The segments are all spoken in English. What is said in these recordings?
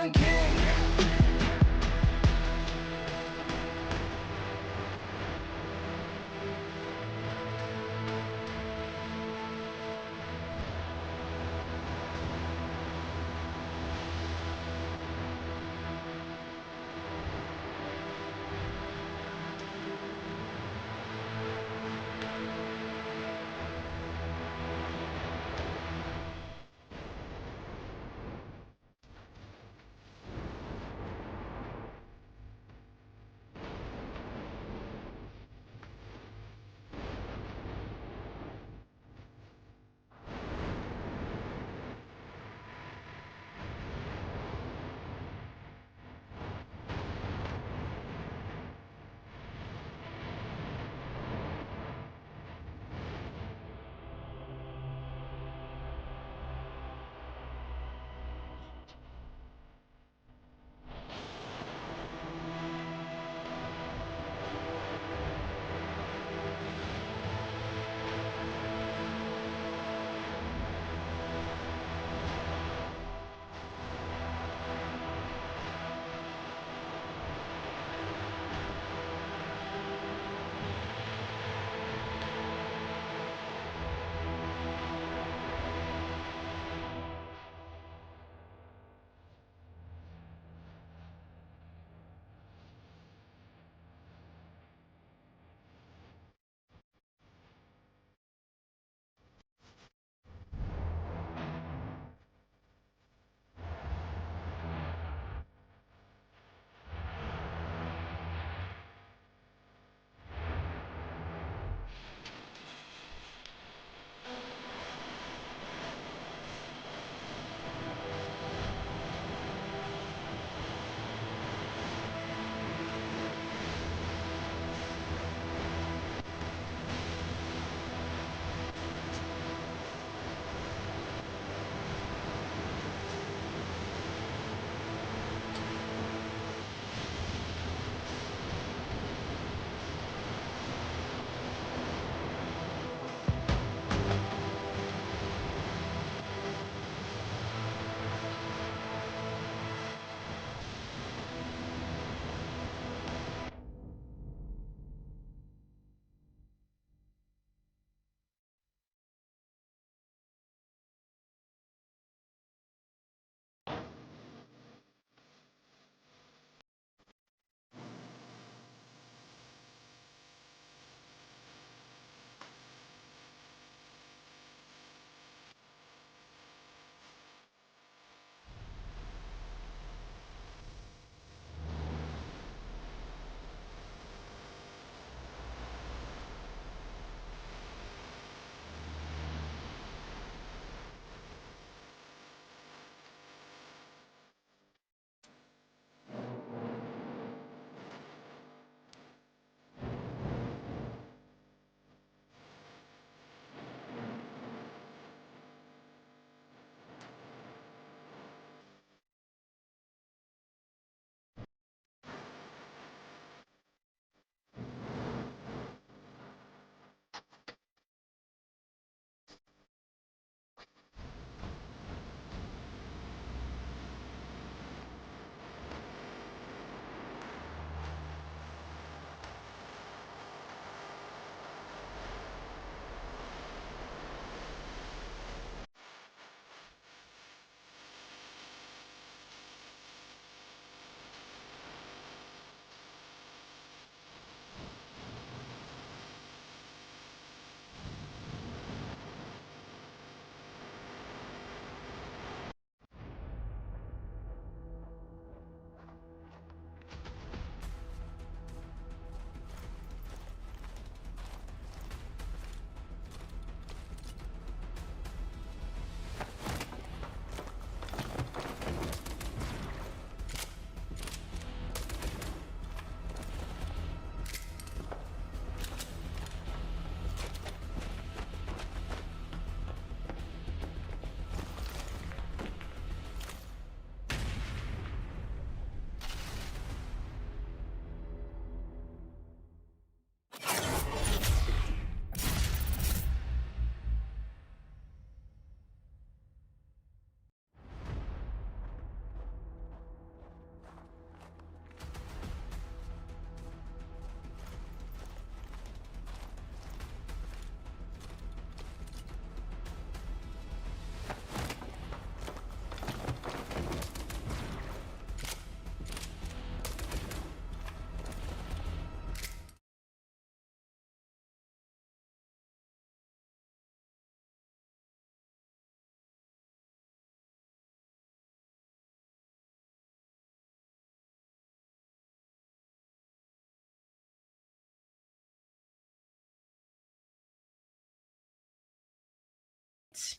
one king.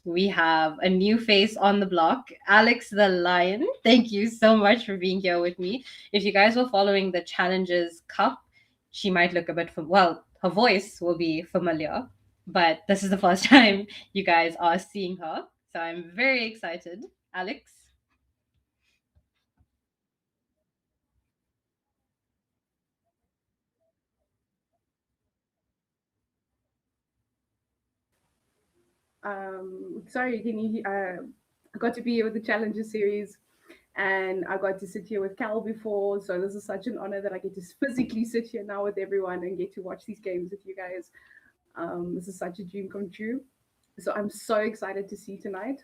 we have a new face on the block, Alex the Lion. Thank you so much for being here with me. If you guys were following the Challenges Cup, she might look a bit well, her voice will be familiar, but this is the first time you guys are seeing her. So I'm very excited. Alex. Sorry, can you? I got to be here with the Challenger series, and I got to sit here with Cal before. So this is such an honor that I get to physically sit here now with everyone and get to watch these games with you guys. This is such a dream come true. So I'm so excited to see tonight.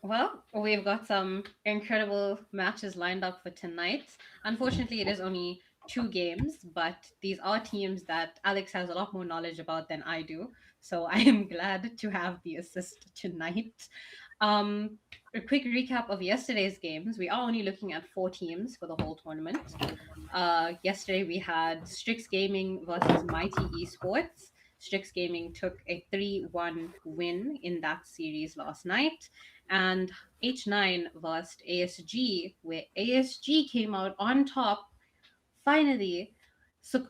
Well, we've got some incredible matches lined up for tonight. Unfortunately, it is only two games, but these are teams that Alex has a lot more knowledge about than I do. So I am glad to have the assist tonight. Um, a quick recap of yesterday's games. We are only looking at four teams for the whole tournament. Yesterday we had Strix Gaming versus Mighty Esports. Strix Gaming took a 3-1 win in that series last night. And H9 versus ASG, where ASG came out on top. Finally, so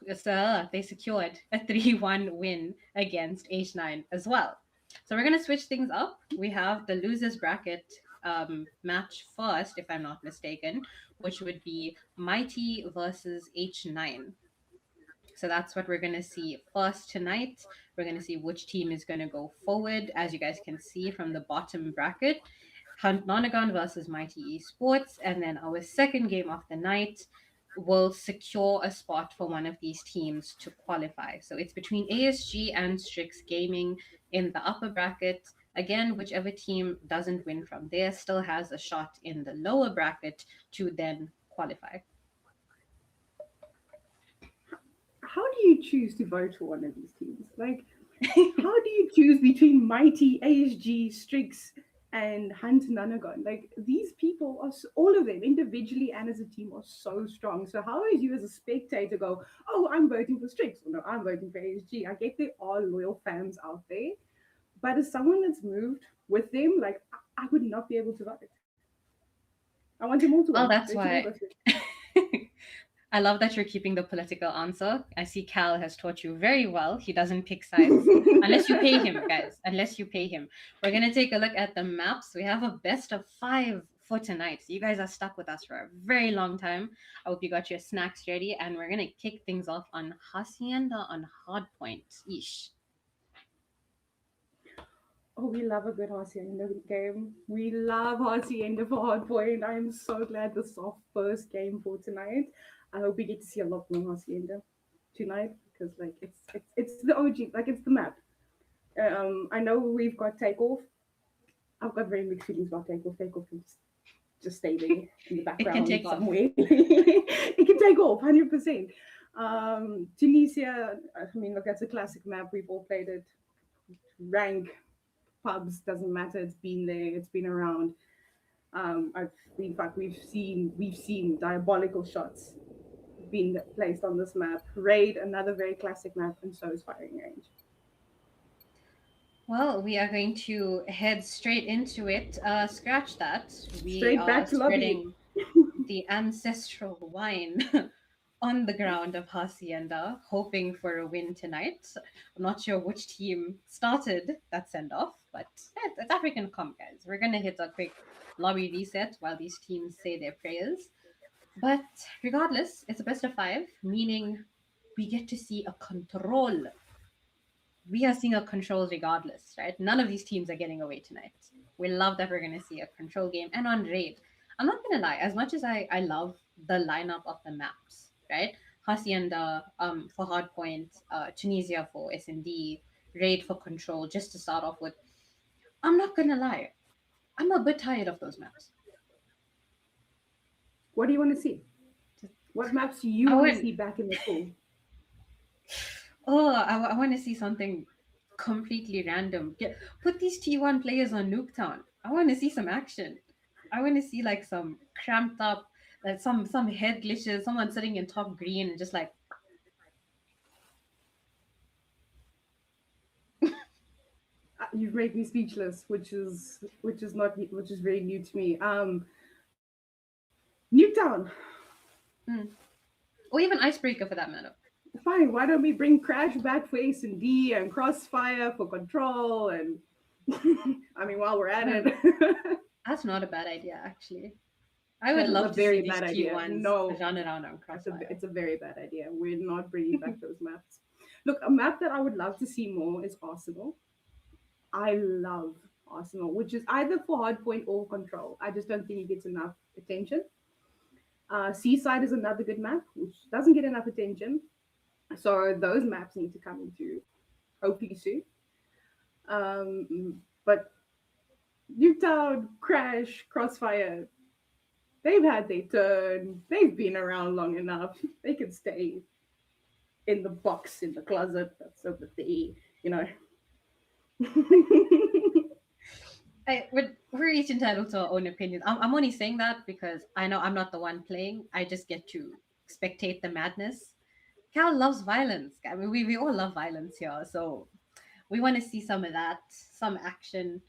they secured a 3-1 win against H9 as well. So we're going to switch things up. We have the losers bracket match first, if I'm not mistaken, which would be Mighty versus H9. So that's what we're going to see first tonight. We're going to see which team is going to go forward. As you guys can see from the bottom bracket, Hunt Nonagon versus Mighty Esports. And then our second game of the night will secure a spot for one of these teams to qualify. So it's between ASG and Strix Gaming in the upper bracket. Again, whichever team doesn't win from there still has a shot in the lower bracket to then qualify. How do you choose to vote for one of these teams? Like, how do you choose between Mighty, ASG, Strix, and Hunt Nunagon? Like, these people are, all of them, individually and as a team, are so strong. So, how is you as a spectator go, oh, I'm voting for Strix, or no, I'm voting for ASG? I get there are loyal fans out there, but as someone that's moved with them, like, I would not be able to vote. I want them all to Well, win. that's They should all why go through. I love that you're keeping the political answer. I see Cal has taught you very well. He doesn't pick sides unless you pay him, guys. Unless you pay him. We're going to take a look at the maps. We have a best of five for tonight. So you guys are stuck with us for a very long time. I hope you got your snacks ready. And we're going to kick things off on Hacienda on Hardpoint. Ish. Oh, we love a good Hacienda game. We love Hacienda for Hardpoint. I am so glad this is our first game for tonight. I hope we get to see a lot more Hacienda tonight because like it's the OG, like it's the map. I know we've got Takeoff. I've got very mixed feelings about Takeoff. Takeoff can just stay there in the It can background take off. somewhere. It can take off 100%. Tunisia, I mean, look, that's a classic map. We've all played it. Rank pubs doesn't matter. It's been there. It's been around. I've in fact we've seen diabolical shots being placed on this map. Raid, another very classic map, and so is firing range. Well, we are going to head straight into it. Scratch that. We Straight are back to lobby. spreading the ancestral wine on the ground of Hacienda, hoping for a win tonight. I'm not sure which team started that send off, but it's African comp, guys. We're going to hit a quick lobby reset while these teams say their prayers. But regardless, it's a best of five, meaning we get to see a control. We are seeing a control regardless, right? None of these teams are getting away tonight. We love that we're going to see a control game and on raid. I'm not going to lie, as much as I love the lineup of the maps, right? Hacienda for Hardpoint, Tunisia for S&D, raid for control, just to start off with. I'm not going to lie, I'm a bit tired of those maps. What do you want to see? What maps do you I want to want, see back in the pool? I want to see something completely random. Put these T1 players on Nuketown. I want to see some action. I want to see like some cramped up, like some head glitches, someone sitting in top green and just like you've made me speechless, which is very new to me. Nuketown. Mm. Or even Icebreaker for that matter. Fine, why don't we bring Crash back for Ace and D and Crossfire for Control and I mean while we're at Hmm. it. That's not a bad idea, actually. I would That is a love to see very these bad idea. T1s No, run around on Crossfire. it's a very bad idea. We're not bringing back those maps. Look, a map that I would love to see more is Arsenal. I love Arsenal, which is either for Hardpoint or Control. I just don't think it gets enough attention. Seaside is another good map, which doesn't get enough attention. So those maps need to come into hopefully soon. But Nuketown, Crash, Crossfire, they've had their turn. They've been around long enough. They can stay in the box in the closet that's over there, you know. We're each entitled to our own opinions. I'm only saying that because I know I'm not the one playing. I just get to spectate the madness. Cal loves violence. I mean, we all love violence here. So we want to see some of that, some action.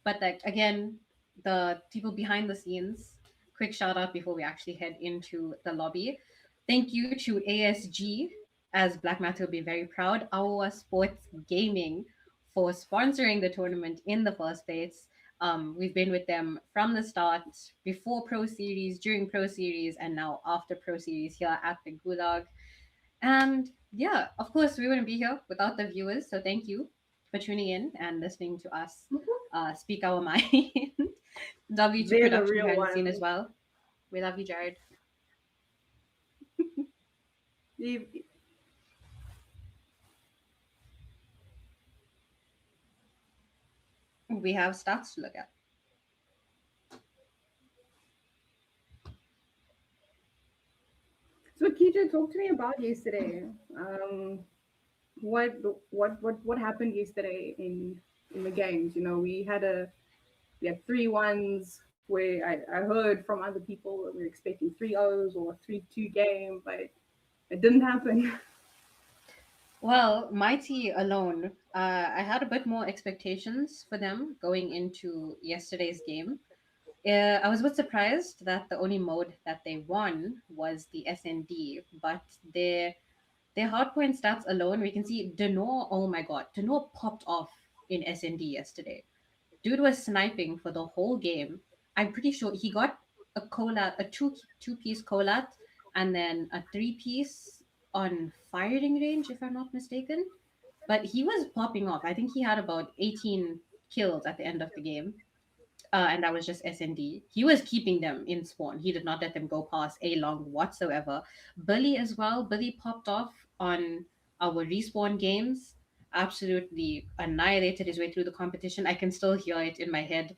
But like again, the people behind the scenes, quick shout out before we actually head into the lobby. Thank you to ASG, as Black Matter will be very proud, our sports gaming, for sponsoring the tournament in the first place. We've been with them from the start, before Pro Series, during Pro Series, and now after Pro Series here at the Gulag. And yeah, of course, we wouldn't be here without the viewers. So thank you for tuning in and listening to us speak our mind. W to They're the production real behind the scene as ones. well. We love you, Jared. You- We have stats to look at. So, Keisha, talk to me about yesterday. Um, what what happened yesterday in the games? You know, we had 3-1s where I heard from other people that we were expecting 3-0s or a 3-2 game, but it didn't happen. Well, Mighty alone, I had a bit more expectations for them going into yesterday's game. I was a bit surprised that the only mode that they won was the SND, but their hardpoint stats alone, we can see Denor. Oh my god, Denor popped off in SND yesterday. Dude was sniping for the whole game. I'm pretty sure he got a colat, a two piece colat, and then a three-piece on firing range, if I'm not mistaken. But he was popping off. I think he had about 18 kills at the end of the game, and that was just SND. He was keeping them in spawn. He did not let them go past A long whatsoever. Billy as well. Billy popped off on our respawn games. Absolutely annihilated his way through the competition. I can still hear it in my head.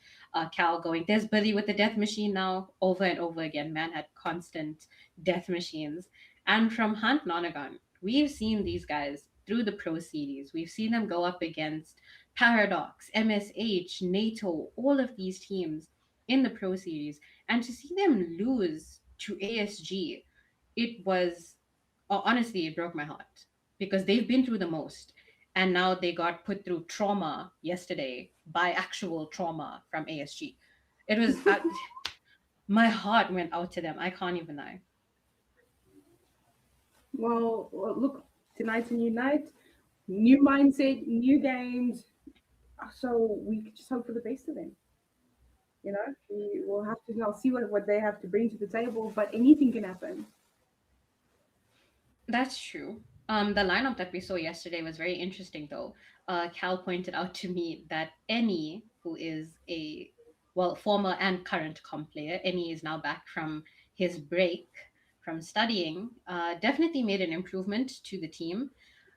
Cal going, "There's Billy with the death machine now," over and over again. Man had constant death machines. And from Hunt Nonagon, we've seen these guys through the pro series. We've seen them go up against Paradox, MSH, NATO, all of these teams in the Pro Series, and to see them lose to ASG, it was honestly, it broke my heart because they've been through the most, and now they got put through trauma yesterday by actual trauma from ASG. It was my heart went out to them. I can't even lie. Well, look, tonight's a new night, new mindset, new games. So we could just hope for the best of them. You know, we will have to now see what they have to bring to the table, but anything can happen. That's true. The lineup that we saw yesterday was very interesting, though. Cal pointed out to me that Any, who is a former and current comp player, Any is now back from his break from studying. Definitely made an improvement to the team.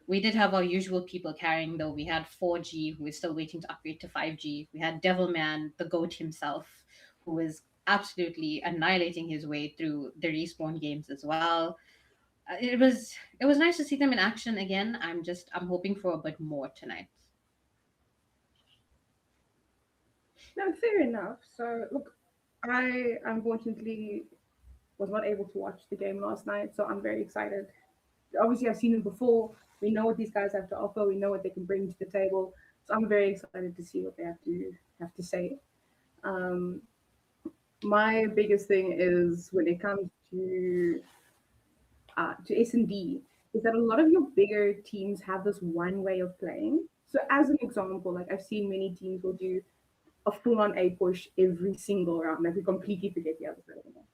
We did have our usual people carrying, though. We had 4G, who is still waiting to upgrade to 5G. We had Devilman, the goat himself, who was absolutely annihilating his way through the respawn games as well. It was nice to see them in action again. I'm hoping for a bit more tonight. No, fair enough. So look, I unfortunately was not able to watch the game last night, so I'm very excited. Obviously, I've seen them before. We know what these guys have to offer. We know what they can bring to the table. So I'm very excited to see what they have to say. Um, my biggest thing is when it comes to S&D is that a lot of your bigger teams have this one way of playing. So as an example, like I've seen many teams will do a full-on A push every single round. Like we completely forget the other side of the map.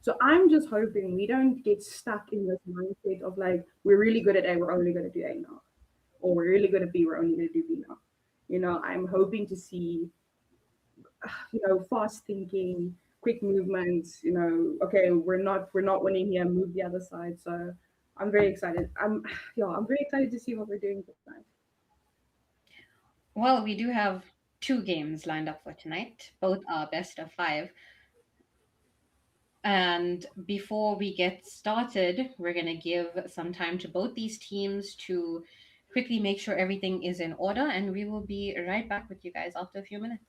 So I'm just hoping we don't get stuck in this mindset of like we're really good at A, we're only going to do A now, or we're really good at B, we're only going to do B now. I'm hoping to see fast thinking, quick movements. Okay, we're not winning here. Move the other side. So I'm very excited. I'm very excited to see what we're doing this time. Well, we do have two games lined up for tonight. Both are best of five. And before we get started, we're going to give some time to both these teams to quickly make sure everything is in order. And we will be right back with you guys after a few minutes.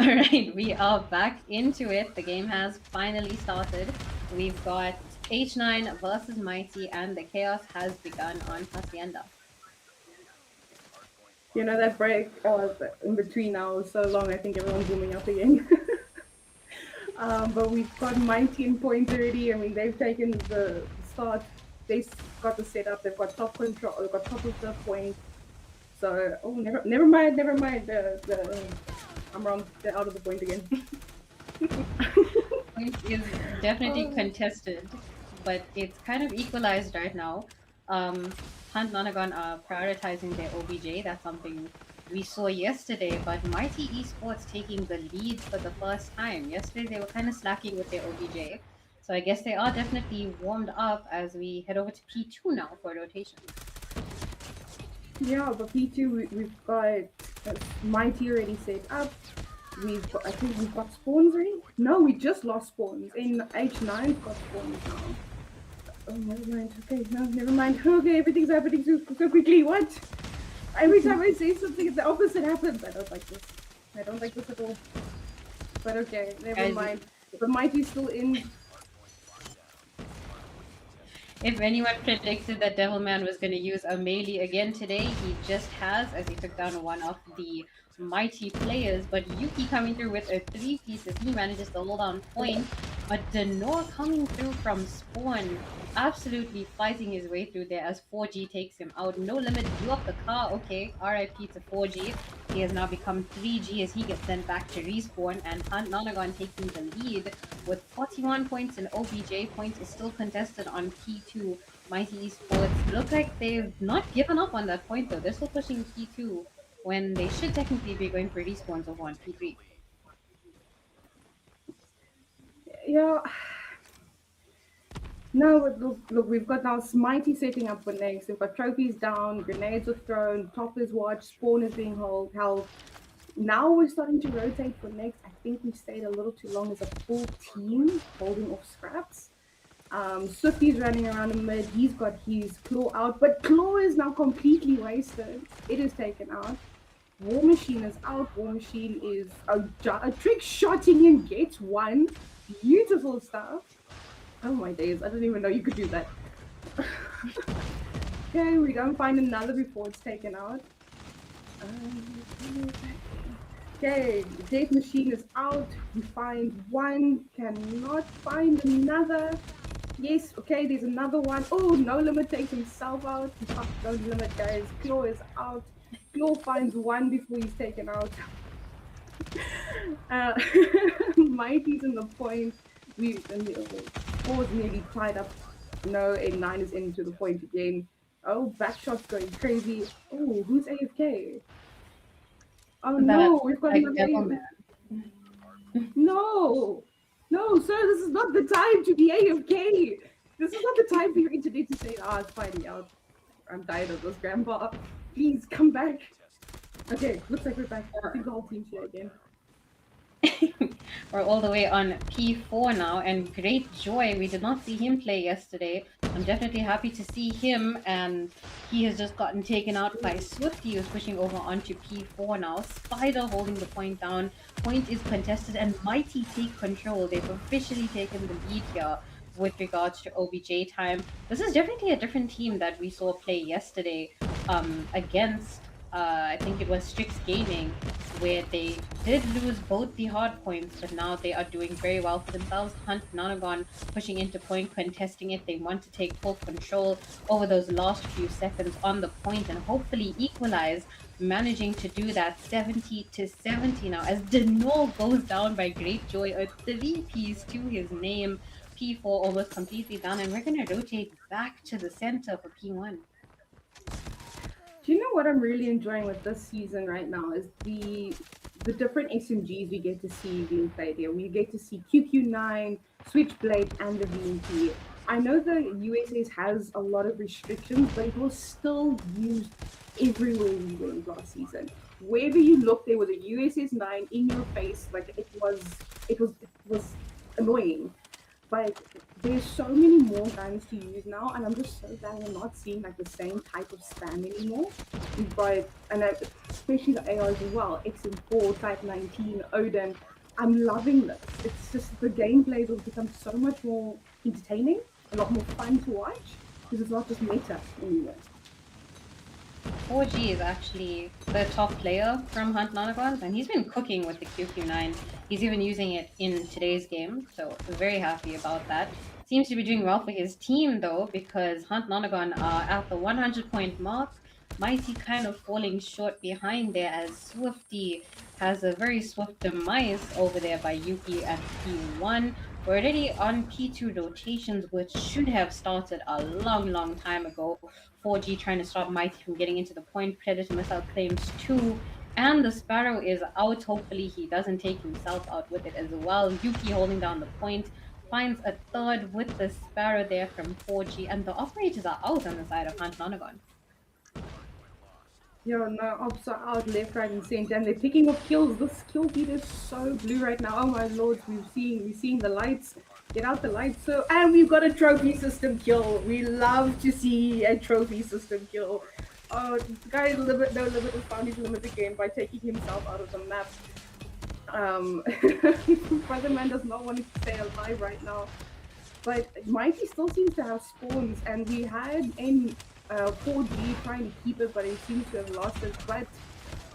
All right, we are back into it. The game has finally started. We've got H9 versus Mighty, and the chaos has begun on Hacienda. You know, that break in between now was so long, I think everyone's warming up again. But we've got Mighty in point 30. I mean, they've taken the start. They've got the setup. They've got top control. They've got top of the point. So, oh, never mind, never mind. I'm wrong. They're out of the point again. Point is definitely contested, but it's kind of equalized right now. Hunt Nonagon are prioritizing their OBJ. That's something we saw yesterday, but Mighty Esports taking the lead for the first time. Yesterday they were kind of slacking with their OBJ. So I guess they are definitely warmed up as we head over to P2 now for rotation. Yeah, but P2, we've got Mighty already set up. I think we've got spawns already. No, we just lost spawns. In H9, we've got spawns now. Oh, never mind. Okay, no, never mind. Okay, everything's happening so quickly. What? Every time I say something, the opposite happens. I don't like this. I don't like this at all. But okay, never mind. The Mighty's still in. If anyone predicted that Devilman was going to use a melee again today, he just has, as he took down one of the Mighty players. But Yuki coming through with a 3-piece as he manages to hold on point. But Denor coming through from spawn, absolutely fighting his way through there as 4G takes him out. No Limit blew up the car. Okay, RIP to 4G. He has now become 3G as he gets sent back to respawn, and Hunt Nonagon taking the lead with 41 points, and OBJ points is still contested on P2. Mighty Esports look like they've not given up on that point though. They're still pushing P2 when they should technically be going for respawns over on P3. Yeah. No, look, we've got now Mighty setting up for next. We've got trophies down, grenades are thrown, top is watched, spawn is being held. Now we're starting to rotate for next. I think we stayed a little too long as a full team holding off scraps. Swifty's running around in mid. He's got his claw out, but claw is now completely wasted. It is taken out. War Machine is out. War Machine is a trick shotting and gets one. Beautiful stuff. Oh my days, I didn't even know you could do that. Okay, we don't find another before it's taken out. Okay, the Death Machine is out. We find one, cannot find another. Yes, okay, there's another one. Oh, No Limit takes himself out. No Limit, guys. Claw is out. Claw finds one before he's taken out. Mighty's in the point. Four is nearly tied up. No, and 9 is into the point again. Oh, backshot's going crazy. Oh, who's AFK? Oh no, we've got another AFK. No, sir, this is not the time to be AFK. This is not the time for your internet to say, it's finally out. I'm tired of this, Grandpa. Please come back. Okay, looks like we're back. I think the whole team's here again. We're all the way on P4 now, and great joy. We did not see him play yesterday. I'm definitely happy to see him, and he has just gotten taken out by Swifty, who's pushing over onto P4 now. Spider holding the point down. Point is contested, and Mighty take control. They've officially taken the lead here with regards to OBJ time. This is definitely a different team that we saw play yesterday against I think it was Strix Gaming, where they did lose both the hard points, but now they are doing very well for themselves. Hunt Nonagon pushing into point, contesting it. They want to take full control over those last few seconds on the point and hopefully equalize, managing to do that 70-70 now as Denor goes down by great joy, a 3-piece to his name. P4 almost completely down, and we're going to rotate back to the center for P1. Do you know what I'm really enjoying with this season right now is the different SMGs we get to see being played here. We get to see QQ9, Switchblade, and the VMP. I know the USS has a lot of restrictions, but it was still used everywhere we went last season. Wherever you look, there was a USS 9 in your face. Like it was annoying. but there's so many more guns to use now, and I'm just so glad we're not seeing like the same type of spam anymore. We've got, especially the ARs as well, XM4, Type 19, Odin. I'm loving this. It's just the gameplays will become so much more entertaining, a lot more fun to watch, because it's not just meta anymore. 4G is actually the top player from Hunt Nonagons, and he's been cooking with the QQ9. He's even using it in today's game, so very happy about that. Seems to be doing well for his team though, because Hunt Nonagon are at the 100-point mark. Mighty kind of falling short behind there as Swifty has a very swift demise over there by Yuki at P1. We're already on P2 rotations, which should have started a long time ago. 4G trying to stop Mighty from getting into the point. Predator Missile claims 2. And the Sparrow is out. Hopefully he doesn't take himself out with it as well. Yuki holding down the point. Finds a third with the Sparrow there from 4G. And the operators are out on the side of Hunt Nonagon. Yeah, no, ops are out left, right, and center, and they're picking up kills. This kill feed is so blue right now. Oh my lord, we're seeing the lights. Get out the lights. So, and we've got a trophy system kill. We love to see a trophy system kill. Oh, this guy limit is found his limit again by taking himself out of the map. Brotherman does not want to stay alive right now. But Mighty still seems to have spawns, and we had in 4G trying to keep it, but it seems to have lost it. But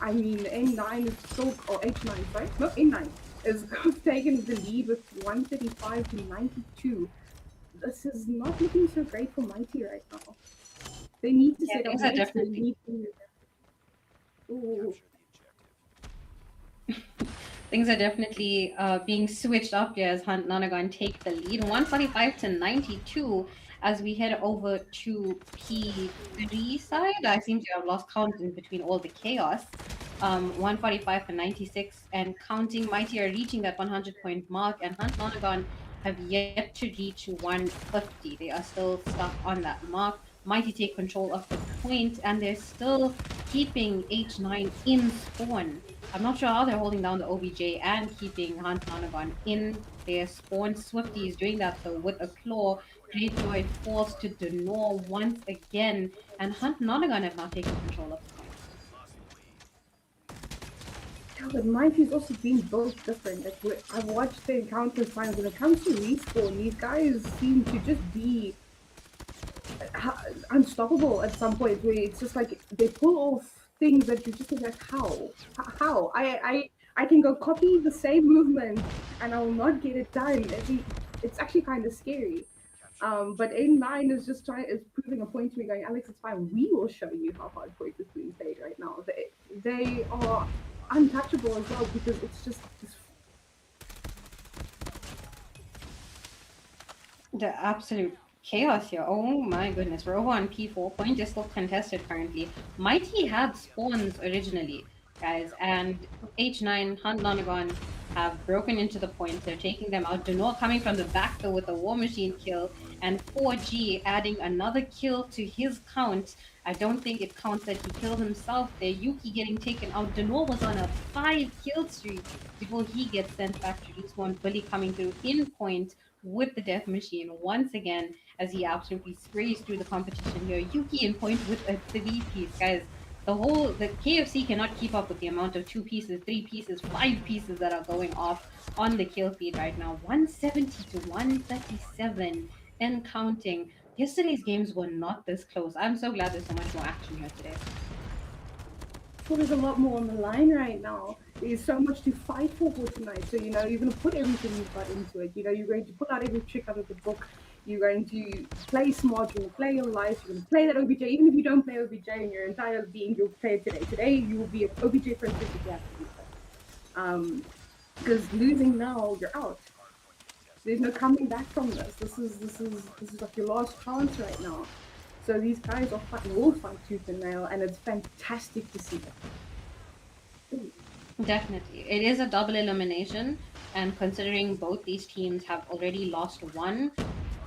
I mean, N9 is still, or H9, sorry, no, N9 is taking the lead with 135 to 92. This is not looking so great for Mighty right now. They need to set up next. They need to. Ooh. Things are definitely being switched up here as Hunt Nonagon take the lead. 145 to 92 as we head over to P3 side. I seem to have lost count in between all the chaos. 145 for 96 and counting. Mighty are reaching that 100-point mark, and Hunt Nonagon have yet to reach 150. They are still stuck on that mark. Mighty take control of the point, and they're still keeping H9 in spawn. I'm not sure how they're holding down the OBJ and keeping Hunt Nonagon in their spawn. Swifty is doing that though with a claw. Greatjoy falls to Denor once again, and Hunt Nonagon have not taken control of the point. Yeah, but Mighty's also being built different. Like, I've watched the encounters finals. When it comes to respawn, these guys seem to just be unstoppable at some point. Where it's just like they pull off things that you just like, how? I can go copy the same movement and I will not get it done. It's actually kind of scary. But N9 is proving a point to me, going, Alex, it's fine. We will show you how Hardpoint is being played right now. They are untouchable as well, because it's just the absolute chaos here. Oh my goodness. We're over on P4. Point is still contested currently. Mighty had spawns originally, guys, and H9, Hunt Nonagon have broken into the point. They're taking them out. Denor coming from the back though with a War Machine kill, and 4G adding another kill to his count. I don't think it counts that he killed himself there. Yuki getting taken out. Denor was on a 5-kill streak before he gets sent back to respawn. Billy coming through in point with the Death Machine once again as he absolutely sprays through the competition here. Yuki in point with a 3-piece, guys. The KFC cannot keep up with the amount of 2 pieces, 3 pieces, 5 pieces that are going off on the kill feed right now. 170 to 137 and counting. Yesterday's games were not this close. I'm so glad there's so much more action here today. So there's a lot more on the line right now. There's so much to fight for tonight. So, you're going to put everything you've got into it. You're going to pull out every trick out of the book. You're going to play smart. You're going to play your life. You're going to play that OBJ. Even if you don't play OBJ in your entire being, you'll play it today. Today, you will be an OBJ princess if you have to do that. Because losing now, you're out. There's no coming back from this. This is like your last chance right now. So these guys will fight tooth and nail, and it's fantastic to see them. Definitely. It is a double elimination, and considering both these teams have already lost one,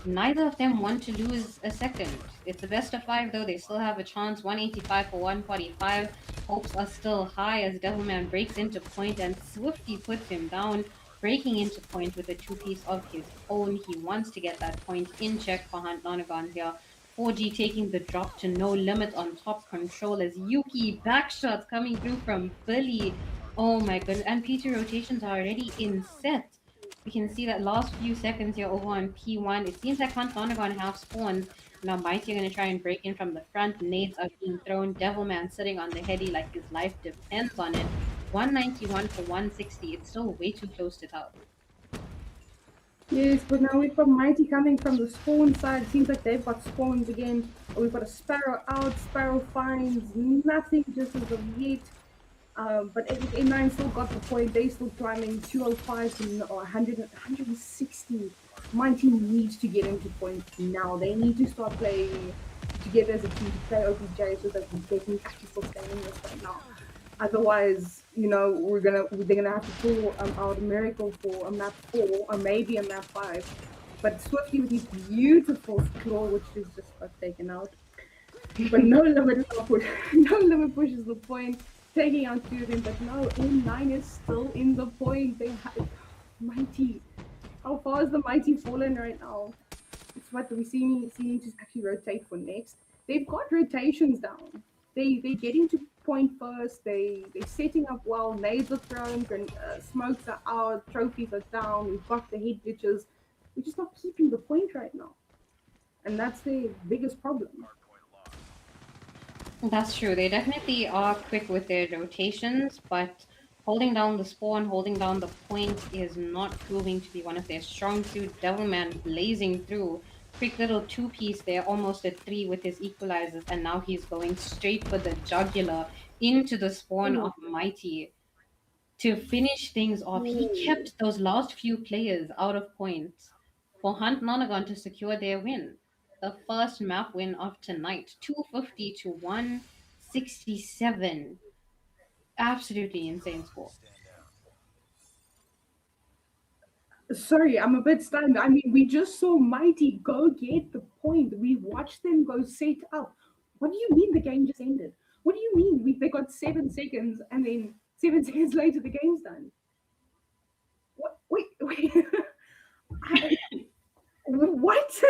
neither of them want to lose a second. It's a best of 5 though. They still have a chance. 185 for 145. Hopes are still high as Devilman breaks into point and Swifty puts him down. breaking into point with a two-piece of his own. He wants to get that point in check for Hunt Nonagon here. 4G taking the drop to no limit on top control as Yuki backshots coming through from Billy. Oh my goodness. And PT rotations are already in set. We can see that last few seconds here over on P1. It seems like Hunt Donegan have spawns. Now Mighty are going to try and break in from the front. Nades are being thrown. Devilman sitting on the heady like his life depends on it. 191 for 160. It's still way too close to tell. Yes, but now we've got Mighty coming from the spawn side. Seems like they've got spawns again. We've got a Sparrow out. Sparrow finds nothing just as of yet. But A9 still got the point. They still climbing 205 to 100, 160. Mighty needs to get into points now. They need to start playing together as a team to play OPJ so that they can actually still stay in this right now. Otherwise, they're gonna have to pull out a miracle for a map 4 or maybe a map 5. But Swiftly with his beautiful claw, which is just got taken out. But no limit is not push. No limit pushes the point, taking out two of them. But no, N9 is still in the point. They have Mighty. How far is the Mighty fallen right now? It's what we see to actually rotate for next. They've got rotations down. They getting to point first. They're setting up well. Nades are thrown. Smokes are out. Trophies are down. We've got the head glitches. We're just not keeping the point right now, and that's the biggest problem. That's true. They definitely are quick with their rotations, but holding down the spawn, holding down the point is not proving to be one of their strong suit. Devilman blazing through. Quick little two-piece there, almost a 3 with his equalizers, and now he's going straight for the jugular into the spawn of Mighty to finish things off. He kept those last few players out of points for Hunt Nonagon to secure their win. The first map win of tonight, 250 to 167. Absolutely insane score. Sorry, I'm a bit stunned. I mean, we just saw Mighty go get the point. We watched them go set up. What do you mean the game just ended? What do you mean they got 7 seconds and then 7 seconds later the game's done? What? Wait. What?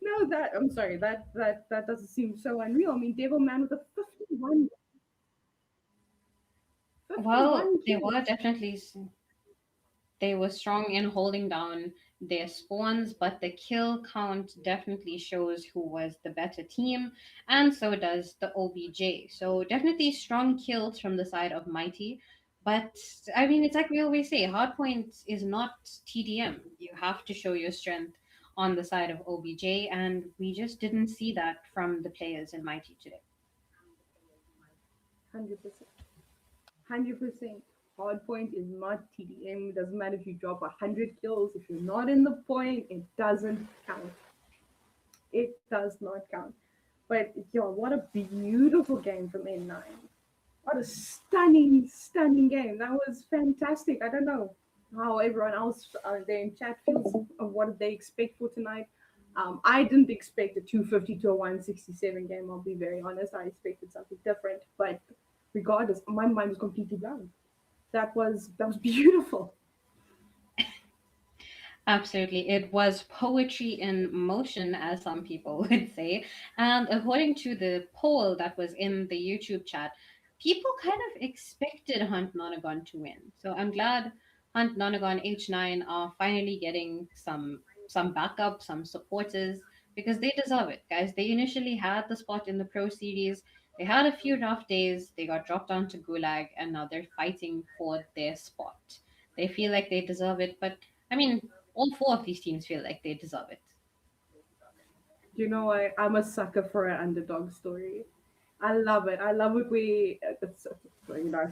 No, I'm sorry. That doesn't seem so unreal. I mean, Devilman with a 51. Well, they were strong in holding down their spawns, but the kill count definitely shows who was the better team, and so does the OBJ. So definitely strong kills from the side of Mighty. But I mean, it's like we always say, Hardpoint is not TDM. You have to show your strength on the side of OBJ, and we just didn't see that from the players in Mighty today. 100%. 100%. Hardpoint is not TDM. It doesn't matter if you drop 100 kills. If you're not in the point, it doesn't count. It does not count. But what a beautiful game from N9. What a stunning, stunning game. That was fantastic. I don't know how everyone else there in chat feels of what they expect for tonight. I didn't expect a 250 to a 167 game. I'll be very honest. I expected something different. But regardless, my mind was completely blank. That was beautiful. Absolutely. It was poetry in motion, as some people would say. And according to the poll that was in the YouTube chat, people kind of expected Hunt Nonagon to win. So I'm glad Hunt Nonagon H9 are finally getting some backup, some supporters, because they deserve it, guys. They initially had the spot in the Pro Series. They had a few rough days. They got dropped down to Gulag, and now they're fighting for their spot. They feel like they deserve it, but I mean, all 4 of these teams feel like they deserve it. I'm a sucker for an underdog story. I love it. I love it it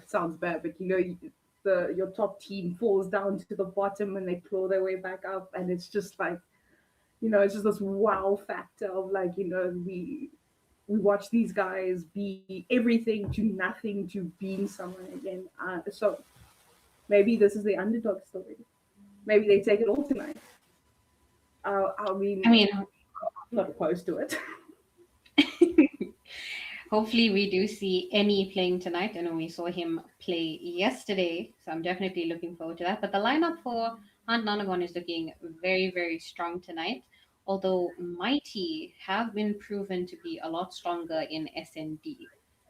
sounds bad, but your top team falls down to the bottom and they claw their way back up, and it's just like, it's just this wow factor of like, we watch these guys be everything to nothing to being someone again. So maybe this is the underdog story. Maybe they take it all tonight. I mean, I'm not opposed to it. Hopefully, we do see any playing tonight. I know we saw him play yesterday, so I'm definitely looking forward to that. But the lineup for Hunt Nonagon is looking very, very strong tonight. Although Mighty have been proven to be a lot stronger in SND.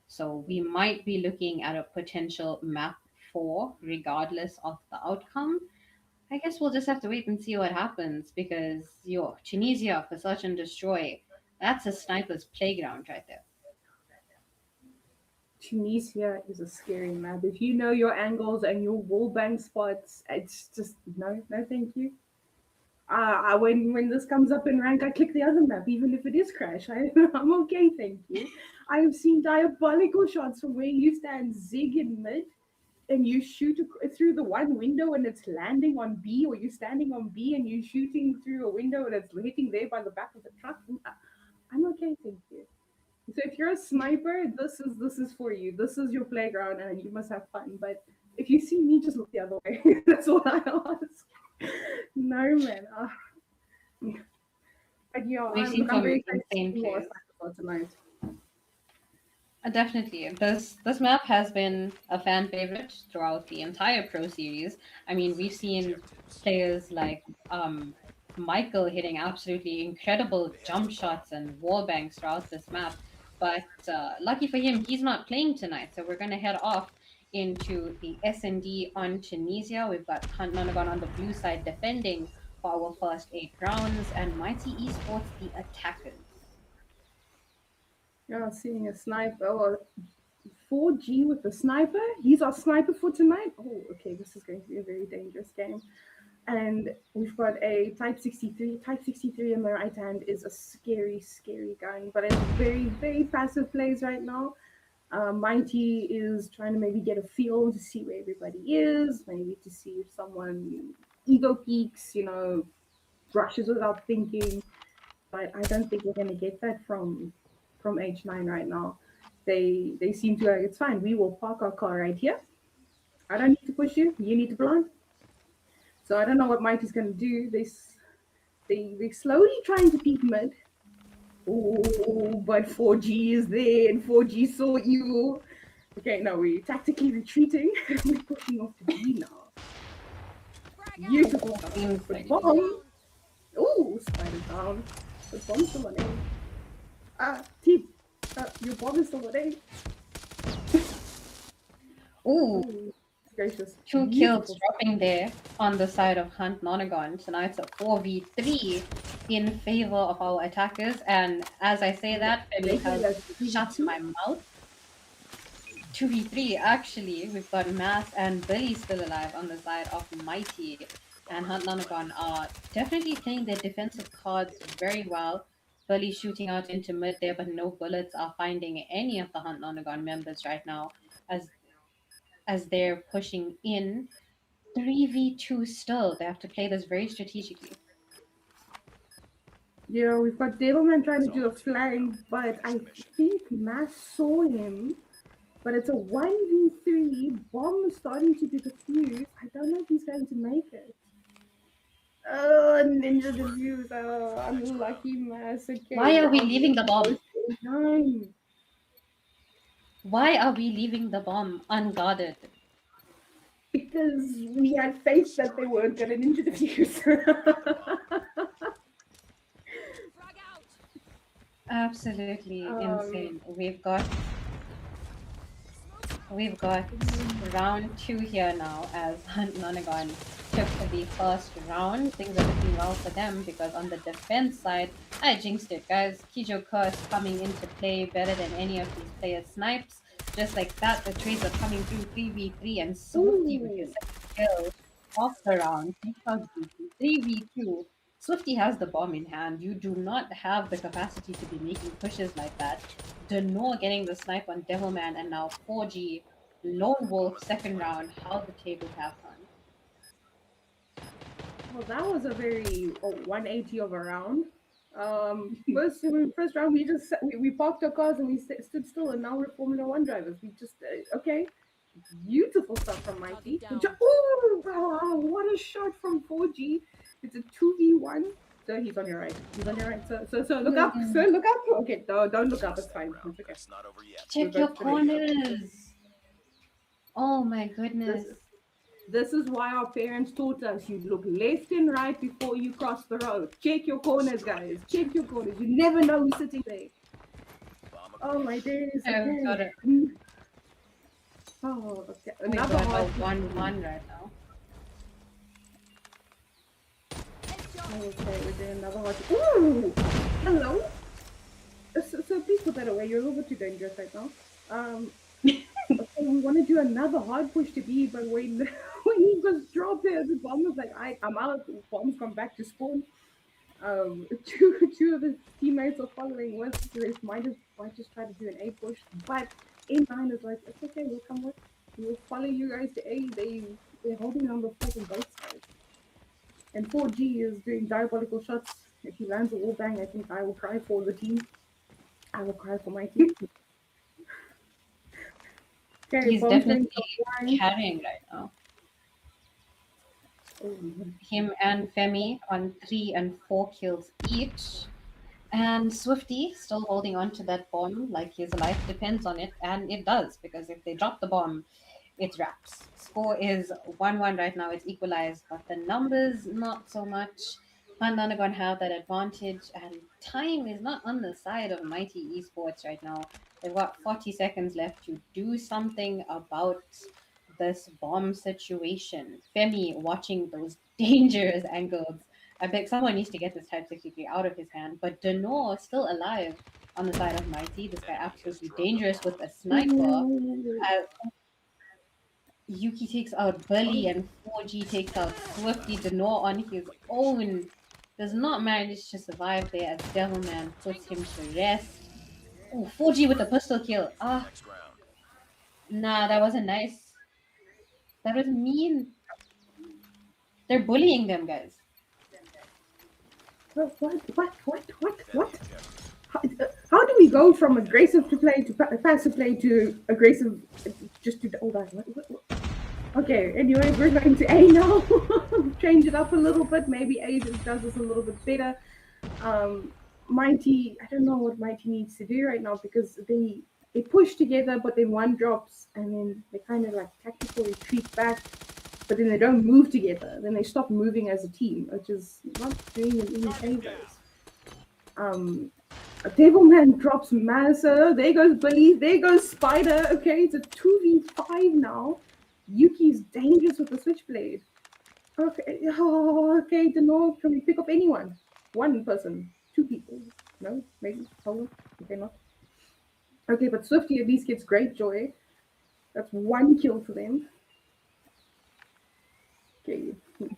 So we might be looking at a potential map 4, regardless of the outcome. I guess we'll just have to wait and see what happens because Tunisia for search and destroy, that's a sniper's playground right there. Tunisia is a scary map. If you know your angles and your wallbang spots, it's just no, no, thank you. When this comes up in rank, I click the other map, even if it is crash. I'm okay, thank you. I have seen diabolical shots from where you stand zig in mid, and you shoot through the one window and it's landing on B, or you're standing on B and you're shooting through a window and it's hitting there by the back of the truck. I'm okay, thank you. So if you're a sniper, this is for you. This is your playground, and you must have fun. But if you see me, just look the other way. That's all I ask. No man. But yeah, We've I'm, seen look, I'm some very excited to insane see more players. snipers tonight. Definitely. This map has been a fan favorite throughout the entire Pro Series. I mean, we've seen players like Michael hitting absolutely incredible jump shots and wall banks throughout this map. But lucky for him, he's not playing tonight. So we're going to head off into the S&D on Tunisia. We've got Hunt Nonagon on the blue side defending for our first 8 rounds, and Mighty Esports the attackers. Yeah, seeing a sniper or 4G with the sniper. He's our sniper for tonight. Oh, okay, this is going to be a very dangerous game. And we've got a Type 63. Type 63 in the right hand is a scary, scary gun, but it's very, very passive plays right now. Mighty is trying to maybe get a feel to see where everybody is, maybe to see if someone ego peaks, rushes without thinking. But I don't think we're going to get that from H9 right now. They seem to like, it's fine. We will park our car right here. I don't need to push you. You need to blind. So I don't know what Mighty's going to do. They slowly trying to peek mid. Oh, but 4G is there, and 4G saw you. Okay, now we're tactically retreating. We're pushing off to B now. Beautiful. But bomb. Oh, spider down. But bomb's still on A. Team. Your bomb is still on A. Ooh. Gracious. Two kills dropping there on the side of Hunt Nonagon. So now it's a 4v3 in favor of our attackers. And as I say that, Femi has shut my mouth. 2v3, actually. We've got Mass and Billy still alive on the side of Mighty. And Hunt Nonagon are definitely playing their defensive cards very well. Billy shooting out into mid there, but no bullets are finding any of the Hunt Nonagon members right now as they're pushing in 3v2 still. They have to play this very strategically. Yeah, we've got Devilman trying to do a flank, but I think Mass saw him. But it's a 1v3. Bomb is starting to be defused. I don't know if he's going to make it. Oh, ninja defuse. Oh, unlucky Mass. Okay. Why are we leaving the bomb? Why are we leaving the bomb unguarded? Because we had faith that they weren't going to ninja defuse. Absolutely insane. We've got round 2 here now as Hunt Nonagon took the first round. Things are looking well for them because on the defense side, I jinxed it, guys. Kijo Curse coming into play better than any of these players' snipes. Just like that, the trades are coming through 3v3 and Swifty with your second kill off the round. 3v2. Swifty has the bomb in hand. You do not have the capacity to be making pushes like that. Denor getting the snipe on Devilman, and now 4G Lone Wolf second round. How the tables have turned. Well, that was a very 180 of a round. First round we parked our cars and we stood still, and now we're Formula One drivers. We just okay. Beautiful stuff from Mighty. Oh, wow, what a shot from 4G. It's a 2v1. Sir, he's on your right. He's on your right. Sir, look up. Mm. Sir, look up. Okay, don't look up. It's fine. It's okay. We're Check your both today. corners. Oh my This goodness. this is why our parents taught us you look left and right before you cross the road. Check your corners, guys. Check your corners. You never know who's sitting there. Oh my days. I've got Okay. it. Oh, okay. We've Another got hard. a 1-1 right now. Okay, we're doing another hard. Ooh! Hello? So please put that away. You're a little bit too dangerous right now. Okay, we want to do another hard push to B, but when when he was dropped there, the bomb was like, I'm out. The bomb's come back to spawn. Two of his teammates are following with. So they might just try to do an A push, but A9 is like, it's okay. We'll come with. We'll follow you guys to A. They're holding on the fort on both sides. And 4G is doing diabolical shots. If he lands a wall bang, I think I will cry for the team. I will cry for my team. Okay, He's bomb's going definitely top line. carrying right now. Oh, Him and Femi on 3 and 4 kills each. And Swifty still holding on to that bomb like his life depends on it. And it does, because if they drop the bomb, it's wraps. Score is 1-1 right now. It's equalized, but the numbers, not so much. Bandana gonna have that advantage, and time is not on the side of Mighty Esports right now. They've got 40 seconds left to do something about this bomb situation. Femi watching those dangerous angles. I bet someone needs to get this Type 63 out of his hand. But Denor still alive on the side of Mighty. This guy absolutely dangerous with a sniper. Yuki takes out Bully and 4G takes out Swifty. Denor on his own does not manage to survive there as Devilman puts him to rest. Ooh, 4G with a pistol kill. Nah, that wasn't nice. That was mean. They're bullying them, guys. What? How do we go from aggressive to play to passive play to aggressive just to all that? What? Okay, anyway, we're going to A now. Change it up a little bit. Maybe A just does this a little bit better. Mighty, I don't know what Mighty needs to do right now because they push together, but then one drops and then they kind of like tactical retreat back, but then they don't move together. Then they stop moving as a team, which is not doing them any favors. Devilman drops Massa. There goes Bully. There goes Spider. Okay, it's a 2v5 now. Yuki's dangerous with the switchblade. Okay, okay, Denor, can we pick up anyone? One person, two people. No, maybe, hold on. Okay, not. Okay, but Swifty at least gets great joy. That's one kill for them. Okay.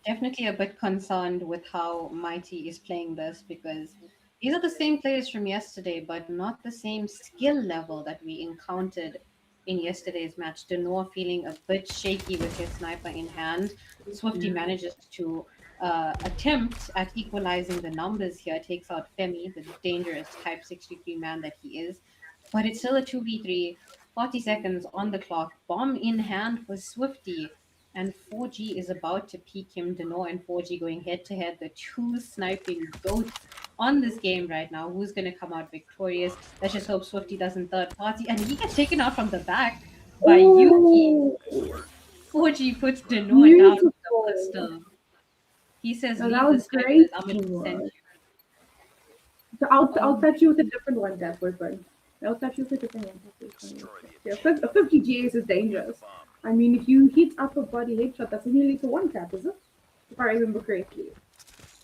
Definitely a bit concerned with how Mighty is playing this, because these are the same players from yesterday, but not the same skill level that we encountered in yesterday's match. Denor feeling a bit shaky with his sniper in hand. Swifty manages to attempt at equalizing the numbers here, takes out Femi, the dangerous Type 63 man that he is. But it's still a 2v3, 40 seconds on the clock, bomb in hand for Swifty. And 4G is about to peek him. Denor and 4G going head to head, the two sniping goats on this game right now. Who's going to come out victorious? Let's just hope Swifty doesn't third party. And he gets taken out from the back by Yuki. 4G puts Denor down with the pistol. He says, Now, leave that the was snipers. great. I'm going to send you. So I'll touch you with a different one, that boyfriend. I'll touch you with a different one. Yeah, 50 GS is dangerous. I mean, if you hit upper body headshot, that's nearly to one tap, is it? If I remember correctly.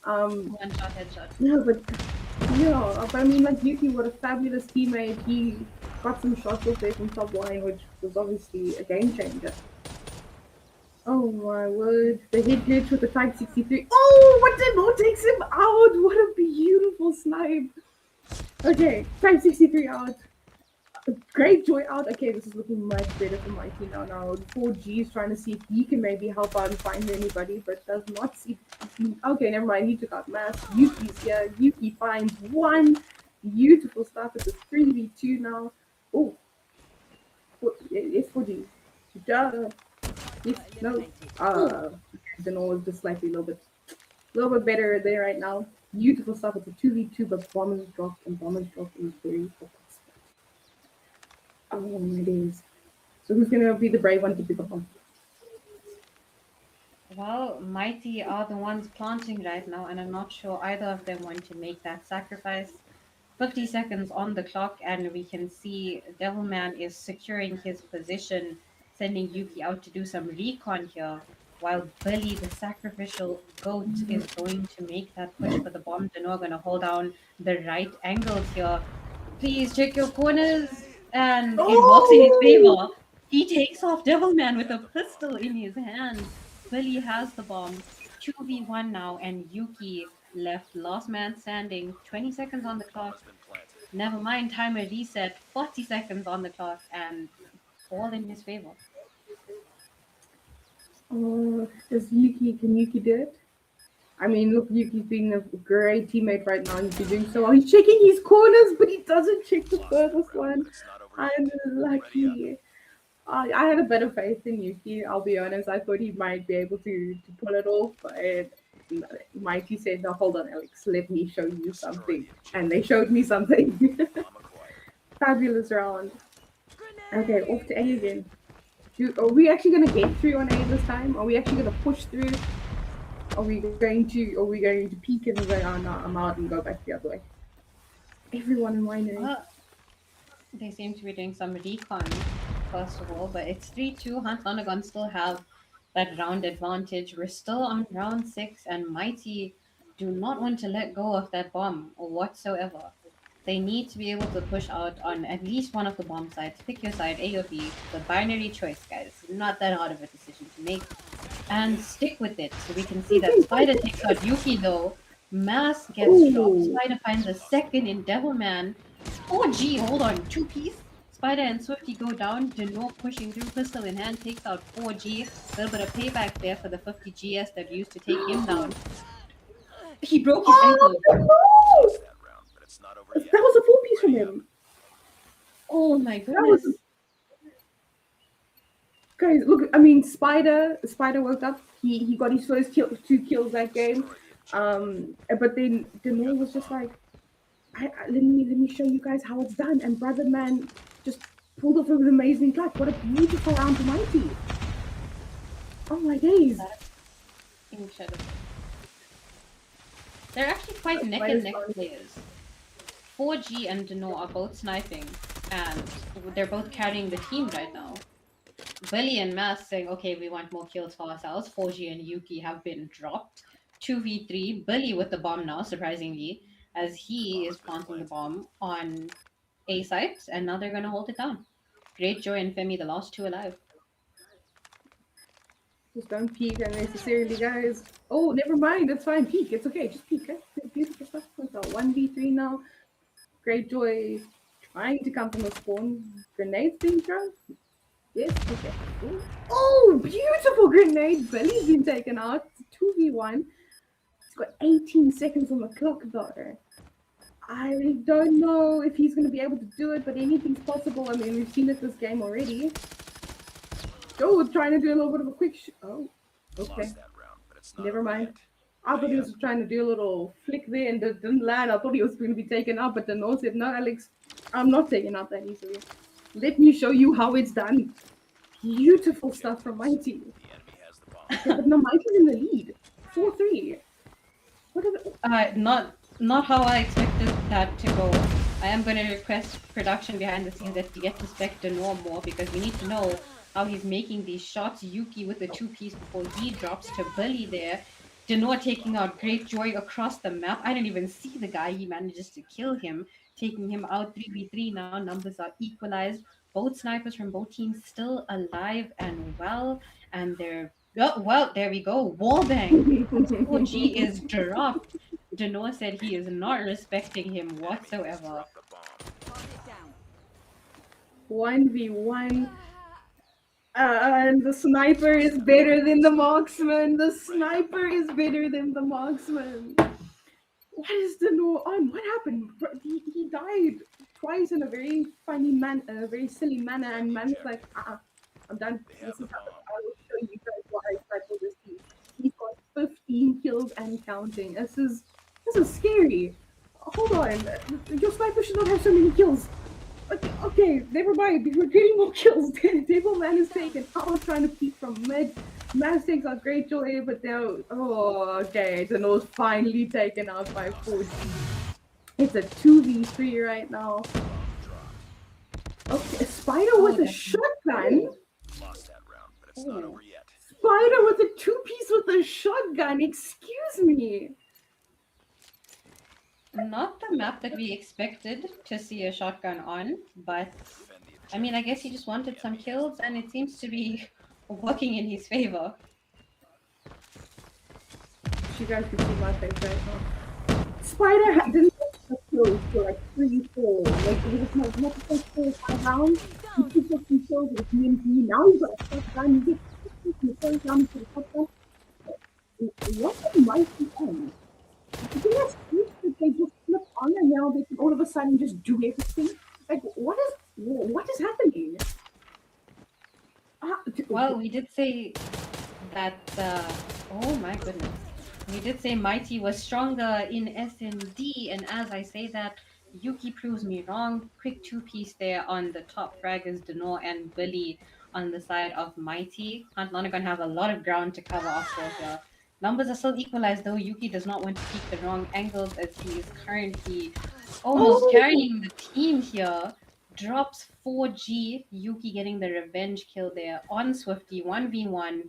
One shot, headshot. No, but I mean, like Yuki, what a fabulous teammate. He got some shots off there from top line, which was obviously a game changer. Oh my word. The hit glitch with the Type 63. Oh, what did not takes him out? What a beautiful snipe. Okay, Type 63 out. Great joy out. Okay, this is looking much better for my team now. Now 4G is trying to see if he can maybe help out and find anybody, but does not see. Okay, never mind. He took out Mass. Yuki's here. Yuki finds one. Beautiful stuff. It's a 3v2 now. Oh, it's 4G. Duh. Yes, no. Denor was just slightly a little bit better there right now. Beautiful stuff. It's a 2v2, but bombers dropped and bombers dropped in very focused. Oh my days. So who's gonna be the brave one to pick up on? Well, Mighty are the ones planting right now, and I'm not sure either of them want to make that sacrifice. 50 seconds on the clock, and we can see Devilman is securing his position, sending Yuki out to do some recon here, while Billy, the sacrificial goat, is going to make that push for the bomb. They're not going to hold down the right angles here. Please check your corners, and it works in his Oh! favor. He takes off Devilman with a pistol in his hand. Billy has the bomb. 2v1 now, and Yuki left last man standing. 20 seconds on the clock. Never mind, timer reset. 40 seconds on the clock, and all in his favor. Can Yuki do it? I mean, look, Yuki's being a great teammate right now. He's doing so well. He's checking his corners, but he doesn't check the furthest one. Unlucky. I had a better faith in Yuki, I'll be honest. I thought he might be able to pull it off, but Mighty said, no, hold on, Alex, let me show you something. And they showed me something. Fabulous round. Okay, off to A again. Are we actually going to get through on A this time? Are we actually going to push through? Are we going to peek and go, oh no, I'm out and go back the other way? Everyone in winery. They seem to be doing some recon, first of all, but it's 3-2. Hunt Lonergan still have that round advantage. We're still on round 6, and Mighty do not want to let go of that bomb or whatsoever. They need to be able to push out on at least one of the bomb sides. Pick your side, A or B. The binary choice, guys. Not that hard of a decision to make. And stick with it. So we can see that Spider takes out Yuki though. Mass gets dropped. Spider finds a second in Devilman. 4G, hold on, 2-piece. Spider and Swifty go down. Deno pushing through, pistol in hand, takes out 4G. A little bit of payback there for the 50 GS that used to take him down. He broke his ankle. That was a full piece from him. Oh my goodness. Guys, look, I mean, Spider woke up. He got his first 2 kills that game. But then Deno was just like, let me show you guys how it's done. And Brother Man just pulled off an amazing clutch. What a beautiful round to Mighty. Oh my days. That's incredible. They're actually quite neck and neck players. 4G and Deno are both sniping, and they're both carrying the team right now. Billy and Mass saying, okay, we want more kills for ourselves. 4G and Yuki have been dropped. 2v3. Billy with the bomb now, surprisingly, as he is planting the bomb on A site, and now they're going to hold it down. Great Joy and Femi, the last 2 alive. Just don't peek unnecessarily, guys. Oh, never mind. It's fine. Peek. It's okay. Just peek. Beautiful stuff. It's a 1v3 now. Great Joy trying to come from the spawn. Grenades being thrown. Yes, okay. Oh, beautiful grenade. Billy's been taken out. 2v1. He's got 18 seconds on the clock, though. I don't know if he's going to be able to do it, but anything's possible. I mean, we've seen it this game already. Oh, trying to do a little bit of a quick... Oh, okay. Never mind. I thought he was trying to do a little flick there and it didn't land. I thought he was going to be taken out, but the Deno said, no, Alex, I'm not taking out that easily. Let me show you how it's done. Beautiful stuff from Mighty. Okay, but now Mighty's in the lead. 4-3. What are the... Not how I expected that to go. I am going to request production behind the scenes that we get to spec Deno more, because we need to know how he's making these shots. Yuki with the 2-piece before he drops to Billy there. Deno taking out Great Joy across the map. I didn't even see the guy. He manages to kill him, taking him out 3v3 now. Numbers are equalized. Both snipers from both teams still alive and well. And they're... Oh, well, there we go. Wallbang. 4G is dropped. Deno said he is not respecting him whatsoever. 1v1. And the sniper is better than the marksman. The sniper is better than the marksman. What is Deno on? What happened? He died twice in a very funny manner, a very silly manner, and man's like, I'm done. This is how I will show you guys why I cycle this team. He's got 15 kills and counting. This is This is scary. Hold on. Your sniper should not have so many kills. Okay, never mind. We're getting more kills. Table man is taken. I was trying to peek from mid. Mass takes out Great Joy, but now, okay. The nose finally taken out by 4G. It's a 2v3 right now. Okay, Spider with a shotgun. Lost that round, but it's not over yet. Spider with a 2-piece with a shotgun. Excuse me. Not the map that we expected to see a shotgun on, but I mean, I guess he just wanted some kills, and it seems to be working in his favor. You guys can see my face right now. Spider didn't get kills for like 3-4. Like it was not the first 4 or 5 rounds. He took some kills with TNT. Now he's got a shotgun. He gets the first round to the shotgun. What might be end? I think that's good that they just flip on and now they can all of a sudden just do everything. Like what is happening? Well, we did say that. Oh my goodness. We did say Mighty was stronger in SMD, and as I say that, Yuki proves me wrong. Quick 2-piece there on the top frag is Denor and Billy on the side of Mighty. Hunt Lonergan have a lot of ground to cover after here. Numbers are still equalized though. Yuki does not want to keep the wrong angles as he is currently almost carrying the team here. Drops 4G. Yuki getting the revenge kill there on Swifty 1v1.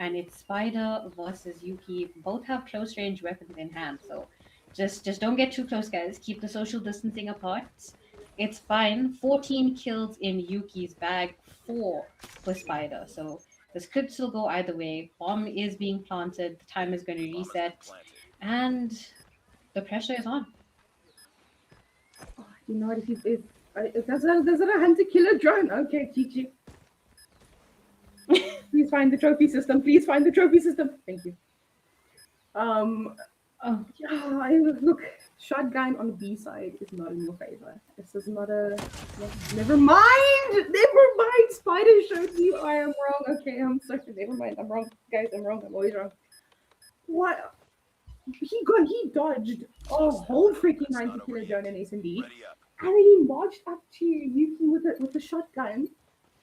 And it's Spider versus Yuki. Both have close range weapons in hand, so just don't get too close, guys. Keep the social distancing apart. It's fine. 14 kills in Yuki's bag, 4 for Spider. So this could still go either way. Bomb is being planted. The time is going to reset, and the pressure is on. You know what? If there's a hunter killer drone, okay, GG. Please find the trophy system. Please find the trophy system. Thank you. Look, shotgun on the B side is not in your favor. This is not a. Never mind. Never mind. Spider showed you I am wrong. Okay, I'm sorry. Never mind. I'm wrong, guys. I'm wrong. I'm always wrong. What? He dodged a whole freaking 90 kilo drone in S&D, and then he marched up to Yuki with a shotgun.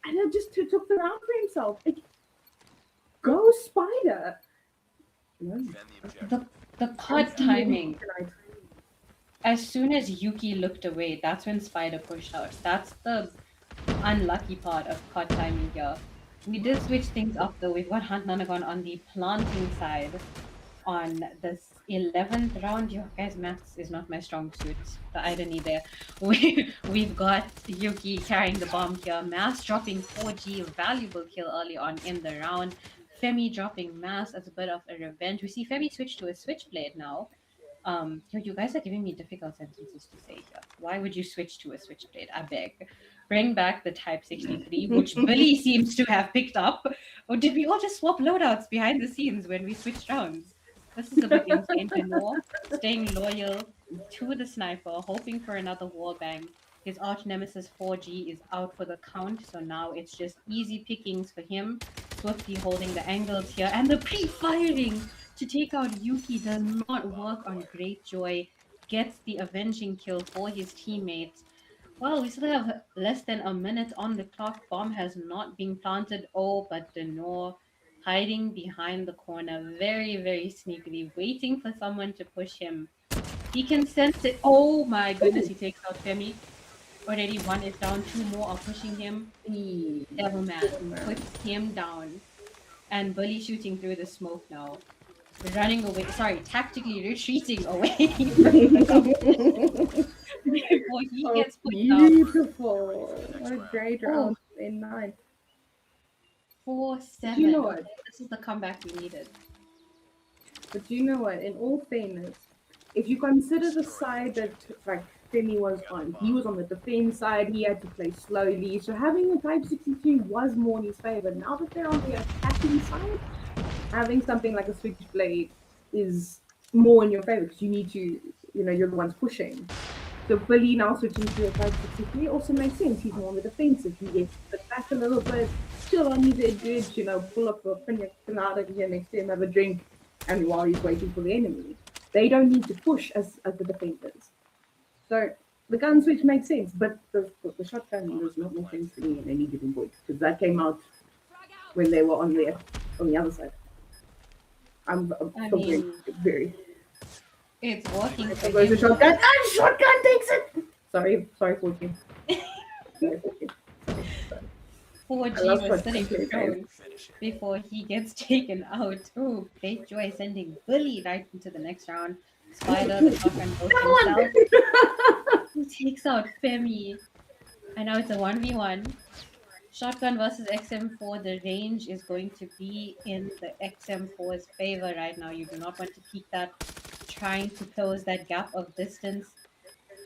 And then just took the round for himself. Like, go Spider! The COD timing. As soon as Yuki looked away, that's when Spider pushed out. That's the unlucky part of COD timing here. We did switch things up though. We've got Hunt Nonagon on the planting side on this 11th round. Your guys, maths is not my strong suit. The irony there. We've got Yuki carrying the bomb here. Mass dropping 4G, valuable kill early on in the round. Femi dropping Mass as a bit of a revenge. We see Femi switch to a switchblade now. You guys are giving me difficult sentences to say here. Why would you switch to a switchblade? I beg. Bring back the Type 63, which Billy seems to have picked up. Or did we all just swap loadouts behind the scenes when we switched rounds? This is a bit insane to know. Staying loyal to the sniper, hoping for another wall bang. His arch nemesis 4G is out for the count, so now it's just easy pickings for him. Swifty holding the angles here, and the pre-firing to take out Yuki does not work on Greatjoy. Gets the avenging kill for his teammates. Well, we still have less than a minute on the clock. Bomb has not been planted. Oh, but Denor hiding behind the corner very, very sneakily, waiting for someone to push him. He can sense it. Oh my goodness, he takes out Femi. Already 1 is down, 2 more are pushing him. Devilman puts him down. And Bully shooting through the smoke now. Running away, sorry, tactically retreating away. Before he gets put down. Beautiful. What a great round in 9. 4-7. You know what? This is the comeback we needed. But you know what? In all fairness, if you consider the side that like Femi was on, he was on the defense side. He had to play slowly, so having a Type 63 was more in his favor. Now that they're on the attacking side, having something like a switchblade is more in your favor because you need to, you're the ones pushing. So Billy now switching to a Type 63 also makes sense. He's more on the defensive. He gets back a little bit, chill on his edge, pull up a pina colada here next to him, have a drink, and while he's waiting for the enemy. They don't need to push as the defenders. So the gun switch makes sense, but the shotgun does not make sense to me in any given point because that came out when they were on the other side. I'm I still very, mean, very. it's working for There goes the him. shotgun, and shotgun takes it. Sorry, 14. Sorry, 14. Sorry. 4G love was shotgun sitting play, guys. prone before he gets taken out. Ooh, Great Joy sending Bully right into the next round. Spider, the shotgun goes himself. He takes out Femi. And now it's a 1v1. Shotgun versus XM4. The range is going to be in the XM4's favor right now. You do not want to peek that. Trying to close that gap of distance.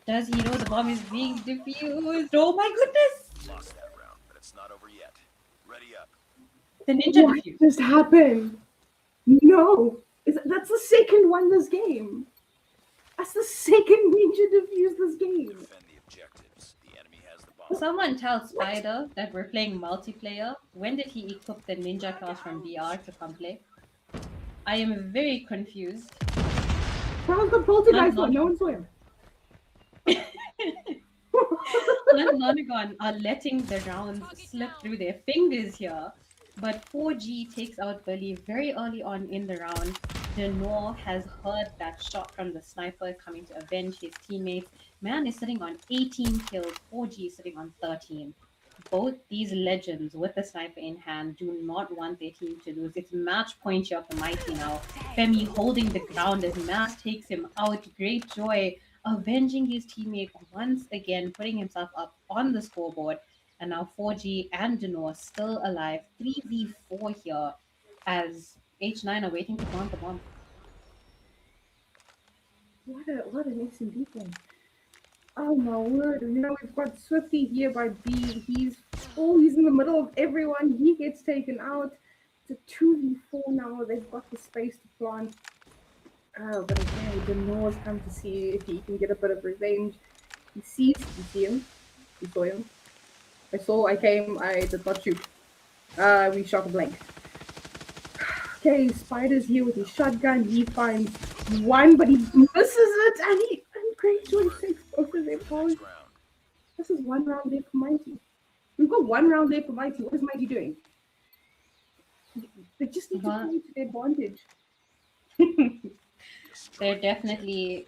Does he know the bomb is being diffused? Oh my goodness! Lost that round, but it's not over yet. Ready up. The ninja What diffused. just happened? No, that's the second one this game. That's the second ninja defuse this game. Defend the objectives. The enemy has the bomb. Someone tell Spider that we're playing multiplayer. When did he equip the ninja class from VR to come play? I am very confused. How's the poltergeist Not- one? No one saw him. and Nonagon are letting the rounds slip through their fingers here. But 4G takes out Bully very early on in the round. Denor has heard that shot from the sniper coming to avenge his teammates. Man is sitting on 18 kills. 4G is sitting on 13. Both these legends with the sniper in hand do not want their team to lose. It's match point here of the mighty now. Femi holding the ground as Mass takes him out. Great Joy avenging his teammate once again, putting himself up on the scoreboard. And now 4G and Denor still alive. 3v4 here as H9 are waiting to plant the bomb. What an S&D thing. Oh my word. You know, we've got Swifty here by B. He's in the middle of everyone. He gets taken out. It's a 2v4 now. They've got the space to plant. Oh, but okay, Denor's come to see if he can get a bit of revenge. You see him. You saw him. I came, I did not shoot. We shot a blank. Okay, Spider's here with his shotgun. He finds one, but he misses it, and Great Joy takes both of them out. Next round. This is 1 round left for Mighty. We've got 1 round left for Mighty. What is Mighty doing? They just need to play to their advantage. They're definitely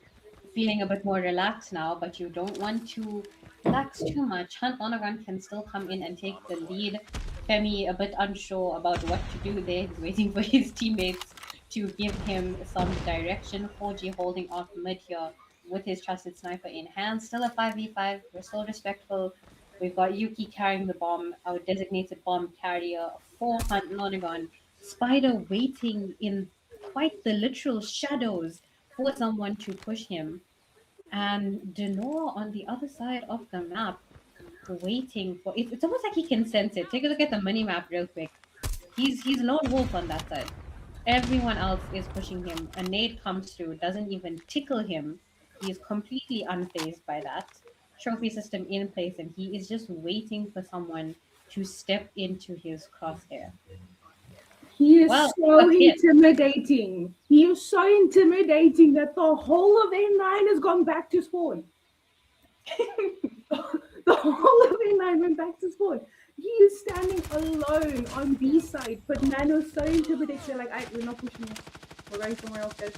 feeling a bit more relaxed now, but you don't want to relax too much. Hunt Lonergan can still come in and take the lead. Femi a bit unsure about what to do there. He's waiting for his teammates to give him some direction. 4G holding off mid here with his trusted sniper in hand. Still a 5v5. We're still respectful. We've got Yuki carrying the bomb, our designated bomb carrier for Hunt Lonergan. Spider waiting in quite the literal shadows for someone to push him. And Denor on the other side of the map waiting for it. It's almost like he can sense it. Take a look at the mini map real quick. He's lone wolf on that side. Everyone else is pushing him. A nade comes through, doesn't even tickle him. He's completely unfazed by that. Trophy system in place, and he is just waiting for someone to step into his crosshair. He is Well, so that's it. intimidating. He is so intimidating that the whole of N9 has gone back to spawn. The whole of N9 went back to spawn. He is standing alone on B side, but Nano's so intimidating. They're like, we're not pushing it. We're going somewhere else, guys.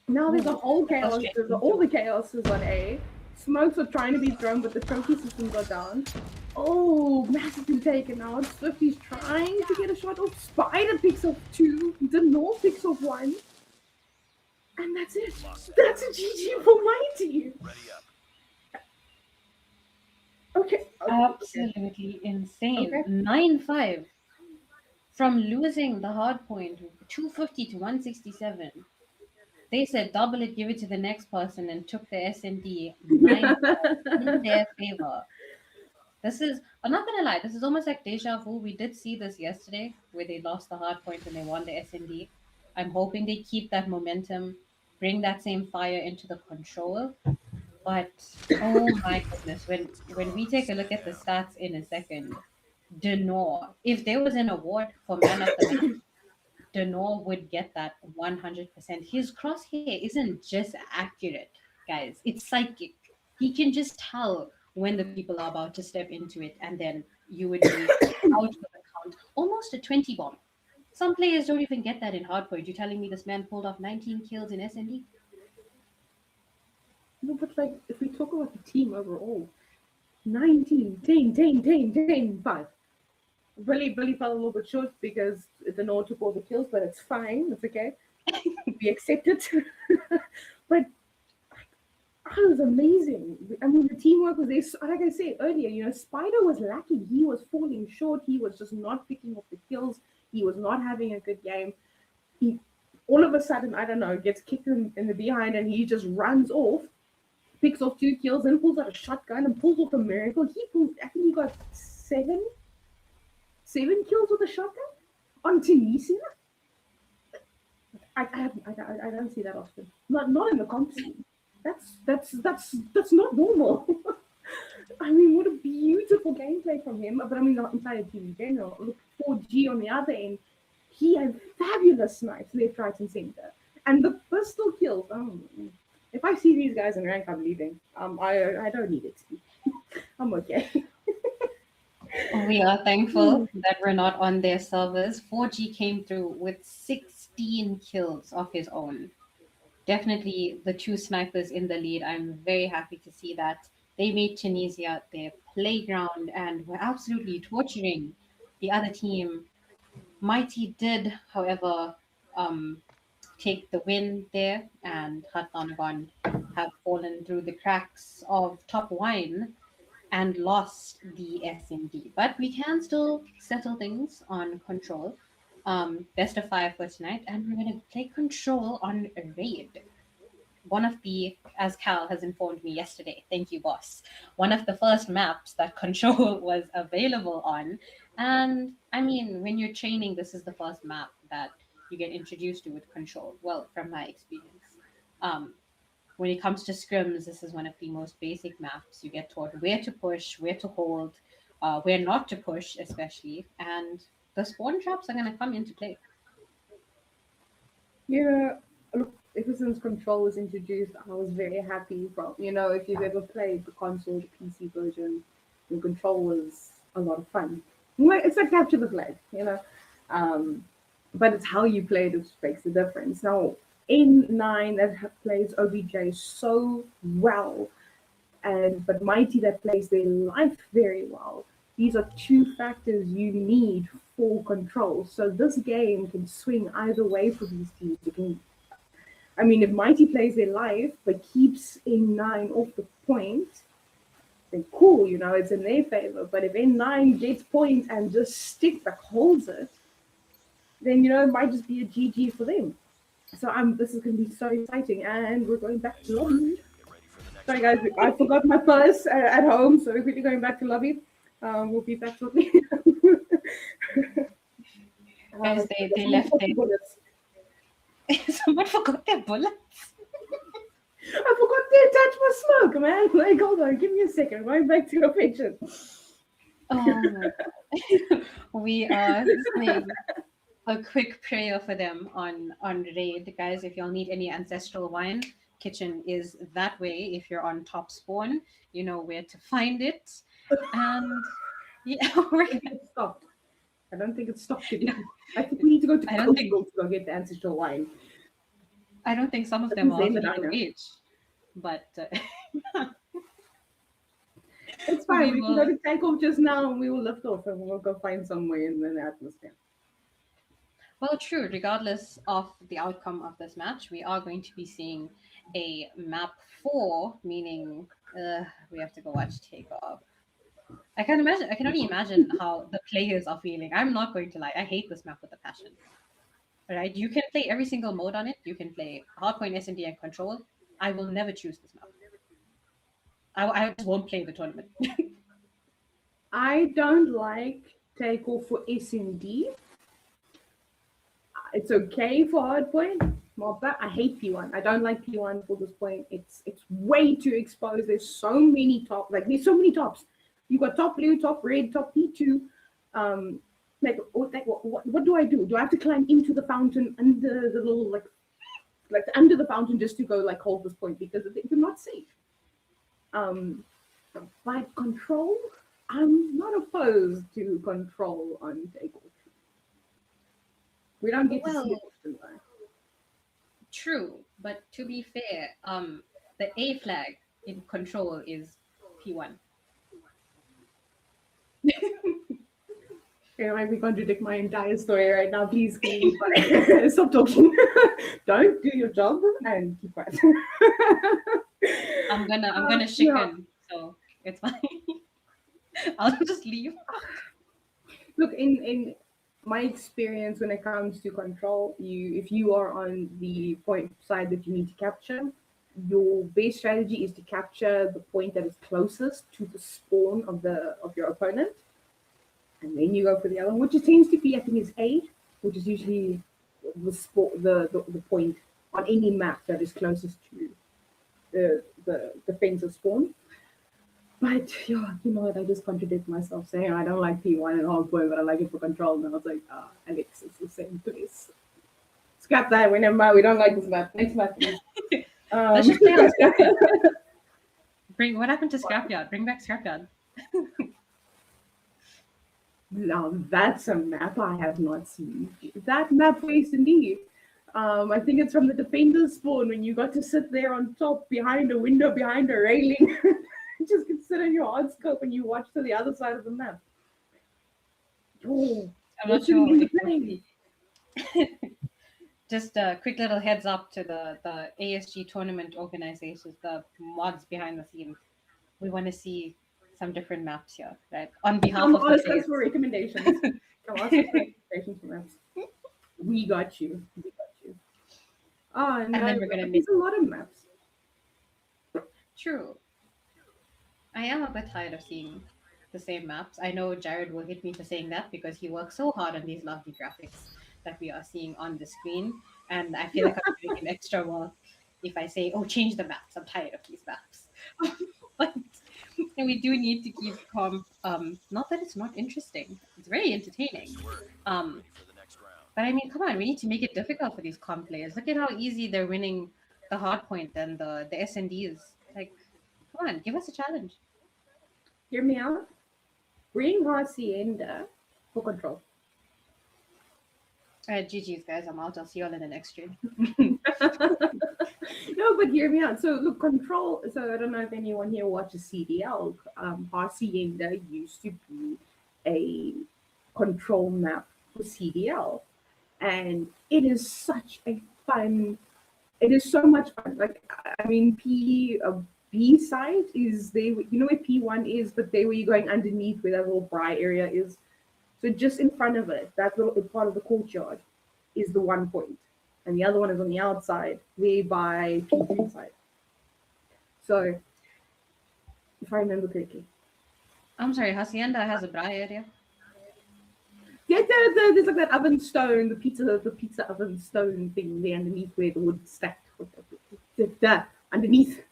Now there's a whole chaos. There's all the chaos is on A. Smokes are trying to be thrown, but the trophy systems are down. Oh, Mass has been taken out. Swifty's trying to get a shot off. Spider picks off 2. Denor picks off 1. And that's it. That's a GG for Mighty. Ready up. Okay. Absolutely insane. Okay. 9-5. From losing the hard point 250 to 167. They said double it, give it to the next person, and took the S&D 9-5 in their favor. This is, I'm not gonna lie, this is almost like deja vu. We did see this yesterday where they lost the hard point and they won the S&D. I'm hoping they keep that momentum, bring that same fire into the control. But oh my goodness, when we take a look at the stats in a second, Denor, if there was an award for man of the match, Denor would get that 100%. His crosshair isn't just accurate, guys. It's psychic. He can just tell when the people are about to step into it, and then you would be out for the count. Almost a 20 bomb. Some players don't even get that in Hardpoint. You're telling me this man pulled off 19 kills in SND? No, but like if we talk about the team overall, 19, 10, 10, 10, 10, 5. Billy fell a little bit short because the Nord took all the kills, but it's fine. It's okay. We accept it. But it was amazing. I mean, the teamwork was there. Like I said earlier, Spider was lacking. He was falling short. He was just not picking up the kills. He was not having a good game. He all of a sudden, I don't know, gets kicked in the behind and he just runs off, picks off 2 kills, and pulls out a shotgun and pulls off a miracle. I think he got 7 kills with a shotgun on Tunisia. I don't see that often. Not in the comp scene. That's not normal. I mean, what a beautiful gameplay from him. But I mean, not entire team in general. Look, 4G on the other end, he had fabulous snipes left, right, and center. And the pistol kills. If I see these guys in rank, I'm leaving. I don't need it. I'm okay. We are thankful that we're not on their servers. 4G came through with 16 kills of his own. Definitely the 2 snipers in the lead. I'm very happy to see that. They made Tunisia their playground and were absolutely torturing the other team. Mighty did, however, take the win there, and Hatanagon have fallen through the cracks of top wine and lost the SMD. But we can still settle things on control. Best of 5 for tonight, and we're going to play control on a raid. One of the, as Cal has informed me yesterday, thank you, boss, one of the first maps that control was available on. And I mean, when you're training, this is the first map that you get introduced to with control. Well, from my experience. When it comes to scrims, this is one of the most basic maps. You get taught where to push, where to hold, where not to push, especially. And the spawn traps are going to come into play. Yeah, look, ever since Control was introduced, I was very happy. If you've ever played the console, the PC version, the Control was a lot of fun. It's like capture the flag, but it's how you play that makes the difference. Now, N9 that plays OBJ so well, but Mighty that plays their life very well. These are 2 factors you need for Control. So this game can swing either way for these teams. If Mighty plays their life but keeps N9 off the point, then cool, it's in their favor. But if N9 gets point and just holds it, then it might just be a GG for them. So this is going to be so exciting, and we're going back to lobby. Sorry guys, I forgot my purse at home, so we're quickly going back to lobby. We'll be back shortly. Guys, they left their bullets. Someone forgot their bullets. I forgot to attach my smoke, man. Like, hold on, give me a second. Going back to your picture. We are saying a quick prayer for them on raid, guys. If y'all need any ancestral wine, kitchen is that way. If you're on top spawn, you know where to find it. And yeah, it stopped. I don't think it stopped again. I think we need to go to Costco to go get the ancestral wine. I don't think some of them are the age, but it's fine. We can go to Takeoff just now, and we will lift off, and we'll go find somewhere in the atmosphere. Well, true. Regardless of the outcome of this match, we are going to be seeing a map 4, meaning we have to go watch Takeoff. I can only imagine how the players are feeling. I'm not going to lie. I hate this map with a passion. Right? You can play every single mode on it. You can play Hardpoint, S&D, and Control. I will never choose this map. I just won't play the tournament. I don't like Takeoff for S&D. It's okay for Hardpoint. I hate P1. I don't like P1 for this point. It's way too exposed. There's so many tops. You got top blue, top red, top P2. Like, what do I do? Do I have to climb into the fountain under the little like under the fountain just to go like hold this point because they're not safe. Um, but control, I'm not opposed to control on tables. We don't get to see it Well, often though. true, but to be fair, the A flag in control is P1. Okay, like we contradict my entire story right now. Please, please, stop talking. Don't do your job and keep quiet. I'm gonna Yeah. chicken, so it's fine. I'll just leave. Look, in my experience when it comes to control, if you are on the point side that you need to capture, your base strategy is to capture the point that is closest to the spawn of your opponent, and then you go for the other one, which it tends to be, I think, is A, which is usually the point on any map that is closest to the defensive spawn. But yeah, you know what? I just contradict myself saying I don't like P1 and Hardpoint, but I like it for control. And I was like, Alex, it's the same place. Scrap that. We never mind. We don't like this map. Next map, please. Let's just play on Scrapyard. What happened to Scrapyard? Bring back Scrapyard. Now that's a map I have not seen. That map was indeed. I think it's from the defender's spawn when you got to sit there on top behind a window, behind a railing. Just consider your hard scope and you watch to the other side of the map. Oh, I'm not sure. Just a quick little heads up to the ASG tournament organizers, the mods behind the scenes. We want to see some different maps here, right? On behalf Come of the ask us players. for recommendations. Come ask us for recommendations for maps. We got you. We got you. Oh, And no, then we're gonna there's make a lot of maps. true. I am a bit tired of seeing the same maps. I know Jared will hit me for saying that because he works so hard on these lovely graphics that we are seeing on the screen. And I feel like I'm doing him extra work if I say, oh, change the maps. I'm tired of these maps. But we do need to keep not that it's not interesting. It's very entertaining. Nice work. Um, Ready for the next round. but I mean, come on, we need to make it difficult for these comp players. Look at how easy they're winning the Hardpoint and the S&Ds. Like, come on, give us a challenge. Hear me out. Bring Hacienda for control. All right, GG's, guys. I'm out. I'll see you all in the next stream. No, but hear me out. So look, control. So I don't know if anyone here watches CDL. Hacienda used to be a control map for CDL, and it is such a fun. It is so much fun. Like I mean, B side is they. You know where P1 is, but they where you're going underneath where that little bri area is. So just in front of it, that little part of the courtyard is the one point, and the other one is on the outside, way by P3 side. So, if I remember correctly, I'm sorry, Hacienda has a bra area. yeah, there's like that oven stone, the pizza oven stone thing there underneath where the wood stacked. Underneath,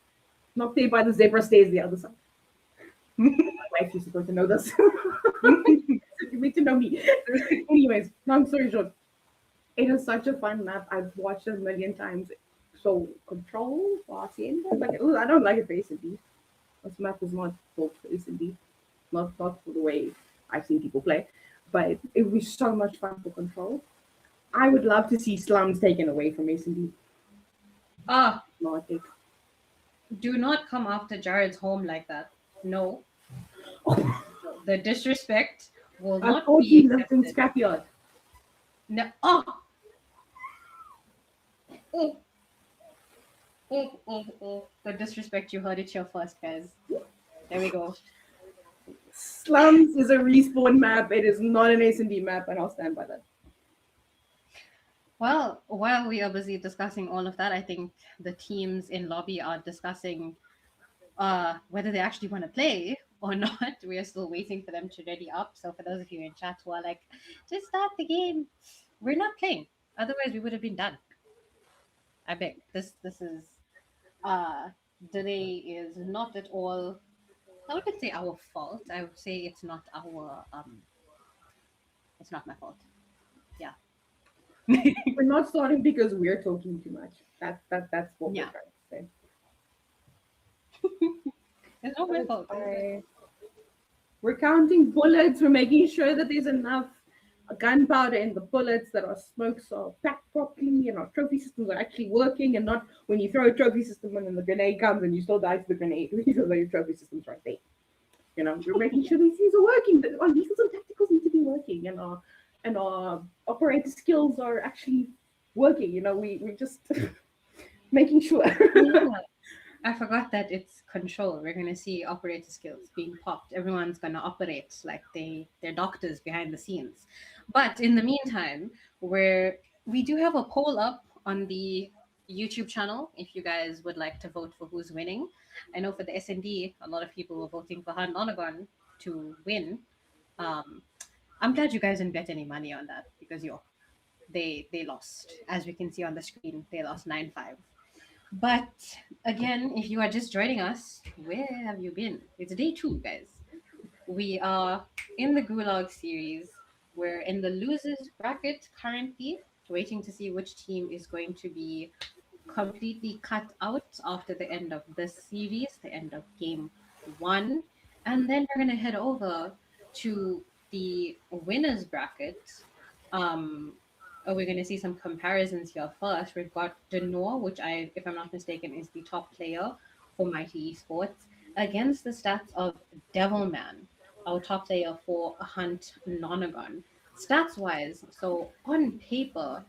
not there by the zebra stairs, the other side. My wife is supposed to know this. You need to know me. Anyways, long story short, it is such a fun map. I've watched it a million times. So control Hacienda, like I don't like it for S&D. This map is not built for S&D, not for the way I've seen people play. But it was so much fun for control. I would love to see slums taken away from S&D. Ah, Not it. do not come after Jared's home like that. No, the disrespect will I not thought be he lived in accepted. Scrapyard. No. Oh. Oh. Oh. The disrespect, you heard it here first, guys. There we go. Slums is a respawn map. It is not an S&D map, and I'll stand by that. Well, while we are busy discussing all of that, I think the teams in lobby are discussing whether they actually want to play or not. We are still waiting for them to ready up. So for those of you in chat who are like, just start the game, we're not playing. Otherwise, we would have been done. I beg. This is delay is not at all. I wouldn't say our fault. I would say it's not our It's not my fault. Yeah. We're not starting because we're talking too much. That's what we're Yeah. trying to say. It's not But my it's fault. fine. We're counting bullets. We're making sure that there's enough gunpowder in the bullets, that our smokes are packed properly, and our trophy systems are actually working, and not when you throw a trophy system and then the grenade comes and you still die to the grenade because your trophy system's right there. You know, we're making sure these things are working. That our lethals and tacticals need to be working, and our operator skills are actually working. You know, we just making sure. Oh, yeah. I forgot that it's control. We're gonna see operator skills being popped. Everyone's gonna operate like they're doctors behind the scenes. But in the meantime, we do have a poll up on the YouTube channel if you guys would like to vote for who's winning. I know for the SND, a lot of people were voting for Han Onagon to win. Um, I'm glad you guys didn't bet any money on that because they lost. As we can see on the screen, they lost 9-5. But again, if you are just joining us, where have you been? It's day 2, guys. We are in the Gulag series. We're in the losers bracket currently, waiting to see which team is going to be completely cut out after the end of this series, the end of game 1. And then we're going to head over to the winners bracket. Um, we're going to see some comparisons here first. We've got Denor, which if I'm not mistaken, is the top player for Mighty Esports, against the stats of Devilman, our top player for Hunt Nonagon. Stats wise, so on paper,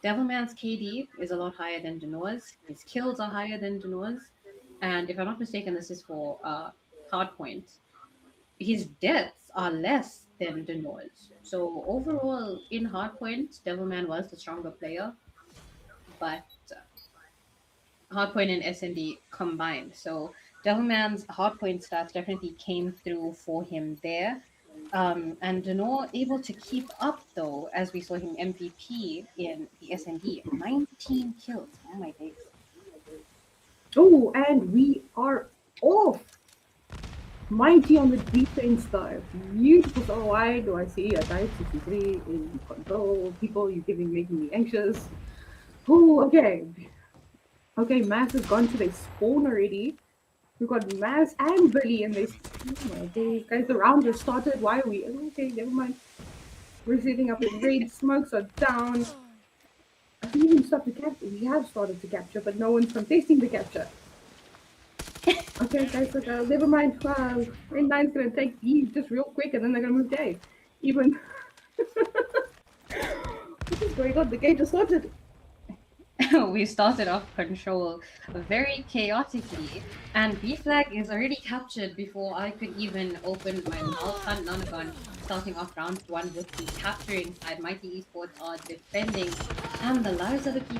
Devilman's KD is a lot higher than Denor's. His kills are higher than Denor's. And if I'm not mistaken, this is for Hardpoint. His deaths are less than Denor's. So overall, in Hardpoint, Devilman was the stronger player, but Hardpoint and SND combined. So Devilman's Hardpoint stats definitely came through for him there. And Denor able to keep up though, as we saw him MVP in the SND, 19 kills. Oh my days. Oh, and we are off. Mighty on the defense side. Beautiful. So why do I see a type 63 in control? People, you're making me anxious. Oh, okay. Okay, Mass has gone to their spawn already. We've got Mass and Billy and this. Oh my days. Guys, the rounds are started. Why are we? Okay, never mind. We're setting up in raid. Smokes are down. I think even start to capture. We have started to capture, but no one's contesting the capture. Okay, guys, okay, never mind. Rain 9's gonna take B just real quick and then they're gonna move J. Even. What is going on? The game just started. We started off control very chaotically, and B flag is already captured before I could even open my mouth. Hunt Nonagon starting off round 1 with the capturing side. Mighty Esports are defending, and the lives are looking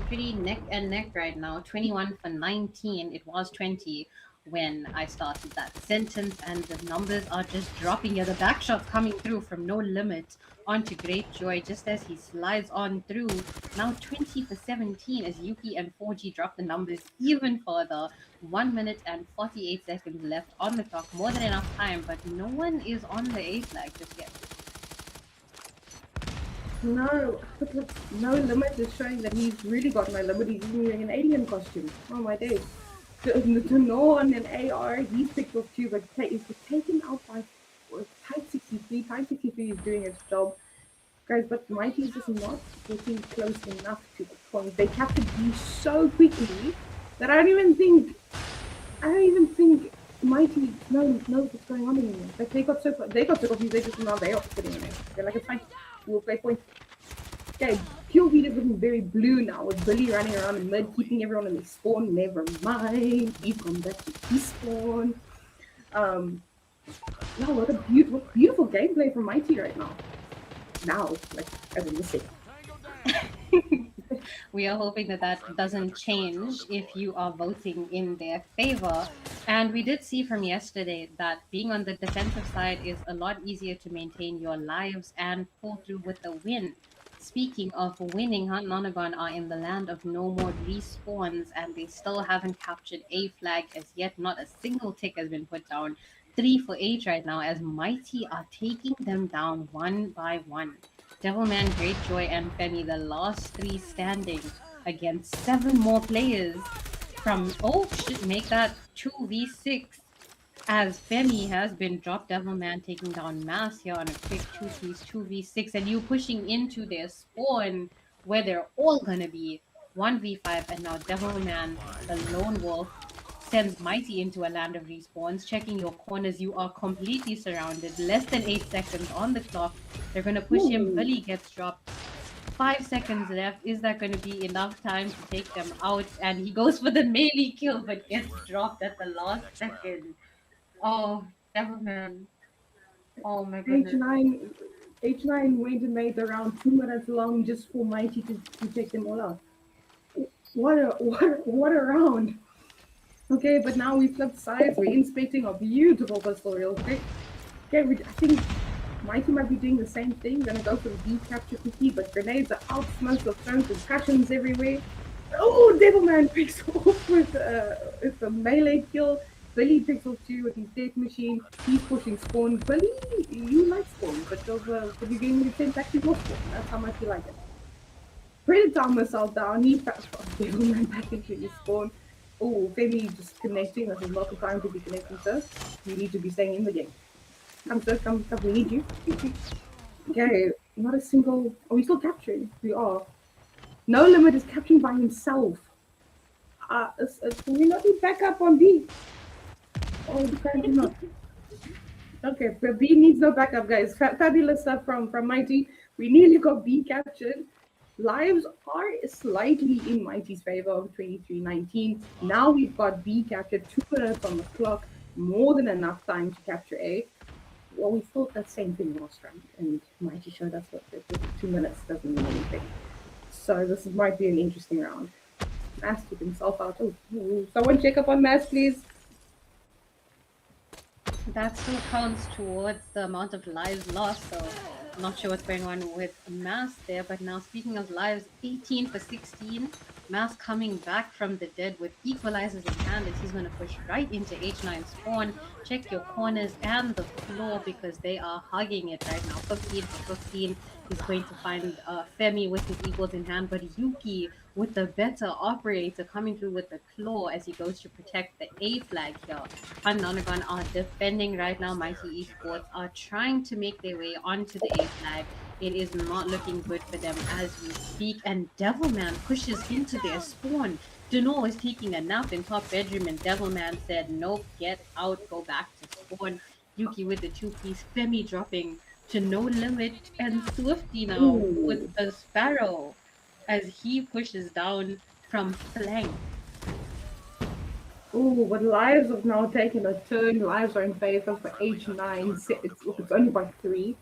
pretty neck and neck right now. 21 for 19. It was 20 when I started that sentence, and the numbers are just dropping here. The back shots coming through from No Limit onto Great Joy just as he slides on through. Now 20 for 17 as Yuki and 4G drop the numbers even further. 1 minute and 48 seconds left on the clock. More than enough time, but no one is on the A flag just yet. No, but look, No Limit is showing that he's really got no limit. He's even wearing an alien costume. Oh my days. The No on an AR, he's picked off too, but he's taken out by Type 63. Type 63 is doing its job. Guys, but Mighty is just not getting close enough to the point. They captured B so quickly that I don't even think Mighty knows what's going on anymore. Like they got so confused, they just now they are sitting in it. They're like, it's fine, we'll play point. Okay, Pure Beat is looking very blue now with Billy running around in mid, keeping everyone in their spawn. Never mind, he's gone back to his spawn. Wow, what a beautiful gameplay from Mighty right now. Now, like as in the city. We are hoping that doesn't change if you are voting in their favor. And we did see from yesterday that being on the defensive side is a lot easier to maintain your lives and pull through with a win. Speaking of winning, Hunt Nonagon are in the land of no more respawns, and they still haven't captured a flag as yet. Not a single tick has been put down. 3 for 8 right now as Mighty are taking them down one by one. Devilman, Greatjoy, and Femi, the last three standing against 7 more players from, oh, should make that 2v6 as Femi has been dropped. Devilman taking down Mass here on a quick 2-piece 2v6, and you pushing into their spawn where they're all gonna be 1v5, and now Devilman, the lone wolf, sends Mighty into a land of respawns, checking your corners. You are completely surrounded. Less than 8 seconds on the clock. They're gonna push him. Billy gets dropped. 5 seconds left. Is that going to be enough time to take them out? And he goes for the melee kill, but gets dropped at the last second. Oh, Devilman. Oh my goodness. H9 went and made around 2 minutes long just for Mighty to take them all out. What a round. Okay, but now we flipped sides. We're inspecting a beautiful pistol real quick. Okay, I think Mighty might be doing the same thing. Gonna go for the deep capture quickly, but grenades are out, smokes are thrown, concussions everywhere. Oh, Devilman picks off with a melee kill. Billy picks off 2 with his death machine. He's pushing spawn. Billy, you like spawn, but you're getting the 10 actually more spawn. That's how much you like it. Predator missile down. He passed Devilman back into his spawn. Oh, Femi just connecting. This is not the time to be connecting, sir. You need to be staying in the game. Come, sir, come, we need you. Okay, not a single... Are we still capturing? We are. No Limit is capturing by himself. Can we not be back up on B? Oh, apparently not. Okay, but B needs no backup, guys. Fabulous stuff from Mighty. We nearly got B captured. Lives are slightly in Mighty's favor of 23-19. Now we've got B captured, 2 minutes on the clock. More than enough time to capture A. Well, we thought that same thing last round, and Mighty showed us that 2 minutes doesn't mean anything. So this might be an interesting round. Mass took himself out. Oh, someone check up on Mass, please. That still counts towards the amount of lives lost, so I'm not sure what's going on with Mass there. But now, speaking of lives, 18 for 16. Mass coming back from the dead with equalizers in hand as he's going to push right into H9 spawn. Check your corners and the floor because they are hugging it right now. 15 for 15. He's going to find Femi with his equals in hand, but Yuki with the better operator coming through with the claw as he goes to protect the A flag here. Nonagon are defending right now. Mighty Esports are trying to make their way onto the A flag. It is not looking good for them as we speak, and Devilman pushes into their spawn. Denor is taking a nap in top bedroom, and Devilman said, nope, get out, go back to spawn. Yuki with the 2-piece, Femi dropping to No Limit, and Swifty now with the Sparrow as he pushes down from flank. Oh, but lives have now taken a turn. Lives are in favor for H9. It's only by 3.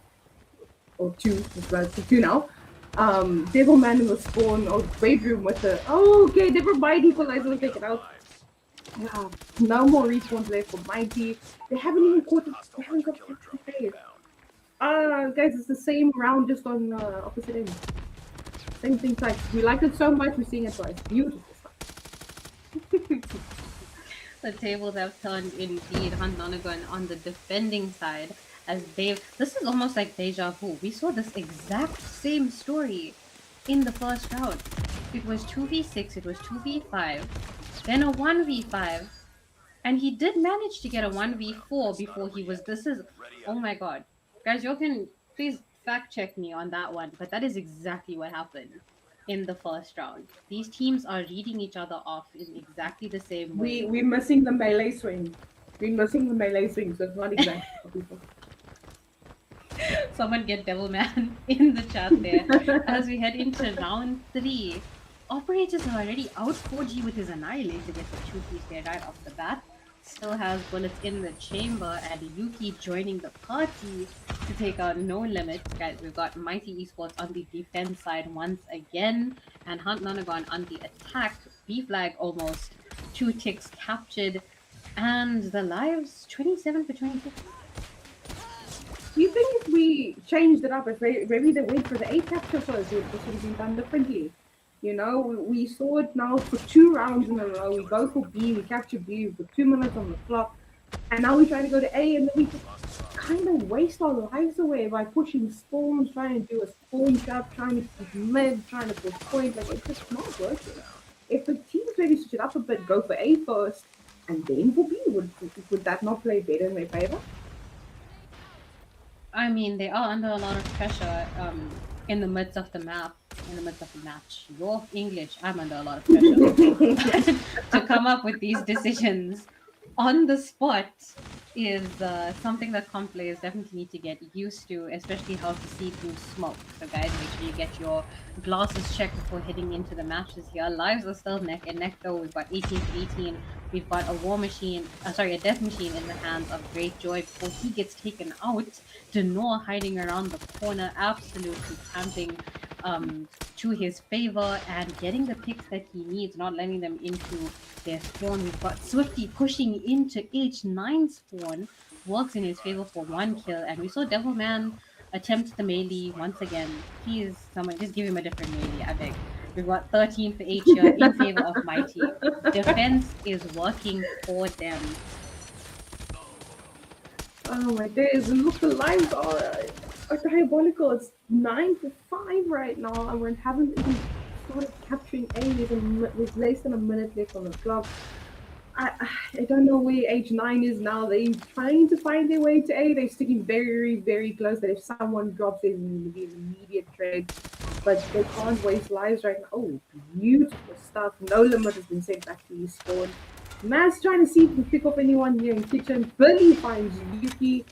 Or 2, it's about 2 now. Devilman in the spawn, or bedroom with the... Oh, okay, never mind, equalizer was taken out. Wow, no more respawns there for Mighty. They haven't even caught it. They haven't got the phase. Guys, it's the same round, just on opposite ends. Same thing twice. We liked it so much, we're seeing it twice. Beautiful stuff. The tables have turned indeed. Hunt Nonagon on the defending side. As this is almost like deja vu. We saw this exact same story in the first round. It was 2v6, it was 2v5, then a 1v5, and he did manage to get a 1v4 before he was. Oh my god, guys, you can please fact check me on that one, but that is exactly what happened in the first round. These teams are reading each other off in exactly the same way. We're missing the melee swing. So it's not exactly. Someone get Devilman in the chat there. As we head into round 3, Operators are already out 4G with his Annihilator, gets a 2-piece there right off the bat. Still has bullets in the chamber, and Yuki joining the party to take out No Limit. Guys, we've got Mighty Esports on the defense side once again, and Hunt Nonagon on the attack. B flag almost 2 ticks captured, and the lives 27 for 26. Do you think if we changed it up, if maybe they went for the 8 capture first, it would have been done differently? You know, we saw it now for 2 rounds in a row. We go for B, we capture B, we put 2 minutes on the clock. And now we try to go to A, and then we just kind of waste our lives away by pushing spawns, trying to do a spawn trap, trying to keep mid, trying to push point. Like, it's just not working. If the team's ready to switch it up a bit, go for A first, and then for B, would that not play better in their favor? I mean, they are under a lot of pressure in the midst of the map, in the midst of the match. Your English, I'm under a lot of pressure to come up with these decisions on the spot is something that comp players definitely need to get used to, especially how to see through smoke. So, guys, make sure you get your glasses checked before heading into the matches here. Lives are still neck and neck, though. We've got 18 to 18. We've got a war machine, sorry, a death machine in the hands of Great Joy before he gets taken out. Denor hiding around the corner, absolutely camping to his favor and getting the picks that he needs, not letting them into their spawn. We've got Swifty pushing into H9 spawn, works in his favor for one kill, and we saw Devilman attempt the melee once again. Please, someone just give him a different melee, I beg. We've got 13 for H here in favor of Mighty. Defense is working for them. Oh my days, and look, the lives are diabolical. It's 9-5 right now, and we haven't even started capturing A. There's less than a minute left on the clock. I don't know where H9 is now. They're trying to find their way to A. They're sticking very, very close. That if someone drops, there's going to be an immediate trade. But they can't waste lives right now. Oh, beautiful stuff. No limit has been sent back to his spawn. Matt's trying to see if he can pick up anyone here in kitchen. Billy finds Yuki.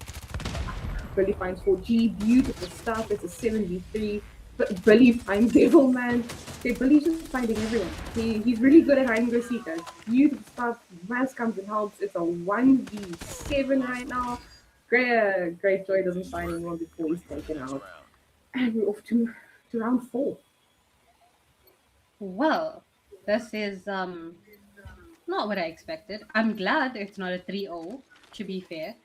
Billy finds 4G. Beautiful stuff. It's a 7v3. But Billy finds Devilman. Okay, Billy's just finding everyone. He's really good at hide and go seek, guys. Beautiful stuff. Mass comes and helps. It's a 1v7 right now. Great Joy doesn't find anyone before he's taken out. And we're off to round 4. Well, this is not what I expected. I'm glad it's not a 3-0, to be fair.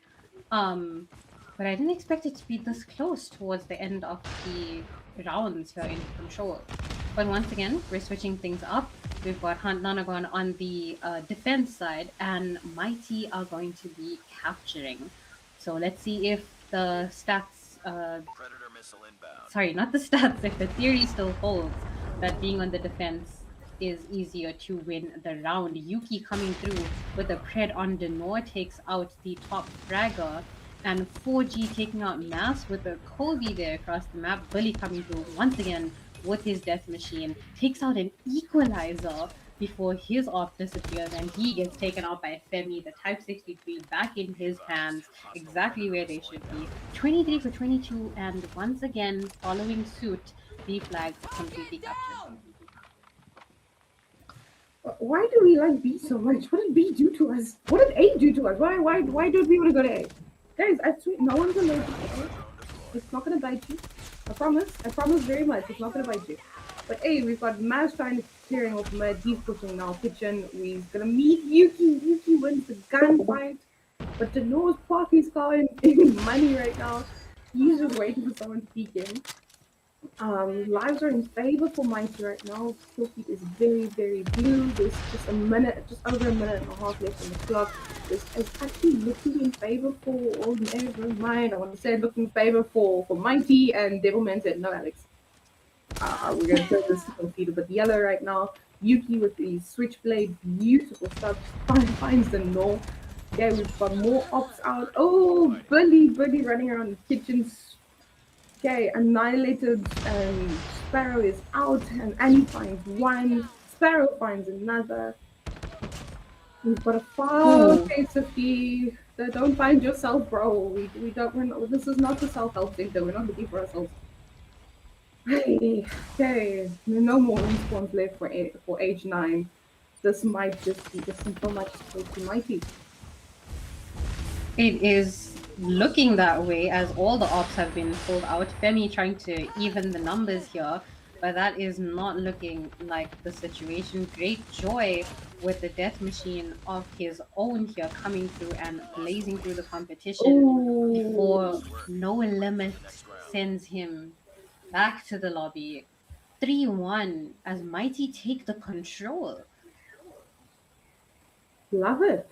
But I didn't expect it to be this close towards the end of the rounds here in control. But once again, we're switching things up. We've got Hunt Nanagon on the defense side, and Mighty are going to be capturing. So let's see if the stats. Predator missile inbound. Sorry, not the stats. If the theory still holds that being on the defense is easier to win the round. Yuki coming through with a pred on Denor takes out the top fragger, and 4G taking out Mass with a Kobe there across the map. Billy coming through once again with his death machine, takes out an equalizer before his off disappears, and he gets taken out by Femi. The Type 63 back in his hands, exactly where they should be. 23 for 22, and once again, following suit, B flag completely captured. Why do we like B so much? What did B do to us? What did A do to us? Why don't we want to go to A? Guys, I swear, no one's allergic to A. It's not gonna bite you. I promise very much. It's not gonna bite you. But A, we've got Maz trying to clearing off mid. He's pushing now kitchen. We're gonna meet Yuki. Yuki wins the gunfight. But Denor's parking his car in money right now. He's just waiting for someone to peek in. Lives are in favor for Mighty right now. Skillfeed is very, very blue. There's just over a minute and a half left on the clock. It's actually looking in favor for, oh, never mind. I want to say looking in favor for Mighty, and Devilman said, no, Alex. We're going to turn this Skillfeed a bit yellow right now. Yuki with the switchblade, beautiful stuff. Finds the north. Okay, we've got more ops out. Oh, Billy running around the kitchens. Okay, Annihilated, Sparrow is out, and Annie finds one. Sparrow finds another. We've got a file case of the don't find yourself, bro. This is not the self-help center. We're not looking for ourselves. Hey, okay, no more respawns left for H9. This might just be the simple match to Mighty. It is looking that way as all the ops have been pulled out. Femi trying to even the numbers here, but that is not looking like the situation. Great Joy with the death machine of his own here coming through and blazing through the competition before No Limit sends him back to the lobby. 3-1 as Mighty take the control. Love it.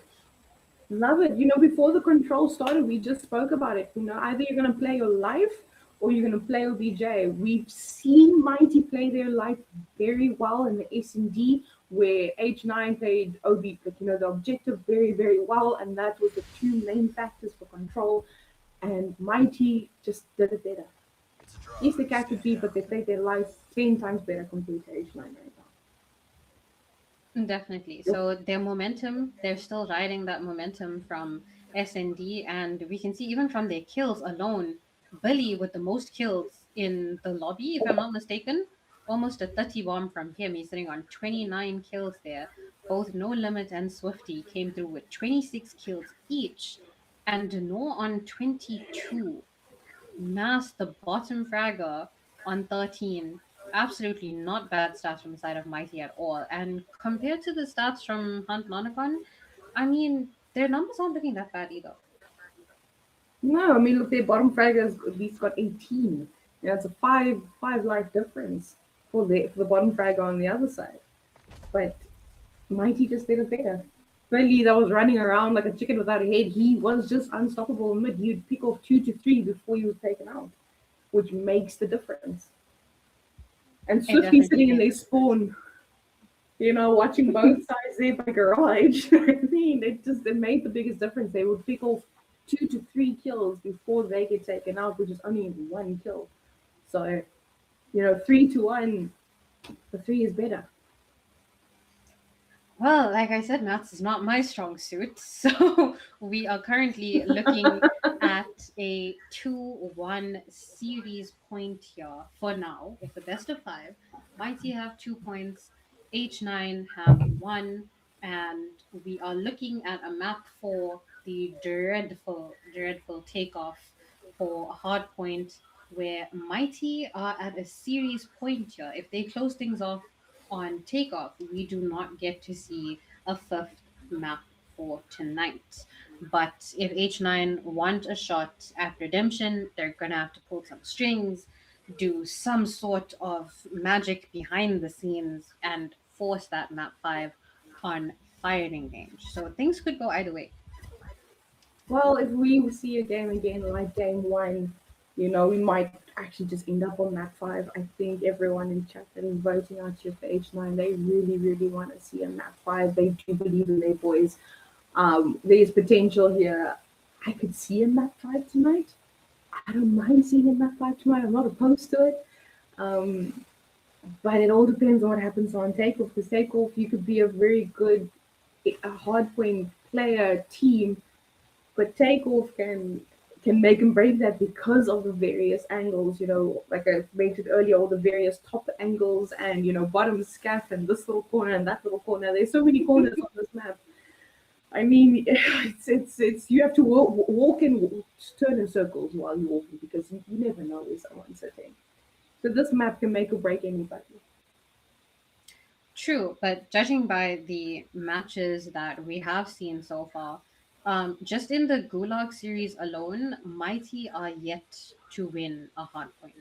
Love it. You know, before the control started, we just spoke about it. You know, either you're going to play your life or you're going to play OBJ. We've seen Mighty play their life very well in the S&D, where H9 played OB, like, you know, the objective very, very well. And that was the two main factors for control. And Mighty just did it better. It's a draw. Yes, they catch a Stand beat, but down. they played their life 10 times better compared to H9 right Definitely. now. So their momentum, they're still riding that momentum from SND, and we can see even from their kills alone, Billy with the most kills in the lobby, if I'm not mistaken, almost a 30 bomb from him. He's sitting on 29 kills there. Both No Limit and Swifty came through with 26 kills each, and No on 22. Nas, the bottom fragger on 13. Absolutely not bad stats from the side of Mighty at all. And compared to the stats from Hunt Nonagon, I mean, their numbers aren't looking that bad either. No, I mean, look, their bottom fragger has at least got 18. You know, it's a five life difference for the bottom fragger on the other side. But Mighty just did it better. Friendly that was running around like a chicken without a head, he was just unstoppable in mid. You'd pick off 2 to 3 before he was taken out, which makes the difference. And It Swiftly definitely sitting in makes their a difference. spawn, you know, watching both sides there by garage. I mean, it made the biggest difference. They would pick off 2 to 3 kills before they get taken out, which is only one kill. So, you know, 3 to 1, the three is better. Well, like I said, maths is not my strong suit. So we are currently looking at a 2-1 series point here for now. It's a best of five. Mighty have 2 points, H9 have one, and we are looking at a map for the dreadful takeoff for Hardpoint, where Mighty are at a series point here. If they close things off on takeoff, we do not get to see a fifth map for tonight. But if H9 want a shot at redemption, they're gonna have to pull some strings, do some sort of magic behind the scenes, and force that map 5 on firing range. So things could go either way. Well, if we see a game again like game one, you know, we might actually just end up on map five. I think everyone in chat that is voting out here for H9, they really, really want to see a map five. They do believe in their boys. There's potential here. I could see a map five tonight. I don't mind seeing a map five tonight. I'm not opposed to it. Um, but it all depends on what happens on takeoff. Because takeoff, you could be a very good, a hard point player team, but takeoff can make and break that because of the various angles, you know, like I mentioned earlier, all the various top angles and, you know, bottom scaff and this little corner and that little corner. There's so many corners on this map. I mean, it's you have to walk and turn in circles while you're walking because you never know where someone's sitting. So this map can make or break anybody. True, but judging by the matches that we have seen so far, just in the Gulag series alone, Mighty are yet to win a hard point.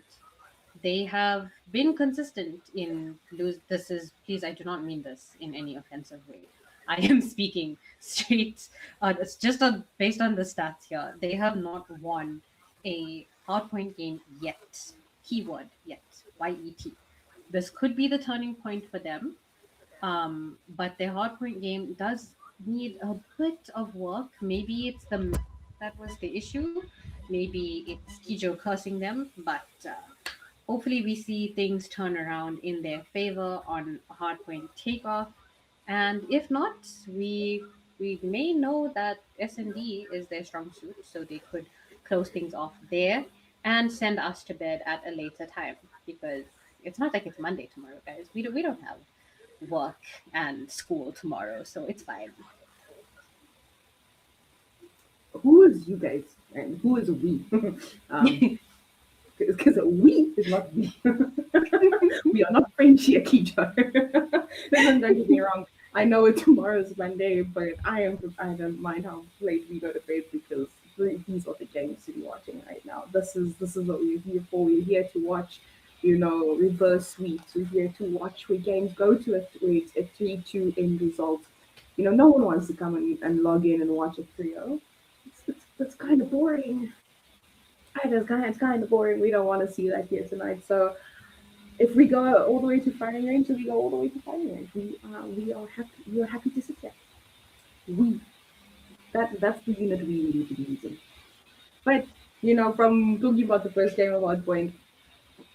They have been consistent in lose. This is, please, I do not mean this in any offensive way. I am speaking straight. It's just based on the stats here. They have not won a hard point game yet. Keyword yet. YET. This could be the turning point for them, but their hardpoint game does need a bit of work. Maybe it's the map that was the issue. Maybe it's Kijo cursing them, but hopefully we see things turn around in their favor on hardpoint takeoff. And if not, we may know that S&D is their strong suit, so they could close things off there and send us to bed at a later time because it's not like it's Monday tomorrow, guys. We don't have work and school tomorrow, so it's fine. Who is you guys and who is we? Because we is not we. We are not French here, Keisha. Listen, don't get me wrong. I know tomorrow's Monday, but I don't mind how late we go to bed because these are the games to be watching right now. This is what we're here for. We're here to watch, you know, reverse sweeps. We're here to watch where games go to where it's a 3-2 end result. No one wants to come and log in and watch a 3-0. It's kind of boring. It's kind of boring. We don't want to see that here tonight. So if we go all the way to firing range, we go all the way to firing range. We are happy. We are happy to sit here. We that's the unit we need to be using. But from talking about the first game of Hardpoint,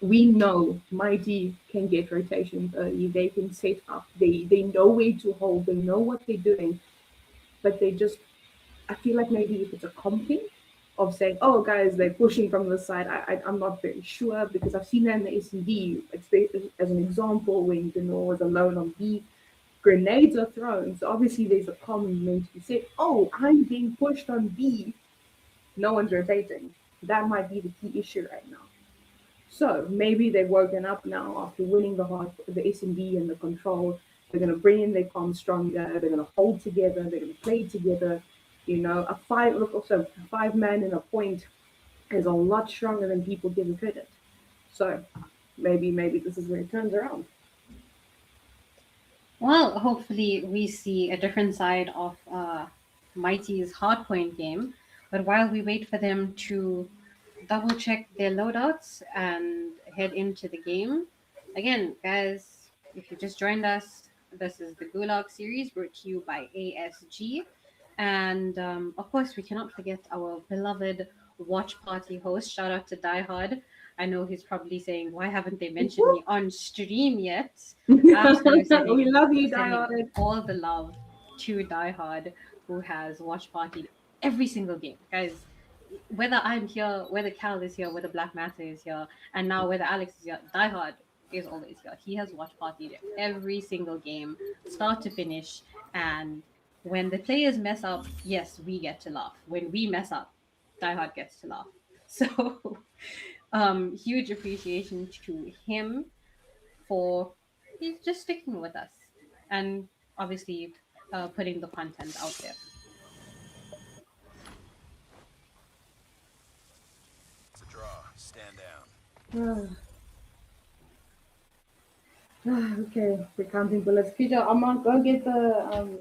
we know Mighty can get rotations early. They can set up. They know where to hold. They know what they're doing. But they just, I feel like maybe if it's a comping of saying, oh guys, they're pushing from the side. I'm not very sure because I've seen that in the S&D as an example when Denor was alone on B. Grenades are thrown. So obviously there's a common meant to be said, oh, I'm being pushed on B. No one's rotating. That might be the key issue right now. So maybe they've woken up now after winning the S&D and the control. They're going to bring in their comms stronger. They're going to hold together. They're going to play together. Also 5-man in a point is a lot stronger than people give it credit. So maybe this is where it turns around. Well, hopefully we see a different side of Mighty's Hardpoint game. But while we wait for them to double check their loadouts and head into the game, again, guys, if you just joined us, this is the Gulag series brought to you by ASG. And of course, we cannot forget our beloved watch party host. Shout out to Die Hard. I know he's probably saying, why haven't they mentioned me on stream yet? Absolutely. We love you, Sending Diode. all the love to Die Hard, who has watch partied every single game. Guys, whether I'm here, whether Cal is here, whether Black Matter is here, and now whether Alex is here, Die Hard is always here. He has watch partied every single game, start to finish. And when the players mess up, yes, we get to laugh. When we mess up, Die Hard gets to laugh. So, huge appreciation to him for he's just sticking with us and obviously putting the content out there. It's a draw. Stand down. Okay, we're counting bullets. Peter, I'm gonna go get the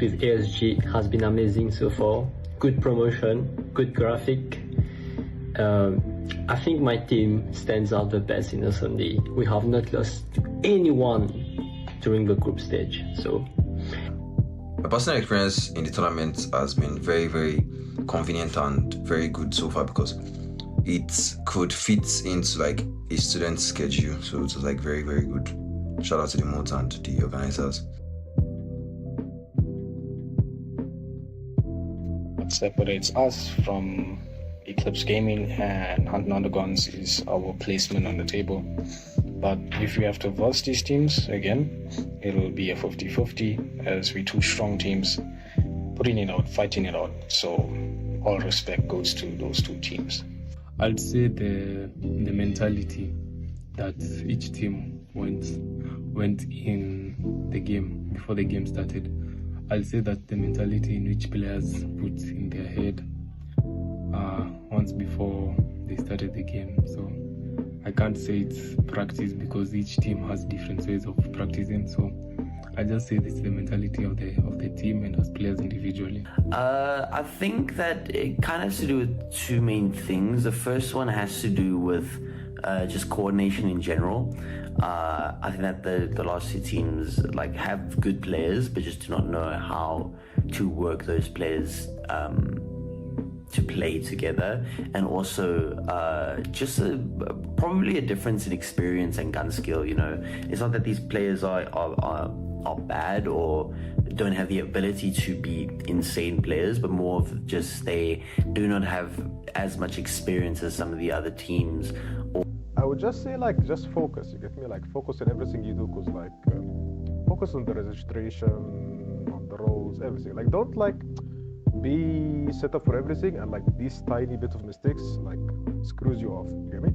with ASG has been amazing so far. Good promotion, good graphic. I think my team stands out the best in the Sunday. We have not lost to anyone during the group stage. So my personal experience in the tournament has been very, very convenient and very good so far because it could fit into like a student's schedule. So it was like very, very good. Shout out to the mods and the organizers. What separates us from Eclipse Gaming and Hunting Underguns is our placement on the table. But if we have to verse these teams again, it'll be a 50-50 as we two strong teams putting it out, fighting it out. So all respect goes to those two teams. I'd say the mentality that each team went in the game before the game started. I'll say that the mentality in which players put in their head once before they started the game. So I can't say it's practice because each team has different ways of practicing. So I just say this is the mentality of the team and as players individually. I think that it kind of has to do with two main things. The first one has to do with just coordination in general. I think that the last two teams like have good players, but just do not know how to work those players to play together, and also just probably a difference in experience and gun skill. You know, it's not that these players are bad or don't have the ability to be insane players, but more of just they do not have as much experience as some of the other teams. I would just say like just focus. You get me? Like focus on everything you do, cause like focus on the registration, on the roles, everything. Like don't like be set up for everything, and like these tiny bit of mistakes like screws you off. You get me?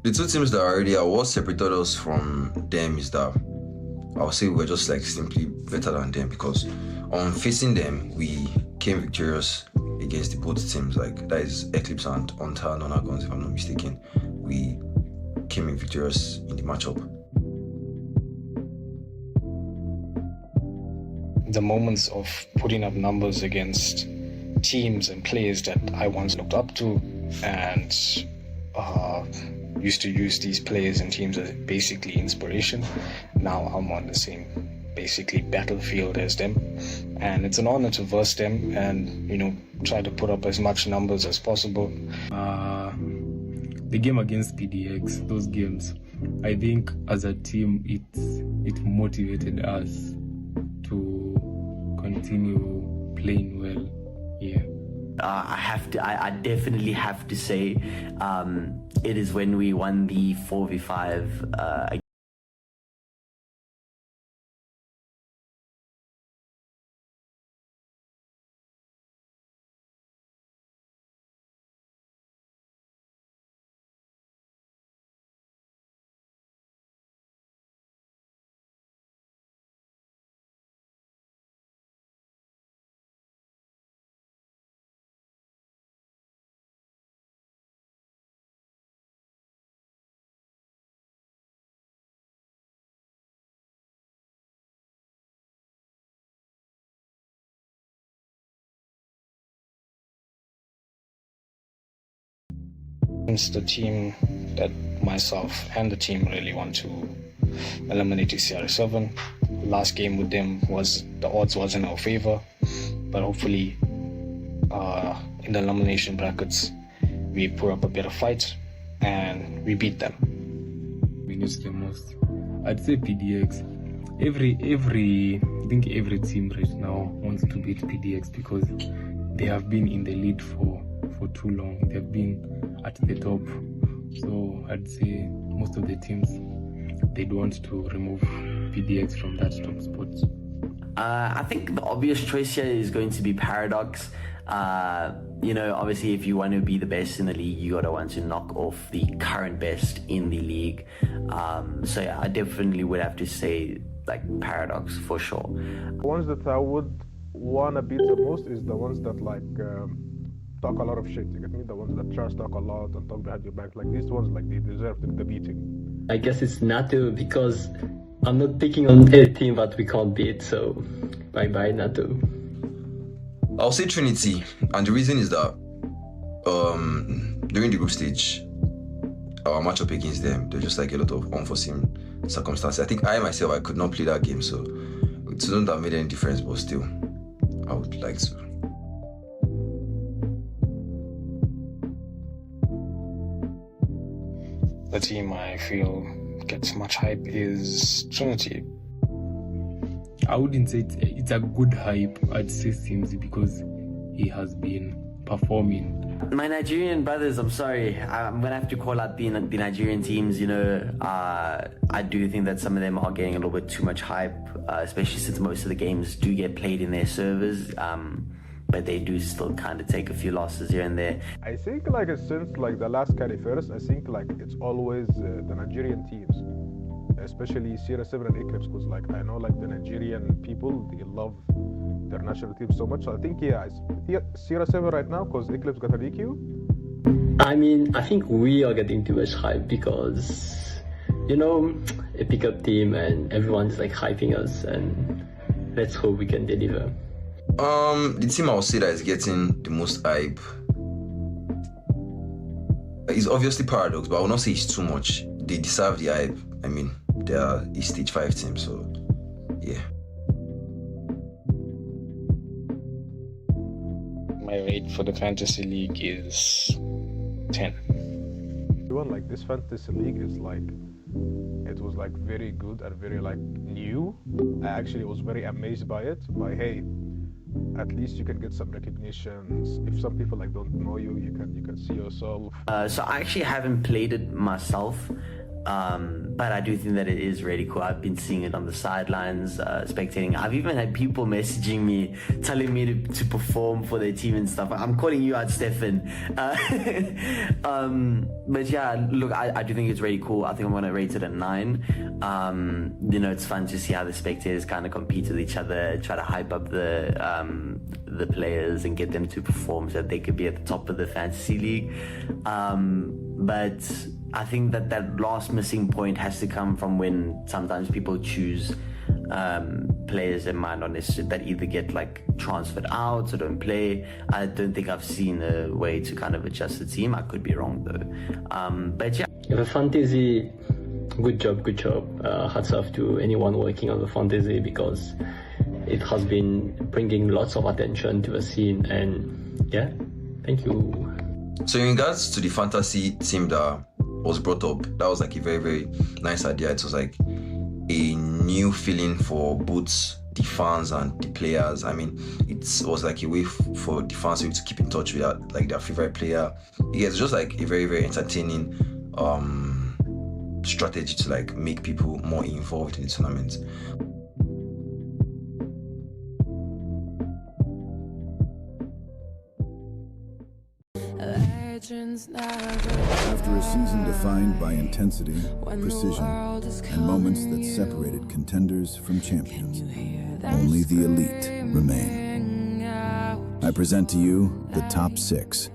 The two teams that are already are what separated us from them is that I would say we're just like simply better than them, because on facing them we came victorious against the both teams. Like that is Eclipse and Hunter Underguns, if I'm not mistaken. We came in victorious in the matchup. The moments of putting up numbers against teams and players that I once looked up to and used to use these players and teams as basically inspiration. Now I'm on the same basically battlefield as them, and it's an honor to verse them and, you know, try to put up as much numbers as possible. The game against PDX, those games, I think as a team it motivated us to continue playing well. Yeah. I definitely have to say it is when we won the 4v5 the team that myself and the team really want to eliminate is CR7. Last game with them was the odds was in our favor, but hopefully in the elimination brackets we put up a better fight and we beat them. We need the most. I'd say PDX. I think every team right now wants to beat PDX because they have been in the lead for too long. They've been at the top. So I'd say most of the teams, they'd want to remove PDX from that top spot. I think the obvious choice here is going to be Paradox. You know, obviously if you want to be the best in the league, you gotta want to knock off the current best in the league. So yeah, I definitely would have to say like Paradox for sure. The ones that I would wanna beat the most is the ones that like talk a lot of shit. You get me? The ones that trash talk a lot and talk behind your back. Like these ones, like they deserve the beating. I guess it's NATO because I'm not picking on a team that we can't beat, so bye-bye, NATO. I'll say Trinity, and the reason is that during the group stage, our matchup against them, there's just like a lot of unforeseen circumstances. I think I myself, I could not play that game, so it wouldn't have made any difference, but still, I would like to. The team I feel gets much hype is Trinity. I wouldn't say it's a good hype. I'd say Sims because he has been performing. My Nigerian brothers, I'm sorry, I'm gonna have to call out the Nigerian teams. You know, I do think that some of them are getting a little bit too much hype, especially since most of the games do get played in their servers. But they do still kind of take a few losses here and there. I think like since like the last qualifiers, I think like it's always the Nigerian teams, especially Sierra 7 and Eclipse, because like I know like the Nigerian people, they love their national team so much. So I think Sierra 7 right now because Eclipse got a DQ. I mean, I think we are getting too much hype because, you know, a pickup team and everyone's like hyping us, and let's hope we can deliver. The team I would say that is getting the most hype is obviously Paradox, but I will not say it's too much. They deserve the hype. I mean, they are a stage 5 team, so yeah. My rate for the fantasy league is 10. Even like this fantasy league is like, it was like very good and very like new. I actually was very amazed by it. But hey, at least you can get some recognitions. If some people like don't know you, you can see yourself. So I actually haven't played it myself, but I do think that it is really cool. I've been seeing it on the sidelines, spectating. I've even had people messaging me, telling me to perform for their team and stuff. I'm calling you out, Stefan. But yeah, look, I do think it's really cool. I think I'm gonna rate it a 9. You know, it's fun to see how the spectators kind of compete with each other, try to hype up the players and get them to perform so that they could be at the top of the fantasy league. But I think that last missing point has to come from when sometimes people choose players in mind on this that either get like transferred out or don't play. I don't think I've seen a way to kind of adjust the team. I could be wrong though. But yeah. The fantasy, good job. Hats off to anyone working on the fantasy because it has been bringing lots of attention to the scene, and yeah, thank you. So in regards to the fantasy team that was brought up, that was like a very, very nice idea. It was like a new feeling for both the fans and the players. I mean, it was like a way for the fans to keep in touch with like their favorite player. It's just like a very, very entertaining strategy to like make people more involved in the tournament. After a season defined by intensity, precision, and moments that separated contenders from champions, only the elite remain. I present to you the top 6.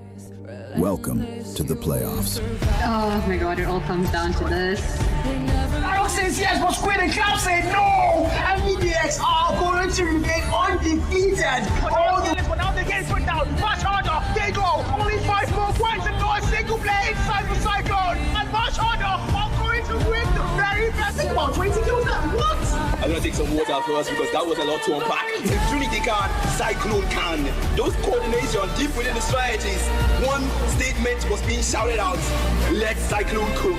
Welcome to the playoffs. Oh my god, it all comes down to this. Arrow says yes, but Squid and Cloud say no! MVDX are going to remain undefeated! All the but now the game's put down, much harder, they go! Only 5 more points and no single play inside the Cyclone! And much harder are going to win the very best! Think about 20 kills now, what? I'm gonna take some water first because that was a lot to unpack. If Trinity can, Cyclone can. Those coordination deep within the strategies. One statement was being shouted out. Let Cyclone cook.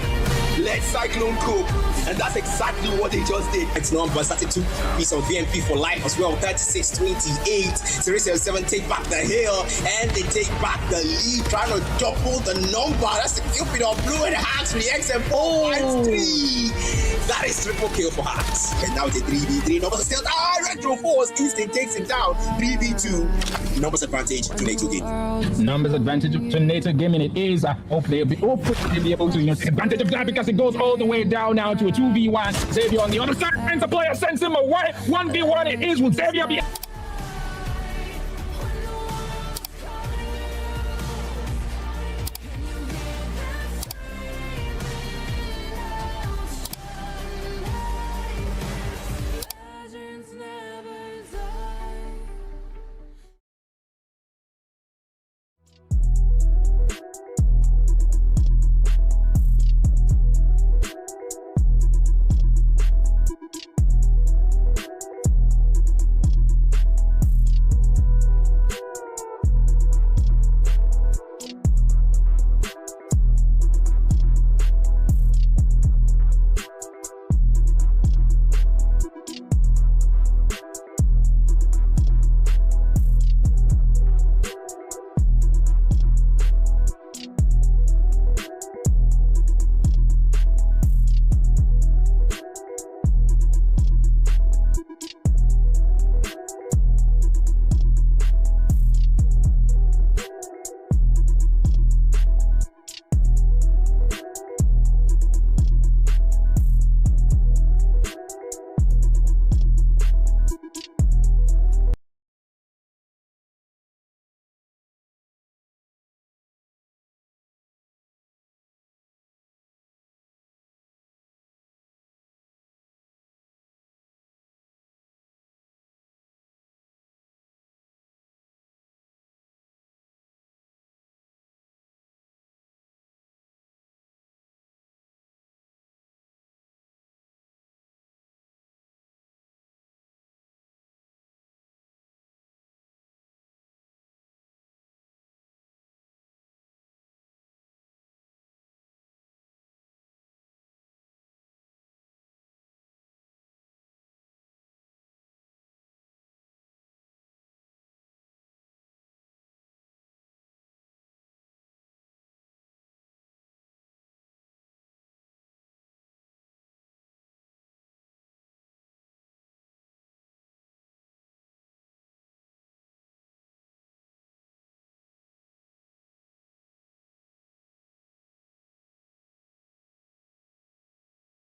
Let Cyclone cook. And that's exactly what they just did. It's number 32 piece of VMP for life as well. 36-28. Series 7 take back the hill and they take back the lead. Trying to double the number. That's the Cupid of Blue and Hacks for the XM4 3. That is triple kill for Hacks. And now the 3v3 numbers are still Retro Force instant takes him down. 3v2 numbers advantage to NATO Gaming. Numbers advantage to NATO Gaming. It is. Hopefully they'll be able to take advantage of that because it goes all the way down now to a 2v1. Xavier on the other side, and the player sends him away. 1v1 it is. Will Xavier be...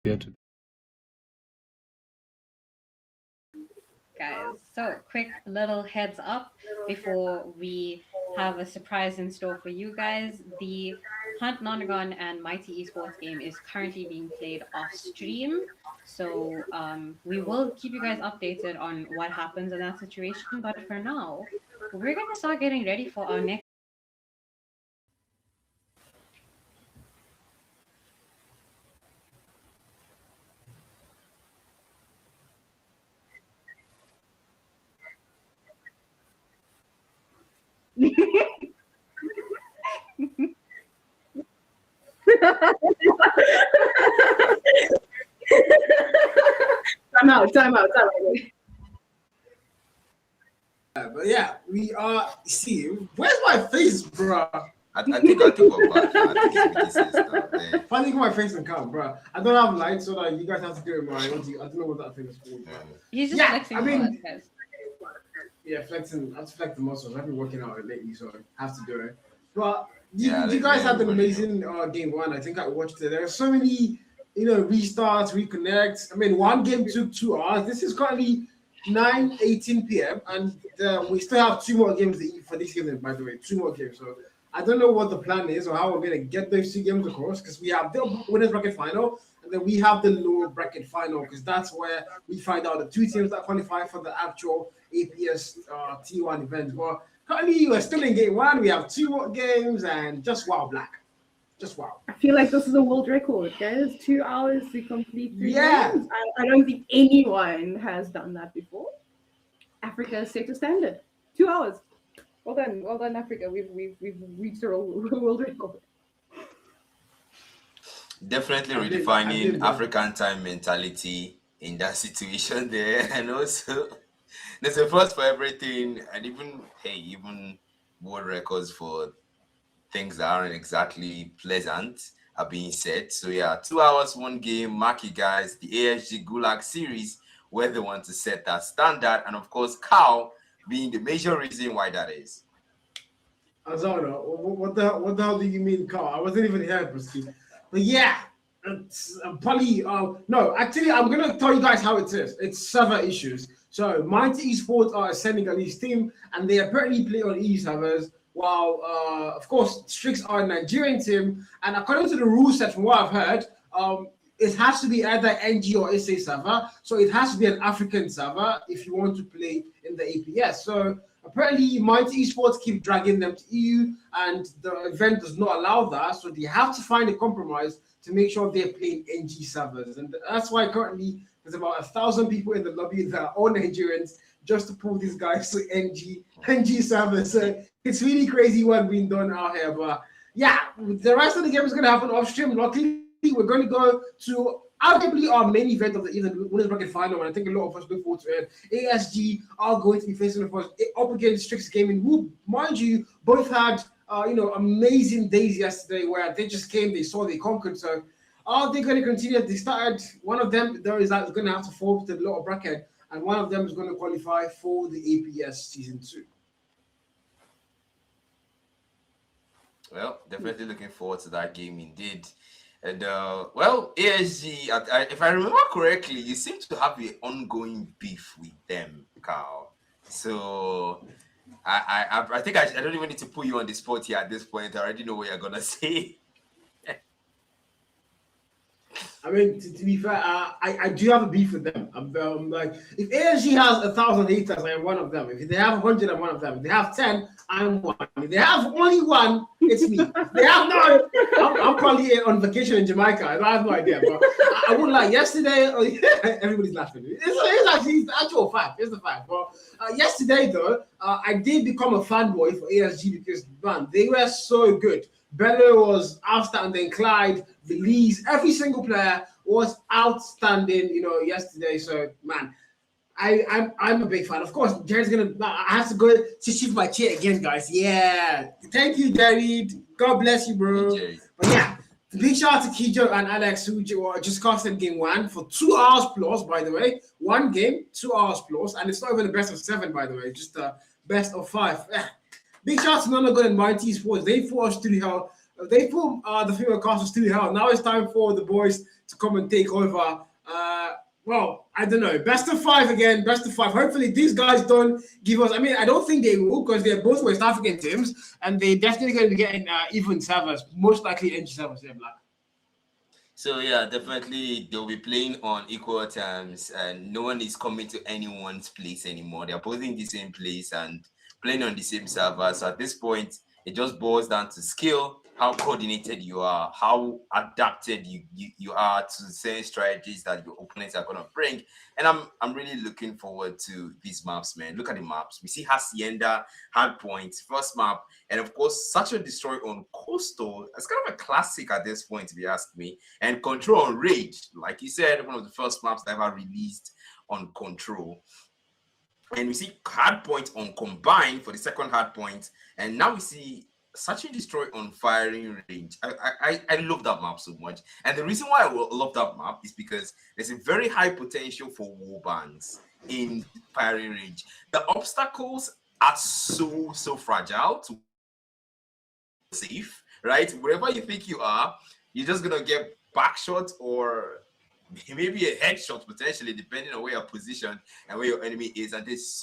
there to Guys, so quick little heads up before we have a surprise in store for you guys. The Hunt Nonagon and Mighty Esports game is currently being played off stream. So we will keep you guys updated on what happens in that situation. But for now, we're going to start getting ready for our next. Time out. But yeah, we are. See, where's my face, bro? I think we're back. I think it's making sense now. Yeah. If I think my face and come, bro. I don't have lights, so that you guys have to do it, man. I don't know what that thing is called. He's just Yeah, flexing I mean- for us, guys. Yeah, flexing. I have to flex the muscles. I've been working out lately, so I have to do it. But you Yeah, guys had an everybody amazing game one. I think I watched it. There are so many, restarts, reconnects. I mean, one game took 2 hours. This is currently 9:18 p.m. and we still have 2 more games for this season. By the way, 2 more games. So I don't know what the plan is or how we're gonna get those 2 games across, because we have the winners bracket final and then we have the lower bracket final, because that's where we find out the 2 teams that qualify for the actual APS T1 event. But currently we're still in game 1. We have 2 more games and just wow, Black. Just wow. I feel like this is a world record, guys. 2 hours to complete 3 Yeah. games. I don't think anyone has done that before. Africa has set a standard. 2 hours. Well done, Africa. We've reached a world record. Definitely I did redefining that. African time mentality in that situation there, and also there's a first for everything, and even world records for things that aren't exactly pleasant are being set. So yeah, 2 hours, 1 game. Mark you guys, the ASG Gulag series, where they want to set that standard, and of course, Cal being the major reason why that is. Azana, what the hell do you mean, Carl? I wasn't even here, Bruski. But yeah, it's probably no. Actually, I'm gonna tell you guys how it is. It's server issues. So Mighty Esports are a Senegalese team, and they apparently play on EU servers. While of course Strix are a Nigerian team, and according to the rule set, from what I've heard, it has to be either NG or SA server. So it has to be an African server if you want to play in the APS. So apparently, Mighty Esports keep dragging them to EU, and the event does not allow that. So they have to find a compromise to make sure they're playing NG servers. And that's why currently there's about 1,000 people in the lobby that are all Nigerians just to pull these guys to NG servers. So it's really crazy what being done out here. But yeah, the rest of the game is going to happen off stream. Luckily, we're going to go to arguably our main event of the evening, winners bracket final, and I think a lot of us look forward to it. ASG are going to be facing us up against Strix Gaming, who, mind you, both had amazing days yesterday where they just came, they saw, they conquered. So are they going to continue? They started. One of them there is going to have to fall to the lower bracket, and one of them is going to qualify for the APS season 2. Well, definitely looking forward to that game indeed. And ASG, if I remember correctly, you seem to have an ongoing beef with them, Carl. So I think I don't even need to put you on the spot here at this point. I already know what you're gonna say. I mean, to be fair, I do have a beef with them. I'm like, if ASG has 1,000 haters, I am one of them. If they have 100, I'm one of them. If they have 10, I'm one. If they have only one, it's me. If they have no, I'm probably on vacation in Jamaica. I have no idea. But I wouldn't lie. Yesterday, everybody's laughing. It's actually the actual fact. It's the fact. But yesterday, though, I did become a fanboy for ASG because, man, they were so good. Bello was outstanding. Clyde, Belize, every single player was outstanding, yesterday. So, man, I'm a big fan. Of course, Jared's I have to go to shift my chair again, guys. Yeah. Thank you, Jared. God bless you, bro. But yeah, big shout out to Kijo and Alex, who just casted game 1 for 2 hours plus, by the way. One game, 2 hours plus, and it's not even the best of 7, by the way, just the best of 5. Big shout out to Nonagon and Mighty Sports. They fought us through hell. They put the female casters to out. Now it's time for the boys to come and take over. Well, I don't know. Best of 5 again. Best of 5. Hopefully, these guys don't give us. I mean, I don't think they will because they're both West African teams, and they're definitely going to be getting even servers, most likely NG servers. Black. So yeah, definitely they'll be playing on equal terms, and no one is coming to anyone's place anymore. They're both in the same place and playing on the same server. So at this point, it just boils down to skill, how coordinated you are, how adapted you are to certain strategies that your opponents are going to bring. And I'm really looking forward to these maps, man. Look at the maps. We see Hacienda, Hardpoint, first map, and of course, Search and Destroy on Coastal. It's kind of a classic at this point, if you ask me. And Control on Rage, like you said, one of the first maps that ever released on Control. And we see Hardpoint on Combine for the second Hardpoint. And now we see Search and Destroy on Firing Range. I love that map so much. And the reason why I love that map is because there's a very high potential for warbans in Firing Range. The obstacles are so fragile to safe, right? Wherever you think you are, you're just going to get back shot or maybe a headshot potentially, depending on where you're positioned and where your enemy is. And there's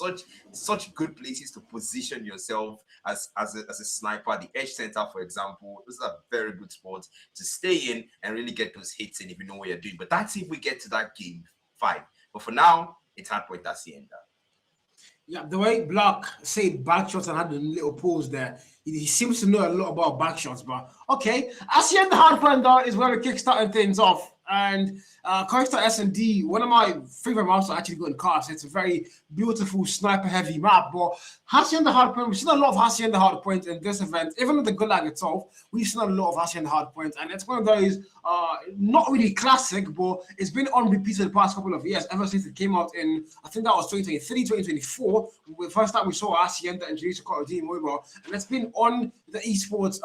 such good places to position yourself as a sniper. The edge center, for example, this is a very good spot to stay in and really get those hits in if you know what you're doing. But that's if we get to that game 5. But for now, it's Hardpoint Hacienda. Yeah, the way Block said back shots and had a little pause there, he seems to know a lot about back shots. But okay, Hacienda Hardpoint is where we're kickstarting things off. And Coastal S&D, one of my favorite maps are actually going cast. It's a very beautiful sniper heavy map. But Hacienda Hardpoint, we've seen a lot of Hacienda Hardpoint in this event. Even with the Gulag itself, we've seen a lot of Hacienda Hardpoint. And it's one of those not really classic, but it's been on repeat for the past couple of years, ever since it came out in, I think that was 2023, 2024. The first time we saw Hacienda introduced to Call of Duty Mobile. And it's been on the esports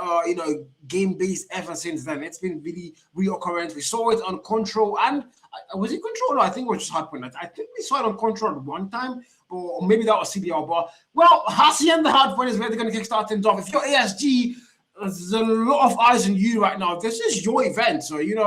game base ever since then. It's been really reoccurrent. We saw it on Control, and was it Control? No, I think it was just Hardpoint. I think we saw it on Control at one time, or maybe that was CBR. But well, Hacienda Hardpoint is where they're going to kickstart things off. If you're ASG, there's a lot of eyes on you right now. This is your event, so you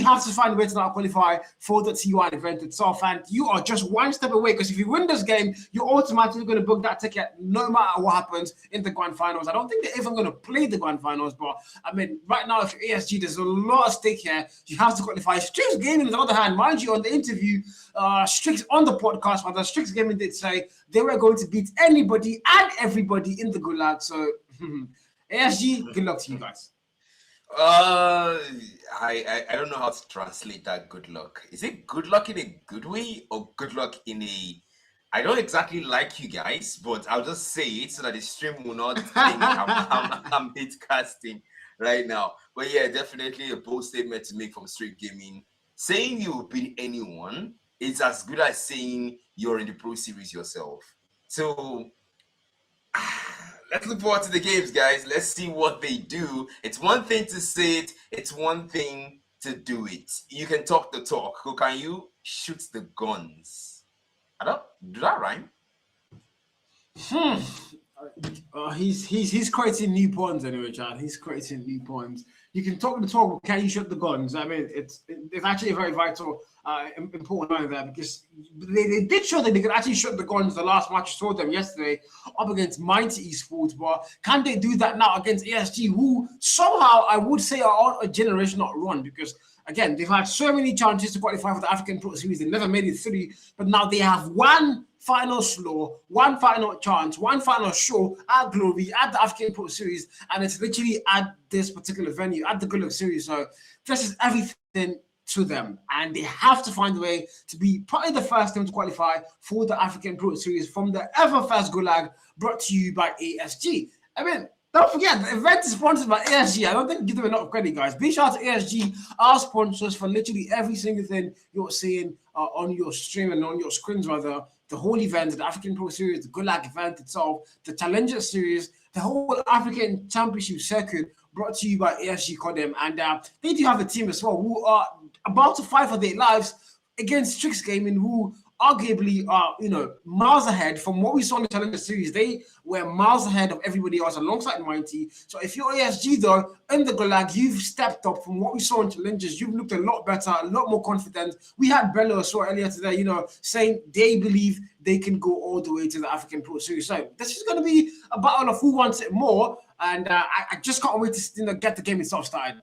have to find a way to now qualify for the T1 event itself, and you are just one step away. Because if you win this game, you're automatically going to book that ticket, no matter what happens in the grand finals. I don't think they're even going to play the grand finals, but I mean, right now, if you're ASG, there's a lot of stake here. You have to qualify. Strix Gaming, on the other hand, mind you, on the interview, Strix on the podcast, but Strix Gaming did say they were going to beat anybody and everybody in the Gulag. So. ASG, good luck to you guys. I don't know how to translate that good luck. Is it good luck in a good way or good luck in a... I don't exactly like you guys, but I'll just say it so that the stream will not think I'm hate casting right now. But yeah, definitely a bold statement to make from Street Gaming. Saying you will beat anyone is as good as saying you're in the Pro Series yourself. So... let's look forward to the games, guys. Let's see what they do. It's one thing to say it. It's one thing to do it. You can talk the talk. Who can you shoot the guns? Do that rhyme? He's creating new pawns anyway, Chad. He's creating new pawns. You can talk the talk, but can you shoot the guns? I mean, it's actually a very vital, important line there, because they did show that they could actually shoot the guns the last match. You saw them yesterday up against Mighty Esports, but can they do that now against ASG, who somehow I would say are on a generational run? Because again, they've had so many chances to qualify for the African Pro Series. They never made it through, but now they have one final slow, one final chance, one final show at Glory, at the African Pro Series, and it's literally at this particular venue, at the Gulag Series. So this is everything to them, and they have to find a way to be probably the first team to qualify for the African Pro Series from the ever first Gulag, brought to you by ASG. I mean, don't forget, the event is sponsored by ASG. I don't think give them enough credit, guys. Big shout out to ASG, our sponsors, for literally every single thing you're seeing on your stream and on your screens, rather. The whole event, the African Pro Series, the Gulag event itself, the Challenger Series, the whole African Championship Circuit, brought to you by ASG Codem. And they do have a team as well who are about to fight for their lives against Strix Gaming, who arguably are, miles ahead from what we saw in the Challenger Series. They were miles ahead of everybody else alongside Mighty. So if you're ASG, though, in the Gulag, you've stepped up from what we saw in Challengers. You've looked a lot better, a lot more confident. We had Bello saw earlier today, saying they believe they can go all the way to the African Pro Series. So this is going to be a battle of who wants it more. And I just can't wait to get the game itself started.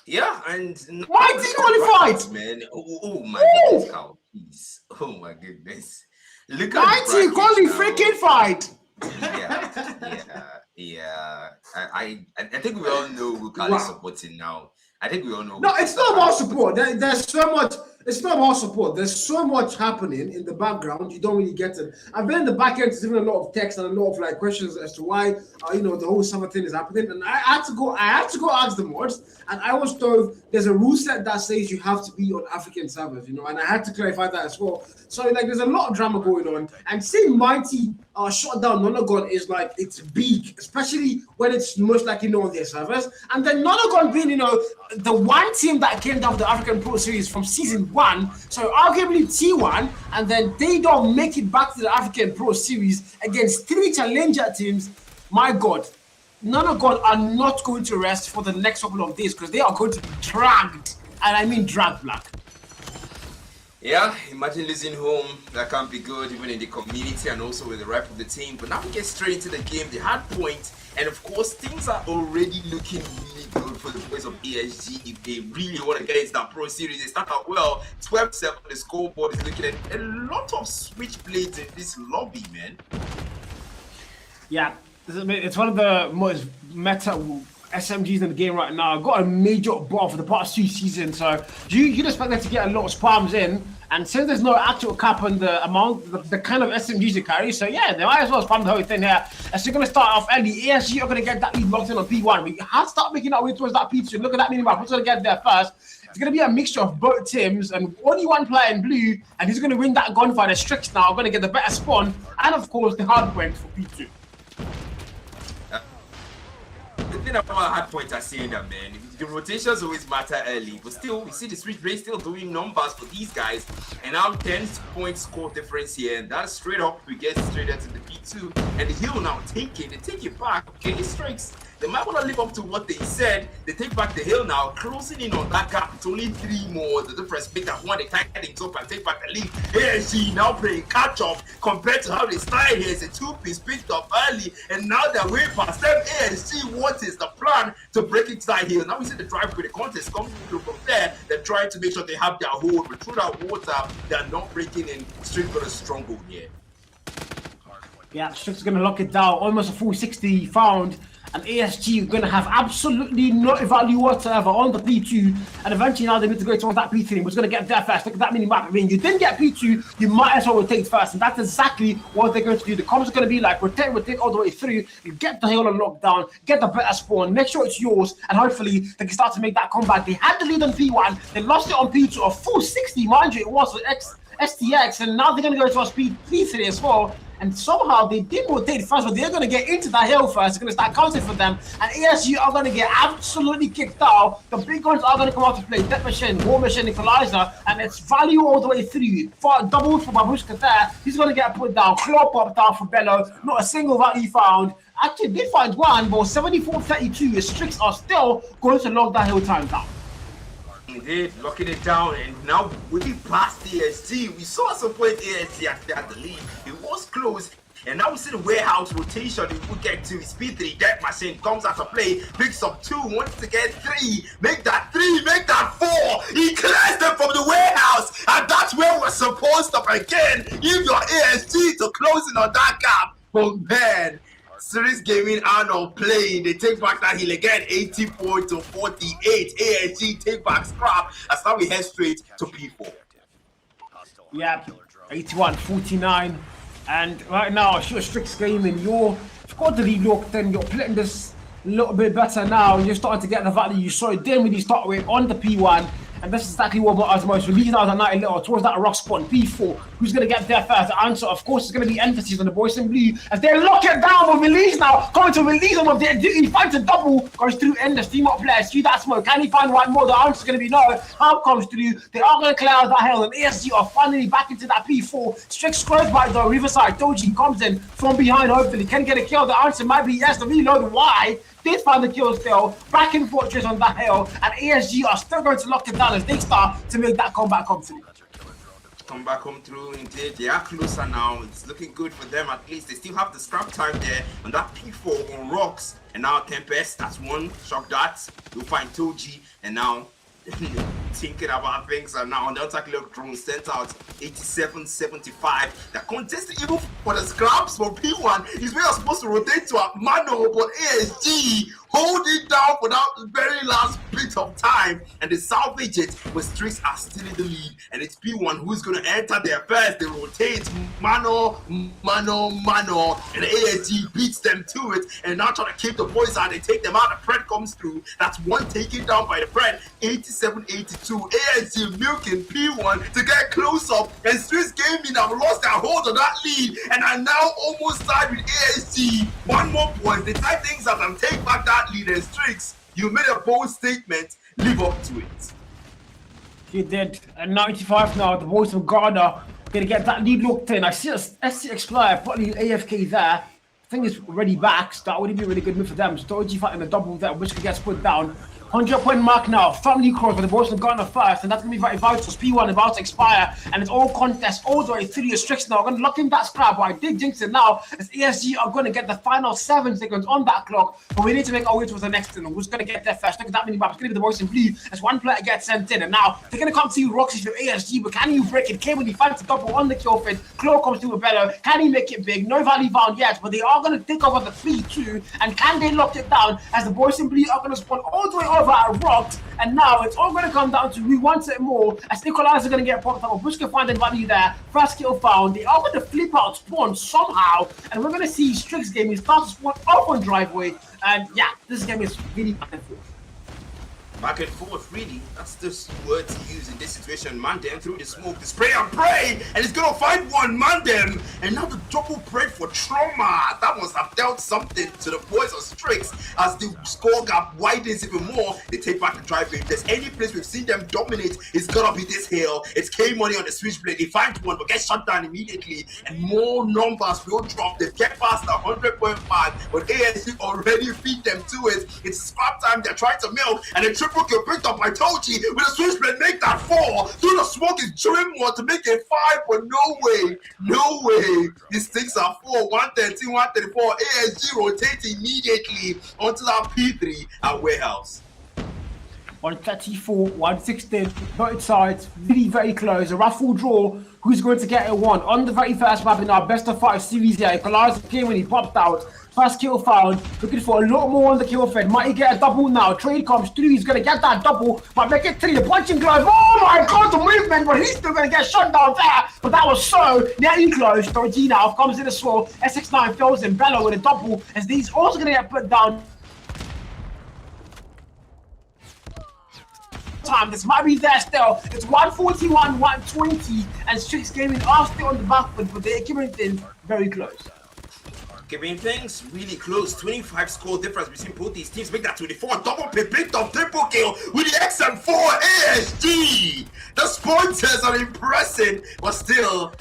Yeah, and Mighty qualified, man. Oh my goodness, Carl, please. Oh my goodness. Look at Mighty qualified, freaking fight. Yeah. I think we all know who Carl is supporting now. I think we all know. No, it's not about support. There's so much. It's not about support. There's so much happening in the background. You don't really get it. I've been in the back end, there's even a lot of text and a lot of questions as to why the whole summer thing is happening. And I had to go ask the mods, and I was told there's a rule set that says you have to be on African servers, and I had to clarify that as well. So there's a lot of drama going on, and seeing Mighty shut down Nonagon is it's big, especially when it's most likely on their servers. And then Nonagon being the one team that came down the African Pro Series from season 1, so arguably T1, and then they don't make it back to the African Pro Series against 3 challenger teams. My God, Nonagon are not going to rest for the next couple of days because they are going to be dragged, and I mean dragged, Black. Yeah, imagine losing home. That can't be good, even in the community and also with the rep of the team. But now we get straight into the game, the Hardpoint, and of course, things are already looking really good for the boys of ASG if they really want to get into that Pro Series. They start out well, 12-7. The scoreboard is looking at a lot of switchblades in this lobby, man. Yeah, it's one of the most meta SMGs in the game right now. Got a major buff for the past 2 seasons, so you'd expect them to get a lot of spams in. And since there's no actual cap on the amount, the kind of SMGs you carry, so yeah, they might as well spam the whole thing here. As you're going to start off early, ASG are going to get that lead locked in on P1. We have to start making our way towards that P2. Look at that minimap. Who's going to get there first? It's going to be a mixture of both teams, and only one player in blue, and he's going to win that gunfight. The Strix now are going to get the better spawn, and of course the Hardpoint for P2. The thing about Hardpoint are saying that, man, the rotations always matter early, but still, we see the switchblade still doing numbers for these guys, and now 10-point score difference here, and that's straight up. We get straight into the P2, and the hill now they take it back. Okay, it strikes. They might want to live up to what they said. They take back the hill now, closing in on that gap. It's only 3 more. The difference make that one, they tie things up and take back the lead. ASG now playing catch up compared to how they started here. It's a 2-piece picked up early, and now they're way past them. ASG, what is the plan to break it to that hill? Now we see the drive with the contest coming through from there. They're trying to make sure they have their hold, but through that water, they're not breaking in. Straight got a stronghold here. Yeah, Strix is going to lock it down. Almost a full 60 found. And ASG are going to have absolutely no value whatsoever on the P2. And eventually now they need to go towards that P3. Who's going to get there first? Look at that mini-map. I mean, you didn't get P2, you might as well rotate first. And that's exactly what they're going to do. The comms are going to be like, rotate all the way through. You get the hill on lockdown, get the better spawn, make sure it's yours. And hopefully they can start to make that comeback. They had the lead on P1. They lost it on P2. A full 60, mind you, it was for STX. And now they're going to go towards P3 as well. And somehow they did rotate first, but they're going to get into the hill first. It's going to start counting for them. And ASG are going to get absolutely kicked out. The big guns are going to come out to play. Death Machine, War Machine, Equalizer. And it's value all the way through. Double for Babushka there. He's going to get put down. Claw popped down for Bello. Not a single value found. Actually, did find one, but 74-32. The Strix are still going to lock that hill time down. Indeed, locking it down, and now we passed ASG. We saw at some point ASG actually had the lead. It was close, and now we see the warehouse rotation. If we get to his P3, Death Machine comes out to play, picks up 2, wants to get 3, make that 3, make that 4. He clears them from the warehouse, and that's where we're supposed to begin. If you're ASG to closing on that gap, but man. Series Gaming Arnold playing. They take back that hill again, 84-48. ASG take back scrap. That's how we head straight to P4. Yeah, 81-49. And right now, sure, Strix Gaming, you've got the lead locked in. You're playing this a little bit better now. You're starting to get the value you saw it. Didn't really start with on the P1. And this is exactly what matters most. Releasing out at 90 little towards that rock spot. P4. Who's going to get there first? The answer, of course, is going to be emphasis on the boys in blue as they lock it down with release now. Going to release them with their duty. Finds a double. Goes through in the steam up players. See that smoke. Can he find one more? The answer is going to be no. Harp comes through. They are going to clear out that hill. And ASG are finally back into that P4. Strict scores by the Riverside. Doji comes in from behind. Hopefully can get a kill. The answer might be yes. The reload. Why? Did find the kill still, back in Fortress on that hill, and ASG are still going to lock it down as they start to make that comeback come through. Come back home through indeed. They are closer now. It's looking good for them at least. They still have the scrap time there on that P4 on rocks. And now Tempest, that's one shock dart. You'll find Toji, and now thinking about things are now on the attack look drone sent out 87-75. The contest even for the scraps for P1 is where you're supposed to rotate to a Mano, but ASG hold it down for that very last bit of time and they salvage it, but Strix are still in the lead and it's P1 who's going to enter there first. They rotate Mano, and ASG beats them to it and now trying to keep the boys out. They take them out. The Fred comes through. That's one taken down by the Fred. 87-82. ASG milking P1 to get close up, and Strix Gaming have lost their hold on that lead and are now almost tied with ASG. One more point. They tie things up and take back that lead. And Strix, you made a bold statement. Live up to it. He did. At 95 now, the boys from Ghana gonna get that lead locked in. I see a SC Explorer, probably AFK there. I think it's already back, so that would be a really good move for them. Stoji fighting a double there, which could get put down. 100-point mark now, family cross for the boys from Ghana first, and that's going to be very vital. P1 about to expire, and it's all contest all the way through the Strix now. Going to lock in that scrap, but I did jinx it now, as ESG are going to get the final 7 seconds on that clock, but we need to make our way towards the next one. Who's going to get there first? Look at that mini map. It's going to be the boys in blue, as one player gets sent in, and now they're going to come to you, Roxy from ASG, but can you break it? Came when he finds the double on the kill feed. Claw comes through with Bello. Can he make it big? No value found yet, but they are going to take over the 3-2, and can they lock it down, as the boys in blue are going to spawn all the way over at Rocks. And now it's all going to come down to who wants it more, as Nicolás are going to get popped up. Bush can find the value there. First kill found. They are going to flip out spawn somehow, and we're going to see Strix Gaming start to spawn off on driveway. And yeah, this game is really back and forth. Back and forth, really. That's the word to use in this situation. Mandem through the smoke, the spray and pray, and it's gonna find one Mandem. And now the double break for Trauma. That must have dealt something to the boys of Strix as the score gap widens even more. They take back the driveway. If there's any place we've seen them dominate, it's gonna be this hill. It's K-Money on the switchblade. They find one, but get shut down immediately. And more numbers will drop. They get past the 100-point mark, but ASC already feed them to it. It's scrap time. They're trying to milk, and the triple kill picked up by Toji with a switchblade, make that 4. Through the smoke is chewing more to make it 5, but no way. These things are 4, 113, 134. ASG rotates immediately onto that P3 at Warehouse. 134, 116, both sides, really very close. A raffle draw. Who's going to get a 1? On the very first map in our best of 5 series here, Nicolás came when he popped out. First kill found, looking for a lot more on the kill fed. Might he get a double now? Trade comes through, he's gonna get that double, but make it 3, the punching glove. Oh my god, the movement, but he's still gonna get shut down there. But that was so nearly close. Torgi now comes in as well. SX9 fills in Bello with a double, as these also gonna get put down. This might be there still. It's 141, 120, and Strix Gaming are still on the back foot, but they're keeping things very close. Keeping things really close. 25 score difference between both these teams. Make that 24. Double pick, picked up triple kill with the XM4 ASG. The sponsors are impressive, but still,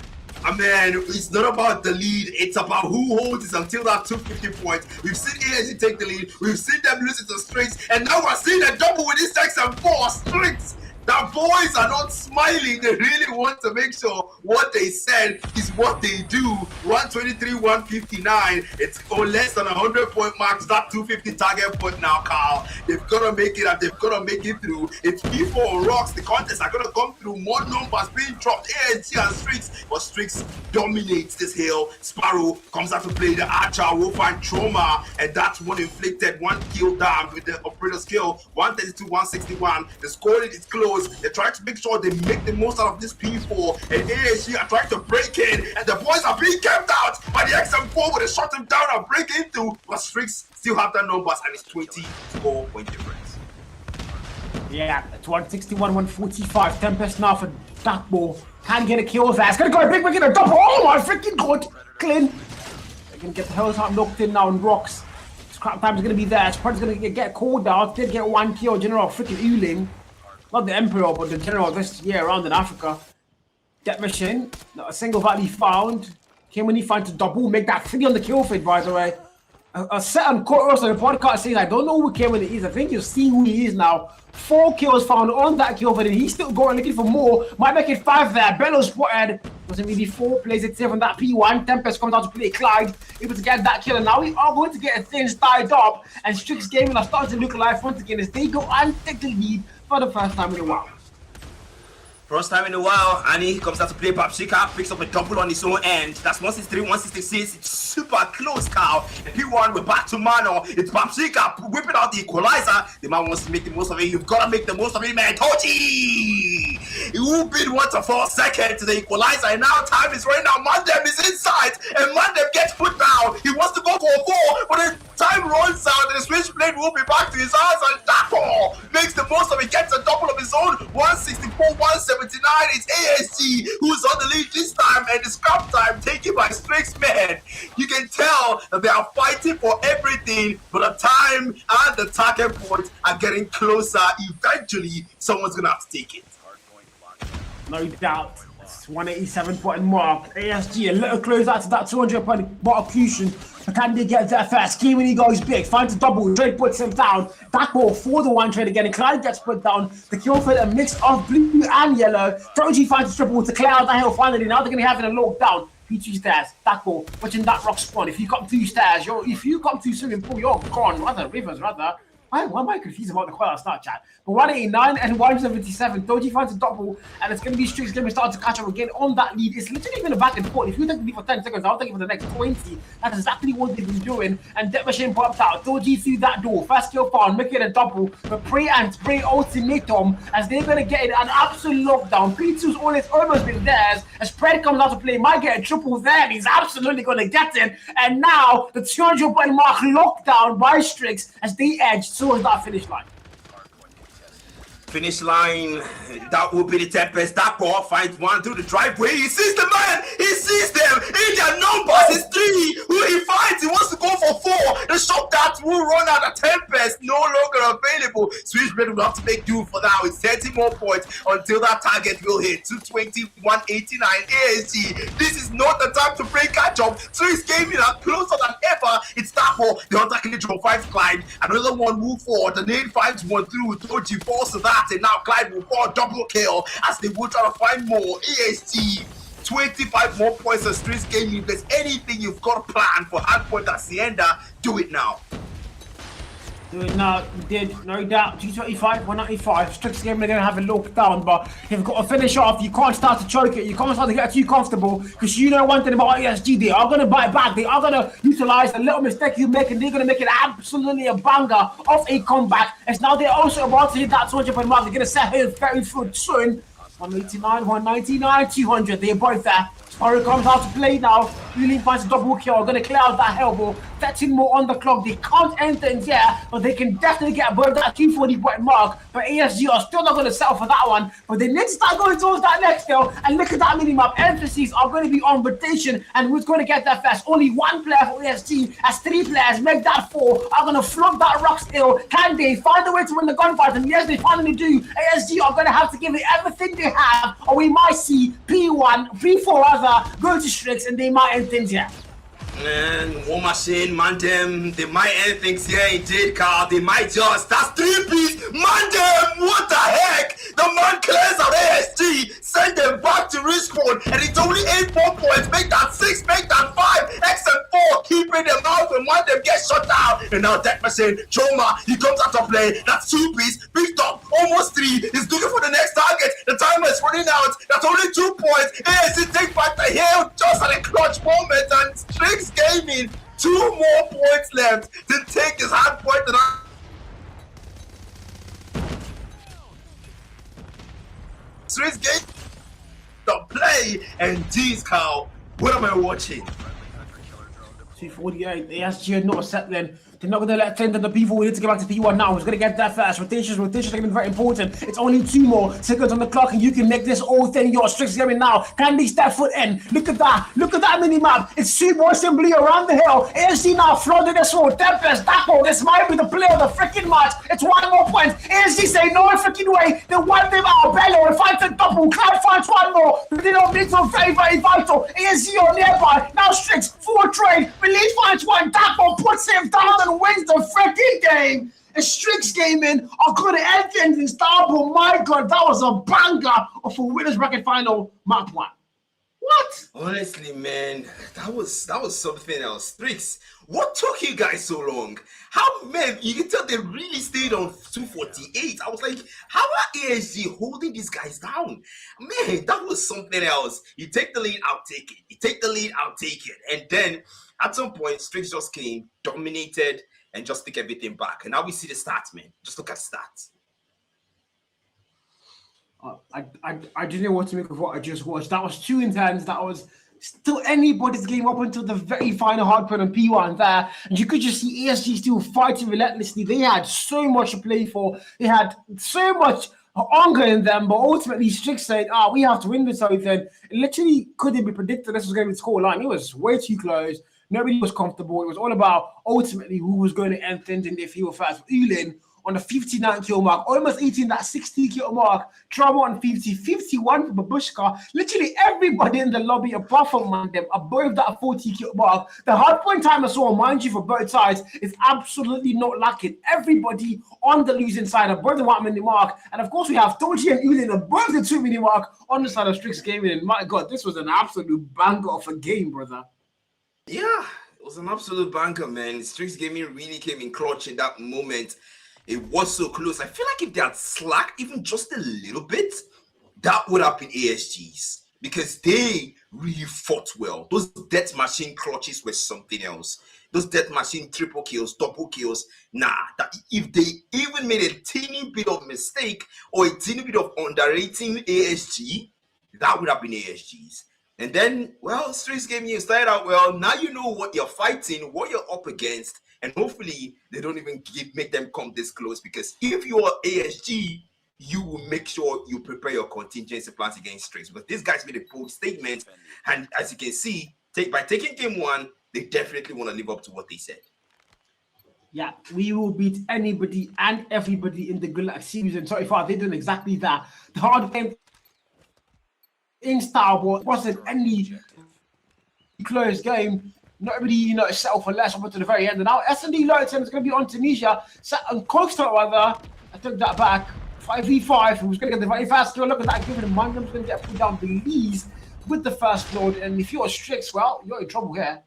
I mean, it's not about the lead. It's about who holds it until that 250 points. We've seen ASG take the lead. We've seen them lose it to Strix, and now we're seeing a double with this XM4 Strix. The boys are not smiling. They really want to make sure what they said is what they do. 123, 159. It's less than 100-point marks. That 250 target point now, Carl. They've got to make it and they've got to make it through. It's P4 Rocks. The contests are going to come through. More numbers being dropped. ASG and Strix. But Strix dominates this hill. Sparrow comes out to play the Archer. Will find Trauma. And that's one inflicted. 1 kill down with the operator's kill. 132, 161. The scoring is close. They're trying to make sure they make the most out of this P4, and ASG are trying to break in, and the boys are being kept out by the XM4 where they shut them down and break into, but Strix still have their numbers, and it's 20 score point difference. Yeah, it's 161, 145. Tempest now for that ball. Can't get a kill there. It's gonna go a big wicket, a double. Oh my freaking god! Clean. They're gonna get the hell out knocked in now and rocks. Scrap time's gonna be there. Spread's gonna get called out. Did get one kill. General freaking Uling. Not the Emperor, but the General this year around in Africa. Death Machine. Not a single value found. Came when he found to double. Make that 3 on the kill feed, by the way. A set on court on the podcast says I don't know who came when it is. I think you'll see who he is now. 4 kills found on that kill feed, and he's still going looking for more. Might make it 5 there. Bello spotted. Wasn't really 4. Plays it safe on that P1. Tempest comes out to play Clyde. Able to get that kill, and now we are going to get things tied up. And Strix Gaming are starting to look alive once again as they go and take the lead for the first time in a while. First time in a while, Annie comes out to play Papshika, picks up a double on his own end. That's 163, 166. It's super close, Carl. And P1, we're back to Mano. It's Papshika whipping out the equalizer. The man wants to make the most of it. You've got to make the most of it, man. Tochi! Who bid 1 to 4 seconds to the equalizer, and now time is running out. Mandem is inside, and Mandem gets put down. He wants to go for a 4, but the time runs out, and the switchblade will be back to his eyes, and Dako makes the most of it, gets a double of his own. 164, 179. It's ASG who's on the lead this time, and the scrap time taken by Strix, man. You can tell that they are fighting for everything, but the time and the target point are getting closer. Eventually, someone's gonna have to take it. No doubt. It's 187 point mark. ASG a little closer to that 200 point execution. But can they get there first? Key when he goes big, finds a double, Trade puts him down. That ball for the one trade again, and Clyde gets put down. The kill for a mix of blue and yellow. Doji finds a triple to clear out the hill finally. Now they're going to have it a lockdown. P2 stairs, that ball, watching that rock spawn. If you come 2 stairs, if you come to swimming pool, you're gone. Rather, rivers, rather. Why am I confused about the call on Snapchat? But 189 and 177. Doji finds a double, and it's going to be Strix going to start to catch up again on that lead. It's literally been a back and forth. If you take the lead for 10 seconds, I'll take it for the next 20. That's exactly what they've been doing. And Death Machine popped out. Doji through that door. First kill found, make it a double. But Prey and Spray ultimatum as they're going to get it an absolute lockdown. P2's almost been theirs. As Spread comes out to play, might get a triple there. He's absolutely going to get it. And now the 200 point mark locked down by Strix as they edge towards that finish line. Finish line, that will be the Tempest. That ball finds one through the driveway. He sees the man, he sees them in their numbers. It's 3 who he finds. He wants to go for 4. The shot that will run out of Tempest, no longer available. Switchblade will have to make do for now. It's 30 more points until that target will hit. 220, 189 ASG. This is not the time to play catch up. Strix Gaming are closer than ever. It's that ball. The hunter can draw 5 Clyde. Another one move forward. The nade finds one through. Toji falls to that. And now Clyde will fall double kill as they will try to find more. AST 25 more points of Strix Gaming. If there's anything you've got planned for Hardpoint Hacienda, do it now. Do it now, you did, no doubt. 225, 195. Strix Gaming are going to have a lockdown, but you've got to finish off. You can't start to choke it. You can't start to get too comfortable because you know one thing about ESG. They are going to bite back. They are going to utilize the little mistake you make, and they're going to make it absolutely a banger of a comeback. As now they're also about to hit that 200 point mark. They're going to set here very foot soon. 189, 199, 200. They're both there. Ori comes out to play now. Uling finds a double kill. Going to clear out that elbow. 13 more on the clock. They can't enter in here, but they can definitely get above that 240 point mark. But ASG are still not going to settle for that one. But they need to start going towards that next kill. And look at that minimap. Emphases are going to be on rotation. And who's going to get there first? Only 1 player for ASG. As 3 players make that 4. Are going to flunk that rock still. Can they find a way to win the gunfight? And yes, they finally do. ASG are going to have to give it everything they have. Or we might see P1, P4 rather, go to Strix, and they might end things here. And War Machine, Mandem, they might end things here indeed, Carl. They might just. That's 3-piece. Mandem, what the heck? The man clears out ASG, send them back to respawn, and it's only 8 more points. Make that 6, make that 5, X and 4, keeping them out, and Mandem gets shut down. And now Death Machine, Choma, he comes out to play. That's 2-piece, picked up, almost 3. He's looking for the next target. The timer is running out. That's only 2 points. ASG take back the hill just at a clutch moment, and Strix Gaming, 2 more points left to take his hard point. Strix Gaming the play, and geez, Carl, what am I watching? 248. ASG are not settling. They're not going to let 10 to the P4. We need to get back to P1 now. Who's going to get that first? Rotations are going to be very important. It's only 2 more seconds on the clock, and you can make this whole thing your Strix gaming now. Can they step foot in? Look at that. Look at that mini map. It's super simply around the hill. ASG now flooded this road. Tempest, Dapo. This might be the play of the freaking match. It's 1 more point. ASG say no freaking way. They wipe them out. Bello and fight the double. Cloud finds 1 more. But they don't make some very, very vital. ASG on nearby. Now Strix, 4 trade. Release finds 1. Dapo puts him down and wins the freaking game. And Strix Gaming are going to end things in style. But my God, that was a banger of a winners bracket final map 1. What? Honestly, man, that was something else. Strix, what took you guys so long? How, man, you can tell they really stayed on 248. I was like, how are ASG holding these guys down? Man, that was something else. You take the lead, I'll take it. You take the lead, I'll take it. And then at some point, Strix just came, dominated, and just took everything back. And now we see the stats, man. Just look at stats. I didn't know what to make of what I just watched. That was 2 intense. That was still anybody's game up until the very final Hardpoint on P1 there. And you could just see ASG still fighting relentlessly. They had so much to play for. They had so much hunger in them, but ultimately Strix said, we have to win this whole thing. It literally couldn't be predicted this was going to be the score line. It was way too close. Nobody was comfortable. It was all about ultimately who was going to end things in their field first. Ulin on the 59 kill mark, almost 18 that 60 kill mark. Trouble on 50, 51 for Babushka. Literally everybody in the lobby apart from Mandem above that 40 kill mark. The hardpoint time I saw, mind you, for both sides is absolutely not lacking. Everybody on the losing side above the 1 minute mark. And of course we have Toji and Ulin above the 2 minute mark on the side of Strix Gaming. And my God, this was an absolute banger of a game, brother. Yeah, it was an absolute banker, man. Strix Gaming really came in clutch in that moment. It was so close. I feel like if they had slacked even just a little bit, that would have been ASG's because they really fought well. Those death machine clutches were something else. Those death machine triple kills, double kills. That if they even made a teeny bit of mistake or a teeny bit of underrating ASG, that would have been ASG's. And then, well, Strix Gaming, you started out well. Now you know what you're fighting, what you're up against, and hopefully they don't even make them come this close. Because if you're ASG, you will make sure you prepare your contingency plans against Strix. But these guys made a bold statement, and as you can see, by taking game 1, they definitely want to live up to what they said. Yeah, we will beat anybody and everybody in the Gulag series. And so far, they've done exactly that. The hard game in style, but it wasn't any close game. Not really, settle for less up until the very end. And now S&D Lurton is going to be on Tunisia. Set on Costa, rather. I took that back. 5v5. Who's going to get the very fast kill? Look at that. Given Mangum's going to get put down Belize with the first load. And if you're Strix, well, you're in trouble here.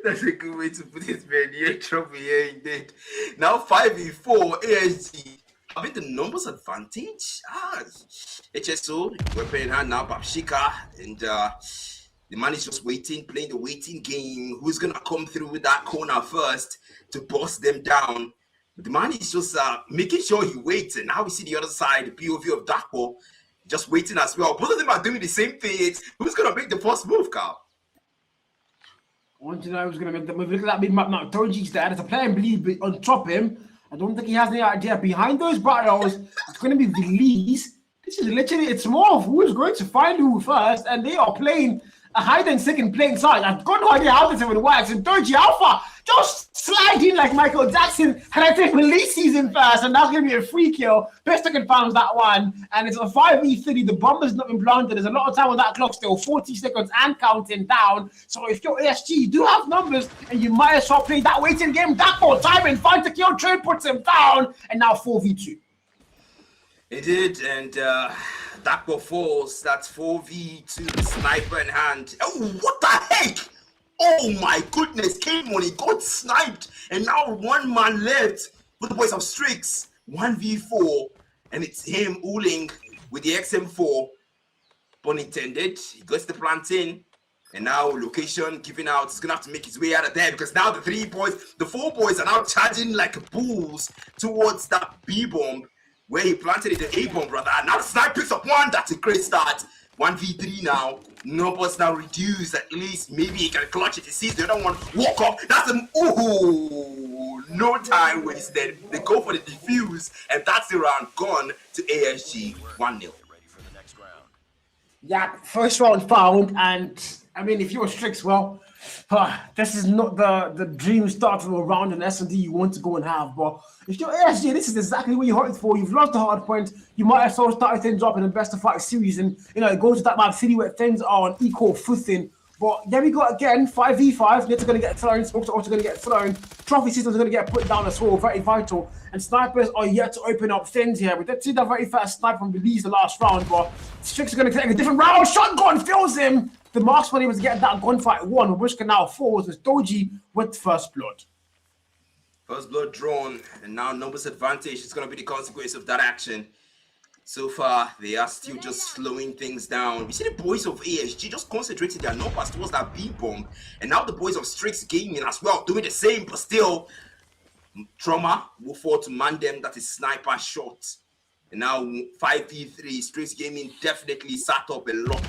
That's a good way to put it, man. You're in trouble here, indeed. Now 5v4 ASG. I mean, the numbers advantage. HSO, weapon in hand now, Babshika, and the man is just waiting, playing the waiting game. Who's gonna come through with that corner first to bust them down? But the man is just making sure he waits, and now we see the other side, the POV of Dapo, just waiting as well. Both of them are doing the same thing. Who's gonna make the first move, Carl? I want to know who's gonna make the move. Look at that big map now. Toji's there. There's a player in bleed on top of him. I don't think he has any idea. Behind those battles, it's going to be Belize. This is literally, it's more of who is going to find who first, and they are playing a hide and seek in plain sight. I've got no idea how this even works. And Doji Alpha just slide in like Michael Jackson, and I think Belize sees him first, and that's going to be a free kill. Best confirms that one, and it's a 5v3. The bomber's not been planted. There's a lot of time on that clock still, 40 seconds and counting down. So if you're ASG, you do have numbers, and you might as well play that waiting game. That for time and find the kill. Trade puts him down, and now 4v2. It did, and Dakpo falls. That's 4v2, sniper in hand. Oh, what the heck? Oh my goodness, came on, he got sniped, and now 1 man left for the boys of Strix. 1v4, and it's him, Uling, with the XM4. Pun intended. He gets the plant in, and now location giving out. He's gonna have to make his way out of there because now the 4 boys are now charging like bulls towards that B bomb where he planted it, the A bomb, brother. Now the sniper picks up 1. That's a great start. 1v3 now. numbers now reduced. At least maybe he can clutch it. He sees the other one walk up. That's an no time wasted. They go for the defuse, and that's the round gone to ASG 1-0. Yeah, first round found, and I mean, if you're Strix, well, this is not the dream start of a round in S&D you want to go and have. But if you're ASG, this is exactly what you're hoping for. You've lost the hard point. You might as well start things up in the best of 5 series, and it goes to that map city where things are on equal footing. But there we go again, 5v5. Nets are going to get thrown. Smokes are also going to get thrown. Trophy systems are going to get put down as well. Very vital. And snipers are yet to open up things here. We did see that very first sniper from Belize the last round, but Strix are going to take a different round. Shotgun fills him. The marksman was getting that gunfight won. Wishka now falls with Doji with first blood. First blood drawn, and now numbers advantage is going to be the consequence of that action. So far, they are still just slowing things down. We see the boys of ASG just concentrating their numbers towards that B bomb, and now the boys of Strix Gaming as well doing the same, but still, Trauma will fall to man them. That is sniper shot. And now 5v3, Strix Gaming definitely sat up a lot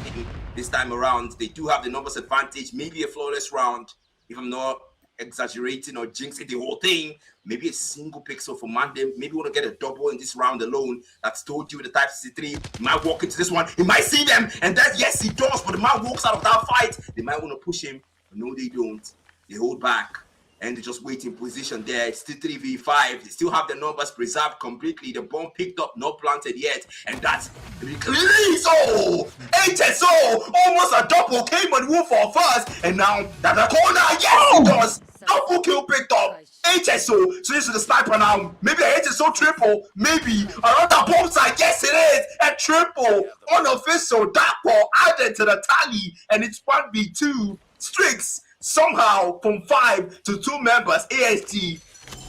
this time around. They do have the numbers advantage, maybe a flawless round, if I'm not exaggerating or jinxing the whole thing. Maybe a single pixel for Mandem. Maybe want to get a double in this round alone. That's told you with the Type 63. He might walk into this one. He might see them. And that, yes, he does. But the man walks out of that fight. They might want to push him. But no, they don't. They hold back. And they just wait in position there. It's still 3v5. They still have the numbers preserved completely. The bomb picked up, not planted yet. And that's release. Oh! HSO! Almost a double. Came and won for first. And now that's a corner. Yes, he does. Double kill picked up. HSO. So this is the sniper now. Maybe a HSO triple. Maybe another bomb side. Yes, it is. A triple. Unofficial. That ball added to the tally. And it's 1v2. Strix. Somehow, from 5 to 2 members, ASG,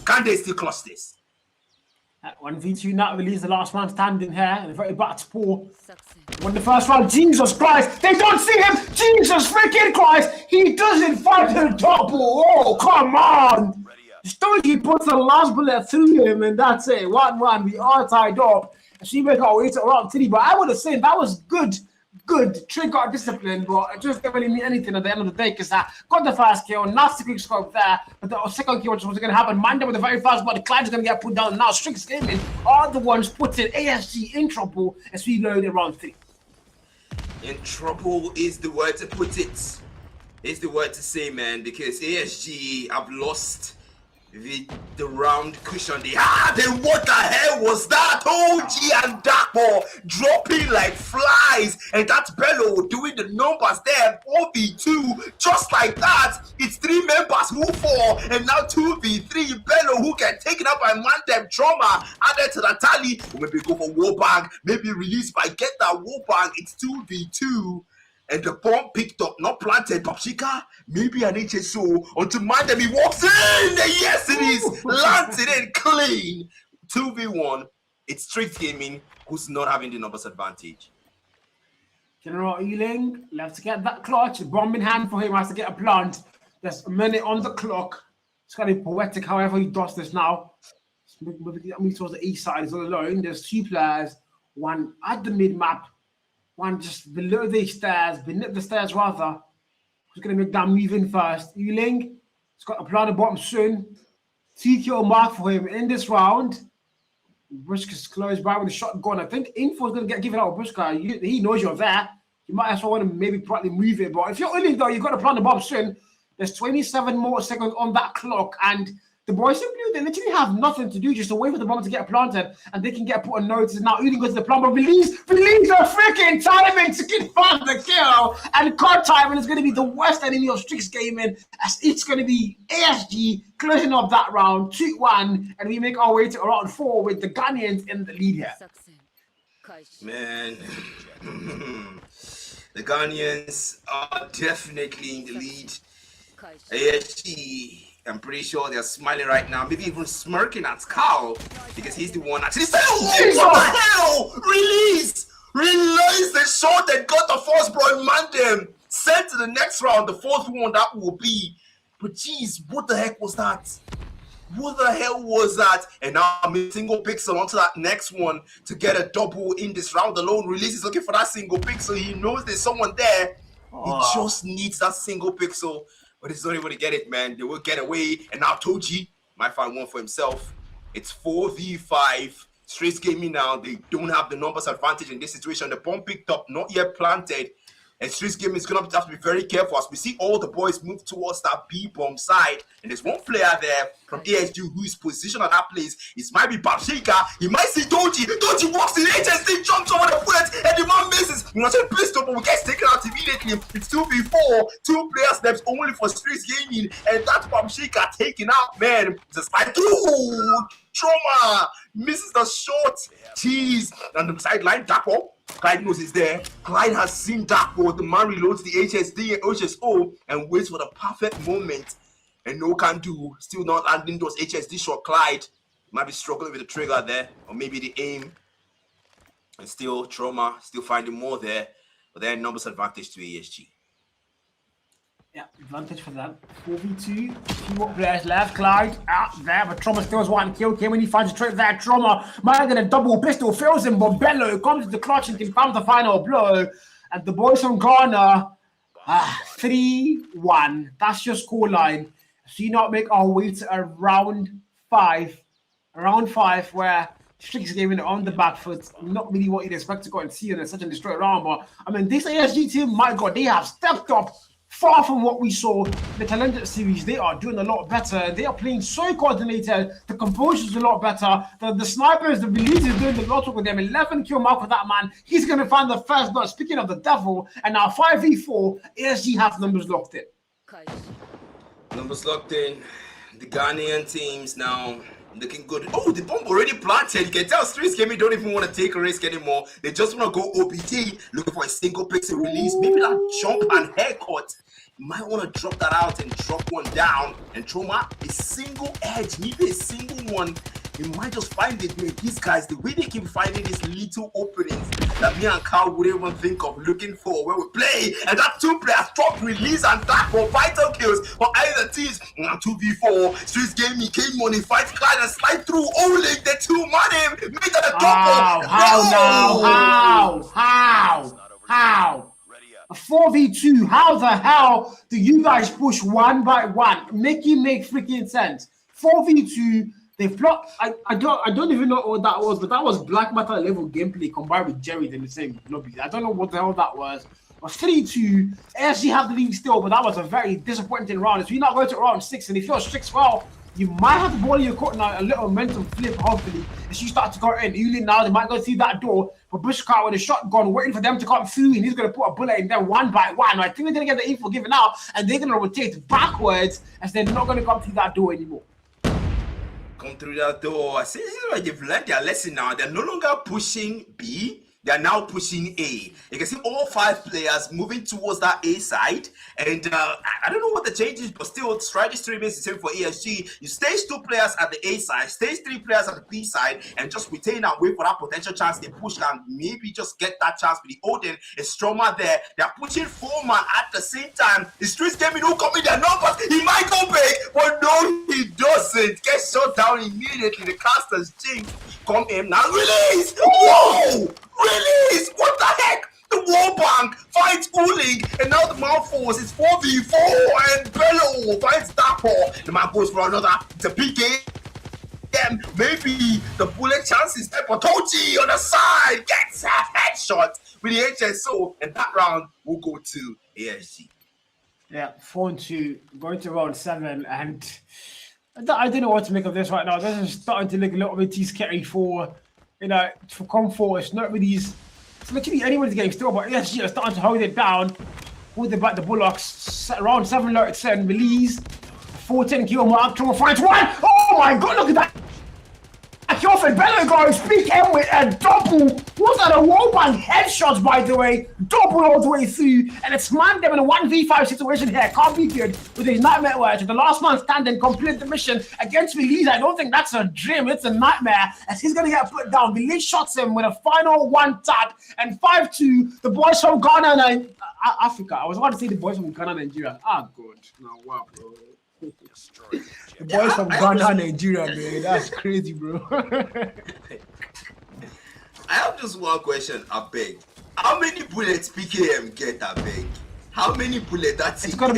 can they still clutch this? At 1v2, not release the last man standing here in a very bad sport. When the first round, Jesus Christ, they don't see him! Jesus freaking Christ! He doesn't fight a double! Oh, come on! Stoichi puts the last bullet through him, and that's it. 1-1, we are tied up. And she make our way to around 3, but I would have said that was good trigger discipline, but it just didn't really mean anything at the end of the day because I got the first kill, nasty quick scope there, but the second kill was going to happen. Manda with the very fast, but the Clyde's going to get put down. Now Strix Gaming are the ones putting ASG in trouble as we load around 3. In trouble is the word to put it. It's the word to say, man, because ASG have lost the round cushion they had. And what the hell was that? OG and Dapo dropping like flies, and that's Bello doing the numbers there. 4v2, just like that. It's 3 members who fall, and now 2v3. Bello who get taken up by Mandem Trauma added to the tally. Maybe go for Warbang, maybe release by get that Warbang. It's 2v2. And the bomb picked up, not planted. Papshika, maybe an HSO. Until Mandem, he walks in. Yes, it is. Lands it in clean. 2v1. It's Strix Gaming who's not having the numbers advantage. General Ealing left to get that clutch. Bomb in hand for him, has to get a plant. There's a minute on the clock. It's going to be poetic, however he does this now. Moving towards the east side is all alone. There's 2 players. One at the mid-map. One just below the stairs, beneath the stairs rather. Who's going to make that move in first? Ealing. He's got a plan at the bottom soon. 2 kill mark for him in this round. Bushka's close by with a shotgun. I think info is going to get given out of Bushka. He knows you're there. You might as well want to maybe probably move it. But if you're Ealing though, you've got to plan the bomb soon. There's 27 more seconds on that clock, and the boys in blue, they literally have nothing to do, just to wait for the bomb to get planted, and they can get put on notice. Now, Ealing goes to the plumb, but release the freaking timing to get past the kill, and card timing is going to be the worst enemy of Strix Gaming, as it's going to be ASG closing up that round, 2-1, and we make our way to round 4 with the Ghanaians in the lead here. Man, the Ghanaians are definitely in the lead. ASG, I'm pretty sure they're smiling right now, maybe even smirking at Carl, because he's the one actually said, oh, what the hell? Release the shot that got the first ball in Mandem. Sent to the next round, the 4th one that will be. But geez, what the heck was that? What the hell was that? And now I'm a single pixel onto that next one to get a double in this round alone. Release is looking for that single pixel. He knows there's someone there. He just needs that single pixel, but he's not able to get it, man. They will get away, and now Toji might find one for himself. It's 4v5. Straight Gaming now, they don't have the numbers advantage in this situation. The bomb picked up, not yet planted. And Streets Gaming is going to have to be very careful as we see all the boys move towards that B-bomb side. And there's one player there from ASG who is positioned at that place. It might be Babshika. He might see Doji. Doji walks in, HSD jumps over the bullet, and the man misses. You know, say pistol, but we get taken out immediately. It's 2v4. 2 players left only for Streets Gaming. And that's Babshika taken out, man. It's a spike. Ooh, Trauma misses the shot. Jeez. And the sideline, Dapo. Clyde knows he's there. Clyde has seen Dapo. The man reloads the HSD and HSO and waits for the perfect moment. And no can do. Still not landing those HSD shot. Clyde might be struggling with the trigger there, or maybe the aim. And still Trauma, still finding more there. But then numbers advantage to ASG. Yeah, advantage for them. 4v2, 2 more players left. Clyde out there, but Trauma still has one kill. When he finds a trip there, Trauma might get a double pistol, fails him, but Bello comes to the clutch and confirms the final blow. And the boys from Ghana, 3-1. That's your scoreline. So you not make our way to round 5, where Strix giving it on the back foot. Not really what you'd expect to go and see in such a destroyed round, but I mean, this ASG team, my God, they have stepped up. Far from what we saw in the Talented series, they are doing a lot better. They are playing so coordinated. The composure is a lot better. The snipers, the release is doing a lot with them. 11 kill mark for that man. He's going to find the first blood. Speaking of the devil, and now 5v4, ASG have numbers locked in. Numbers locked in. The Ghanaian teams now looking good. Oh, the bomb already planted. You can tell Streets Gaming don't even want to take a risk anymore. They just want to go OPT, looking for a single pixel release. Maybe that jump and haircut. You might want to drop that out and drop one down. And Trauma, a single edge, maybe a single one. You might just find it, man. These guys, the way they keep finding these little openings that me and Carl wouldn't even think of looking for when we play. And that 2 players drop, release, and that for vital kills for either teams. 2v4, Streets Gaming came on, he fights Clyde and slide through. Only the 2-man him. Made that a double. How? A 4v2. How the hell do you guys push one by one? Make freaking sense. 4v2. They flopped. I don't even know what that was, but that was Black Matter level gameplay combined with Jerry in the same lobby. I don't know what the hell that was. It was 3-2. ASG have the lead still, but that was a very disappointing round. So you're not going to round 6, and if you're 6-well, you might have the ball in your court now, a little mental flip, hopefully. As you start to go in, Eulin now, they might go through that door, but Bushcart with a shotgun waiting for them to come through, and he's going to put a bullet in there one by one. I think they're going to get the info given out, and they're going to rotate backwards, as they're not going to come through that door anymore. Come through that door. I see like they've learned their lesson now. They're no longer pushing B. They are now pushing A. You can see all 5 players moving towards that A side. And I don't know what the change is, but still, strategy remains the same for ASG. You stage 2 players at the A side, stage 3 players at the B side, and just retain and wait for that potential chance. They push and maybe just get that chance with the Odin. It's Stroma there. They're pushing 4 man at the same time. The Streets Gaming who come in their numbers. He might go big, but no, he doesn't. Gets shut down immediately. The casters jinx. Come in now. Release! Whoa! Release! What the heck? The wall bank finds Uling, and now the mouthfuls is 4v4, and Bello finds Dapo. The man goes for another. It's a PK. Maybe the bullet chances there, but Tochi on the side gets a headshot with the HSO, and that round will go to ASG. Yeah, 4-2, going to round 7, and I don't know what to make of this right now. This is starting to look a little bit too scary for comfort. It's not really. It's literally anyone's game still, but ASG are starting to hold it down. Hold it back the Bullocks. Round 7, Lurk 7, release. 4-10 kill mark. Trauma finds one. Oh my God, look at that. Off Bello goes, speak him with a double. What's that? A wall bang headshots, by the way. Double all the way through. And it's man them in a 1v5 situation here. Can't be good with his nightmare wedge. The last man standing complete the mission against Release. I don't think that's a dream. It's a nightmare as he's going to get put down. Release shots him with a final 1 tap. And 5-2. The boys from Ghana and Africa. I was about to say the boys from Ghana, Nigeria. Ah, good. Now, wow, bro. The boys from Ghana, Nigeria, man. That's crazy, bro. I have just one question, I beg. How many bullets PKM get, I beg? How many bullets? That's it's got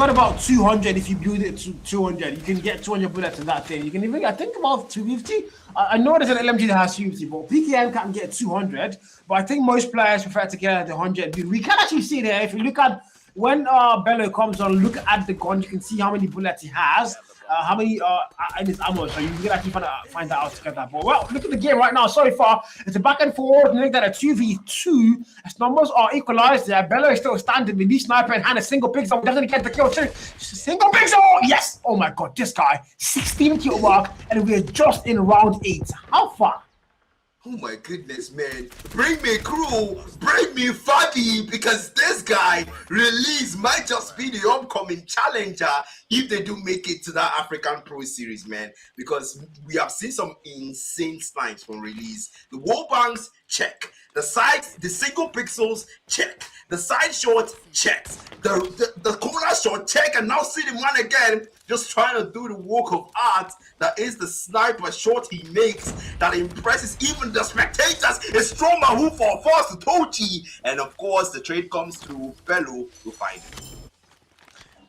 about 200 if you build it to 200. You can get 200 bullets in that thing. You can even, I think, about 250. I know there's an LMG that has 250, but PKM can get 200. But I think most players prefer to get the 100. We can actually see there, if you look at when Bello comes on, look at the gun, you can see how many bullets he has. How many in his ammo, so you can actually find that out together. But well, look at the game right now. So far, it's a back and forward. Look at a 2v2. As numbers are equalized there. Bello is still standing. The sniper in hand, a single pixel doesn't get the kill. Single pixel. Yes. Oh my god, this guy 16 kill mark, and we're just in round 8. How far? Oh my goodness, man. Bring me crew, bring me Fadi, because this guy, Release, might just be the upcoming challenger if they do make it to that African Pro Series, man. Because we have seen some insane snipes from Release. The wall banks, check. The sides, the single pixels, check. The side shot, checks. The corner shot, check. And now see the man again, just trying to do the work of art that is the sniper shot he makes that impresses even the spectators. It's Stroma who for force to Tochi. And of course, the trade comes through Bello to find him.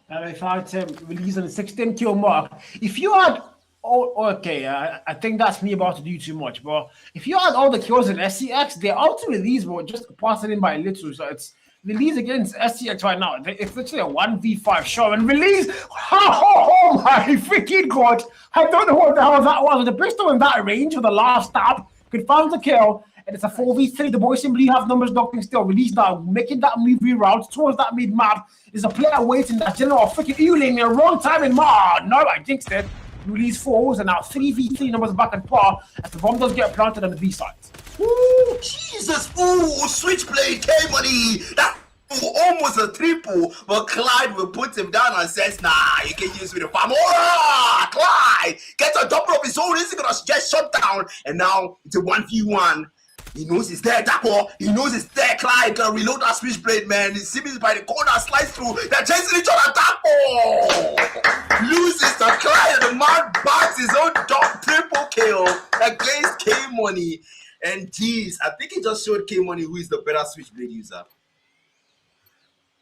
And I found him releasing a 16 kill mark. If you had, I think that's me about to do too much, but if you had all the kills in SCX, they're out to Release, but just passing in by a little. So it's Release against SCX right now. It's literally a 1v5 show. And Release, oh my freaking god! I don't know what the hell that was. The pistol in that range for the last stab could find the kill. And it's a 4v3. The boys simply have numbers knocking still. Release now, making that move reroute towards that mid map. There's a player waiting. That general freaking Euling in wrong time in Mar. No, I jinxed it. Release falls, and now 3v3 numbers back and par as the bomb does get planted on the B side. Ooh, Jesus! Ooh, switchblade K-Money! That almost a triple, but Clyde will put him down and says, nah, you can use me to farm. Clyde gets on top of his own, he's gonna just shut down, and now it's a 1v1. He knows it's there, Dapo. He knows it's there, Clyde. Gonna reload that switchblade, man. He sees by the corner, slides through. They're chasing each other, Dapo! Loses the Clyde, and the man bags his own dog triple kill against K-Money. And geez, I think he just showed K-Money who is the better switchblade user.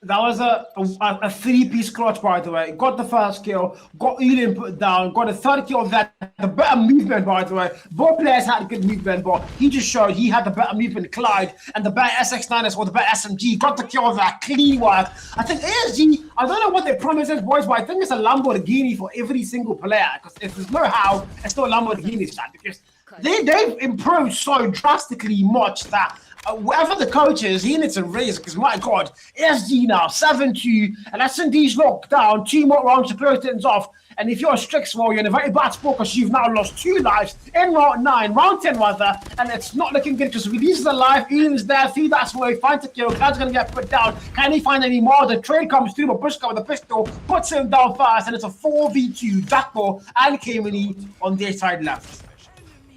That was a three-piece clutch, by the way. Got the first kill, got Elin put down, got a third kill of that. The better movement, by the way. Both players had good movement, but he just showed he had the better movement, Clyde, and the better SX9s or the better SMG. Got the kill of that clean work. I think ASG, I don't know what they promised us, boys, but I think it's a Lamborghini for every single player. Because if there's no how, it's not Lamborghini, chat. Because they've improved so drastically much that whatever the coach is, he needs a raise because my god, SG now 7-2 and S&D's locked down, 2 more rounds to close things off. And if you're a Strixwell, you're in a very bad spot because you've now lost 2 lives in round 10 rather, and it's not looking good because Release is alive, Ian's there, 3 that's where he finds a kill, Cloud's gonna get put down. Can he find any more? The trade comes through, but Bushka with the pistol puts him down fast, and it's a 4v2, Jackpo and K-Money on their side left.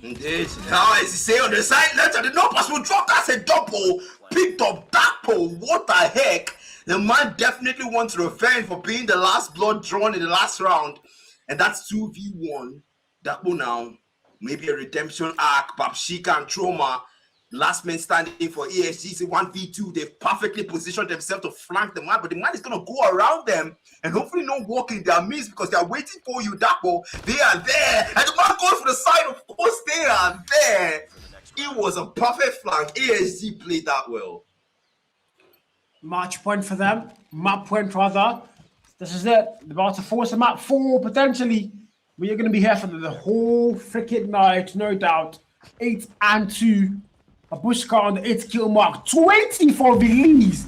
Indeed. Now, as you say on the side left, the no possible drop. That's a double. Picked up Dapo. What the heck? The man definitely wants revenge for being the last blood drawn in the last round. And that's 2v1. Dapo now. Maybe a redemption arc. Babshika and Trauma. Last man standing for ESG. 1v2. They've perfectly positioned themselves to flank the man, but the man is going to go around them and hopefully not walk in their midst because they are waiting for you, Dapo. They are there. And the man goes for the side. Of course, they are there. It was a perfect flank. ESG played that well. Match point for them. Map point rather. This is it. They're about to force a map 4 potentially. We are going to be here for the whole freaking night, no doubt. 8-2. A Bushka on the 8 kill mark. 20 for Release.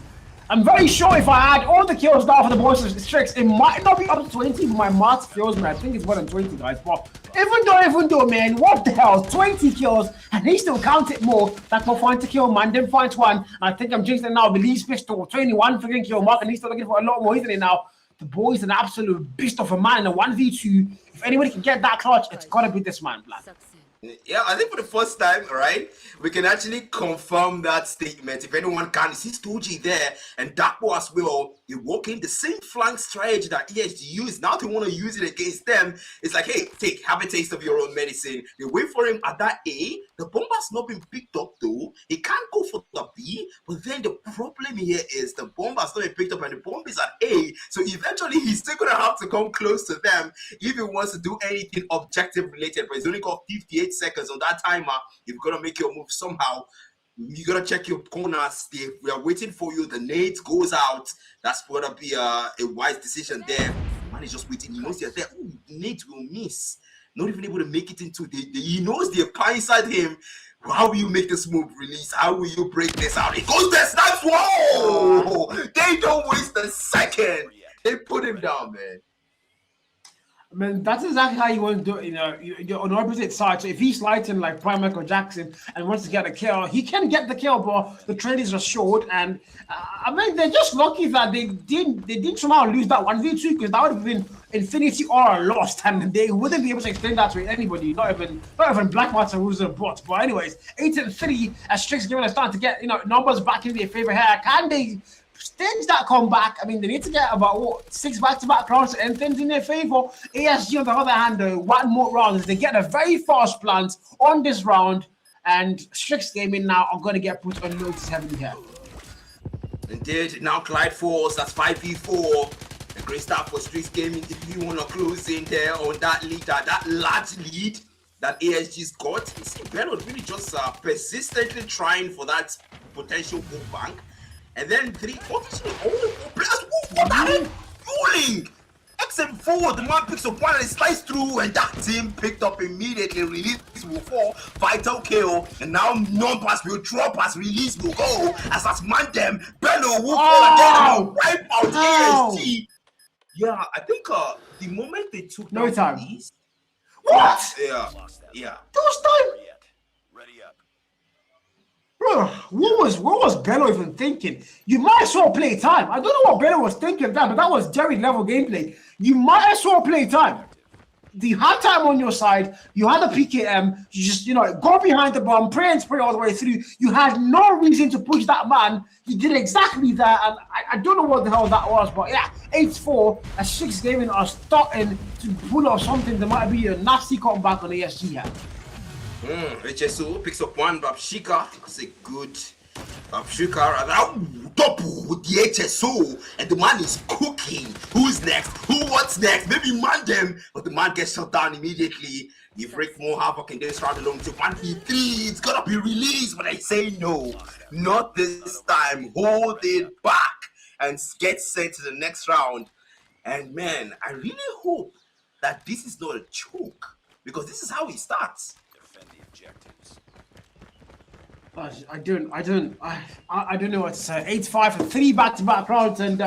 I'm very sure if I had all the kills now for the boys of the Strix, it might not be up to 20, but my math feels me. I think it's more than 20, guys. But even though, man, what the hell? 20 kills, and he still counted more. That's what finds a kill, man. Then finds one. And I think I'm jinxing now. Release pistol, 21 freaking kill mark, and he's still looking for a lot more, isn't he now? The boy's an absolute beast of a man in a 1v2. If anybody can get that clutch, it's got to be this man, Black. Yeah, I think for the first time, right, we can actually confirm that statement. If anyone can, see Stoji there and Dapo as well. They walk in the same flank strategy that ESG used. Now they want to use it against them. It's like, hey, have a taste of your own medicine. They wait for him at that A. The bomb has not been picked up though. He can't go for the B. B, but then the problem here is the bomb has not been picked up and the bomb is at A, so eventually he's still going to have to come close to them if he wants to do anything objective related, but he's only got 58 seconds on that timer. You've got to make your move somehow. You got to check your corners. We are waiting for you. The nade goes out. That's going to be a wise decision there. Man is just waiting. He knows they're there. Ooh, the nade will miss. Not even able to make it into he knows they're inside him. How will you make this move release? How will you break this out? It goes there, snaps. Whoa! They don't waste a second. They put him down, man. I mean, that's exactly how you want to do it. You're on the opposite side. So if he's lighting like Prime Michael Jackson and wants to get a kill, he can get the kill, but the trade is short. And I mean, they're just lucky that they didn't somehow lose that 1v2, because that would have been Infinity or lost, and they wouldn't be able to extend that to anybody. Not even Black Matter, who's a bot. But anyways, 8-3 as Strix Gaming are starting to get numbers back in their favor here. Can they stage that comeback? I mean, they need to get about 6 back-to-back rounds and things in their favor. ASG on the other hand, though, 1 more round. They get a very fast plant on this round, and Strix Gaming now are going to get put on notice heavily here. Indeed, now Clyde Force, that's 5v4. A great start for Strix Gaming. If you want to close in there on that lead, that large lead that ASG's got, you see Bello really just persistently trying for that potential goal bank. And then all the 4 players, what the hell? Rolling! XM4, the man picks up one and it slides through, and that team picked up immediately. Release will fall, vital kill, and now non-pass will drop as release will go. As that's man them, Bello will fall again, wipe out ASG. Yeah, I think the moment they took no time. Release, what? Yeah. Those time. Bro, what was Bello even thinking? You might as well play time. I don't know what Bello was thinking of that, but that was Jerry level gameplay. You might as well play time. You had time on your side. You had a PKM. You just, go behind the bomb, pray and spray all the way through. You had no reason to push that man. You did exactly that, and I don't know what the hell that was, but yeah, 8-4 as Strix Gaming are starting to pull off something that might be a nasty comeback on ASG here. HSO picks up one, Babshika. That's a good Babshika. Double with the HSO, and the man is cooking. Who's next? What's next? Maybe man them, but the man gets shut down immediately. You break more havoc in this round along to 1v3. It's gonna be released, but I say no, not this time. Hold it back and get sent to the next round. And man, I really hope that this is not a choke, because this is how he starts. I don't know what to say. 8-5 for 3 back-to-back rounds, and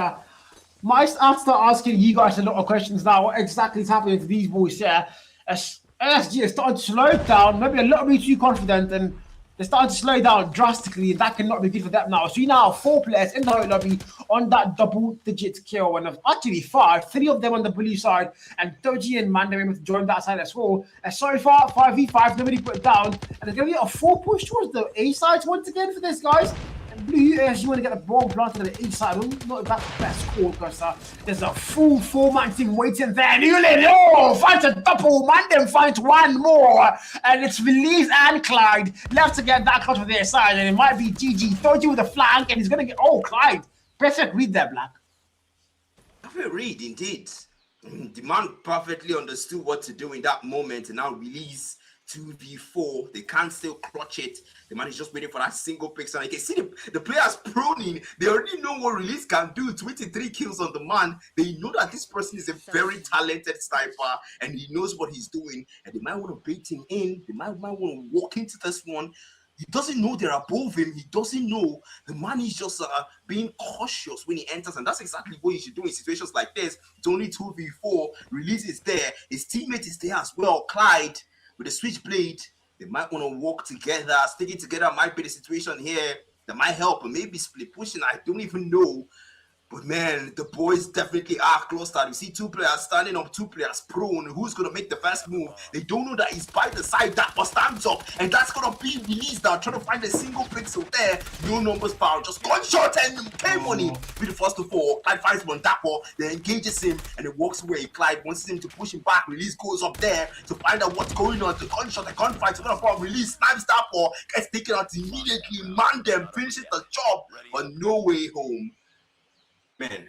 might start asking you guys a lot of questions now. What exactly is happening to these boys here? As LSG is starting to slow down, maybe a little bit too confident, and they're starting to slow down drastically, and that cannot be good for them now. So you now have 4 players in the whole lobby on that double-digit kill, and actually 5, 3 of them on the blue side, and Doji and Manda able to join that side as well. And so far, 5v5, nobody put it down, and there's going to be a 4 push towards the A side once again for this, guys. And blue, you want to get the ball planted on the A side. I don't know if that's the best call, because there's a full 4-man team waiting there. And finds a double, Manda finds 1 more, and it's Release and Clyde left to get that cut for their side, and it might be GG. Doji with a flank, and he's going to get, Clyde. Perfect read there, Black. Perfect read, indeed. The man perfectly understood what to do in that moment, and now Release 2v4. They can't still clutch it. The man is just waiting for that single pick. So you can see the players proning. They already know what Release can do. 23 kills on the man. They know that this person is a very talented sniper, and he knows what he's doing. And they might want to bait him in. They might want to walk into this one. He doesn't know they're above him. He doesn't know. The man is just being cautious when he enters. And that's exactly what you should do in situations like this. It's only 2v4. Release is there. His teammate is there as well. Clyde with the switchblade. They might want to walk together. Sticking together might be the situation here. That might help. Or maybe split pushing. I don't even know. But man, the boys definitely are close out. You see two players standing up, two players prone. Who's going to make the first move? They don't know that he's by the side. That was stands up, and that's going to be released now. Trying to find a single pixel there. No numbers found. Just gunshot and K-Money with the first to fall. Clyde finds one that ball, then engages him, and it walks away. Clyde wants him to push him back. Release goes up there to find out what's going on. The gunshot, the gunfight, so going to fall. Release, snipes that ball, gets taken out immediately. Man them, finishes the job, but no way home. Man,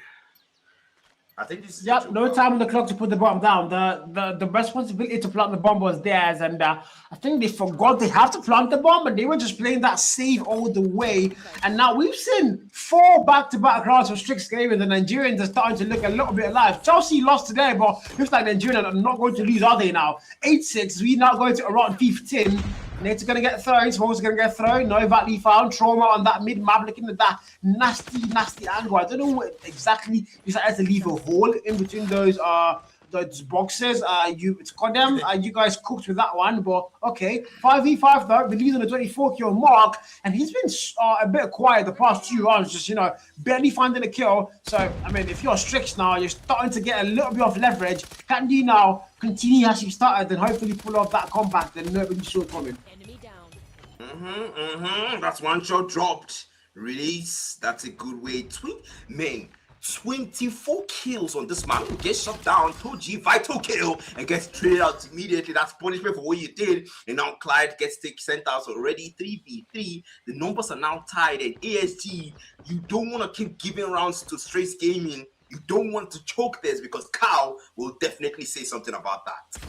I think this is no time on the clock to put the bomb down. The responsibility to plant the bomb was theirs, and I think they forgot they have to plant the bomb, and they were just playing that safe all the way. And now we've seen 4 back-to-back rounds of Strix Gaming. The Nigerians are starting to look a little bit alive. Chelsea lost today, but looks like Nigerians are not going to lose, are they now? 8-6. We now going to around 15. Nate's going to get thrown. Smoke's going to get thrown. No Vatley found. Trauma on that mid-map, looking at that nasty angle. I don't know what exactly decided to leave a hole in between those boxes. It's condemned. You guys cooked with that one, but okay. 5v5 though, released on the 24 kill mark, and he's been a bit quiet the past 2 rounds, just barely finding a kill. So I mean, if you're Strix now, you're starting to get a little bit of leverage. Can you now continue as you started and hopefully pull off that comeback that nobody saw coming? That's one shot dropped. Release. That's a good way. Man, 24 kills on this man who gets shot down. 2G vital kill and gets traded out immediately. That's punishment for what you did. And now Clyde gets sent out already. 3v3. The numbers are now tied. And ASG, you don't want to keep giving rounds to Strix Gaming. You don't want to choke this because Cow will definitely say something about that.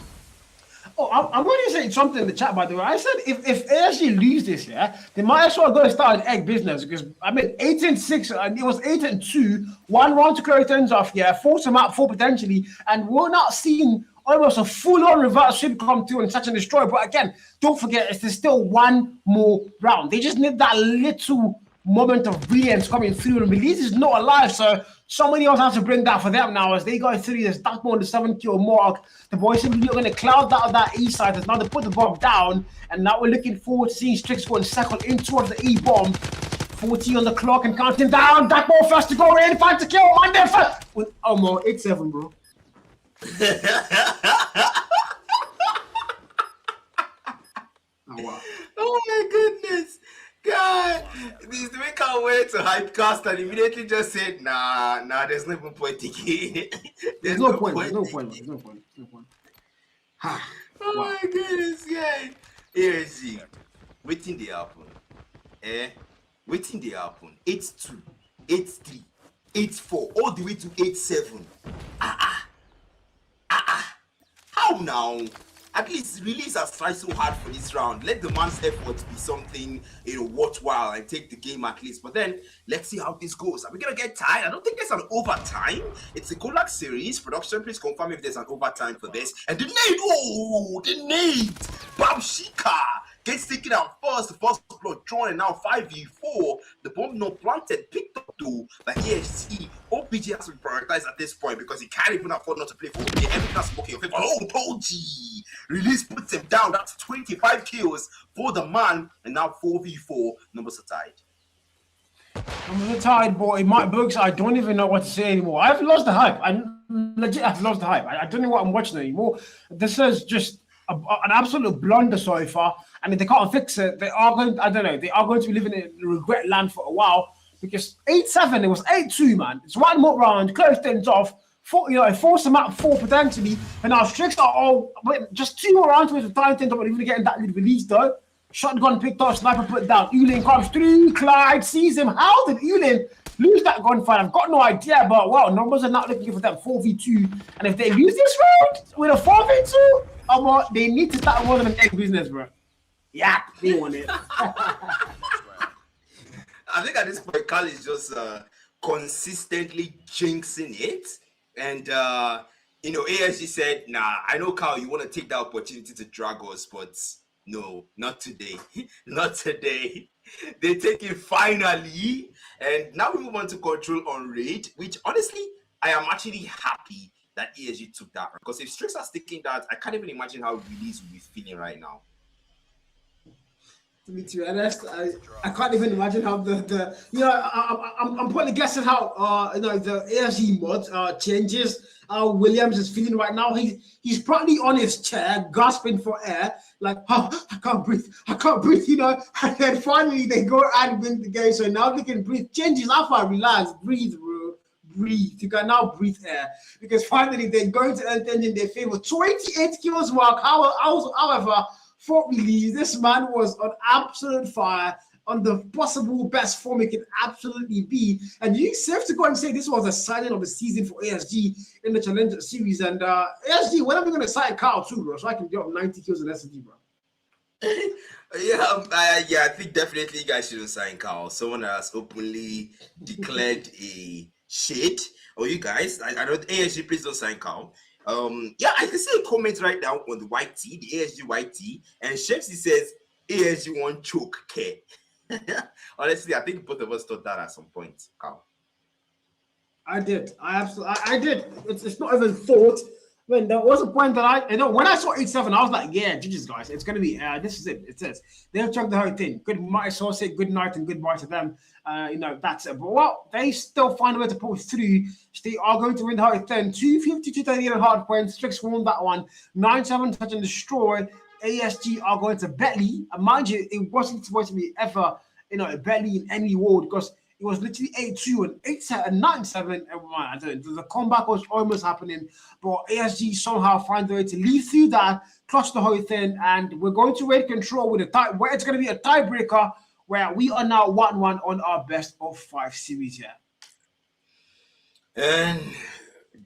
Oh, I'm going to say something in the chat, by the way. I said if ASG lose this, they might as well go and start an egg business because, I mean, 8-6, and it was 8-2, 1 round to close things off, force them out 4 potentially, and we're not seeing almost a full-on reverse should come through and touch and destroy. But again, don't forget, there's still 1 more round. They just need that little moment of brilliance coming through, and Release is not alive, so somebody else has to bring that for them now as they go through this dark on the 7 kill mark. The boys simply are going to cloud that E side as now they put the bomb down, and now we're looking forward to seeing Strix go and circle in towards the E bomb. 40 on the clock and counting down. That ball first to go in, 5 to kill, and then first. Oh, more 8-7, bro. Oh, wow. Oh my goodness. God, this we can't wait to hypecast and immediately just said, nah, there's no even point again. There's no point. Oh my goodness, yeah. ASG, waiting the happen. Waiting the happen. 8-2, 8-3, 8-4, all the way to 8-7. How now? At least Release has tried so hard for this round. Let the man's effort be something, worthwhile and take the game at least. But then, let's see how this goes. Are we going to get tied? I don't think there's an overtime. It's a Gulag series. Production, please confirm if there's an overtime for this. And the nade! Bamshika gets taken out first. The first blood drawn, and now 5v4. The bomb not planted, picked up though by ASG. OPG has to be prioritized at this point because he can't even afford not to play for OPG. Everything that's working in favor. Oh, OPG! Release puts him down. That's 25 kills for the man. And now 4v4. Numbers are tied. I'm tired, boy. My books, I don't even know what to say anymore. I've lost the hype. I've lost the hype. I don't know what I'm watching anymore. This is just an absolute blunder so far. And if they can't fix it, they are going to be living in regret land for a while. Because 8-7, it was 8-2, man. It's 1 more round, close things off. Force them out 4 potentially. And now Strix are all just 2 more rounds with the time things up, but even getting that lead release though. Shotgun picked up, sniper put down. Ulin comes through. Clyde sees him. How did Ulin lose that gunfight? I've got no idea, but wow, numbers are not looking for them. 4v2. And if they lose this round with a 4v2, they need to start more than an egg business, bro. Yeah, they want it. I think at this point, Carl is just consistently jinxing it. And, ASG said, nah, I know, Carl, you want to take that opportunity to drag us, but no, not today. Not today. They take it finally. And now we move on to control on raid, which honestly, I am actually happy that ESG took that. Because if Strix are taking that, I can't even imagine how Release will be feeling right now. To be too honest, I can't even imagine how the I'm probably guessing how the ASG mod changes. How Williams is feeling right now. He's probably on his chair, gasping for air, like, oh, I can't breathe, And then finally they go and win the game, so now they can breathe. Changes alpha, relax, breathe, bro, breathe. You can now breathe air because finally they're going to end in their favor. 28 kills mark. However, for release, this man was on absolute fire, on the possible best form it can absolutely be. And you safe to go and say this was a signing of the season for ASG in the Challenger series. And ASG, when are we going to sign Carl too, bro? So I can get up 90 kills in SG, bro. I think definitely you guys shouldn't sign Carl. Someone has openly declared a shade. Oh, you guys, I don't, ASG, please don't sign Carl. I can see a comment right now on the white tee, the ASG white tee, and Shepsy says ASG won't choke care. Honestly, I think both of us thought that at some point, Carl. I did. I did. It's not even thought. I mean, there was a point that when I saw 8-7, I was like, yeah, GG's guys, it's gonna be this is it. It says they'll chuck the whole thing. Good might as well say good night and goodbye to them. That's it. But well, they still find a way to pull through. They are going to win the whole thing. 250-238 on Hardpoint. Strix won that one. 9-7 touch and destroy. ASG are going to Bentley. And mind you, it wasn't supposed to be ever, a Bentley in any world because it was literally 8-2 and 8-7 and 9-7. And the comeback was almost happening, but ASG somehow find the way to lead through that, clutch the whole thing, and we're going to raid control with a tie. Where it's going to be a tiebreaker, where we are now 1-1 on our best of 5 series here. And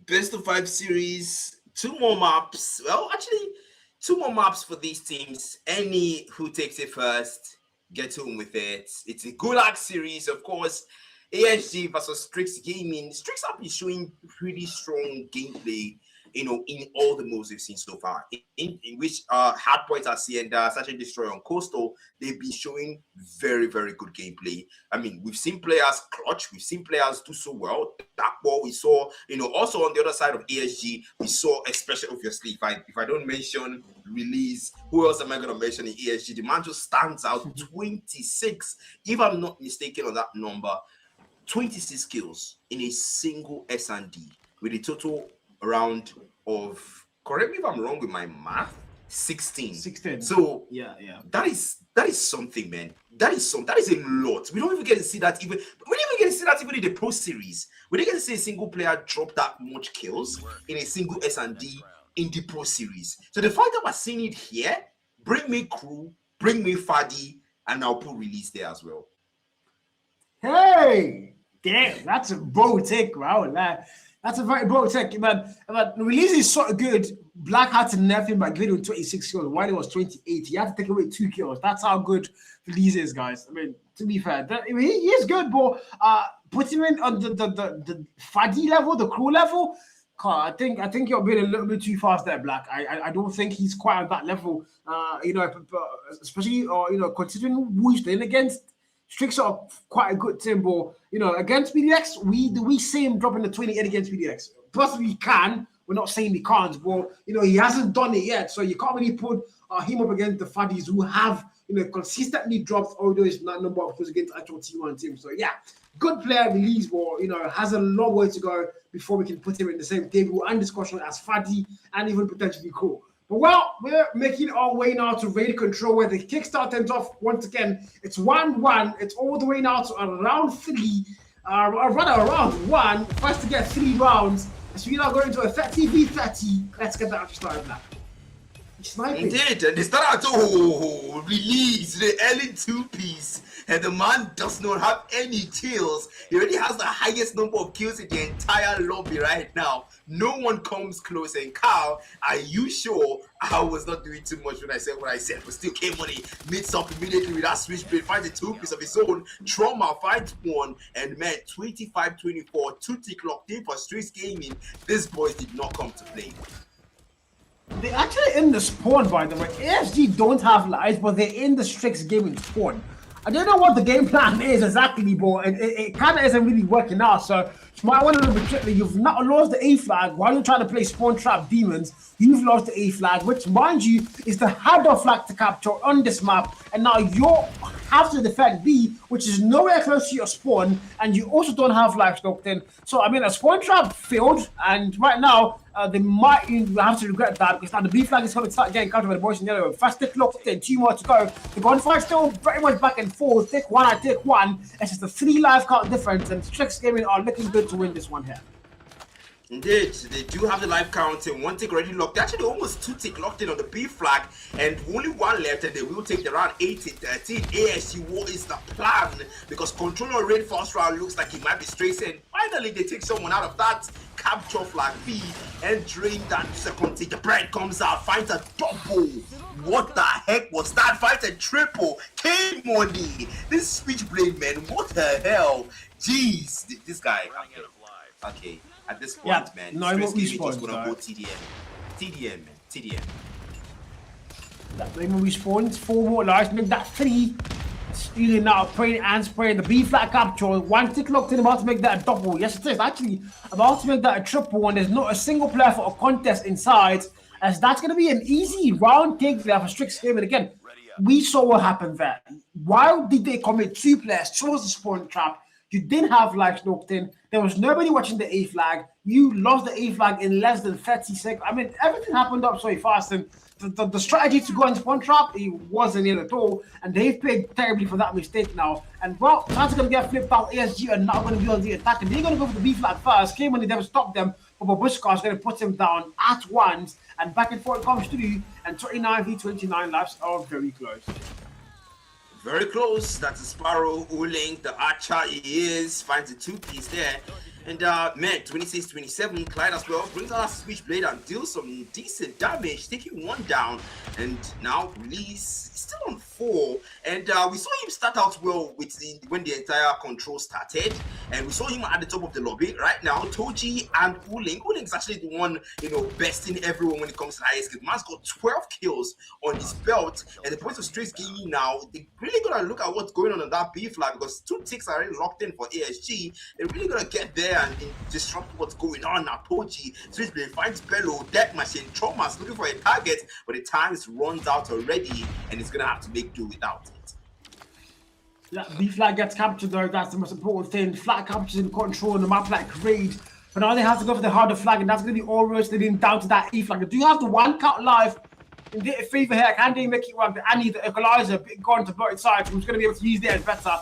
best of 5 series, 2 more maps. Well, actually, 2 more maps for these teams. Any who takes it first, get home with it. It's a Gulag series, of course. ASG versus Strix Gaming. Strix have been showing pretty strong gameplay, in all the moves we've seen so far. In which Hardpoint at Sienda, Search and Destroy on Coastal, they've been showing very, very good gameplay. I mean, we've seen players clutch, we've seen players do so well. That ball we saw, also on the other side of ASG, we saw, especially obviously, if I don't mention release, who else am I going to mention in ASG? The man just stands out. 26, if I'm not mistaken on that number, 26 kills in a single S&D with a total round of, correct me if I'm wrong with my math, 16. So yeah, that is something, man. That is a lot. We don't even get to see that even. We don't even get to see that even in the Pro Series. We didn't get to see a single player drop that much kills in a single S&D in the Pro Series. So the fact that we're seeing it here, bring me Crew, bring me Fadi, and I'll put release there as well. Hey, damn, that's a bold take, wow. That's a very bold take, man. Release is so good. Black had to nerf him by giving him 26 kills while it was 28. He had to take away 2 kills. That's how good Release is, guys. I mean, to be fair, he is good, but put him in on the Fadi level, the Crew level. I think you're being a little bit too fast there, Black. I don't think he's quite on that level. Especially considering who he's playing against. Strix are quite a good team, but against PDX, we see him dropping the 28 against PDX. Plus, we can. We're not saying he can't, but he hasn't done it yet. So you can't really put him up against the Faddies who have consistently dropped all those number of kills against actual T1 teams. So yeah, good player Release, but has a long way to go before we can put him in the same table and discussion as Faddy and even potentially Cool. But well, we're making our way now to raid control where the kickstart ends off once again. It's 1-1. It's all the way now to round 3. Rather, round 1. First to get 3 rounds. So we're now going to a 30v30. Let's get that actually started now. Indeed, and they start out to release the early 2-piece, and the man does not have any kills. He already has the highest number of kills in the entire lobby right now. No one comes close. And Carl, are you sure I was not doing too much when I said what I said? But still, K-Money meets up immediately with that switchblade, finds a 2-piece of his own. Trauma finds one, and man, 25-24, 2-tick locked in for Strix Gaming. These boys did not come to play. They're actually in the spawn, by the way. ASG don't have lives, but they're in the Strix Gaming spawn. I don't know what the game plan is exactly, but it kind of isn't really working out. So you might want a little bit tricky. You've not lost the A flag while you're trying to play Spawn Trap Demons. You've lost the A flag, which, mind you, is the harder flag to capture on this map. And now you have to defend B, which is nowhere close to your spawn, and you also don't have life locked in. So, I mean, a Spawn Trap failed, and right now, they might have to regret that because now the B flag is going to start getting countered by the boys in yellow. Fast tick locked in, 2 more to go. The gunfight still very much back and forth. Take one, I take one. It's just a 3 life count difference, and Strix Gaming are looking good to win this one here. Indeed, they do have the life count and 1 tick already locked. Actually, almost 2 tick locked in on the B flag, and only 1 left, and they will take the round 18-13. ASG, what is the plan? Because Control already first round looks like he might be straight in. Finally, they take someone out of that capture flag B, entering that second tick. The bread comes out, finds a double. What the heck was that? Finds a triple. K-Money. This Switchblade, man, what the hell? Jeez, this guy. Okay. At this point, man, no, Strix Gaming just gonna go TDM. TDM, man. TDM. That when we spawn, 4 more lives, make that 3. Stealing now, praying and spraying the B flat capture. 1 tick locked in, about to make that a double. Yes, it is actually about to make that a triple, and there's not a single player for a contest inside, as that's gonna be an easy round take there for Strix Gaming. Again, we saw what happened there. Why did they commit 2 players? Chose the spawn trap. You didn't have lives locked in. There was nobody watching the A flag. You lost the A flag in less than 30 seconds. I mean, everything happened up so fast, and the strategy to go and spawn trap, it wasn't in at all. And they've paid terribly for that mistake now. And well, that's going to get flipped out. ASG are not going to be on the attack, and they're going to go for the B flag first. K-Money never stopped them, but Babushka is going to put him down at once. And back and forth comes through, and 29v29 laps are very close. Very close. That's a Sparrow, Uling, the archer he is, finds a 2-piece there. And man, 26-27, Clyde as well brings out a Switchblade and deals some decent damage, taking 1 down. And now Release is still on 4. And we saw him start out well with when the entire control started. And we saw him at the top of the lobby. Right now, Toji and Uling. Uling is actually the one, besting everyone when it comes to the highest kill. Man's got 12 kills on his belt. And the points of Strix Gaming now, they really gotta look at what's going on that B flag, because 2 ticks are already locked in for ASG. They're really gonna get there and disrupt what's going on now. Toji, Switchblade finds Bello, Death Machine, Traumas looking for a target, but the time runs out already, and he's gonna have to make do without it. Yeah, B flag gets captured though. That's the most important thing. Flag captures in control on the map like Raid, but now they have to go for the harder flag, and that's gonna be all rotated down to that E flag. They do have the 1 count live. In the favor here, can they make it work? The Annie, the equalizer, big gone to both sides, who's gonna be able to use theirs better.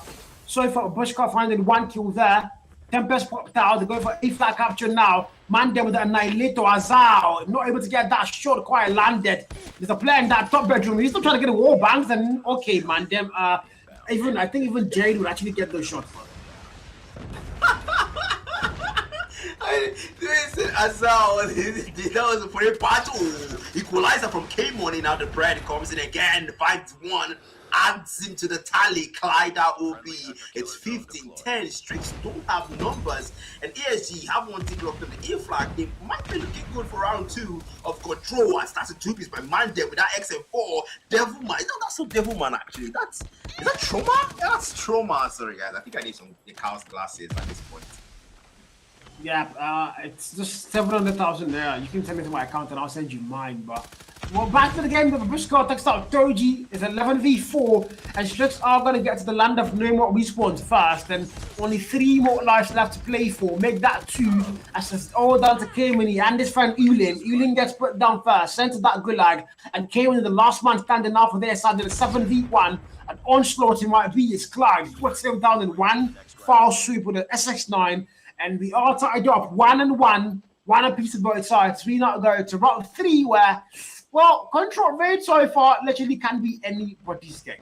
So for Bushka finding 1 kill there. Tempest popped out. They're going for A flag capture now. Mandem with the Annihilator Azal. Not able to get that shot quite landed. There's a player in that top bedroom. He's still trying to get a wall bangs. And okay, Mandem. I think even Jade would actually get those shots. Listen, Azal, that was a pretty battle. Equalizer from K-Money. Now the bread comes in again. 5-1. Adds into the tally. Clyde OB. It's 15-10. Strix don't have numbers, and ASG have 1 tick locked on the A flag. They might be looking good for round 2 of control. And starts a 2-piece by Mandem with that XM4. Devilman. No, that's not Devilman actually. Is that Trauma? Yeah, that's Trauma. Sorry guys, I think I need some Cow's glasses at this point. Yeah, it's just 700,000 there. You can send me to my account and I'll send you mine. But well, back to the game. The Babushka takes out Doji. It's 11v4, and Strix are going to get to the land of no more respawns first. And only 3 more lives left to play for. Make that 2. As it's all down to K-Money and his friend Ulin. Ulin gets put down first, sent to that Gulag, and K-Money, the last man standing out for their side, in a 7v1. An onslaught it might be. It's Clyde. Puts him down in 1 foul sweep with an SX9. And we are tied up 1-1, 1 apiece of both sides. We now go to round 3, where, well, control rate so far literally can be anybody's game.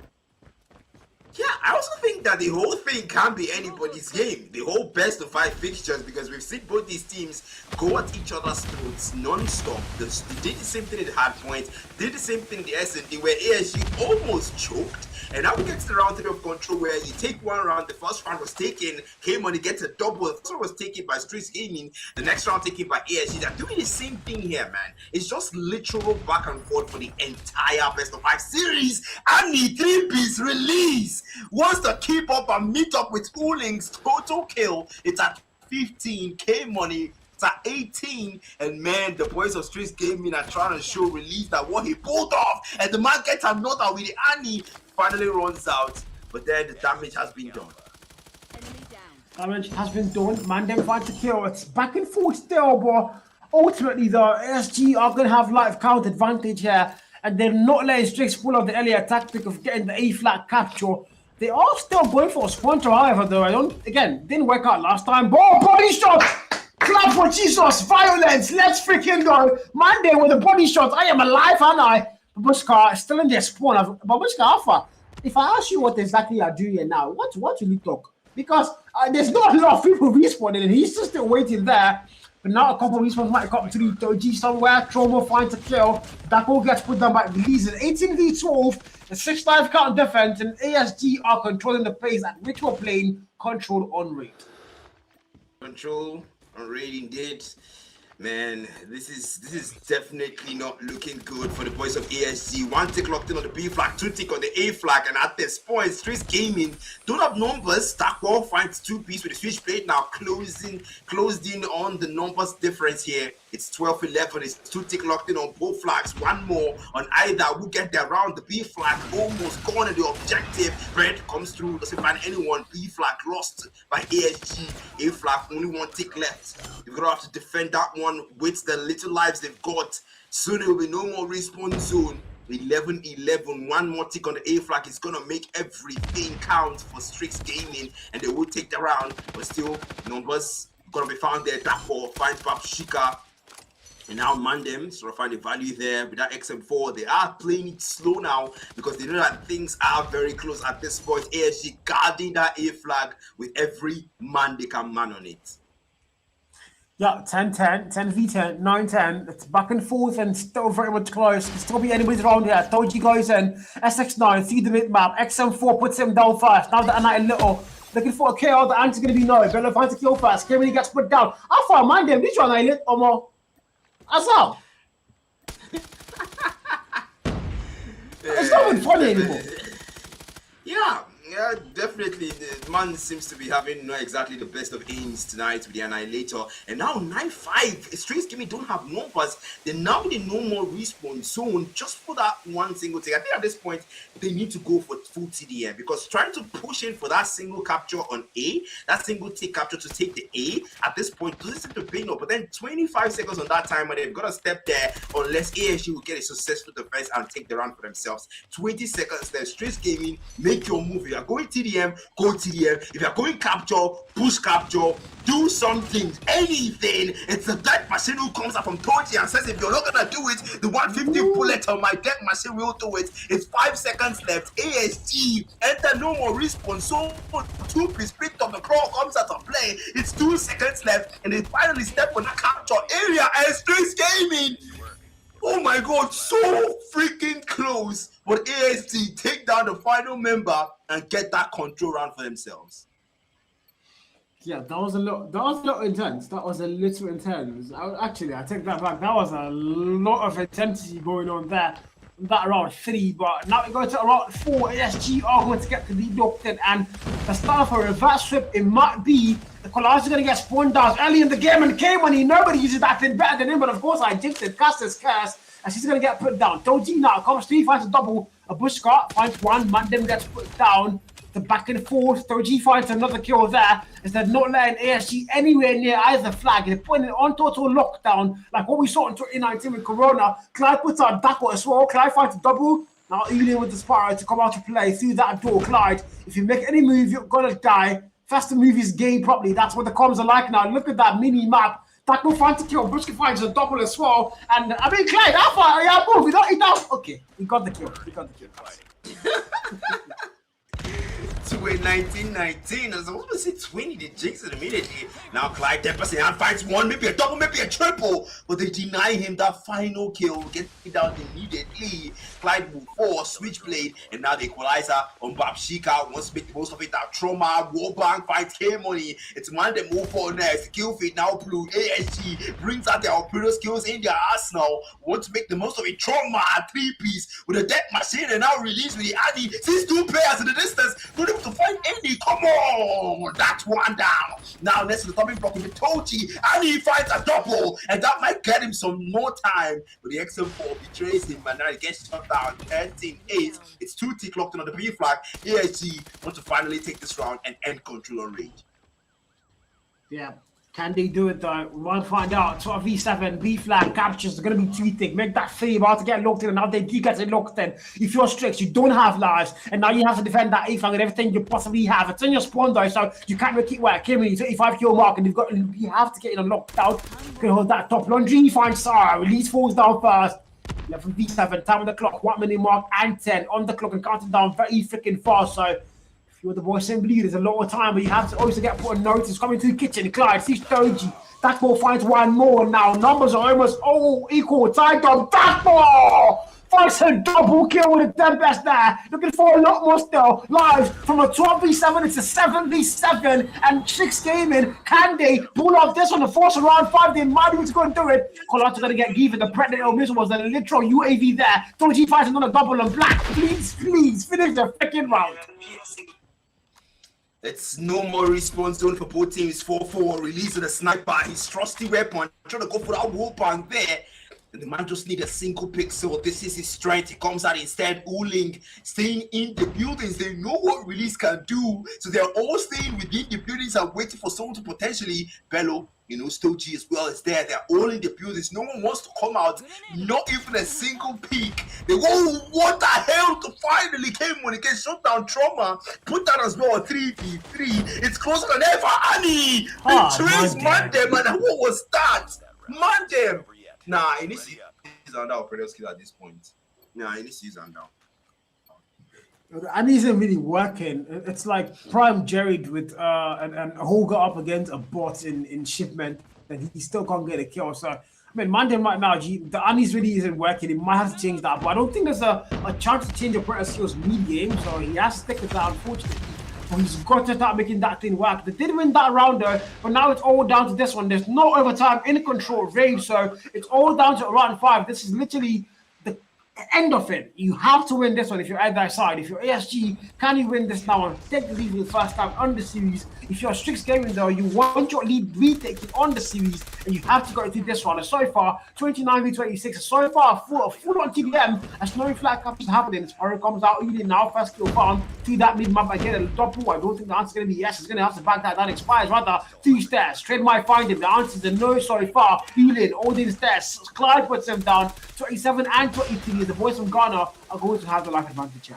Yeah, I also think that the whole thing can be anybody's game. The whole best of 5 fixtures, because we've seen both these teams go at each other's throats non-stop. They did the same thing in Hardpoint, did the same thing in the SND, where ASG almost choked. And now we get to the round 3 of Control, where you take one round. The first round was taken, K-Money gets a double. The first one was taken by Streets Gaming. The next round taken by ASG. They're doing the same thing here, man. It's just literal back and forth for the entire best of 5 series. And the 3-piece release wants to keep up and meet up with Ooling's total kill. It's at 15, K-Money it's at 18, and man, the boys of Streets Gaming are trying to show Release that what he pulled off, and the man gets another with the Annie finally runs out, but then the damage has been done. Damage has been done, man, them find to kill. It's back and forth still, but ultimately the ASG are going to have life count advantage here, and they're not letting Strix pull off the earlier tactic of getting the A-flat capture. They are still going for a sponsor, however, though. Didn't work out last time. Body shot! Clap for Jesus! Violence! Let's freaking go! Monday with the body shot. I am alive, aren't I? Babushka is still in their spawn. Babushka Alpha, if I ask you what exactly you're doing now, what will you talk? Because there's not a lot of people respawning, and he's just still waiting there. But now a couple of respawns might come to the Doji somewhere. Trauma finds a kill. Dako gets put down by Release. 18v12. The 6-5 count defense, and ASG are controlling the pace at which we're playing Control on raid. Control on raid indeed. Man, this is definitely not looking good for the boys of ASG. 1 tick locked in on the B flag, 2 tick on the A flag, and at this point, Streets Gaming don't have numbers. Stackwall finds 2-piece with the switchblade now closed in on the numbers difference here. It's 12-11. It's 2 tick locked in on both flags. 1 more on either. We'll get there around the B flag. Almost gone in the objective. Red comes through. Doesn't find anyone. B flag lost by ASG. A flag, only 1 tick left. You're going to have to defend that one with the little lives they've got. Soon there will be no more respawn zone. 11-11. 1 more tick on the A flag is going to make everything count for Strix Gaming. And they will take the round. But still, numbers going to be found there. Dapo finds Babshika. And now Mandem sort of find the value there with that XM4. They are playing it slow now because they know that things are very close at this point. ASG guarding that A flag with every man they can man on it. Yeah, 10-10, 10v10, 9-10. It's back and forth and still very much close. Can still be enemies around here. Toji goes in. SX9, see the mid map. XM4 puts him down first. Now the Anite Little looking for a kill. The answer's going to be no. Bello finds a kill first. Kimberly gets put down. How far, Mandem? This one, Islet, or more? Asal. It's not even funny anymore. Yeah, definitely. The man seems to be having not exactly the best of aims tonight with the Annihilator. And now 9-5. Streets Gaming don't have numbers. They now need no more respawn zone just for that 1 single take. I think at this point they need to go for full TDM because trying to push in for that single capture on A, that single take capture to take the A at this point doesn't seem to pay no. But then 25 seconds on that timer, they've got to step there unless ASG will get a successful defense and take the round for themselves. 20 seconds there. Streets Gaming, make your move. If you are going TDM, go TDM. If you are going capture, push capture, do something, anything. It's the death machine who comes up from Toji and says, if you're not gonna do it, the 150 bullet on my death machine will do it. It's 5 seconds left. ASG, enter no more respawn. So 2-piece picked up, the crawl comes out of play. It's 2 seconds left, and they finally step on the capture area and Streets Gaming. Oh my god, so freaking close. But ASG take down the final member and get that control round for themselves. Yeah, that was a little intense. That was a little intense. I take that back. That was a lot of intensity going on there. That round 3, but now we go to round 4. ASG are going to get deducted, and the start of a reverse flip, it might be the collage is going to get spawned down early in the game, and K-Money, nobody uses that thing better than him, but of course I jinxed it. Cast his curse, and she's going to get put down. Doji now comes 3, finds a double. A Bushcart finds 1, Mandem gets put down. The back and forth. Doji finds another kill there. Instead of not letting ASG anywhere near either flag. They're putting it on total lockdown, like what we saw in 2019 with Corona. Clyde puts out Dako as well. Clyde finds a double. Now Ealing with the Sparrow to come out to play through that door. Clyde, if you make any move, you're gonna die. Faster move is game properly. That's what the comms are like now. Look at that mini map. Dako finds a kill. Bushka finds a double as well. And I mean, Clyde, how far? Yeah, move. We don't eat out. Okay, we got the kill. to a 19-19. I was supposed to say 20. They jinx it immediately. Now Clyde 10% finds one, maybe a double, maybe a triple, but they deny him that final kill. Get it down immediately. Clyde will force switchblade, and now the equalizer on Babshika wants to make the most of it. Now Trauma, Warbank finds K-Money. It's man they move forward next. Kill feed now blue. ASG brings out their operator skills in their arsenal. Want to make the most of it. Trauma, 3-piece with a death machine, and now release with the Addy. Sees 2 players in the distance. Not able to find any. Come on, that's one down. Now next to the topping block with Tochi, and he finds a double, and that might get him some more time. But the XM4 betrays him, and now he gets shut down. 13-8. It's 2 tick locked in on the B flag. ASG want to finally take this round and end control on Rage. Yeah. Can they do it though? We want to find out. 12v7, B flag captures are going to be 2 thick. Make that free about to get locked in, and now they do get it locked in. If you're strict, you don't have lives, and now you have to defend that A flag and everything you possibly have. It's in your spawn though, so you can't make it work. Kimmy, 35 kill mark, and you have to get in a lockdown. You can hold that top. Laundry finds Sarah. Release falls down first. 11v7, time on the clock, 1 minute mark and 10 on the clock, and counting down very freaking fast. So you're the boy assembly, there's a lot of time, but you have to also get put on notice. Coming to the kitchen, Clyde sees Doji. That ball finds one more now. Numbers are almost all equal. Tied up. That ball finds a double kill with the 10 best there. Looking for a lot more still. Live from a 12v7, it's a 7v7 and 6 gaming. Can they pull off this on the force around 5? They might be able to go and do it. Colato's gonna get given. The Predator missile was a literal UAV there. Doji fights another double on black. Please finish the freaking round. It's no more response zone for both teams. 4-4, release of the sniper, his trusty weapon, trying to go for that whoop on there. And the man just need a single pixel. This is his strength. He comes out instead. Uling staying in the buildings. They know what release can do. So they're all staying within the buildings and waiting for someone to potentially bellow. You know, Stoji as well is there. They're all in the buildings. No one wants to come out. Not even a single peek. They go, what the hell to finally came when it gets shut down. Trauma. Put that as well. 3v3. It's closer than ever. Annie. Betrays Mandem. And what was that? Mandem. Nah, it needs to use under operator skill at this point. Nah, it needs to use under. And isn't really working. It's like Prime Jared with and Holger up against a bot in shipment, and he still can't get a kill. So I mean, Mandem right now, the Annie's really isn't working. He might have to change that, but I don't think there's a chance to change operator skills mid-game, so he has to stick with that, unfortunately. But he's got to start making that thing work. They did win that round though, but now it's all down to this one. There's no overtime in control range, so it's all down to round 5. This is literally the end of it. You have to win this one if you're either side. If you're ASG, can you win this now and take the lead for the first time on the series? If you're Strix Gaming though, you want your lead retaken on the series, and you have to go through this one. And so far, 29v26. So far, full on TDM. As no flag captures happening, as Horror comes out eating now, first kill found to that mid map again. A double. I don't think the answer's gonna be yes. It's gonna have to back that. That expires rather 2 stairs. Trade might find him. The answer is a no so far. Healing, all these stairs. Clyde puts him down. 27 and 23. The boys from Ghana are going to have the life advantage.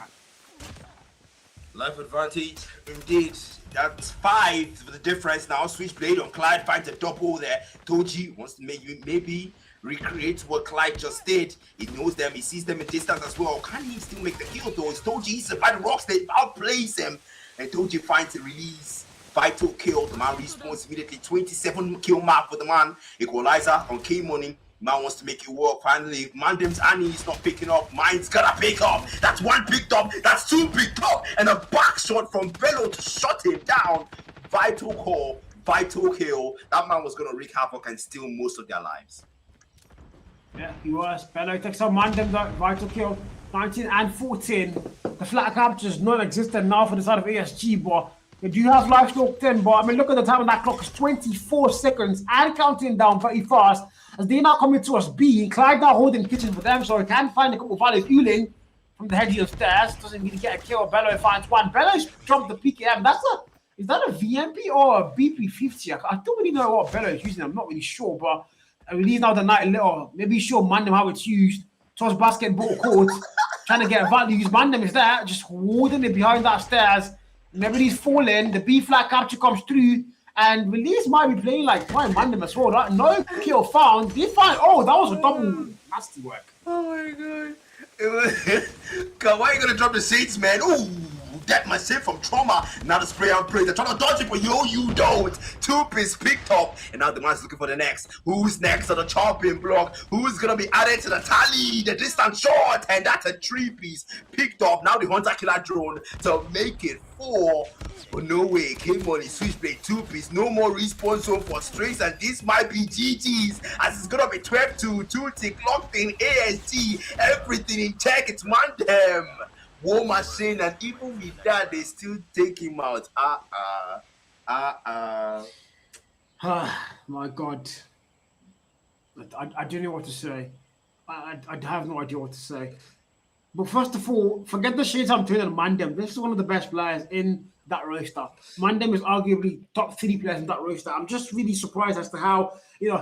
Life advantage, indeed. That's 5 for the difference now. Switchblade on Clyde finds a double there. Toji wants to maybe recreate what Clyde just did. He knows them, he sees them in distance as well. Can he still make the kill though? It's Toji, he's by the rocks, they outplays him. And Toji finds a release. Vital kill, the man respawns immediately. 27 kill mark for the man. Equalizer on K-Money. Man wants to make it work. Finally, Mandem's Annie is not picking up. Mine's gonna pick up. That's 1 picked up. That's 2 picked up. And a back shot from Bello to shut him down. Vital call. Vital kill. That man was gonna wreak havoc and steal most of their lives. Yeah, he was. Bello takes on Mandem. Vital kill. 19 and 14. The flat capture is non-existent now for the side of ASG, but they do have life locked in. But I mean, look at the time on that clock. It's 24 seconds and counting down very fast. As they now coming towards B, Clyde now holding kitchen for them, so he can find a couple of valleys. Uling from the head of stairs doesn't really get a kill. Bello finds one. Bello's dropped the PKM. Is that a VMP or a BP50? I don't really know what Bello is using. I'm not really sure, but I release now the night a little. Maybe show Mandem how it's used. Toss basketball court, trying to get values. Mandem is there, just holding it behind that stairs. Everybody's falling. The B flag capture comes through. And Release might be playing like Prime Mandem as well. Right? No kill found. They find, oh, that was a double nasty work. Oh my god. God, why are you gonna drop the seats, man? Ooh, death machine from Trauma. Now the spray and play. They're trying to dodge it, but you don't. 2-piece picked up. And now the man's looking for the next. Who's next on the chopping block? Who's going to be added to the tally? The distance short. And that's a 3-piece picked up. Now the Hunter Killer drone to make it 4. But no way. K-Money, Switchblade, 2-piece. No more respawn zone for Strays. And this might be GG's. As it's going to be 12-2. 2-tick locked in ASG. Everything in check. It's Mandem. War Machine. And even with that, they still take him out. My God. I don't know what to say. I have no idea what to say. But first of all, forget the shades I'm turning on Mandem. This is one of the best players in that roster. Mandem is arguably top 3 players in that roster. I'm just really surprised as to how,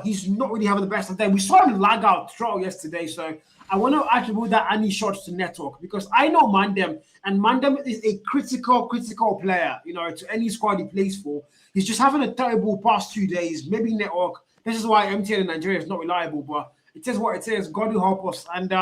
he's not really having the best of them. We saw him lag out throughout yesterday, so I want to attribute that any shots to network because I know Mandem, and Mandem is a critical player, to any squad he plays for. He's just having a terrible past 2 days, maybe network. This is why MTN in Nigeria is not reliable, but it is what it is. God will help us. And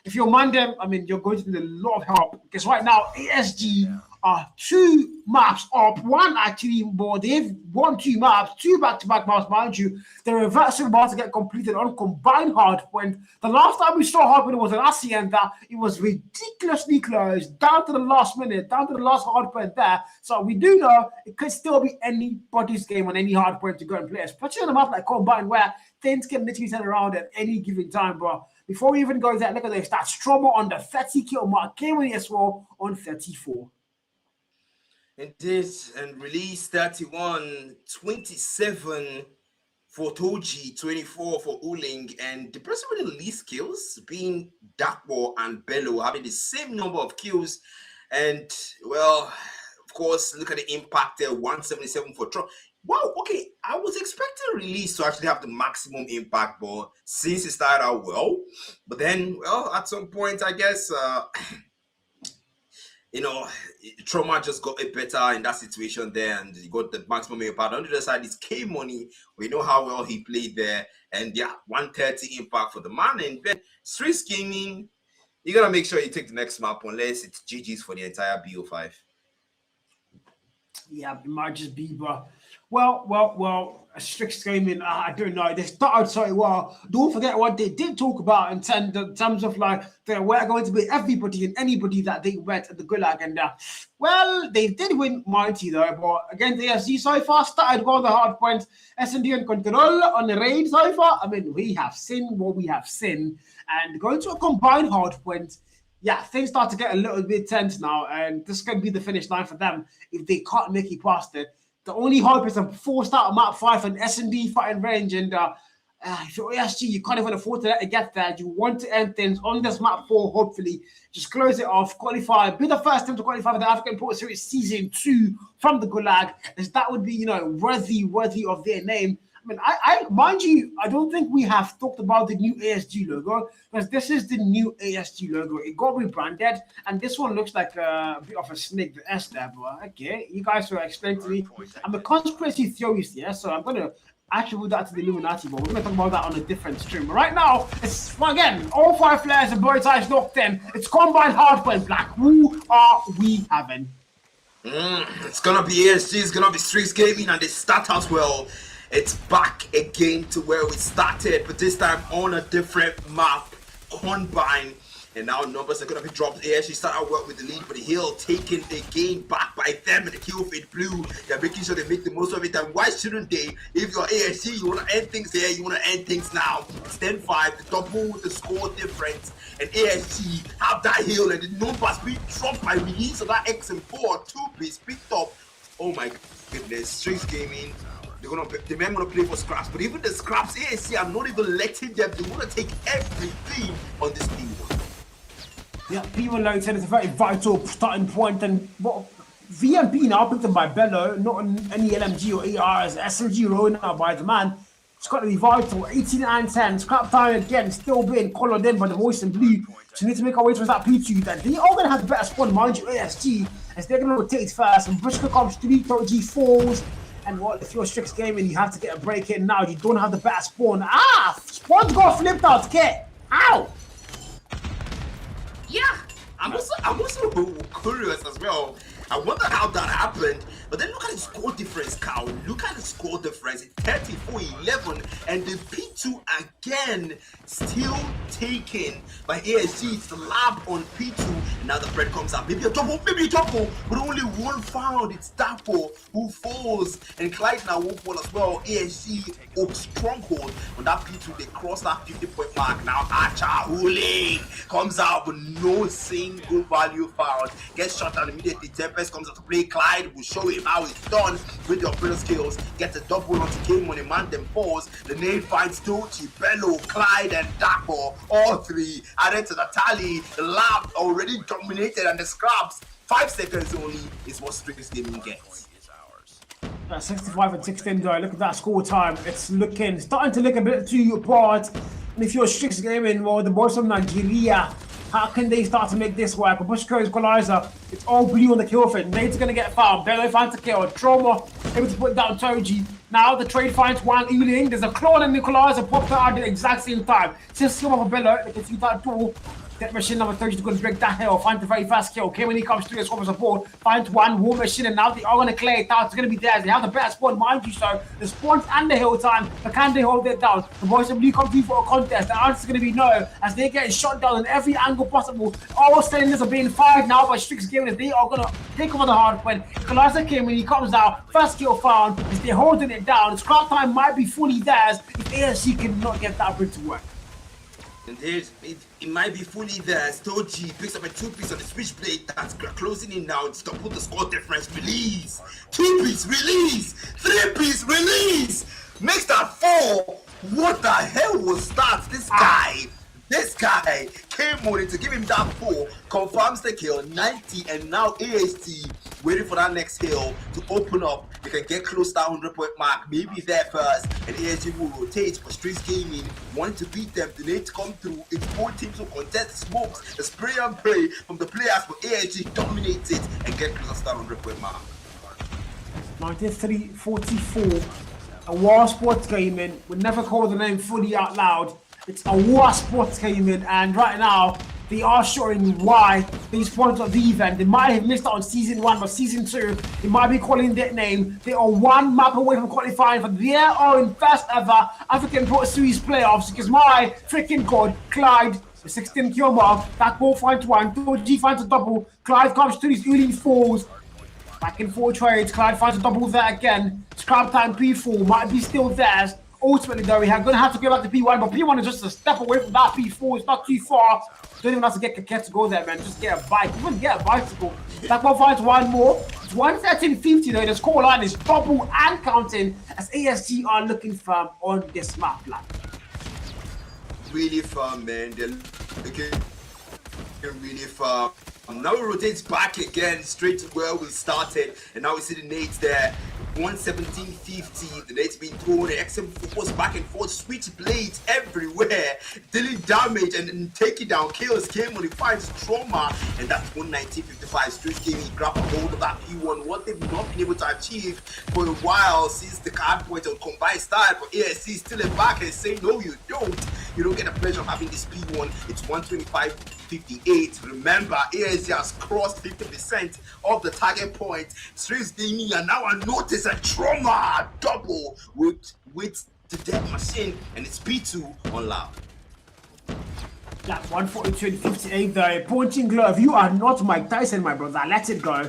if you're Mandem, you're going to need a lot of help because right now ASG are 2 maps up, 1 actually, but they've won 2 maps, 2 back-to-back maps, mind you. The reverse is about to get completed on combined Hardpoint. The last time we saw Hardpoint was an Hacienda. It was ridiculously close, down to the last minute, down to the last Hardpoint there. So we do know it could still be anybody's game on any Hardpoint to go and play, especially on a map like combined where things can literally turn around at any given time, bro. Before we even go there, look at this. That's Stromer on the 30 kill mark, came in as well on 34. Indeed, and release 31, 27 for Toji, 24 for Uling, and the person with the least kills being Darkball and Bello having the same number of kills. And well, of course, look at the impact there, 177 for Trump. Wow, okay, I was expecting Release to actually have the maximum impact, but since it started out well, but then, well, at some point, I guess, Trauma just got it better in that situation there, and he got the maximum impact. On the other side is K-Money. We know how well he played there, and 130 impact for the man. And then Streets Gaming, you gotta make sure you take the next map unless it's GG's for the entire BO5. Yeah, it might just be, but well, Strix Gaming, I don't know. They started so well. Don't forget what they did talk about in terms of like they were going to be everybody and anybody that they met at the Gulag. And well, they did win Mighty though, but against AFC so far, started well the Hardpoint, S&D and Control on the raid so far. We have seen what we have seen. And going to a combined Hardpoint, yeah, things start to get a little bit tense now, and this could be the finish line for them if they can't make it past it. The only hope is a forced out of map 5 and S&D fighting range, and if you're ASG, you can't even afford to let it get there. You want to end things on this map 4, hopefully. Just close it off, qualify, be the first team to qualify for the African Port Series Season 2 from the Gulag, as that would be, worthy of their name. I mind you, I don't think we have talked about the new ASG logo, because this is the new ASG logo. It got rebranded, and this one looks like a bit of a snake, the S there, bro. Okay, you guys will explain to me. I'm a conspiracy theorist, yeah, so I'm going to attribute that to the Illuminati, but we're going to talk about that on a different stream. But right now, it's, again, all 5 players and both eyes locked in. It's combined Hardpoint Black. Who are we having? It's going to be ASG, it's going to be Streets Gaming, and they start out well. It's back again to where we started, but this time on a different map, combine. And now numbers are going to be dropped. They actually start out well with the lead, but the Hill taking the game back by them, and the kill fade blue. They're making sure they make the most of it. And why shouldn't they? If you're ASG, you want to end things here, you want to end things now. It's 10-5, the double the score difference. And ASG have that Hill, and the numbers being dropped by release of that XM4 2-piece picked up. Oh my goodness, Streets Gaming. The men want to play for scraps, but even the scraps, ASC are not even letting them. They want to take everything on this team. Yeah, people like said it's a very vital starting point, and what VMP now picked up by Bello, not on any LMG or AR as SMG rolling out by the man. It's got to be vital. 18 and 10, scrap time again, still being colored in by the voice in blue. So we need to make our way towards that P2. That they are going to have the better spawn, mind you, ASG, as they're going to rotate first. And Bushka comes 3, G falls. And what if you're Strix Gaming, you have to get a break in now. You don't have the better spawn. Spawn's got flipped out, kid. Ow! Yeah, I'm also curious as well. I wonder how that happened. But then look at the score difference, Cal. Look at the score difference. It's 34-11. And the P2 again still taken by ASG. It's the lab on P2. And now the threat comes out. Maybe a double, but only one found. It's Dapo who falls. And Clyde now will fall as well. ASG up stronghold. On that P2, they cross that 50-point mark. Now Archer Hooling comes out with no single value found. Gets shot down immediately. Tempest comes out to play. Clyde will show him how it's done with the operator skills. Gets a double onto game when a man then falls. The nade finds Tochi, Bello, Clyde, and Dapo. All three added to the tally. The lab already dominated, and the scraps 5 seconds only is what Strix Gaming gets. 65 and 16 though. Look at that score time. It's starting to look a bit too apart. And if you're Strix Gaming, well, the boys from Nigeria, how can they start to make this work? Bushko's equalizer, it's all blue on the kill feed. Nate's gonna get found. Bello finds a kill. Trauma able to put down Toji. Now the trade finds one evening. There's a claw and equalizer popped out at the exact same time. Since come off a Bello, they can see that door. That machine number 30 is going to break that hill. Finds a very fast kill. Okay, when he comes through, it's over support. Finds one war machine, and now they are going to clear it out. It's going to be theirs. They have the better spawn, mind you. So the spawns and the hill time, but can they hold it down? The boys of blue come through for a contest. The answer is going to be no, as they're getting shot down in every angle possible. All cylinders are being fired now by Strix Gaming. They are going to take over the Hardpoint. Equalizer came when he comes out. First kill found. As they're holding it down. Scrap time might be fully theirs if ASC cannot get that bridge to work. And it might be fully there. Stoji picks up a 2-piece on the switchblade that's closing in now to put the score difference. Release. 2-piece release. 3-piece release. Makes that 4. What the hell was that? This guy came on it to give him that 4, confirms the kill, 90, and now AST waiting for that next hill to open up. They can get close to that 100-point mark, maybe there first, and AST will rotate, but Strix Gaming wanting to beat them. They need to come through. It's both teams who contest the smokes, the spray and pray from the players, but AST dominates it and get close to that 100-point mark. 93-44. A War Sports Gaming would never call the name fully out loud. It's a War Sports Gaming, and right now they are showing why they sponsored the event. They might have missed out on season 1, but season 2, they might be calling that name. They are one map away from qualifying for their own first ever African Pro Series playoffs. Because my freaking god, Clyde, the 16 kill mark, that ball finds one, 2G finds a double, Clyde comes through, his Uling falls. Back in 4 trades, Clyde finds a double there again. Scrap time P4 might be still theirs. Ultimately, though, we're going to have to go back to P1, but P1 is just a step away from that P4. It's not too far. Don't even have to get Kaket to go there, man. Just get a bike. Even get a bicycle. That one finds one more. It's 113.50, though. The score line is double and counting as ASG are looking firm on this map, lad. Really firm, man. They're looking really firm. Now it rotates back again, straight to where we started, and now we see the nades there. 117.50, the nades being thrown, the XM force back and forth, switch blades everywhere, dealing damage and then taking down kills. Came when he finds trauma, and that's 119.55. Strix Gaming grab a hold of that P1, what they've not been able to achieve for a while since the Hardpoint on combined style. But ASC is still back and saying, no, you don't get the pleasure of having this P1. It's 125.58. Remember, ASC has crossed 50% of the target point. Strix Gaming are now on notice a trauma double with the death machine, and it's P2 on loud. Yeah, 142.58 though. Punching glove. You are not Mike Tyson, my brother. Let it go.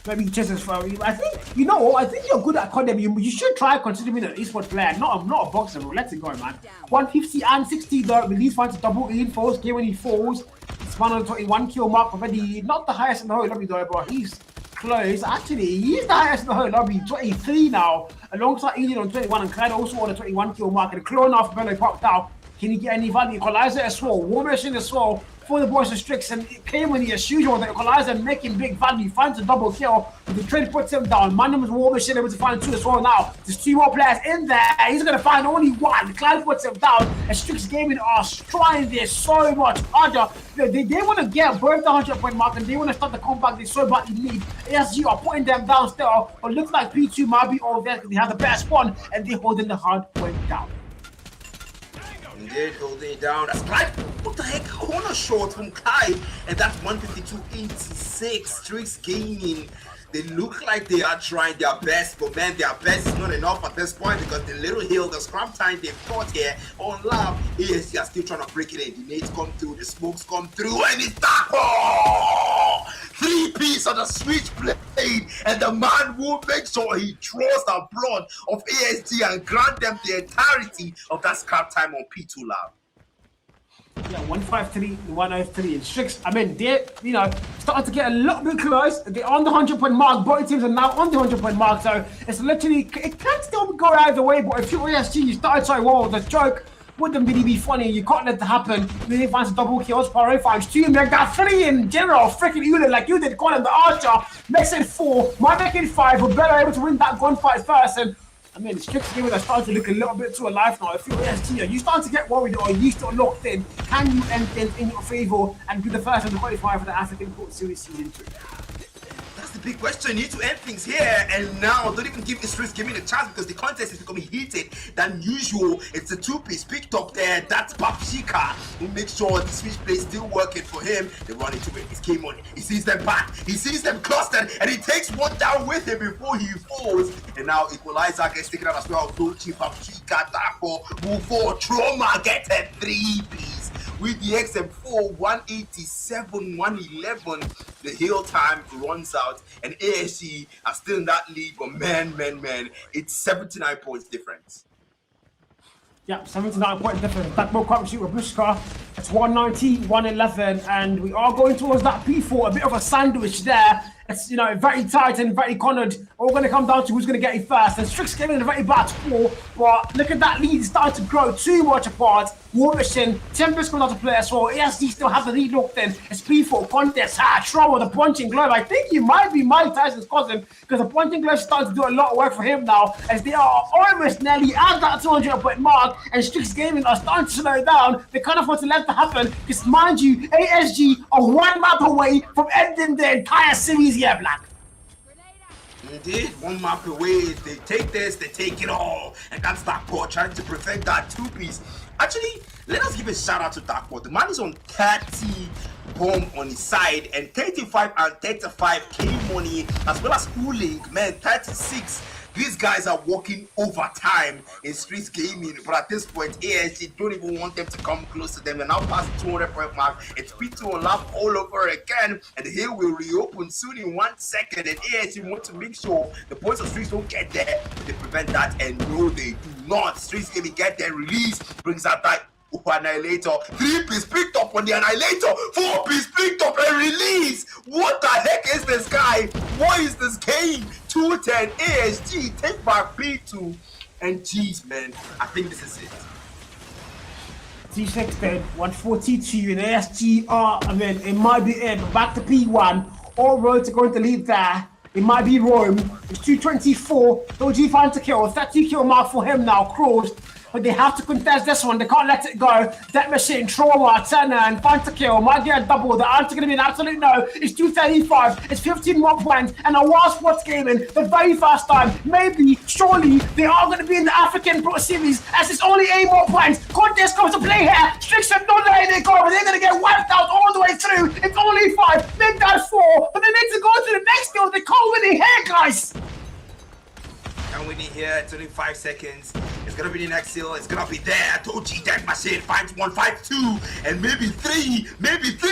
Maybe just as far. I think I think you're good at academy. You should try considering being an esports player, not a boxer, bro. Let it go, man. 150 and 60 though. Release finds a double in falls. Game when he falls. It's 121 kill mark already. Not the highest in the whole lobby though, bro. He's close. Actually, he's the highest in the whole lobby. 23 now. Alongside Alien on 21 and Clyde also on a 21 kill mark. And the clone off Bello popped out. Can he get any value? Equalizer as well. War Machine as well for the boys of Strix. And it came when he as usual. The Equalizer making big value. Finds a double kill. The trade puts him down. Manum's War Machine able to find 2 as well now. There's 2 more players in there. He's going to find only 1. Clyde puts him down. And Strix Gaming are trying this so much harder. They want to get above the 100-point mark and they want to start the comeback they so badly need. ASG are putting them down still. But looks like P2 might be all there because they have the best one. And they're holding the hard point down. Indeed, holding it down. That's Clyde. What the heck? Corner shot from Clyde. And that's 152.86. Strix Gaming They look like they are trying their best, but man, their best is not enough at this point because the little hill, the scrum time they've got here on lap, ASG are still trying to break it in. The nades come through, the smokes come through, and it's that. Oh! 3-piece on the switch blade, and the man will make sure he draws the blood of ASG and grant them the entirety of that scrap time on P2 lab. Yeah, 153, 103, and Strix. I mean, they're starting to get a little bit close. They're on the 100-point mark. Both teams are now on the 100-point mark, so it's literally it can still go either way. But if you're ASG, you started so well. The joke wouldn't really be funny. You can't let that happen. Then he finds a double kills. Paré finds 2. Make that 3 in general. Freaking Ulan, like you did, calling the Archer. Makes it 4. Might make it 5. But better able to win that gunfight first. And I mean, the Strix game is starting to look a little bit too alive now. If you're ASG, are you starting to get worried or are you still locked in? Can you end things in your favor and be the first of the qualifier for the African Court Series Season 2? That's the big question. You need to end things here and now. Don't even give Strix giving a chance because the contest is becoming heated than usual. It's a 2-piece picked up there. That's Papshika who makes sure the switch play is still working for him. They run into it. It's K-Money. He sees them back. He sees them clustered and he takes one down with him before he falls. And now Equalizer gets taken out as well. Dochi, Papshika, Dapo, move forward. Trauma gets a 3-piece. With the XM4, 187, 111, the hill time runs out, and ASG are still in that lead, but man, it's 79 points difference. Yeah, 79 point difference. That more crap shoot with Bushka. It's 190, 111, and we are going towards that P4, a bit of a sandwich there. It's, very tight and very cornered. All going to come down to who's going to get it first. And Strix came in a very bad score, but look at that lead starting to grow too much apart. Warmison, Tempest comes out to play as well. ASD still has the lead locked in. It's P4 contest. Trouble, the punching glove. I think he might be Mike Tyson's cousin because the punching glove is starting to do a lot of work for him now as they are almost nearly at that 200-point mark and Strix Gaming are starting to slow down. They kind of want to let that happen because, mind you, ASG are 1 map away from ending the entire series here, Black. Indeed, 1 map away. They take this, they take it all. And that's Darkport trying to prevent that 2-piece. Actually, let us give a shout out to Darkport. The man is on 30 bomb on his side and 35 and 35 K-Money as well as Ulink, man, 36. These guys are working overtime in Streets Gaming, but at this point, ASG don't even want them to come close to them. They're now past the 200-point mark. It's P2 on lap all over again, and the hill will reopen soon in 1 second. And ASG want to make sure the points of Streets don't get there, but they prevent that. And no, they do not. Streets Gaming get their release, brings out that Annihilator. 3-piece picked up on the Annihilator. 4-piece picked up and release. What the heck is this guy? What is this game? 210 ASG take back P2 and geez, man, I think this is it. T6 then 142 and ASG it might be it, but back to P1. All roads are going to lead there. It might be Rome. It's 224. Doji finds a kill. 30 kill mark for him now. Crossed. But they have to contest this one. They can't let it go. That machine, Trauma, Turner, and Fanta kill. Might get a double. The answer going to be an absolute no. It's 235. It's 15 more points. And a Wild Sports Gaming, the very first time, maybe, surely, they are going to be in the African Pro Series as it's only 8 more points. Contest comes to play here. Strix are not letting it go, but they're going to get wiped out all the way through. It's only 5. Make that 4. But they need to go to the next field. They can't win it here, guys. And winning here, it's only 5 seconds. It's gonna be the next hill. It's gonna be there. Toji Death Machine finds 152 and maybe 3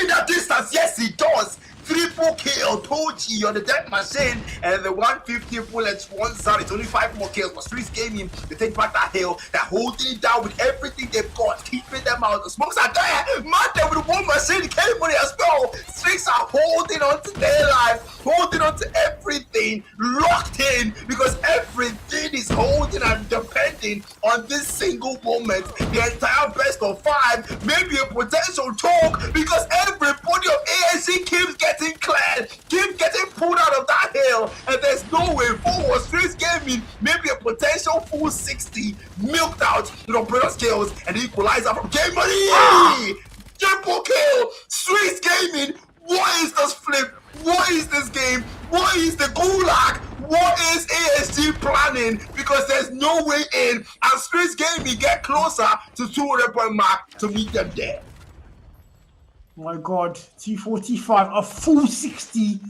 that distance. Yes, he does. Triple kill Toji on the Death Machine and the 150 bullets once out. It's only 5 more kills. But Streets Gaming, they take back that hill. They're holding it down with everything they've got, keeping them out. The smokes are there. Mate with the 1 machine, K-Money as well. Streets are holding on to their life, holding on to everything, locked in because everything is holding and depending on this single moment. The entire best of 5, maybe a potential choke because everybody of ASC keeps getting cleared, keep getting pulled out of that hill, and there's no way forward. Streets Gaming, maybe a potential full 60, milked out with operator skills and equalizer from K-Money. Triple kill, Streets Gaming. What is this flip? What is this game? What is the Gulag? What is ASG planning? Because there's no way in, and Streets Gaming get closer to 200-point mark to meet them there. My God, 245, a full 60.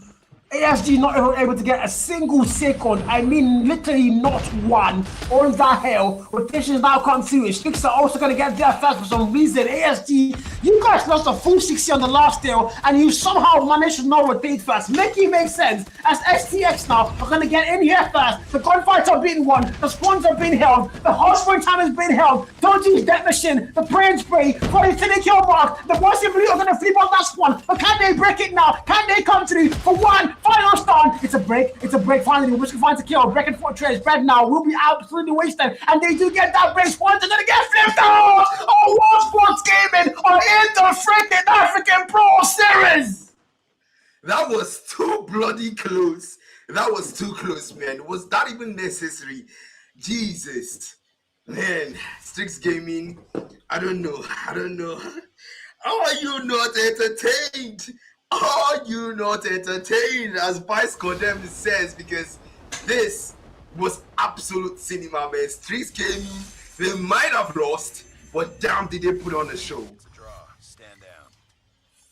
ASG not even able to get a single second. I mean, literally not one on that hill. Rotations now come through. And Strix are also going to get there first for some reason. ASG, you guys lost a full 60 on the last hill, and you somehow managed to not rotate first. Make sense. As STX now are going to get in here first. The gunfights are being won. The spawns are being held. The Hardpoint time is being held. Don't use Death Machine. The Prey and Spray for the Infinity Kill Mark. The Boss in Blue are going to flip on that spawn. But can they break it now? Can they come through for one final stun? It's a break. Finally. Which can find a kill. Breaking Fortress. Bread now will be absolutely wasted. And they do get that break. Spawns are going to get flipped out. Oh, World Sports Gaming are in the freaking African Pro Series. That was too bloody close. That was too close, man. Was that even necessary? Jesus. Man, Strix Gaming, I don't know. Are you not entertained? Are you not entertained? As Vice Condemned says, because this was absolute cinema, man. Strix Gaming, they might have lost, but damn, did they put on a show.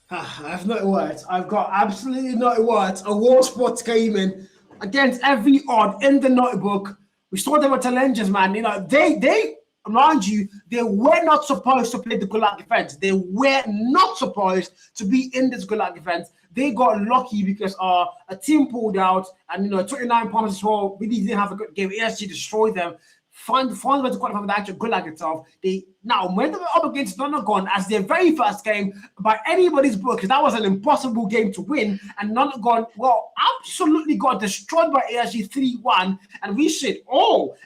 I have no words. I've got absolutely no words. A World Sports Gaming against every odd in the notebook. We saw them at challenges, man. You know, they mind you, they were not supposed to play the Gulag event. They were not supposed to be in this Gulag event. They got lucky because a team pulled out, and 29 points as well. Really didn't have a good game. ASG destroyed them. Find a way to qualify for the actual Gulag itself. They now went up against Nonagon as their very first game by anybody's book, because that was an impossible game to win. And Nonagon, well, absolutely got destroyed by ASG 3-1. And we said,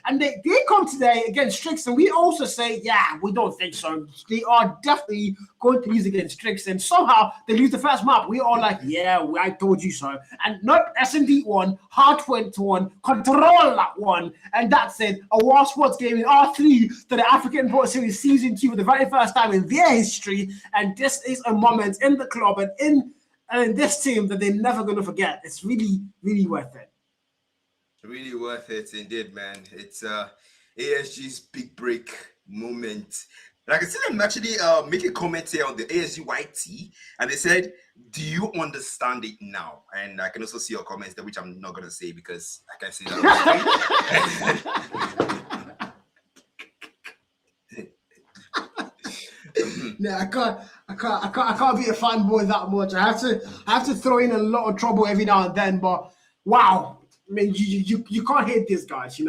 and they come today against Strix, and we also say, yeah, we don't think so. They are definitely going to lose against Strix, and somehow they lose the first map. We are like, yeah, I told you so. And nope, S&D won, Hardpoint won, Control that one, and that's it. A World Sports Gaming R3 to the African Pro Series Season 2 for the very first time in their history, and this is a moment in the club and in this team that they're never going to forget. It's really, really worth it. Really worth it indeed, man. It's ASG's big break moment. And I can see them actually make a comment here on the ASG YT, and they said, do you understand it now? And I can also see your comments there, which I'm not going to say because I can see that. Yeah, I can't be a fanboy that much. I have to throw in a lot of trouble every now and then. But wow, I mean, you can't hate these guys.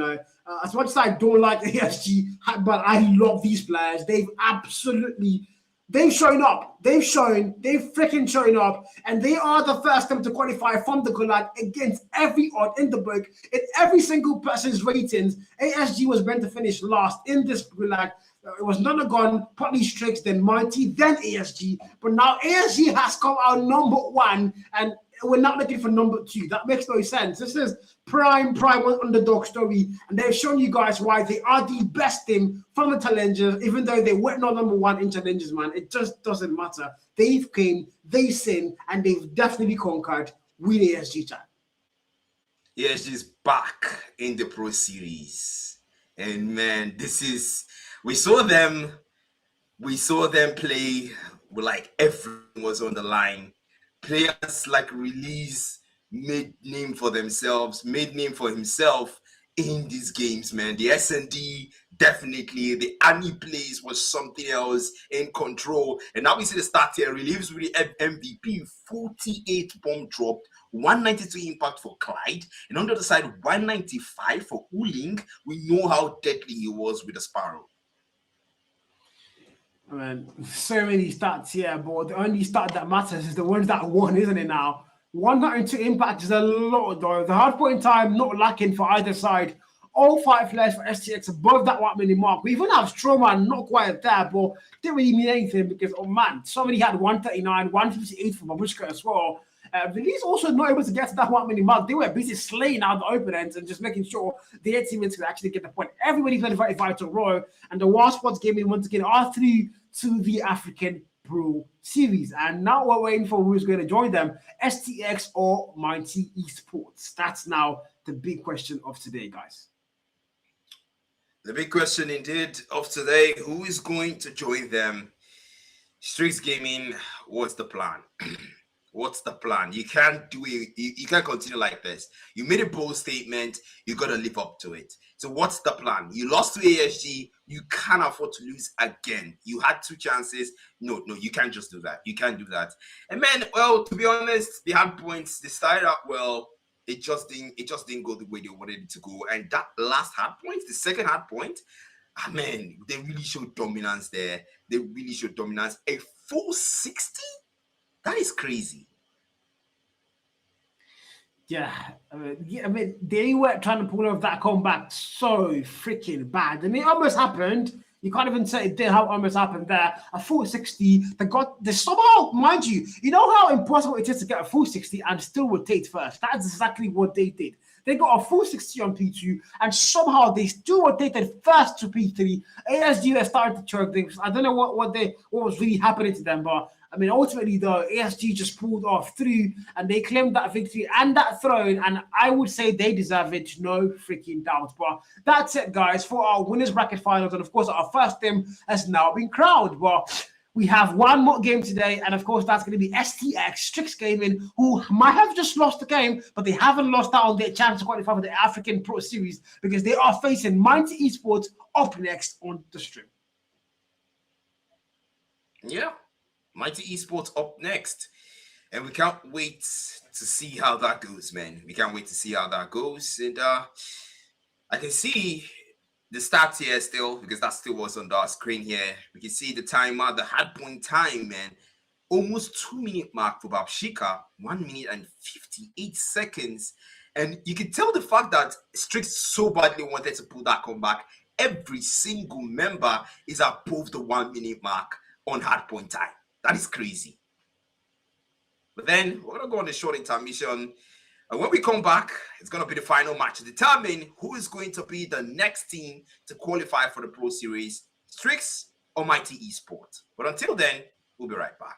As much as I don't like ASG, but I love these players. They've shown up. They've freaking shown up, and they are the first team to qualify from the Gulag against every odd in the book. In every single person's ratings, ASG was meant to finish last in this Gulag. It was Nonagon, Putney Strix, then Mighty, then ASG. But now ASG has come out number one, and we're not looking for number two. That makes no sense. This is prime underdog story, and they've shown you guys why they are the best team from the challengers, even though they were not number one in challenges, man. It just doesn't matter. They've came, they sinned, and they've definitely conquered with ASG chat. ASG's back in the Pro Series, and man, we saw them play like everything was on the line. Players like Release made name for themselves, made name for himself in these games, man. The S&D, definitely. The Annie plays was something else, in control. And now we see the start here. Relieves with the MVP, 48 bomb dropped, 192 impact for Clyde. And on the other side, 195 for Uling. We know how deadly he was with the Sparrow. I mean, so many stats here, but the only stat that matters is the ones that won, isn't it now? 192 impact is a lot, though. The hardpoint time not lacking for either side. All 5 players for STX above that 1 minute mark. We even have Strowman not quite there, but didn't really mean anything because, oh man, somebody had 139, 158 for Babushka as well. Release also not able to get to that 1 minute mark. They were busy slaying out the open ends and just making sure their teammates could actually get the point. Everybody played a very vital role, and the World Sports Gaming once again are through to the African Pro Series. And now we're waiting for who's going to join them, STX or Mighty Esports. That's now the big question of today, guys. The big question indeed of today, who is going to join them? Strix Gaming, what's the plan? What's the plan? You can't do it. You can't continue like this. You made a bold statement. You got to live up to it. So what's the plan? You lost to ASG. You can't afford to lose again. You had 2 chances. No, you can't just do that. You can't do that. And man, well, to be honest, the Hardpoints, they started out well. It just didn't go the way they wanted it to go. And that last Hardpoint, the second Hardpoint, man, they really showed dominance there. They really showed dominance. A full 60? That is crazy. Yeah, I mean, they were trying to pull off that comeback so freaking bad. And it almost happened. You can't even say it did how it almost happened there. A full 60. They somehow, mind you, you know how impossible it is to get a full 60 and still rotate first. That's exactly what they did. They got a full 60 on P2, and somehow they still rotated first to P3. ASG has started to choke things. I don't know what was really happening to them, but I mean, ultimately, though, ASG just pulled off through, and they claimed that victory and that throne, and I would say they deserve it, no freaking doubt. But that's it, guys, for our winners bracket finals, and of course, our first team has now been crowned. But we have one more game today, and of course, that's going to be STX, Strix Gaming, who might have just lost the game, but they haven't lost out on their chance to qualify for the African Pro Series because they are facing Mighty Esports up next on the stream. Yeah. Mighty Esports up next. And we can't wait to see how that goes, man. We can't wait to see how that goes. And I can see the stats here still, because that still was on the screen here. We can see the timer, the Hardpoint time, man. Almost 2-minute mark for Babshika, 1 minute and 58 seconds. And you can tell the fact that Strix so badly wanted to pull that comeback. Every single member is above the 1 minute mark on Hardpoint time. That is crazy. But then we're going to go on a short intermission. And when we come back, it's going to be the final match to determine who is going to be the next team to qualify for the Pro Series, Strix or Mighty Esports. But until then, we'll be right back.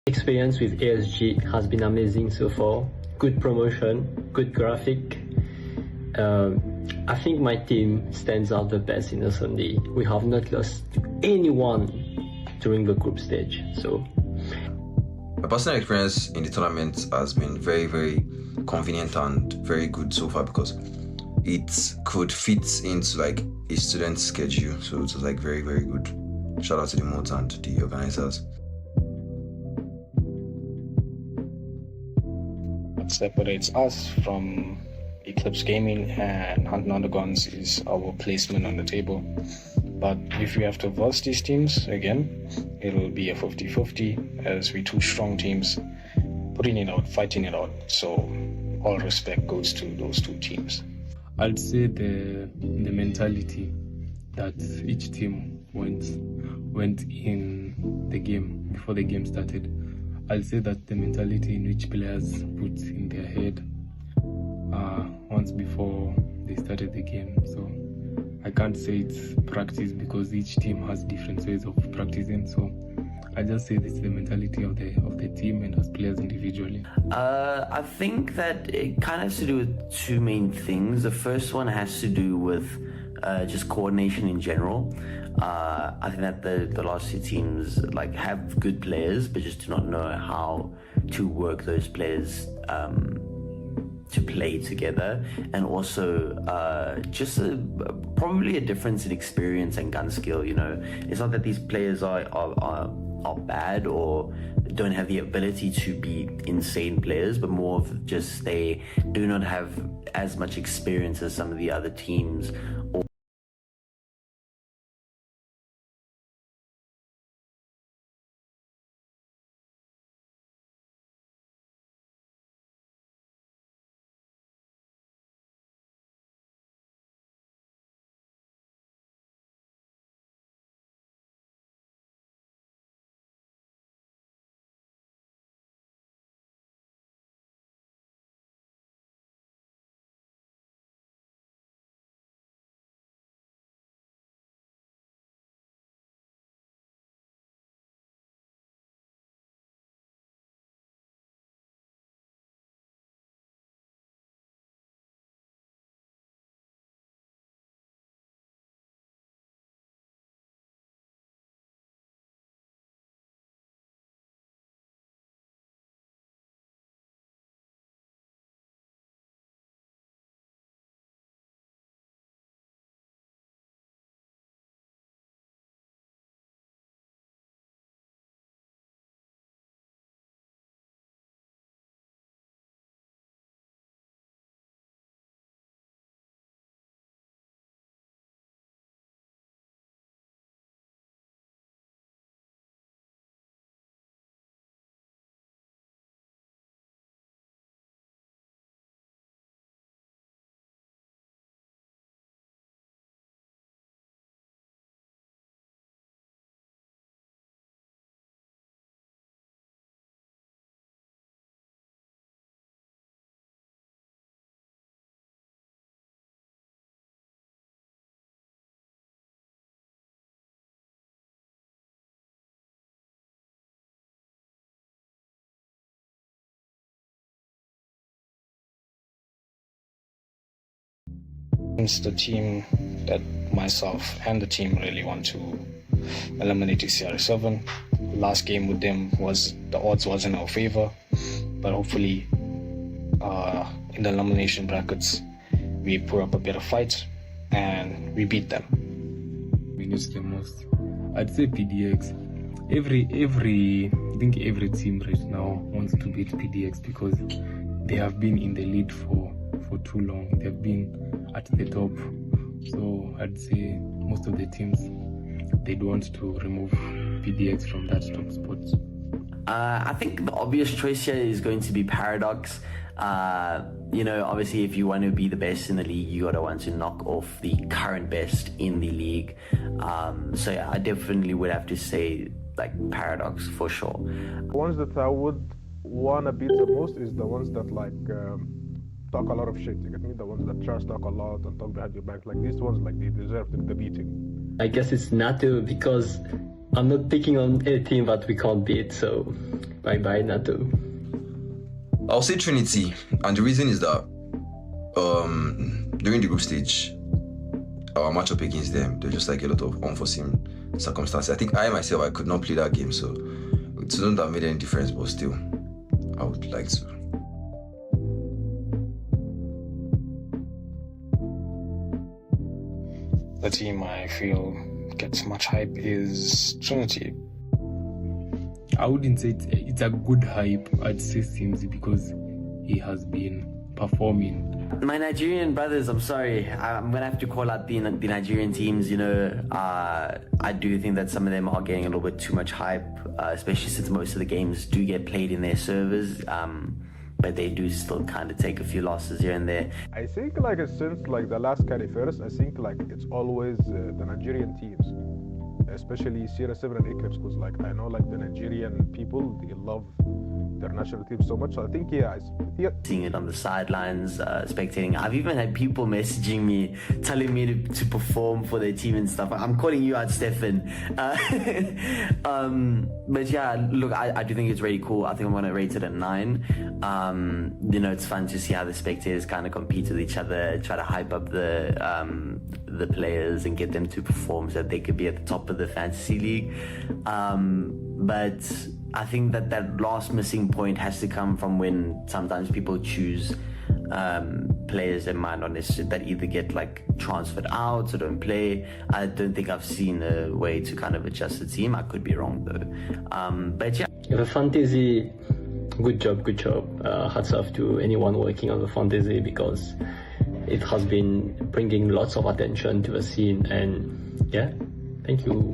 Experience with ASG has been amazing so far. Good promotion, good graphic. I think my team stands out the best in the Sunday. We have not lost to anyone during the group stage. So my personal experience in the tournament has been very, very convenient and very good so far because it could fit into like a student schedule. So it was like very, very good. Shout out to the mods and the organizers. What separates us from Eclipse Gaming and Hunting Underguns is our placement on the table. But if we have to verse these teams again, it'll be a 50-50 as we two strong teams putting it out, fighting it out. So all respect goes to those two teams. I'd say the mentality that each team went in the game before the game started. I'll say that the mentality in which players put in their head once before they started the game. So I can't say it's practice because each team has different ways of practicing. So I just say this is the mentality of the team and as players individually. I think that it kind of has to do with two main things. The first one has to do with just coordination in general. I think that the last two teams like have good players, but just do not know how to work those players to play together, and also just probably a difference in experience and gun skill. You know, it's not that these players are bad or don't have the ability to be insane players, but more of just they do not have as much experience as some of the other teams. It's the team that myself and the team really want to eliminate is CR7. Last game with them was the odds was in our favor, but hopefully in the elimination brackets we put up a better fight and we beat them. We need the most. I'd say PDX. I think every team right now wants to beat PDX because they have been in the lead for too long. They've been at the top. So I'd say most of the teams, they'd want to remove PDX from that top spot. I think the obvious choice here is going to be Paradox. You know, obviously if you want to be the best in the league, you gotta want to knock off the current best in the league. So yeah, I definitely would have to say like Paradox for sure. The ones that I would wanna beat the most is the ones that like talk a lot of shit. You get me? The ones that trash talk a lot and talk behind your back. Like these ones, like they deserve the beating. I guess it's NATO because I'm not picking on a team that we can't beat. So bye NATO. I'll say Trinity, and the reason is that during the group stage, our matchup against them, there's just like a lot of unforeseen circumstances. I think I myself, I could not play that game, so it wouldn't have made any difference, but still, I would like to. The team I feel gets much hype is Trinity. I wouldn't say it's a good hype. I'd say Simsy because he has been performing. My Nigerian brothers, I'm sorry, I'm gonna have to call out the Nigerian teams. You know, I do think that some of them are getting a little bit too much hype, especially since most of the games do get played in their servers. But they do still kind of take a few losses here and there. I think like since like the last Cali first, I think like it's always the Nigerian teams, especially Sierra 7 and Eclipse, because like I know like the Nigerian people, they love their national team so much. So I think seeing it on the sidelines, spectating. I've even had people messaging me, telling me to perform for their team and stuff. I'm calling you out, Stefan. But yeah, look, I do think it's really cool. I think I'm gonna rate it at 9. You know, it's fun to see how the spectators kind of compete with each other, try to hype up the players and get them to perform so that they could be at the top of the fantasy league. But I think that last missing point has to come from when sometimes people choose players that might not necessarily, that either get like transferred out or don't play. I don't think I've seen a way to kind of adjust the team. I could be wrong though. But yeah. The fantasy, good job. Hats off to anyone working on the fantasy, because it has been bringing lots of attention to the scene, and yeah, thank you.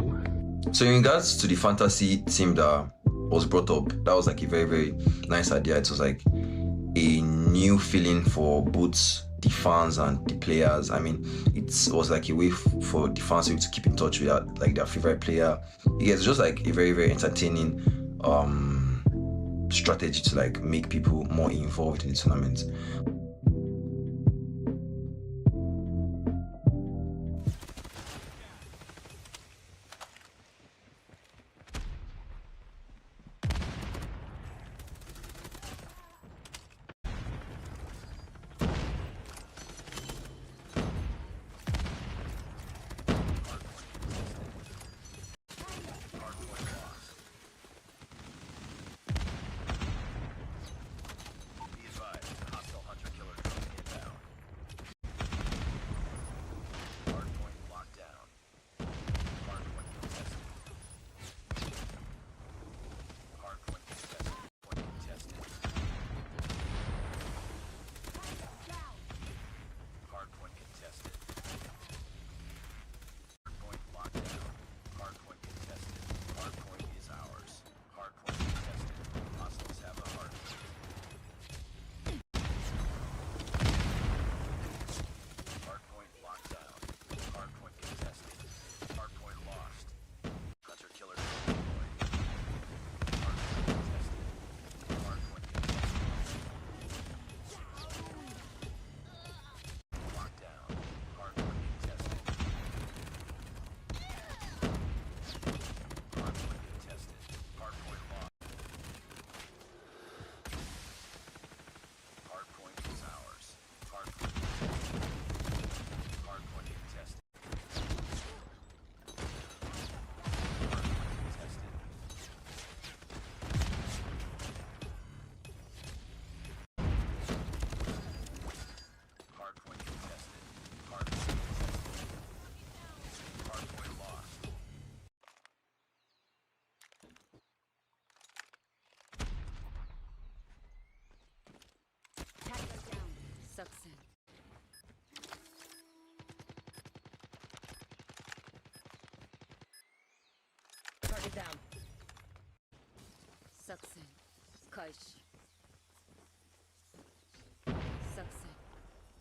So in regards to the fantasy team that was brought up, that was like a very, very nice idea. It was like a new feeling for both the fans and the players. I mean, it was like a way for the fans to keep in touch with like their favorite player. It's just like a very, very entertaining strategy to like make people more involved in the tournament. Target down. Success. Kaishi. Success.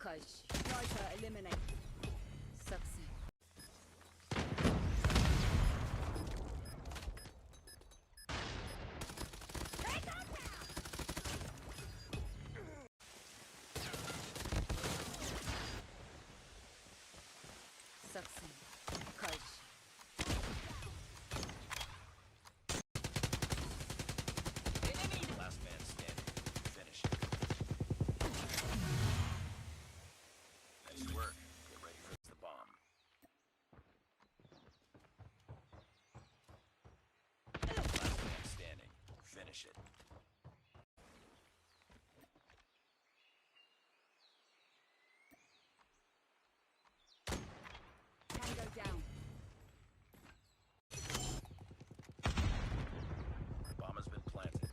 Kaishi. Sniper eliminate. Success. Finish it. Tango down. Bomb has been planted.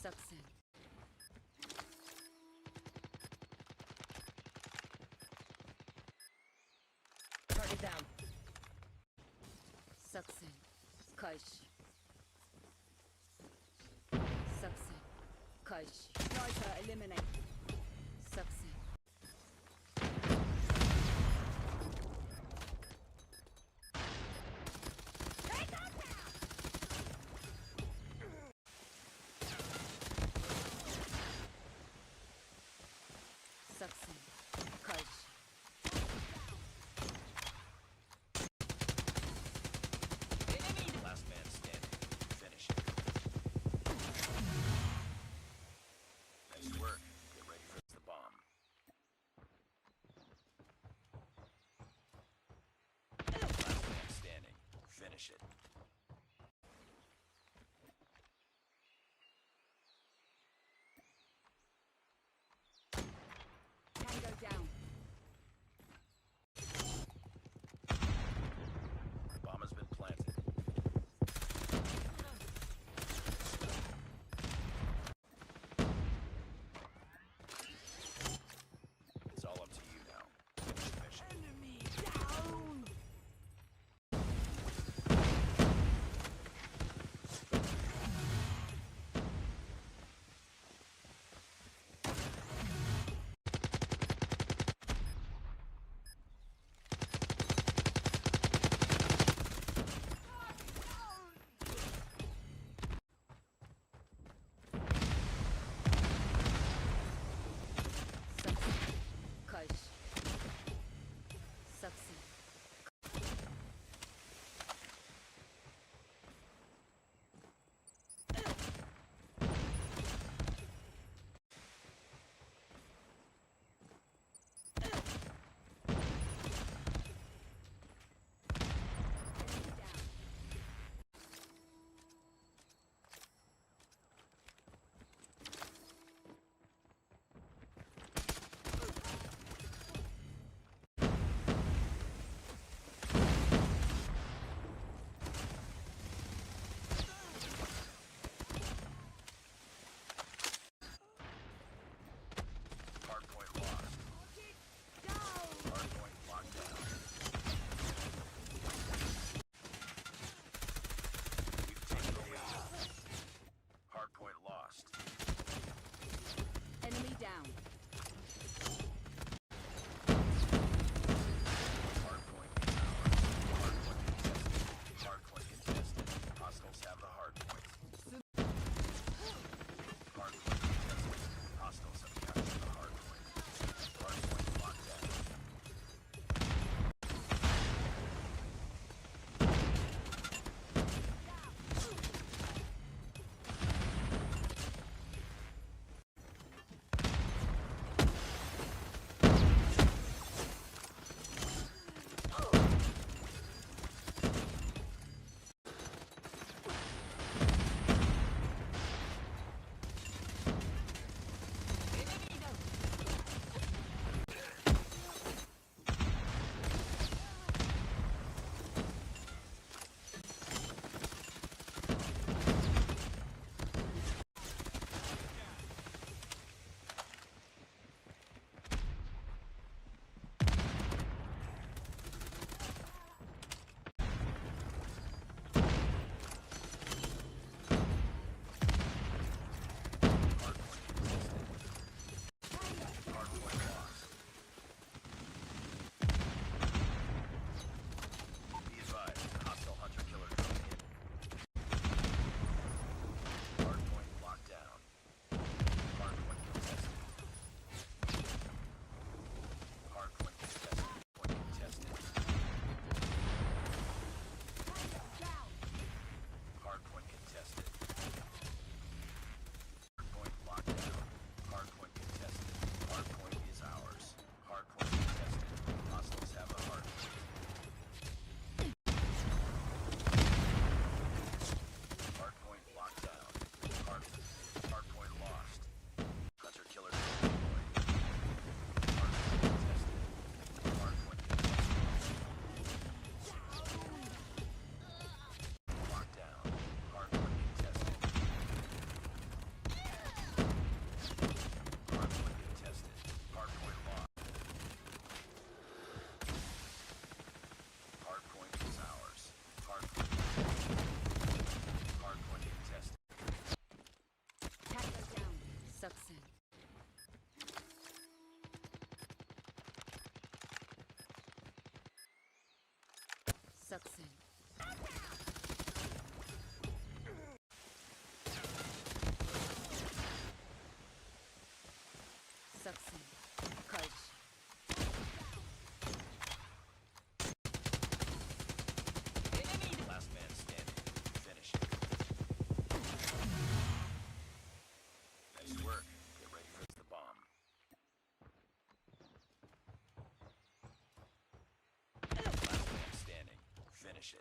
Success. Target down. Success. Kush. Success. Kush. Sniper eliminate. Success. Success. Kush. Last man standing. Finish it. Nice work. Get ready for the bomb. Last man standing. Finish it. Tango down. Bomb has been planted. It's all up to you now. Finish the mission. Enemy down. Success. Kush. Success. Hardpoint lost. Hardpoint locked down. We've taken the lead. Hardpoint lost. Enemy down. Hardpoint is ours. Hardpoint contested. Hostiles have the hardpoint. Hardpoint contested. Hostiles have captured the hardpoint. Hardpoint locked down. Be advised, hostile hunter-killer drone hit. Hardpoint locked down. Hardpoint contested. Hardpoint contested. Point contested. Hardpoint contested. Hardpoint locked down. Hardpoint contested. Hardpoint is ours. Hardpoint contested. Hostiles have the hardpoint. Hardpoint locked down. Hardpoint lost. Hunter-killer deployed. Hardpoint contested. Hardpoint contested. Locked down. Hardpoint contested. Sucks in. Sucks in. Sucks in. Coach. Last man standing. Finish it. Nice work. Get ready for the bomb. Last man standing. Finish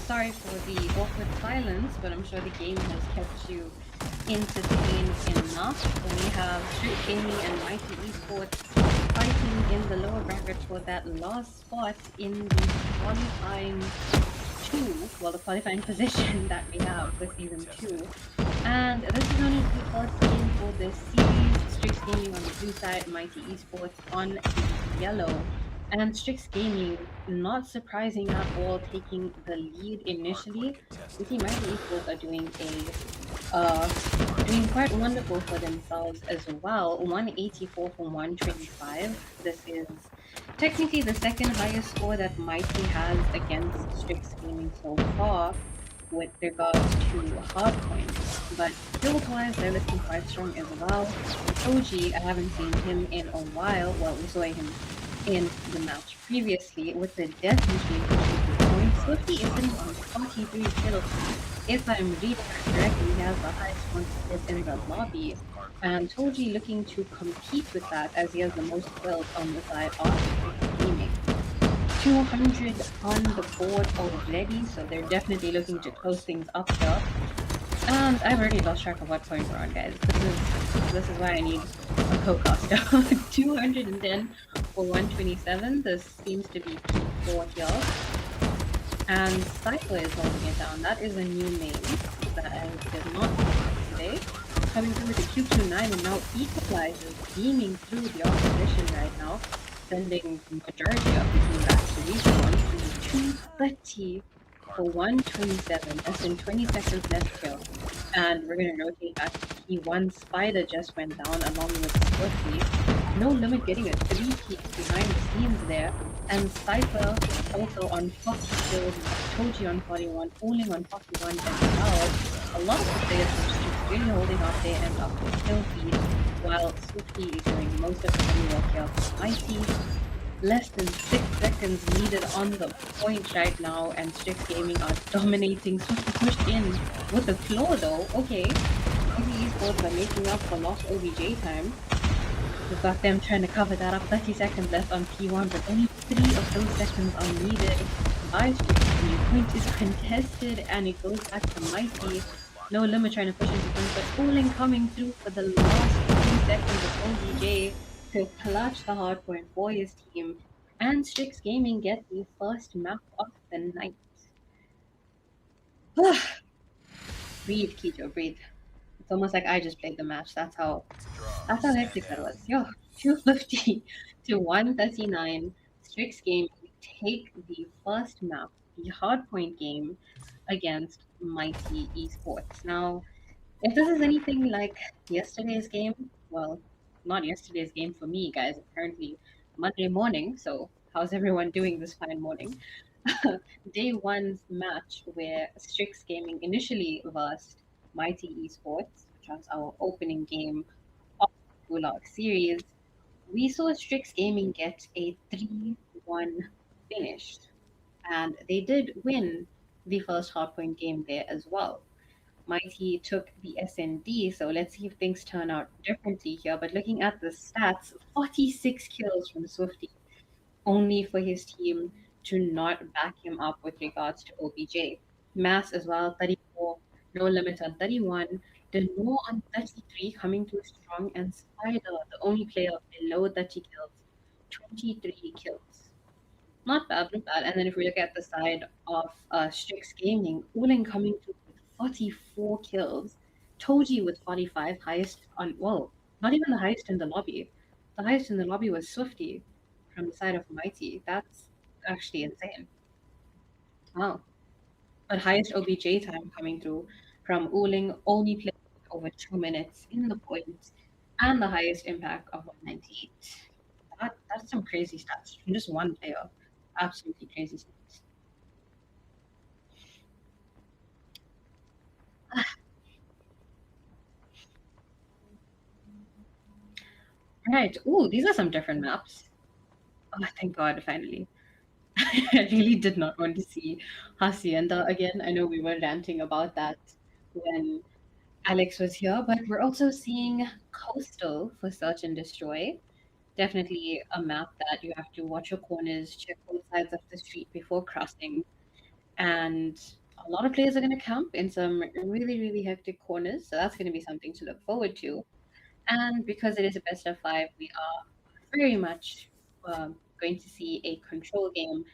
Sorry for the awkward silence, but I'm sure the game has kept you entertained enough. We have Street Gaming and Mighty Esports fighting in the lower bracket for that last spot in the qualifying the qualifying position that we have for season 2. And this is only the first game for the series. Strix Gaming on the blue side, Mighty Esports on the yellow. And Strix Gaming, not surprising at all, taking the lead initially. We see Mighty Esports are doing quite wonderful for themselves as well. 184 from 125. This is technically the second highest score that Mighty has against Strix Gaming so far with regards to Hardpoint. But build-wise, they're looking quite strong as well. Koji, I haven't seen him in a while. Well, we saw him in the match previously with the Death Machine pushing 2 points. Swifty is sitting on 43 kills. If I'm reading correctly, he has the highest quantity in the lobby. And Toji looking to compete with that as he has the most kills on the side of gaming. 200 on the board already, so they're definitely looking to close things up here. And I've already lost track of what point we're on, guys. This is why I need a co-caster. 210 for 127. This seems to be Q4 here. And Cypher is holding it down. That is a new name that I did not see today. Coming through with the Q29 and now equalizes, beaming through the opposition right now, sending the majority of the team back to respawn to 230 for 127. Less than 20 seconds left here. And we're going to rotate back to P1. Spider just went down along with Swiftly. No Limit getting a 3 peek behind the scenes there. And Cypher also on 40 kills, Toji on 41, Falling on 41 as well. A lot of the players are just really holding off their end of the kill feed, while Swiftly is doing most of the heavy work here. Mighty, less than 6 seconds needed on the point right now, and Strix Gaming are dominating. Swiftly pushed in with the claw though. Okay, maybe esports are making up for lost OBJ time. We've got them trying to cover that up. 30 seconds left on P1, but only 3 of those seconds are needed. By Strix Gaming, point is contested, and it goes back to Mighty. No Limit trying to push into point, but Falling coming through for the last 3 seconds of OBJ to clutch the hardpoint for his team. And Strix Gaming get the first map of the night. Breathe, Keto, breathe. It's almost like I just played the match. That's how hectic that was. Yo, 250 to 139. Strix Gaming take the first map, the hardpoint game, against Mighty Esports. Now, if this is anything like yesterday's game, well, not yesterday's game for me, guys. It's currently Monday morning, so how's everyone doing this fine morning? Day 1's match where Strix Gaming initially versed Mighty Esports, which was our opening game of the Gulag series. We saw Strix Gaming get a 3-1 finish, and they did win the first hardpoint game there as well. Mighty took the SND, so let's see if things turn out differently here. But looking at the stats, 46 kills from Swifty, only for his team to not back him up with regards to OBJ. Mass as well, 34, No Limit on 31, Deno on 33, coming through strong, and Spider, the only player below 30 kills, 23 kills. Not bad, not bad. And then if we look at the side of Strix Gaming, Falling coming through 44 kills. Toji with 45, highest on, well, not even the highest in the lobby. The highest in the lobby was Swifty from the side of Mighty. That's actually insane. Wow. But highest OBJ time coming through from Uling, only played over 2 minutes in the point, and the highest impact of 198. That's some crazy stats from just one player. Absolutely crazy stats. Right. Ooh, these are some different maps. Oh, thank God, finally. I really did not want to see Hacienda again. I know we were ranting about that when Alex was here, but we're also seeing Coastal for Search and Destroy. Definitely a map that you have to watch your corners, check both sides of the street before crossing. and a lot of players are going to camp in some really, really hectic corners. So that's going to be something to look forward to. And because it is a best of 5, we are very much going to see a control game.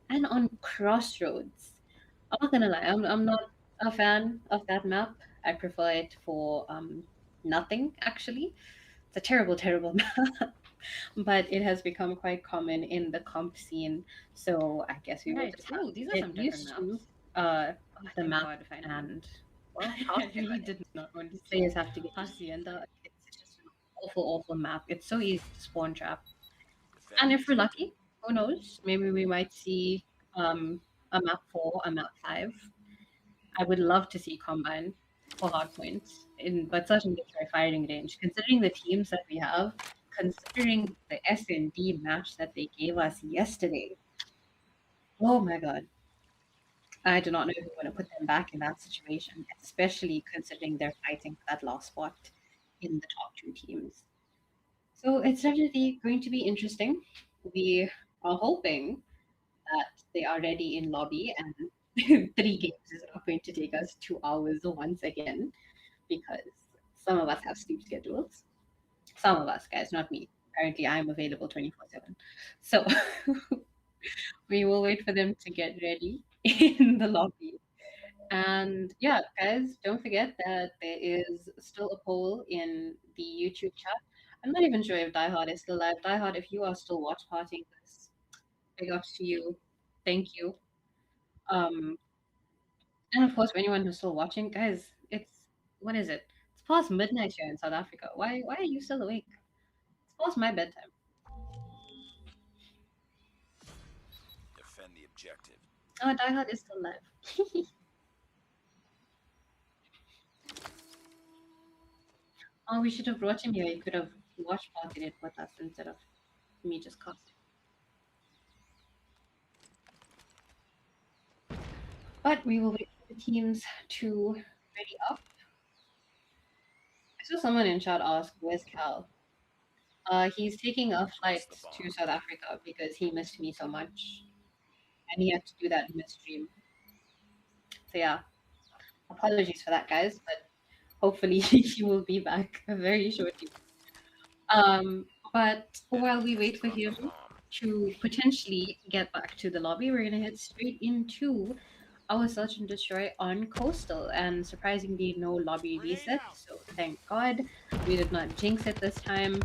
And on Crossroads, I'm not gonna lie, I'm not a fan of that map. I prefer it for nothing, actually. It's a terrible, terrible map, but it has become quite common in the comp scene. So I guess we will Right. just have Ooh, to these are get some different used maps. to the Thank map God, finally. and well, I really did not want to see players have to get used to it. Hacienda. It's just an awful, awful map. It's so easy to spawn trap. Defend And the if we're objective. lucky, who knows? Maybe we might see a map 4, a map 5. I would love to see Combine for Hardpoint, but such in Detroit firing range. Considering the teams that we have, considering the S&D match that they gave us yesterday, oh my god. I do not know if we want to put them back in that situation, especially considering they're fighting for that last spot in the top 2 teams. So it's definitely going to be interesting. We are hoping that they are ready in lobby and 3 games is not going to take us 2 hours once again because some of us have sleep schedules. Some of us, guys, not me. Apparently, I'm available 24/7. So we will wait for them to get ready in the lobby. And yeah, guys, don't forget that there is still a poll in the YouTube chat. I'm not even sure if Diehard is still live. Diehard, if you are still watch partying this, big ups to you. Thank you. Um, and of course, for anyone who's still watching, guys, it's what is it? It's past midnight here in South Africa. Why are you still awake? It's past my bedtime. Defend the objective. Oh, Diehard is still live. Oh, we should have brought him here. He could have watch partied it with us instead of me just casting. But we will wait for the teams to ready up. I saw someone in chat ask, "Where's Cal?" He's taking a flight to South Africa because he missed me so much, and he had to do that in his stream. So yeah, apologies for that, guys. But hopefully he will be back very shortly. But while we wait for him to potentially get back to the lobby, we're gonna head straight into our search and destroy on Coastal, and surprisingly no lobby reset, so thank God we did not jinx it this time.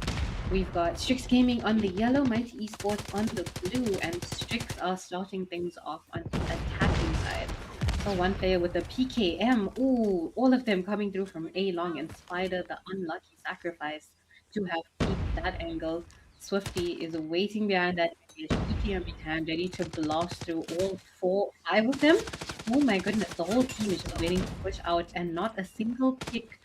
We've got Strix Gaming on the yellow, Mighty Esports on the blue, and Strix are starting things off on the attacking side. So one player with a PKM, ooh, all of them coming through from A long, and Spider, the unlucky sacrifice to have peeped that angle. Swifty is waiting behind that PKM in hand, ready to blast through all 5 of them. Oh my goodness, the whole team is just waiting to push out, and not a single pick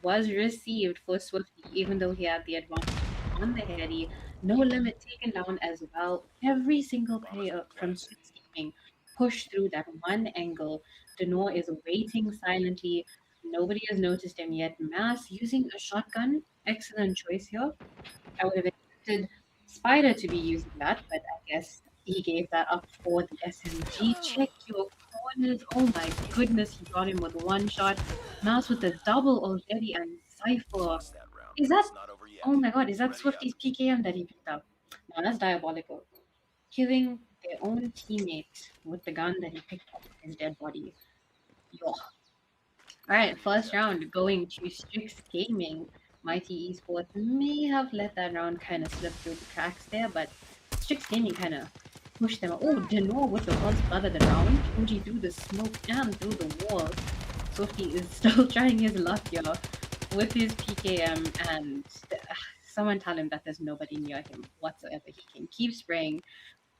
was received for Swifty, even though he had the advantage on the heady. No limit taken down as well. Every single player from Strix Gaming pushed through that one angle. Denor is waiting silently. Nobody has noticed him yet. Mass using a shotgun. Excellent choice here. I would have expected Spider to be using that, but I guess he gave that up for the SMG. Check your corners. Oh my goodness, he got him with one shot. Mouse with the double already, and Cypher. Is that? Oh my god, is that Swifty's PKM that he picked up? No, that's diabolical. Killing their own teammate with the gun that he picked up from his dead body. Yo. Alright, first round going to Strix Gaming. Mighty Esports may have let that round kind of slip through the cracks there, but Strix Gaming kind of pushed them. Oh, Denor with the first blood of the round. Fuji through the smoke and through the wall. Swifty is still trying his luck here with his PKM, and someone tell him that there's nobody near him whatsoever. He can keep spraying.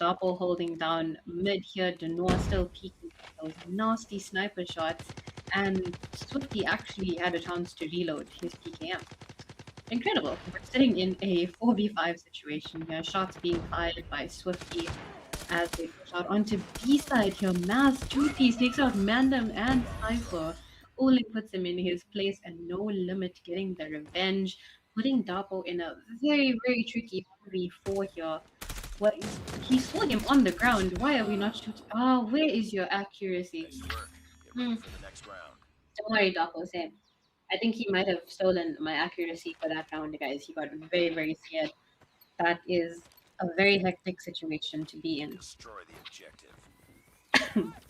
Doppel holding down mid here. Denor still peeking those nasty sniper shots, and Swifty actually had a chance to reload his PKM. Incredible. We're sitting in a 4v5 situation here. Shots being fired by Swifty as they push out onto B side here. Mass 2-piece takes out Mandem and Cypher. Ole puts him in his place, and No Limit getting the revenge, putting Dapo in a very, very tricky 1v4 here. What? He saw him on the ground. Why are we not shooting? Oh, where is your accuracy? Hmm. For the next round. Don't worry, Doc. Same. I think he might have stolen my accuracy for that round, guys. He got very, very scared. That is a very hectic situation to be in. Destroy the objective.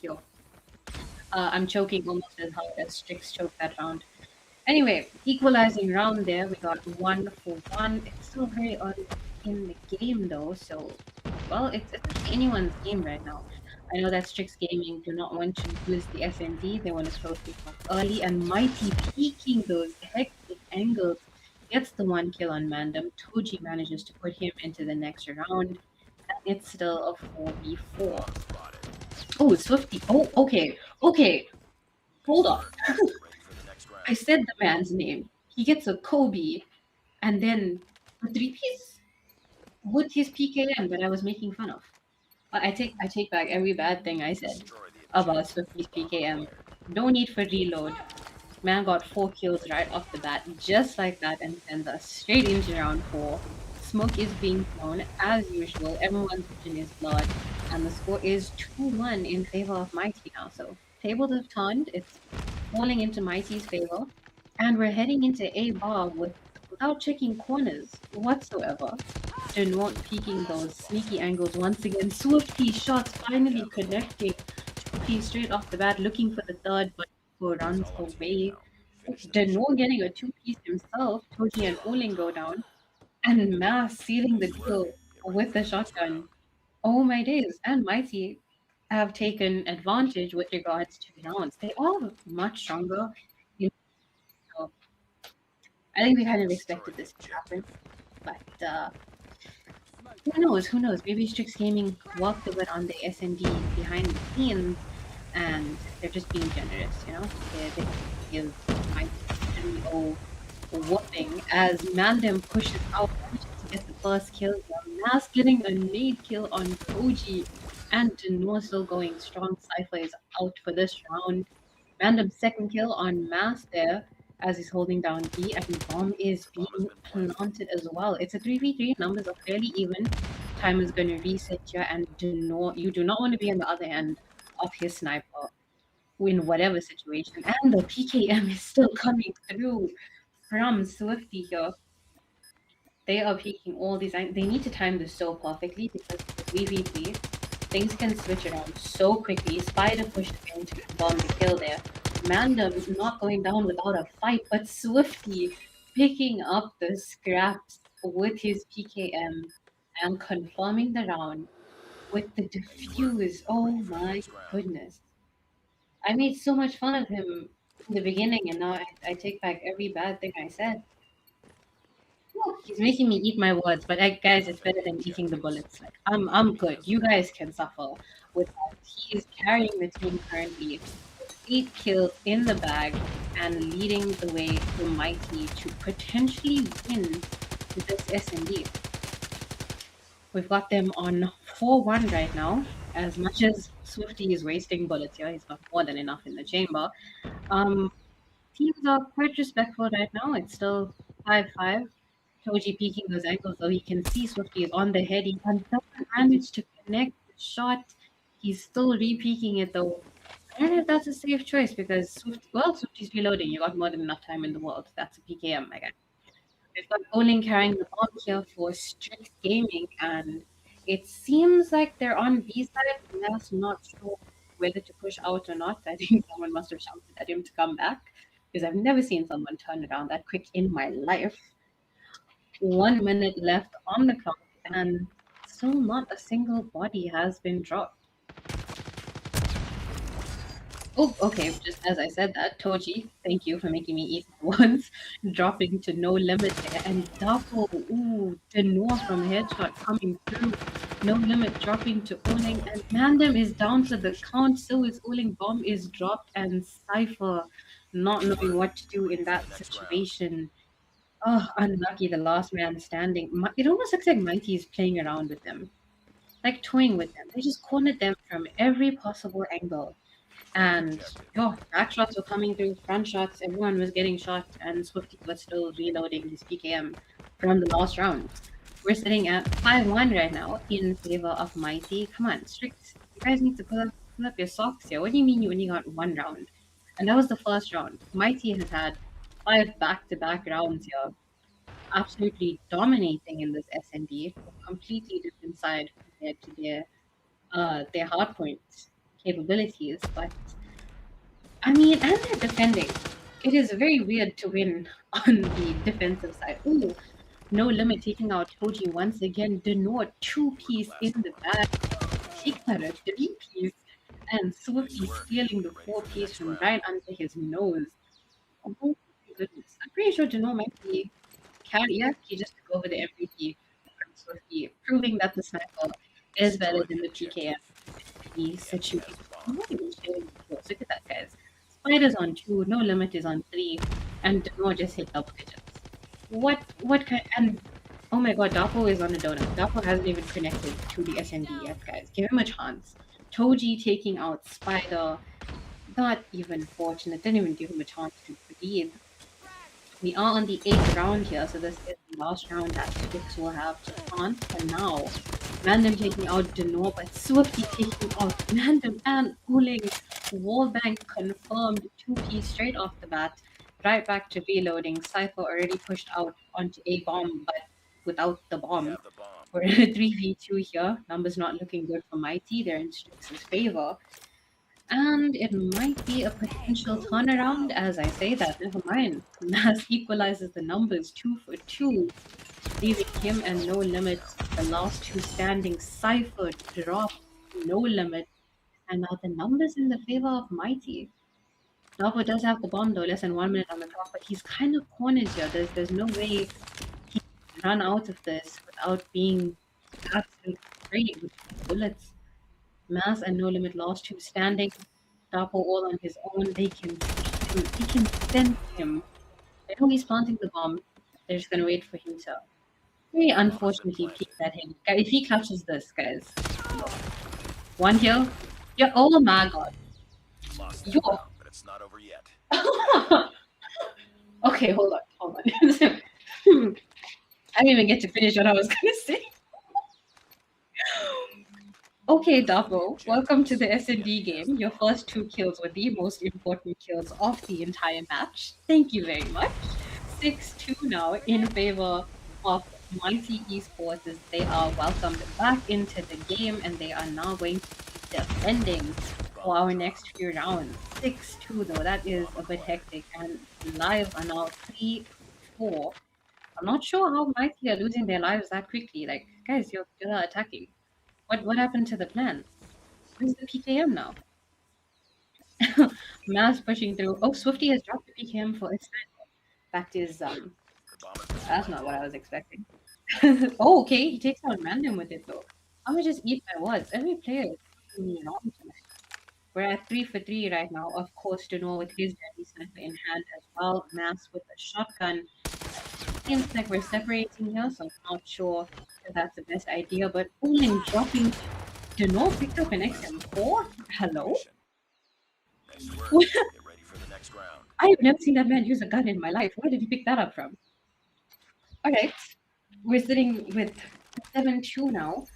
Yo. I'm choking almost as hard as Strix choked that round. Anyway, equalizing round there. We got 1-1. It's still very early in the game though, so well, it's anyone's game right now. I know that Strix Gaming do not want to lose the SND. They want to close things off early, and Mighty peeking those hectic angles gets the 1 kill on Mandem. Toji manages to put him into the next round, and it's still a 4v4. Oh, Swifty. Oh, okay. Hold on. I said the man's name. He gets a Kobe, and then a 3-piece with his PKM that I was making fun of. I take back every bad thing I said about Swifty's PKM. No need for reload. Man got 4 kills right off the bat, just like that, and sends us straight into round 4. Smoke is being thrown as usual. Everyone's in his blood, and the score is 2-1 in favor of Mighty now. So tables have turned. It's falling into Mighty's favor, and we're heading into A bar without checking corners whatsoever. Denwalt peeking those sneaky angles once again. Swifty shots finally connecting. Swifty straight off the bat, looking for the third, but runs away. Denwalt getting a 2-piece himself. Toji and Oling go down, and Mass sealing the deal with the shotgun. Oh my days! And Mighty have taken advantage with regards to rounds. They are much stronger. So I think we kind of expected this to happen, but who knows? Maybe Strix Gaming worked a bit on the SND behind the scenes, and they're just being generous, you know? They give Mighty 3-0 whooping as Mandem pushes out to get the first kill. Mass getting a nade kill on Koji, and Denor still going strong. Cypher is out for this round. Mandem's second kill on Mass there as he's holding down B, and Bomb is being planted as well. It's a 3v3, numbers are fairly even. Time is going to reset here, and you do not want to be on the other end of his sniper in whatever situation. And the PKM is still coming through from Swifty here. They are peeking all these. They need to time this so perfectly because with 3v3, things can switch around so quickly. Spider pushed in to bomb the kill there. Mandem not going down without a fight, but Swifty picking up the scraps with his PKM and confirming the round with the defuse. Oh my goodness. I made so much fun of him in the beginning, and now I take back every bad thing I said. He's making me eat my words, but guys, it's better than eating the bullets. Like, I'm good. You guys can suffer with that. He is carrying the team currently. 8 kills in the bag and leading the way to Mighty to potentially win this SND. We've got them on 4-1 right now. As much as Swifty is wasting bullets here, he's got more than enough in the chamber. Teams are quite respectful right now. It's still 5-5. Toji peeking those angles so he can see Swifty is on the head. He doesn't manage to connect the shot. He's still re-peeking it though. I don't know if that's a safe choice because Swifty's reloading. You got more than enough time in the world. That's a PKM, I guess. We've got Oling carrying the bomb here for Strix Gaming, and it seems like they're on B side. I'm just not sure whether to push out or not. I think someone must have shouted at him to come back because I've never seen someone turn around that quick in my life. 1 minute left on the clock, and still not a single body has been dropped. Oh, okay, just as I said that, Toji, thank you for making me eat once, dropping to no limit there, and double, Denor from headshot coming through, no limit dropping to Oling, and Mandem is down to the count, so is Oling, bomb is dropped, and Cypher not knowing what to do in that situation. Oh, unlucky, the last man standing. It almost looks like Mighty is playing around with them, like toying with them. They just cornered them from every possible angle. And back shots were coming through, front shots, everyone was getting shot, and Swifty was still reloading his PKM from the last round. We're sitting at 5-1 right now in favor of Mighty. Come on, Strict. You guys need to pull up your socks here. What do you mean you only got one round? And that was the first round. Mighty has had 5 back-to-back rounds here, absolutely dominating in this SND. Completely different side compared to their hardpoint capabilities. But I mean, and they're defending. It is very weird to win on the defensive side. Ooh, no limit taking out Toji once again. Denor 2-piece in the back. Shikara 3-piece. And Swifty stealing the 4-piece from right under his nose. Oh my goodness. I'm pretty sure Denor might be carrier. He just took over the MVP from Swifty, proving that the sniper is better than the PKM. The situation. I'm not even showing the kills. Look at that, guys. Spider's on 2, no limit is on 3, and Denor just hit double digits. What kind? And oh my god, Dapo is on a donut. Dapo hasn't even connected to the SND yet, guys. Give him a chance. Toji taking out Spider, not even fortunate. Didn't even give him a chance to breathe. We are on the 8th round here, so this is the last round that Six will have to on for now. Random taking out Denor, but Swifty taking out Random and pulling Wallbang confirmed 2-piece straight off the bat. Right back to reloading. Cypher already pushed out onto a bomb, but without the bomb. We're in a 3v2 here. Numbers not looking good for Mighty. They're in Strix's favor. And it might be a potential turnaround. As I say that, never mind. Mass equalizes the numbers 2 for 2, leaving him and No Limit the last two standing. Cypher drop, No Limit. And now the numbers in the favor of Mighty. Davo does have the bomb though, less than 1 minute on the clock, but he's kind of cornered here. There's no way he can run out of this without being absolutely great with bullets. Mass and No Limit lost two standing. Davo all on his own. They can sense him. They know he's planting the bomb. They're just gonna wait for him to very unfortunately peek at him. If he clutches this, guys. One heal. Yeah, oh my god. Yo. But it's not over yet. Okay, hold on. I didn't even get to finish what I was gonna say. Okay, Davo, welcome to the S&D game. Your first 2 kills were the most important kills of the entire match. Thank you very much. 6-2 now in favor of Mighty Esports as they are welcomed back into the game and they are now going to be defending for our next few rounds. 6-2 though, that is a bit hectic, and lives are now 3-4. I'm not sure how Mighty are losing their lives that quickly. Like, guys, you're attacking. What happened to the plan? Where's the PKM now? Mass pushing through. Oh, Swifty has dropped the PKM for his sniper. That is that's not what I was expecting. Oh, okay, he takes out random with it though. I'm gonna just eat my words. Every player is fucking wrong tonight. We're at 3 for 3 right now. Of course, Denor with his deadly sniper in hand as well. Mass with a shotgun. Seems like we're separating here, so I'm not sure if that's the best idea. But Olin dropping Denor picked up an XM4. Hello? I've never seen that man use a gun in my life. Where did he pick that up from? Alright. We're sitting with 7-2 now.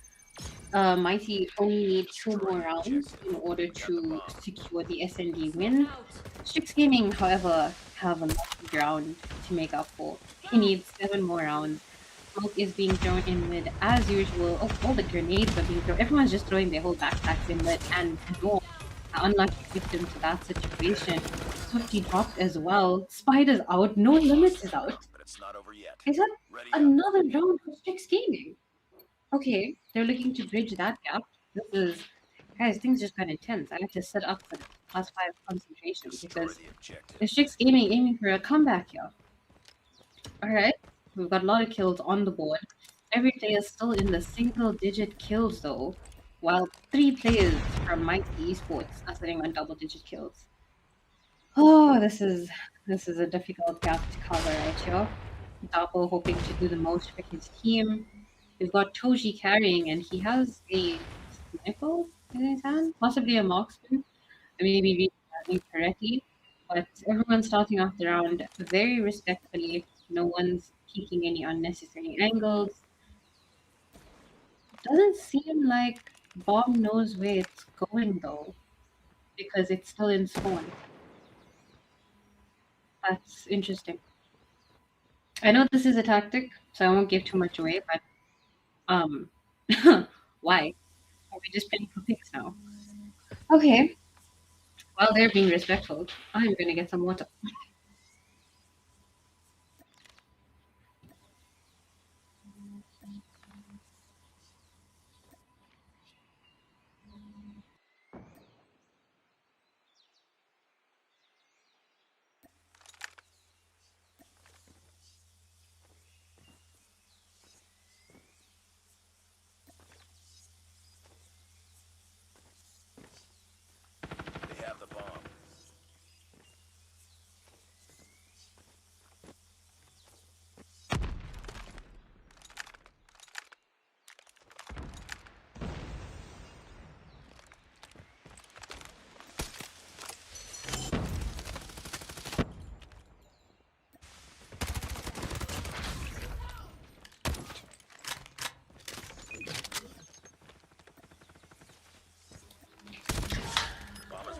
Mighty only need 2 more rounds in order to secure the SND win. Strix Gaming, however, have a lot of ground to make up for. He needs 7 more rounds. Smoke is being thrown in mid as usual. Oh, all the grenades are being thrown. Everyone's just throwing their whole backpacks in mid, and no, unlucky victim to that situation. Swifty dropped as well. Spider's out. No Limits is out. Is that another round for Strix Gaming? Okay, they're looking to bridge that gap. This is, guys, things just got intense. I had to set up for the +5 concentration because the Strix Gaming aiming for a comeback here. Alright, we've got a lot of kills on the board. Every player is still in the single-digit kills though, while 3 players from Mighty Esports are sitting on double-digit kills. Oh, this is a difficult gap to cover right here. Dapo hoping to do the most for his team. We've got Toji carrying, and he has a sniper in his hand, possibly a marksman. I may be reading that incorrectly, but everyone's starting off the round very respectfully. No one's peeking any unnecessary angles. Doesn't seem like Bomb knows where it's going though, because it's still in spawn. That's interesting. I know this is a tactic, so I won't give too much away, but why? Are we just playing for picks now? Okay. While they're being respectful, I'm gonna get some water. They have the bomb.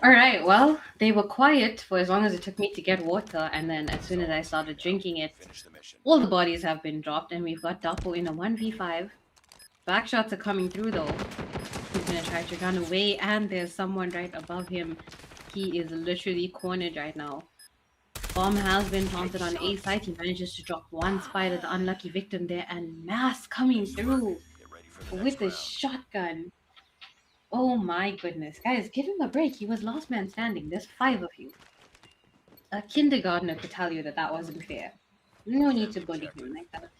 All right, well, they were quiet for as long as it took me to get water, and then as soon as I started drinking it, all the bodies have been dropped, and we've got Doppo in a 1v5. Back shots are coming through though. He's gonna try to run away, and there's someone right above him. He is literally cornered right now. Bomb has been planted on A site. He manages to drop one spider, the unlucky victim there, and Mass coming through with the shotgun. Oh my goodness. Guys, give him a break. He was last man standing. There's 5 of you. A kindergartner could tell you that that wasn't fair. No need to bully him like that.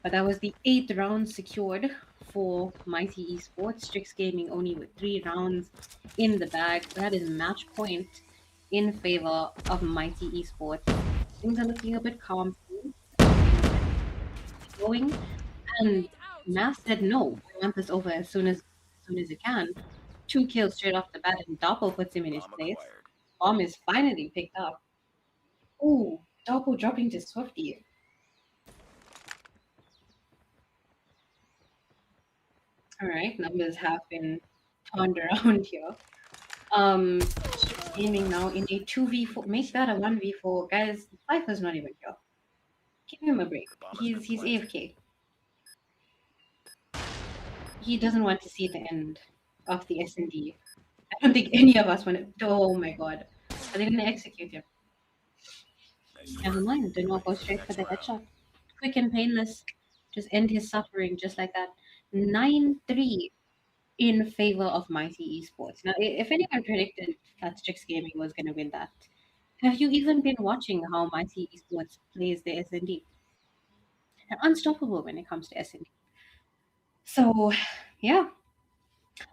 But that was the 8th round secured for Mighty Esports. Strix Gaming only with 3 rounds in the bag. That is match point in favor of Mighty Esports. Things are looking a bit calm. Going, and Mass said no. I want this over as soon as it can. 2 kills straight off the bat, and Doppel puts him in his place. Bomb is finally picked up. Ooh, Doppel dropping to Swifty. Alright, numbers have been turned around here. Gaming now in a 2v4. Make that a 1v4. Guys, Pfeiffer's not even here. Give him a break. He's AFK. He doesn't want to see the end of the S&D. I don't think any of us want to. Oh my god. Are they going to execute him? Never mind. Do not go straight for the headshot. Quick and painless. Just end his suffering just like that. 9-3 in favor of Mighty Esports. Now, if anyone predicted that Strix Gaming was going to win that, have you even been watching how Mighty Esports plays the S&D? They're unstoppable when it comes to S&D. So, yeah.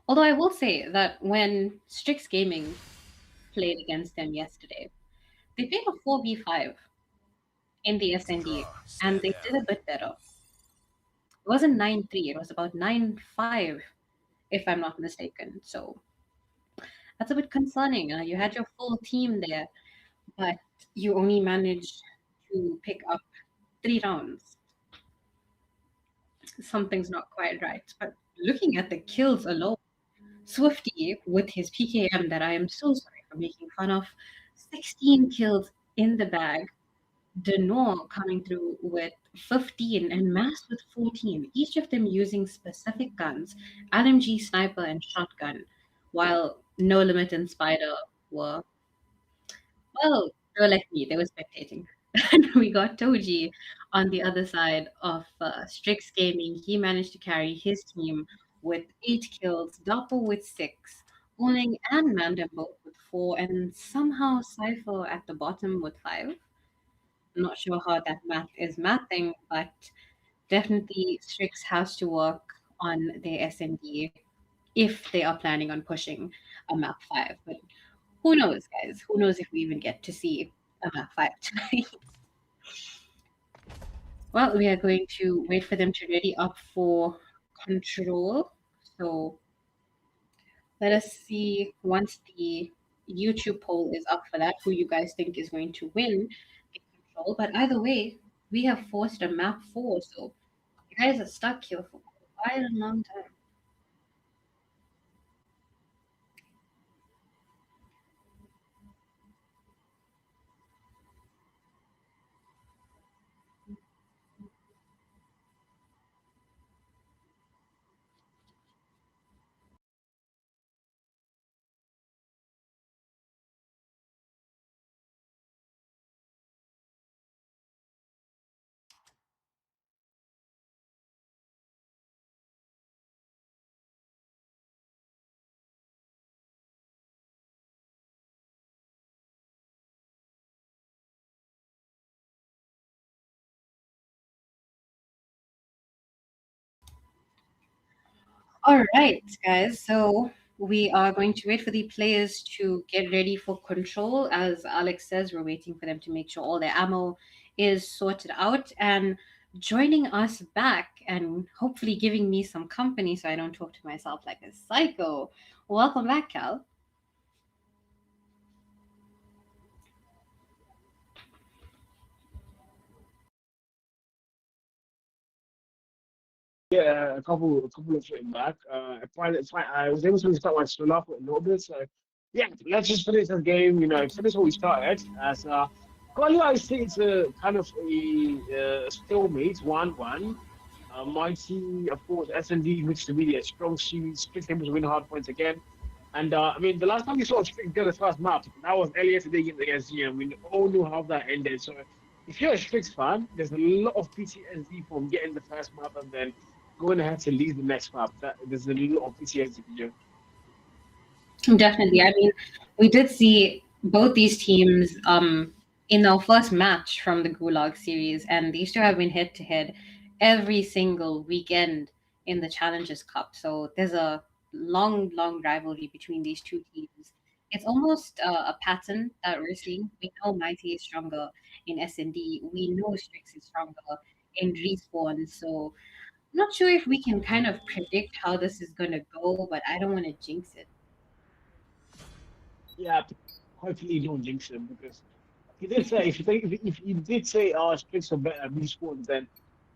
Although I will say that when Strix Gaming played against them yesterday, they played a 4v5 in the S&D, and they did a bit better. It wasn't 9-3, it was about 9-5, if I'm not mistaken. So that's a bit concerning. You had your full team there, but you only managed to pick up 3 rounds. Something's not quite right. But looking at the kills alone, Swifty with his PKM that I am so sorry for making fun of, 16 kills in the bag. Denor coming through with 15 and Mass with 14, each of them using specific guns, LMG, sniper, and shotgun, while No Limit and Spider were, well, they were like me, they were spectating. And we got Toji on the other side of Strix Gaming. He managed to carry his team with 8 kills, Doppel with 6, Uling and Mandem both with 4, and somehow Cypher at the bottom with 5. I'm not sure how that math is mathing, but definitely Strix has to work on their S&D if they are planning on pushing a map 5. But who knows, guys? Who knows if we even get to see a map 5 tonight? Well, we are going to wait for them to ready up for control. So let us see once the YouTube poll is up for that, who you guys think is going to win in control. But either way, we have forced a map 4, so you guys are stuck here for quite a long time. All right, guys. So we are going to wait for the players to get ready for control. As Alex says, we're waiting for them to make sure all their ammo is sorted out. And joining us back and hopefully giving me some company so I don't talk to myself like a psycho. Welcome back, Cal. Yeah, a couple of things back. I find it fine. I was able to start my stream off with a little bit. So yeah, let's just finish this game. Finish what we started. As currently I see it's a kind of a stalemate, 1-1. Mighty, of course, S&D looks to be a strong series. Strict able to win hard points again. And I mean, the last time we saw Strict get the first map, that was earlier today against GM. We all knew how that ended. So if you're a Strix fan, there's a lot of PTSD from getting the first map and then going ahead to lead the next map. There's a lot of PTSD to do. Definitely. I mean, we did see both these teams in our first match from the Gulag series, and these two have been head to head every single weekend in the Challengers Cup. So there's a long, long rivalry between these two teams. It's almost a pattern that we're seeing. We know Mighty is stronger in S&D. We know Strix is stronger in Respawn. So I'm not sure if we can kind of predict how this is going to go, but I don't want to jinx it. Yeah, hopefully you don't jinx him because he did say if you did say Strix are better at Respawn, then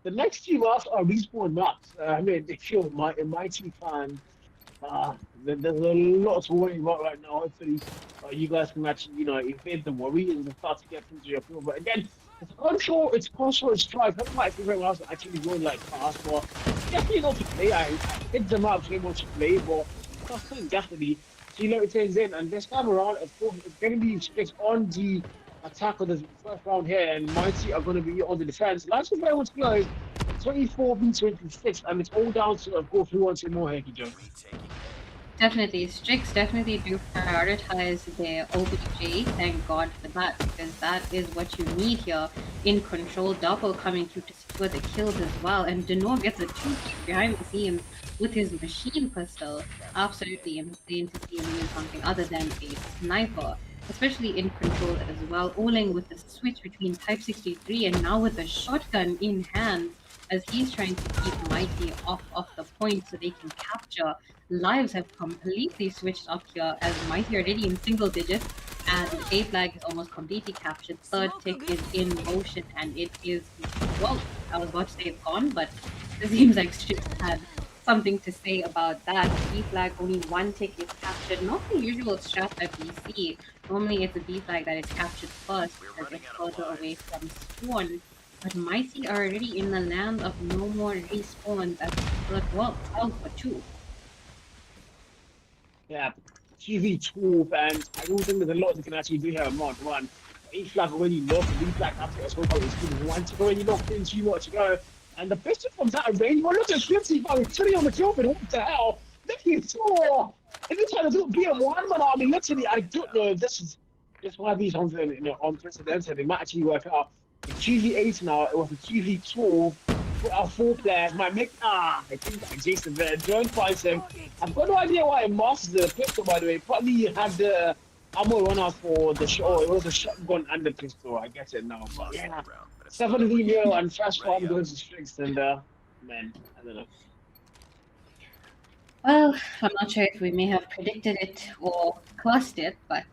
the next few maps are Respawn maps. I mean, if you're a Mighty fan, there's a lot to worry about right now. Hopefully, you guys can actually, evade the worry and start to get into your field. But again, it's console and strike. That's my favorite maps are actually going like fast, but definitely not to play. I hit the maps very much to play, but definitely. So it turns in, and this time around, of course, it's going to be Strix on the attack of the first round here, and Mighty are going to be on the defense. Last was very much close, 24v26, and it's all down to, of course, who wants it more, Heki Joe. Definitely. Strix definitely do prioritize their OBJ. Thank God for that, because that is what you need here in control. Doppel coming through to secure the kills as well. And Denor gets a 2 behind the scenes with his machine pistol. Absolutely insane to see him use something other than a sniper, especially in control as well. Oling with the switch between Type 63 and now with the shotgun in hand, as he's trying to keep Mighty off the point so they can capture. Lives have completely switched up here as Mighty already in single digits and A flag is almost completely captured. Third tick is in motion and it is, well, I was about to say it's gone, but it seems like Strix had something to say about that. B flag, only 1 tick is captured. Not the usual strat that we see. Normally it's a B flag that is captured first because it's further away from spawn. But Mighty are already in the land of no more respawns as well, 12 for 2. Yeah, TV12, and I don't think there's a lot they can actually do here on Mark 1. A flag already locked, B flag after as well, it's been 1 tick already locked in, 2 more to go. And the pistol from that range, well, look at 55, 3 on the kill, but what the hell? Look at 4! And they're trying to do BM1, but I mean, literally, I don't know if this is one of these something, unprecedented. It might actually work out. The TV8 now, it was a TV12. Our 4 players might make. I think that Jason there. Drone finds him. I've got no idea why it masters the pistol, by the way. Probably had the ammo run out for the shot. It was a shotgun and the pistol. I get it now. But yeah. 7-0 and fast farm goes to Strix, and man, I don't know. Well, I'm not sure if we may have predicted it or cursed it, but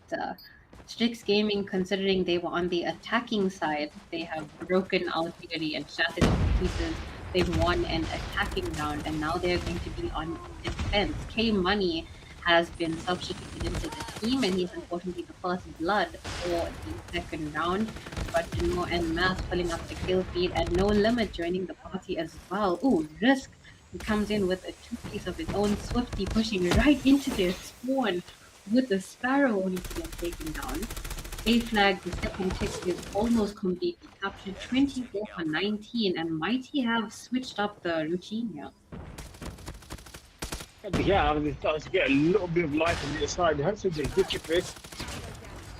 Strix Gaming, considering they were on the attacking side, they have broken out theory and shattered into pieces. They've won an attacking round, and now they're going to be on defense. K Money has been substituted into the team, and he's unfortunately the first blood for the second round. But Juno and Mass pulling up the kill feed, and No Limit joining the party as well. Ooh, Risk. He comes in with a 2-piece of his own. Swifty pushing right into their spawn with the Sparrow only to get taken down. A flag, the second tick is almost completely captured, 24 for 19, and Mighty have switched up the routine here. Yeah, they're starting to get a little bit of life on the other side. They have to just ditch it.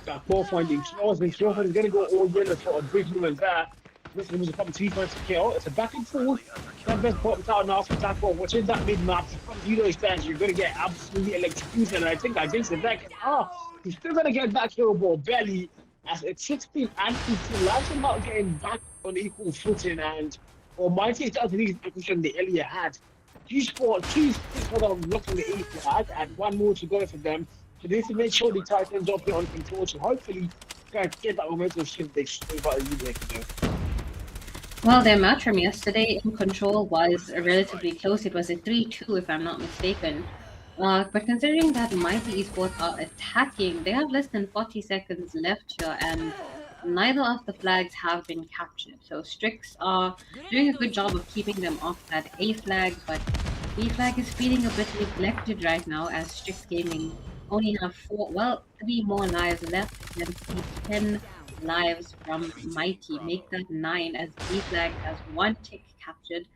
That ball finding Claws, and Claws is going to go all yellow for a big moment there. This was a proper 2 points to kill. It's a back and forth. That best pops out now for tackle. What's in that mid map? You know, stands. You're going to get absolutely electrocuted. And I think against the back, he's still going to get that kill ball belly. As it's 16 and 15, Lives are not getting back on equal footing. And Almighty is out of the position they earlier had. Two scored 2 for them blocking the A flag, and 1 more to go for them. So they need to make sure the Titans are on control. So hopefully, guys get that momentum shift they can do. Well, their match from yesterday in control was relatively close. It was a 3-2, if I'm not mistaken. But considering that Mighty Esports are attacking, they have less than 40 seconds left here, and neither of the flags have been captured. So Strix are doing a good job of keeping them off that A flag, but B flag is feeling a bit neglected right now, as Strix Gaming only have 3 more lives left and 10 lives from Mighty. Make that 9, as B flag has 1 tick captured.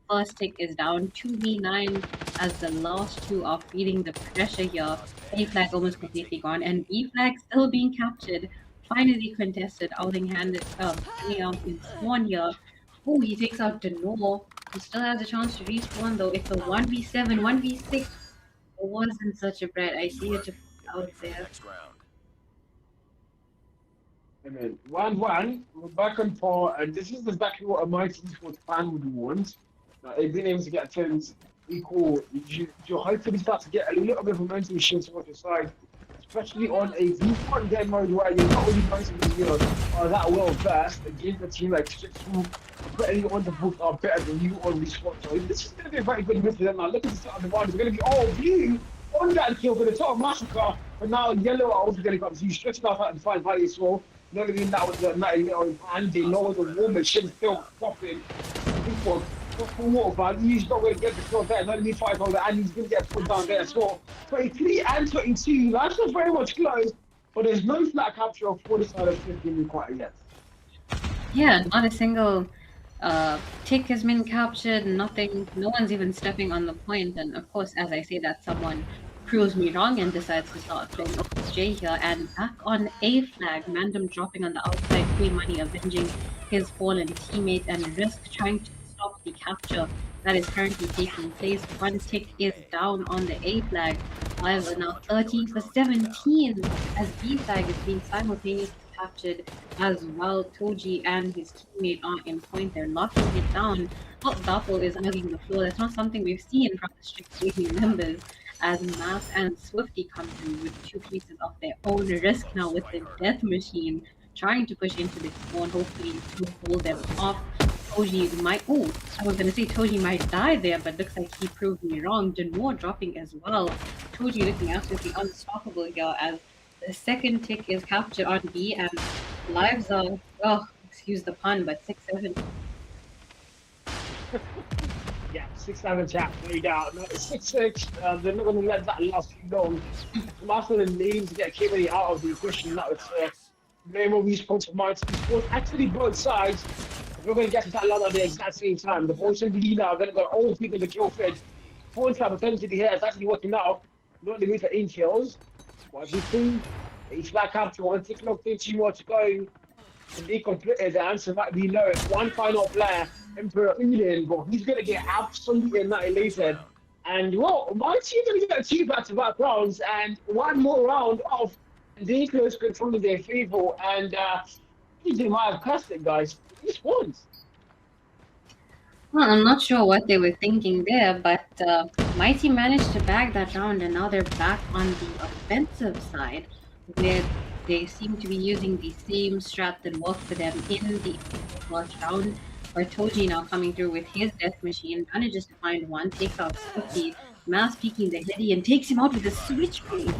First tick is down 2v9, as the last 2 are feeling the pressure here. A flag almost completely gone, and B flag still being captured. Finally contested, handed coming out in spawn here. Oh, he takes out Denor. He still has a chance to respawn though. It's a 1v7, 1v6. It wasn't such a bread. I see it out there. And then 1-1, we're back on par, and this is exactly what a Mighty Esports fan would want. They've been able to get things equal. You hopefully start to get a little bit of momentum shift towards your side, especially on a V1 game mode where you're not really going to be that well versed against a team like Strix, who better on the book are better than you on respawn. So this is going to be a very good move for them. Now look at the start of the round. It's going to be all blue on that kill for the top massacre, but now yellow are also going to come. So you stretch out and find value as well. Not even that was the 90 on hand. They know the war machine still popping. For water value, he's not going to get the kill there. Not only 5 over, and he's going to get put down there as well. 23 and 22. That's not very much close, but there's no flat capture of 40 side of 15 quite yet. Yeah, not a single tick has been captured. Nothing. No one's even stepping on the point. And of course, as I say that, someone proves me wrong and decides to start playing OJ here, and back on A flag, Mandem dropping on the outside, free money, avenging his fallen teammate, and Risk trying to stop the capture that is currently taking place. 1 tick is down on the A flag. Lives are now 13 for 17, as B flag is being simultaneously captured as well. Toji and his teammate are in point. They're locking it down. Hot Doppel is hugging the floor. That's not something we've seen from the Strix Gaming members, as Mass and Swifty come through with 2 pieces of their own. Risk now with the Death Machine, trying to push into the spawn, hopefully to hold them off. Toji might, I was going to say Toji might die there, but looks like he proved me wrong. Denor dropping as well. Toji looking absolutely unstoppable here, as the second tick is captured on B, and lives are, excuse the pun, but 6-7. Yeah, 6-7 chat, no doubt. No, it's 6-6. They're not going to let that last too long. Marshall and Names get Kimberly out of the equation. That was Nemo response of Mighty Esports. Actually, both sides, we're going to get to that lot at the exact same time. The boys and the leader are going to go all people the kill fed. Point time potentially here. It's actually working out. Not the for 8 kills. What do you think? Each back up to 1 tick locked in, 2 more to go. And they completed the answer might be no. It's 1 final player, Emperor Ulin, but he's going to get absolutely annihilated. And well, my team going to get 2 back-to-back rounds and 1 more round of the close control of their favor. And they might have cussed it, guys. This one's. Well, I'm not sure what they were thinking there, but Mighty managed to bag that round, and now they're back on the offensive side, where they seem to be using the same strat that worked for them in the first round. Where Toji now coming through with his Death Machine, manages to find 1, takes out Swifty, Mass peeking the heady, and takes him out with a Switchblade.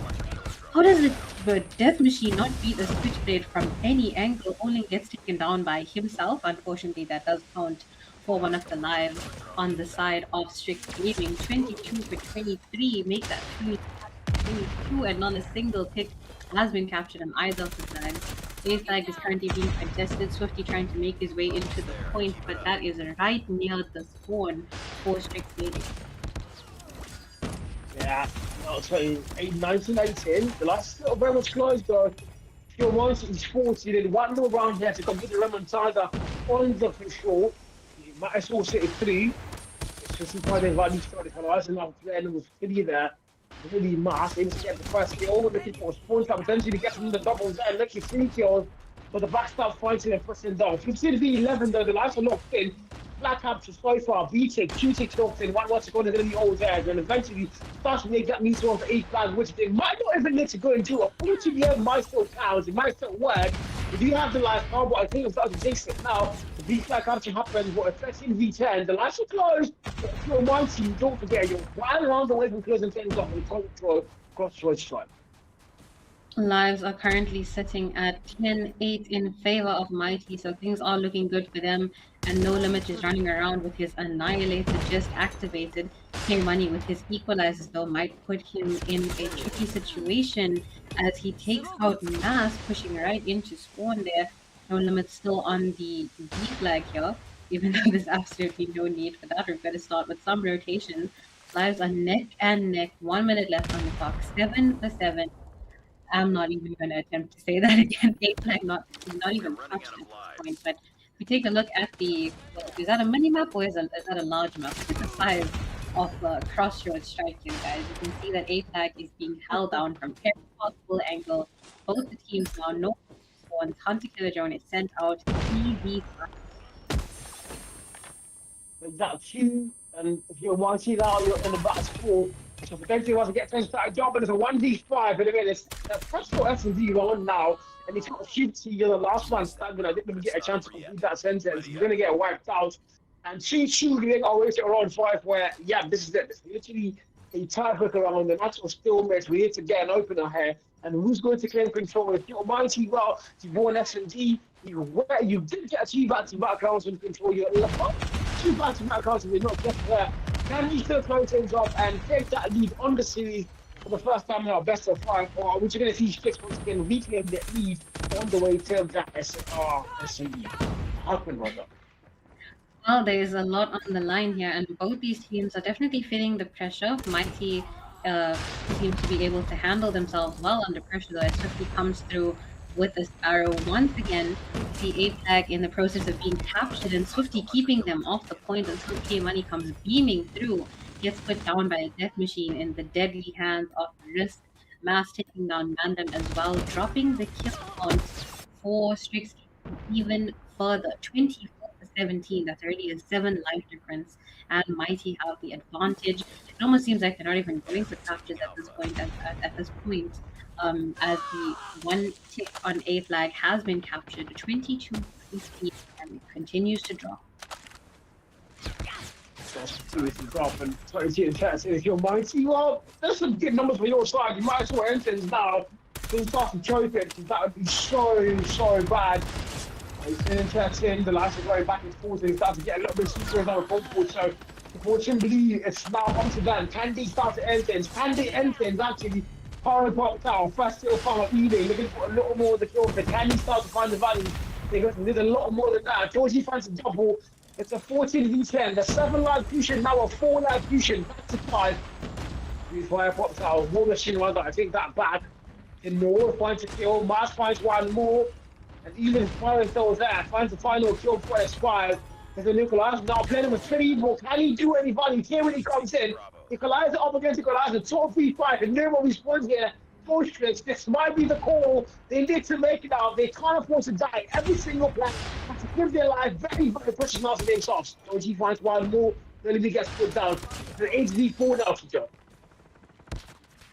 How does the Death Machine not beat a Switchblade from any angle? Only gets taken down by himself. Unfortunately, that does count for one of the lives on the side of Strix Gaming. 22 for 23, make that 22, and not a single pick has been captured on either of the flags. A flag is currently being contested. Swifty trying to make his way into the point, but that is right near the spawn for Strix Gaming. Yeah, so 19, 18. The last still very much close though. If you're Mighty Esports, you did 1 more round here to complete the remontada under control. You might as well sit at 3. It's just why they've already started analysing now playing with 3 there. Really massive to get the first kill. Looking for a spawn trap, potentially getting the doubles there. Looking 3 kills. But the backstab fighting and pressing down. 15 v 11 though, the lights are locked in. Black capture so far, B-Tick, Q-Tick locked in. What's going to be all there. And eventually starts to make that meter on for 8 flags, which they might not even need to go and do. A 40 VM might still count, it might still work. If you have the lights now, but I think it's starting to jinx it now. The B-Flag capture happens, but a 13 v10. The lights are closed. But if you're Mighty, don't forget, you're one round away from closing things off with control crossroads strike. Lives are currently sitting at 10-8 in favor of Mighty, so things are looking good for them. And No Limit is running around with his Annihilator just activated. K-Money with his Equalizers, though, might put him in a tricky situation as he takes out Mass, pushing right into spawn there. No Limit still on the B flag here, even though there's absolutely no need for that. We're going to start with some rotation. Lives are neck and neck. 1 minute left on the clock. 7 for 7. I'm not even going to attempt to say that again. A flag not even touched at this point. But if we take a look at the, is that a mini map or is that a large map? Look at the size of Crossroads Strike here, guys. You can see that A flag is being held down from every possible angle. Both the teams now no spawns. Hunter Killer Drone is sent out. TV. That 2, and if you're Mighty now, you're in the back 4. So potentially wants to get things started job, and it's a 1v5, but again, it's a personal S&D on now, and he's got to shoot to the last man standing. I didn't even get a chance to complete that sentence. He's going to get wiped out. And 2-2, they got away to around 5, where, yeah, this is it. It's literally a tiebreaker round, and that's what still makes. We need to get an opener here. And who's going to claim control? If you're Mighty, well, you've won S&D. You did get 2 back-to-back rounds in control. You're 2 back-to-back rounds, and you're not just there. Can you still close things up and take that lead on the series for the first time in our best of 5? Or are we just going to see Strix once again reclaim the lead on the way to that S&D? How can we go? Well, there is a lot on the line here, and both these teams are definitely feeling the pressure. Mighty seems to be able to handle themselves well under pressure, though, as Swifty comes through with a Sparrow. Once again, the A flag in the process of being captured, and Swifty keeping them off the point until K-Money comes beaming through, gets put down by a death machine in the deadly hands of Risk. Mass taking down Mandem as well, dropping the kill count for Strix even further. 24-17, that's already a 7 life difference, and Mighty have the advantage. It almost seems like they're not even going for captures at this point. As the 1 tick on A flag has been captured, 22-15, and continues to drop. Drop and 22 attacks. If you're Mighty, well, there's some good numbers for your side. You might as well enter now. Don't start to choke it, because that would be so bad. He's in, the lights are going back and forth, and he starts to get a little bit sweeter on the front board. So, unfortunately, it's now on to them. Can they start to end things? Can they end things? Actually, Power popped out, first little farm of eating, looking for a little more of the kill. But can he start to find the value? They did a lot more than that. Georgie finds a double. It's a 14 v10. The 7 live fusion, now a 4 live fusion. Back to 5. Fire pops out. More machine runs out. I think that back. And Noor finds a kill. Mars finds 1 more. And even Fire still there. Finds the final kill for Aspire. There's a Nikolai now playing with 3 more. Can he do any value? Here when he comes in. Equalizer up against Equalizer, 2-3-5, and nobody spawns here. 4 Strix, this might be the call. They need to make it out. They can't afford to die. Every single player has to give their life very precious amounts of names off. So he finds 1 more, then he gets put down. It's an 8v4 now to go.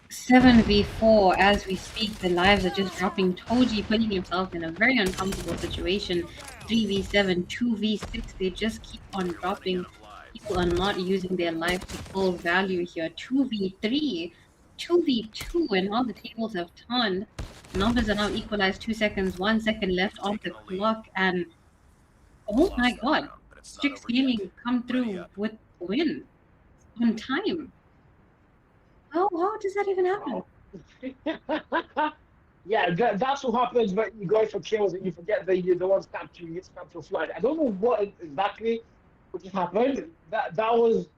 7v4 as we speak. The lives are just dropping. Toji putting himself in a very uncomfortable situation. 3v7, 2v6, they just keep on dropping. People are not using their life to full value here. 2v3, 2v2, and all the tables have turned. Numbers are now equalized. 2 seconds, 1 second left on the clock, and oh my god, Strix Gaming come through with the win on time. How does that even happen? Yeah, that's what happens when you go for kills and you forget the ones capturing it's capture flight. I don't know what exactly what just happened. That was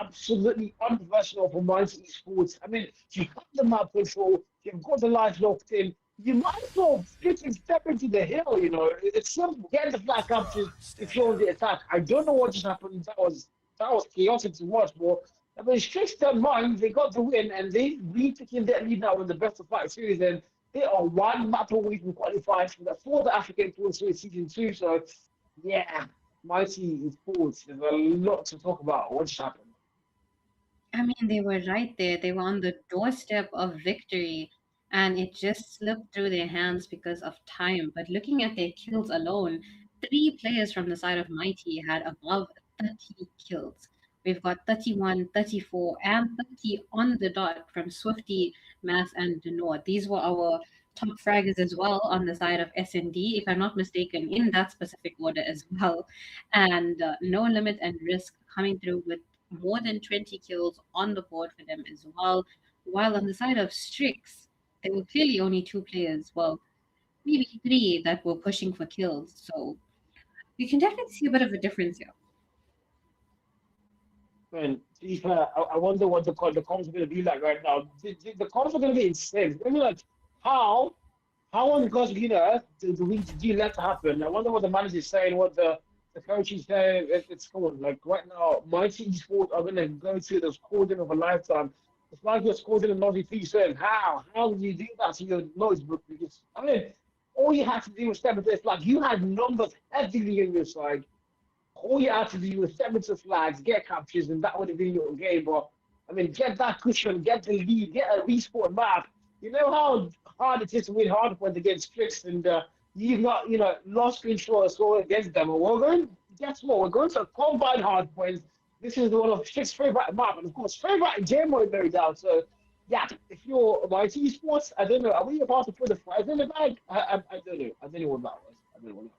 absolutely unprofessional for Mighty Esports. I mean, you have the map control, you've got the lights locked in, you might as well fit and step into the hill, you know. It's simple. Get the flag captures if you're on the attack. I don't know what just happened. That was chaotic to watch, but I mean, Strix don't mind. They got the win, and they retaking their lead now in the best of 5 series, and they are one map away from qualifying for the African Tour Series Season 2. So, yeah, Mighty Esports. There's a lot to talk about. What just happened? I mean, they were right there. They were on the doorstep of victory, and it just slipped through their hands because of time. But looking at their kills alone, 3 players from the side of Mighty had above 30 kills. We've got 31, 34, and 30 on the dot from Swifty, Mass, and Denor. These were our top fraggers as well on the side of SND, if I'm not mistaken, in that specific order as well. And No Limit and Risk coming through with more than 20 kills on the board for them as well. While on the side of Strix, there were clearly only 2 players, well, maybe 3 that were pushing for kills. So you can definitely see a bit of a difference here. Man, to be fair, I wonder what the comms are going to be like right now. The comms are going to be insane. I mean, like, how on God's green earth do we let that happen? I wonder what the manager is saying, what the coach is saying. It's cool. Like, right now, Mighty Esports are going to go through the scoring of a lifetime. It's like you're scoring a naughty piece saying, how do you do that to your notebook? Because, I mean, all you have to do is step into this. Like, you had numbers heavily on your side. All you had to do was step into flags, get captures, and that would have been your game. But, I mean, get that cushion, get the lead, get a respawn map. You know how hard it is to win Hardpoint against Strix, and you've not, lost control or score against them. And we're going, guess what? We're going to combine Hardpoint. This is one of Strix's favorite map, and of course, favorite game mode, no doubt. So, yeah, if you're Mighty Esports, I don't know, are we about to put the prize in the bag? I don't know. I don't know what that was. I don't know what that was.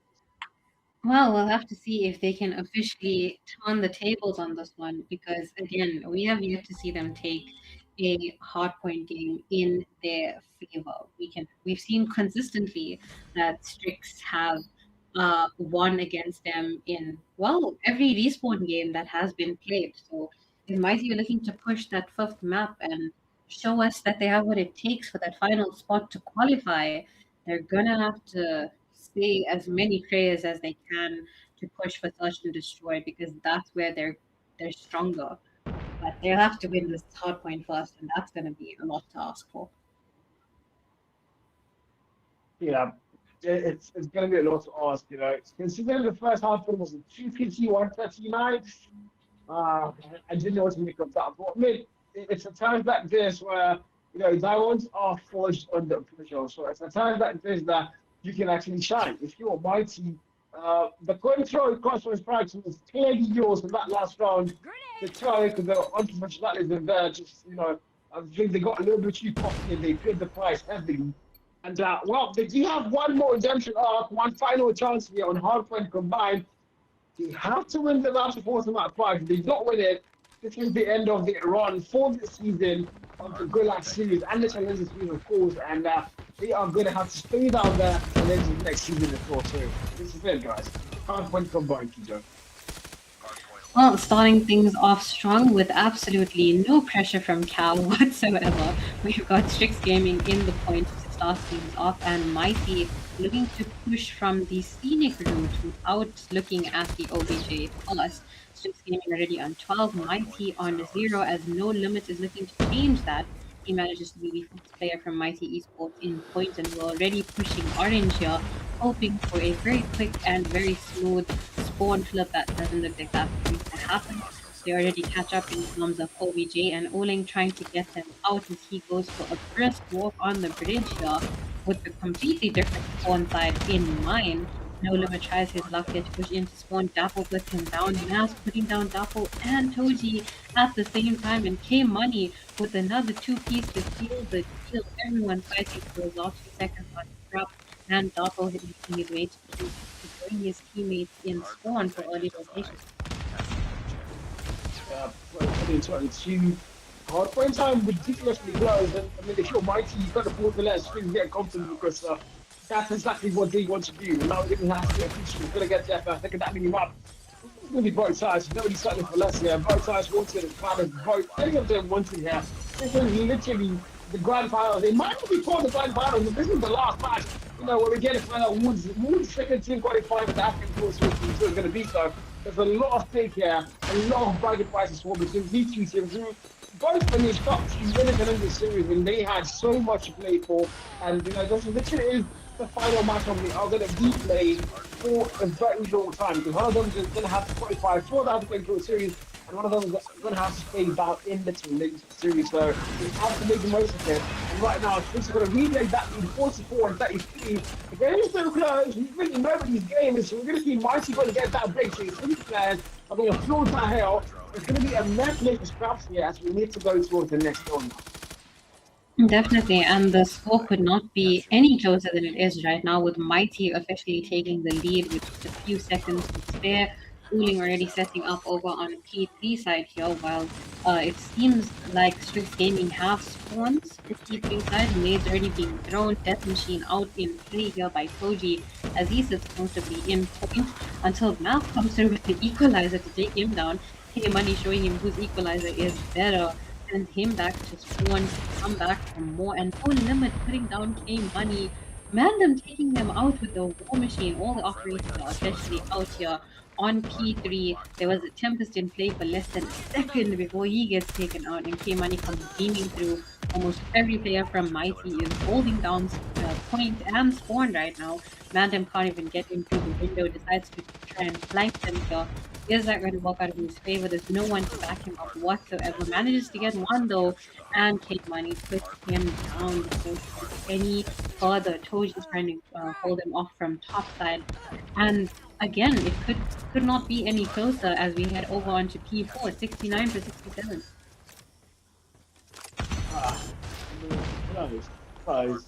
Well, we'll have to see if they can officially turn the tables on this one because, again, we have yet to see them take a hardpoint game in their favor. We've seen consistently that Strix have won against them in, well, every respawn game that has been played. So it might be looking to push that 5th map and show us that they have what it takes for that final spot to qualify. They're gonna have to stay as many players as they can to push for search and destroy because that's where they're stronger. But they'll have to win this hardpoint first, and that's going to be a lot to ask for. Yeah, it's going to be a lot to ask, Considering the first hardpoint was a 250, 139, I didn't know what to make of that. But I mean, it's a time like this where, diamonds are forged under pressure. So it's a time like this that you can actually shine. If you're Mighty, the control crossroads price was clearly yours in that last round. The try because the unprofessionalism there, just I think they got a little bit too cocky and they paid the price heavily. And they do have one more redemption arc, one final chance here on Hardpoint combined. They have to win the last 4th map 5. If they don't win it, this is the end of the run for the season of the Gulag series and the Challenger series, of course. And they are going to have to stay down there and then the next season as well. So this is it, guys. Hardpoint combined, Kijo. Well, starting things off strong with absolutely no pressure from Cal whatsoever. We've got Strix Gaming in the point to start things off, and Mighty looking to push from the scenic route without looking at the OBJ first. Strix Gaming already on 12, Mighty on 0, as No Limit is looking to change that. He manages to be the 4th player from Mighty Esports in point, and we're already pushing orange here, hoping for a very quick and very smooth spawn flip that doesn't look like that's going to happen. They already catch up in terms of OBJ, and Oling trying to get them out as he goes for a brisk walk on the bridge here with a completely different spawn side in mind. No Limit tries his luck here to push into spawn. Dapple puts him down. Nas putting down Dapple and Toji at the same time. And K-Money with another 2-piece to seal the deal. Everyone fighting for those last 2 seconds on Scrap. And Dapple hitting his way to join his teammates in spawn for early rotation. Yeah, 2022. Hardpoint time ridiculously close. And I mean, if you're Mighty, you've got to afford to let Strings get comfortable because that's exactly what they want to do. Now they're going to have to get He's going to get there first. Look at that mini map. It's going to be both sides. Nobody's settling for less here. Both sides wanted it. Both. Any of them wanted here. This is literally the grand finals. It might not be called the grand finals, but this is the last match. Where we get to find out who's second team qualifying for the African Tour Switch is going to be. So there's a lot of stake here, a lot of bragging prices for between these two teams. Both when they stopped winners in this series, and they had so much to play for, and this literally is the final match of the are going to be played for a very long time, because one of them is going to have to qualify for the African Tour Series, and one of them is going to have to stay down in the series. So we have to make the most of it. And right now, Twix are going to relay that in 44 and 33. The game is so close. We really nobody's game is. So we're going to see Mighty going to get that breakthrough. Three players are going to floor that hell. It's going to be a mess for scraps here as we need to go towards the next round. Definitely, and the score could not be any closer than it is right now, with Mighty officially taking the lead with just a few seconds to spare. Cooling already setting up over on P3 side here, while it seems like Strix Gaming have spawns for P3 side. Nades already being thrown, Death Machine out in play here by Toji as he sits comfortably in point until Math comes through with the equalizer to take him down. K-Money showing him whose equalizer is better. Send him back to spawn, come back for more, and No Limit putting down K-Money. Mandem taking them out with the War Machine. All the operators are especially out here on P3. There was a Tempest in play for less than a second before he gets taken out, and K-Money comes beaming through. Almost every player from Mighty is holding down point and spawn right now. Mandem can't even get into the window, decides to try and flank them here. Is that going to work out in his favor? There's no one to back him up whatsoever. Manages to get one though, and K-Money puts him down before any further. Toji's trying to hold him off from top side, and again, it could not be any closer as we head over onto P4, 69 to 67. Close.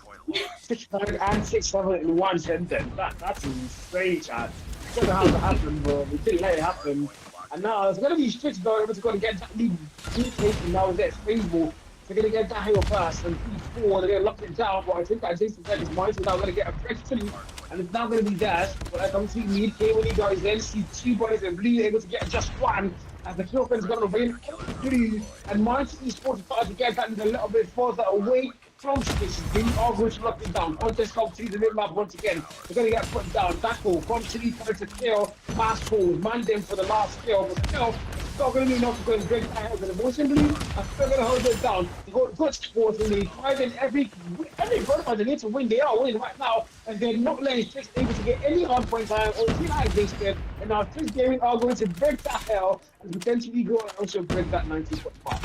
6-9 and 6-7 in one sentence. That's insane, Chad. It's going to have to happen, bro. We didn't let it happen. And now it's going to be Strix though, able to go and get that lead taken now with that favorable. They're going to get that hill first, and P4, they're going to lock it down, but I think that Jason said is mine, so now going to get a breakthrough, and it's now going to be theirs. But I don't see mid K when he guys then see two boys and Blue able to get just one, as the kill is going to win through, and Mighty Esports started to get that a little bit further away from Strix. They are going to lock it down. Contest comes to the mid-map once again. They're going to get put down. Tackle from City trying to kill. Mass calls, man them for the last kill, but still, it's not going to be enough to go and break that out. And the Motion Blue are still going to hold it down. They've got good sports in the fight in every vertical they need to win. They are winning right now, and they're not letting Strix able to get any hardpoint time or penalization. And now Strix Gaming are going to break that hell and potentially go and also break that 90.5.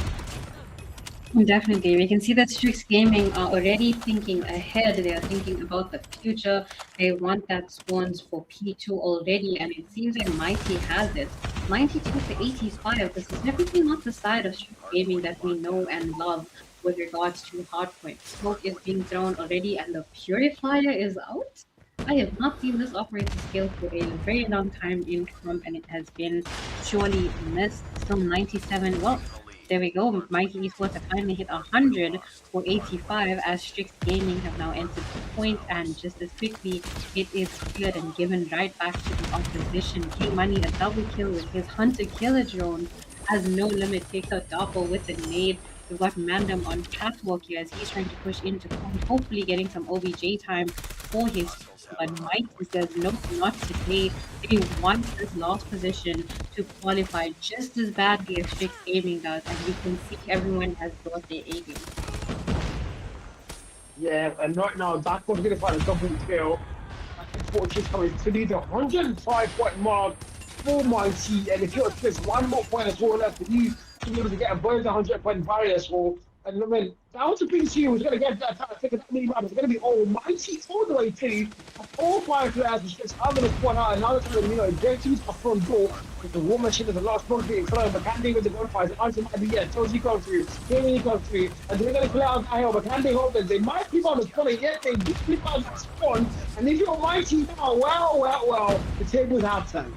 Definitely. We can see that Strix Gaming are already thinking ahead. They are thinking about the future. They want that spawns for P2 already, and it seems like Mighty has it. 92 to 85. This is definitely not the side of Strix Gaming that we know and love with regards to Hardpoint. Smoke is being thrown already, and the Purifier is out. I have not seen this operator skill for a very long time in comp, and it has been surely missed. Still 97. Well, there we go. Mighty Esports have finally hit 100 for 85 as Strix Gaming have now entered the point, and just as quickly it is cleared and given right back to the opposition. K-Money a double kill with his Hunter Killer drone as No Limit takes out Dappo with the nade. We've got Mandem on catwalk here as he's trying to push into point, hopefully getting some OBJ time for his team. But Mighty says no, not today. They want this last position to qualify just as badly as Strix Gaming does, and you can see everyone has brought their A game. Yeah, and right now Dappo's going to find a double kill. I think Fortune's coming to lead the 105-point mark for Mighty, and if you're just one more point as well left for you to be able to get above the 100-point barrier as well. And I mean, down to PC was going to get that time. I think that many rounds. It's going to be all Mighty all the way to all 5 players. It's just I'm going to spawn out. And now it's going to be, J2's up front door with the War Machine as the last one being thrown. But Candy with the gunfires. And Answer might be, yeah, Toji come through. Gaming come through. And they're going to clear out that hill. But Candy hope that they might flip out the spawn. Yet they do flip out that spawn. And if you're Mighty now, well, the table's half turned.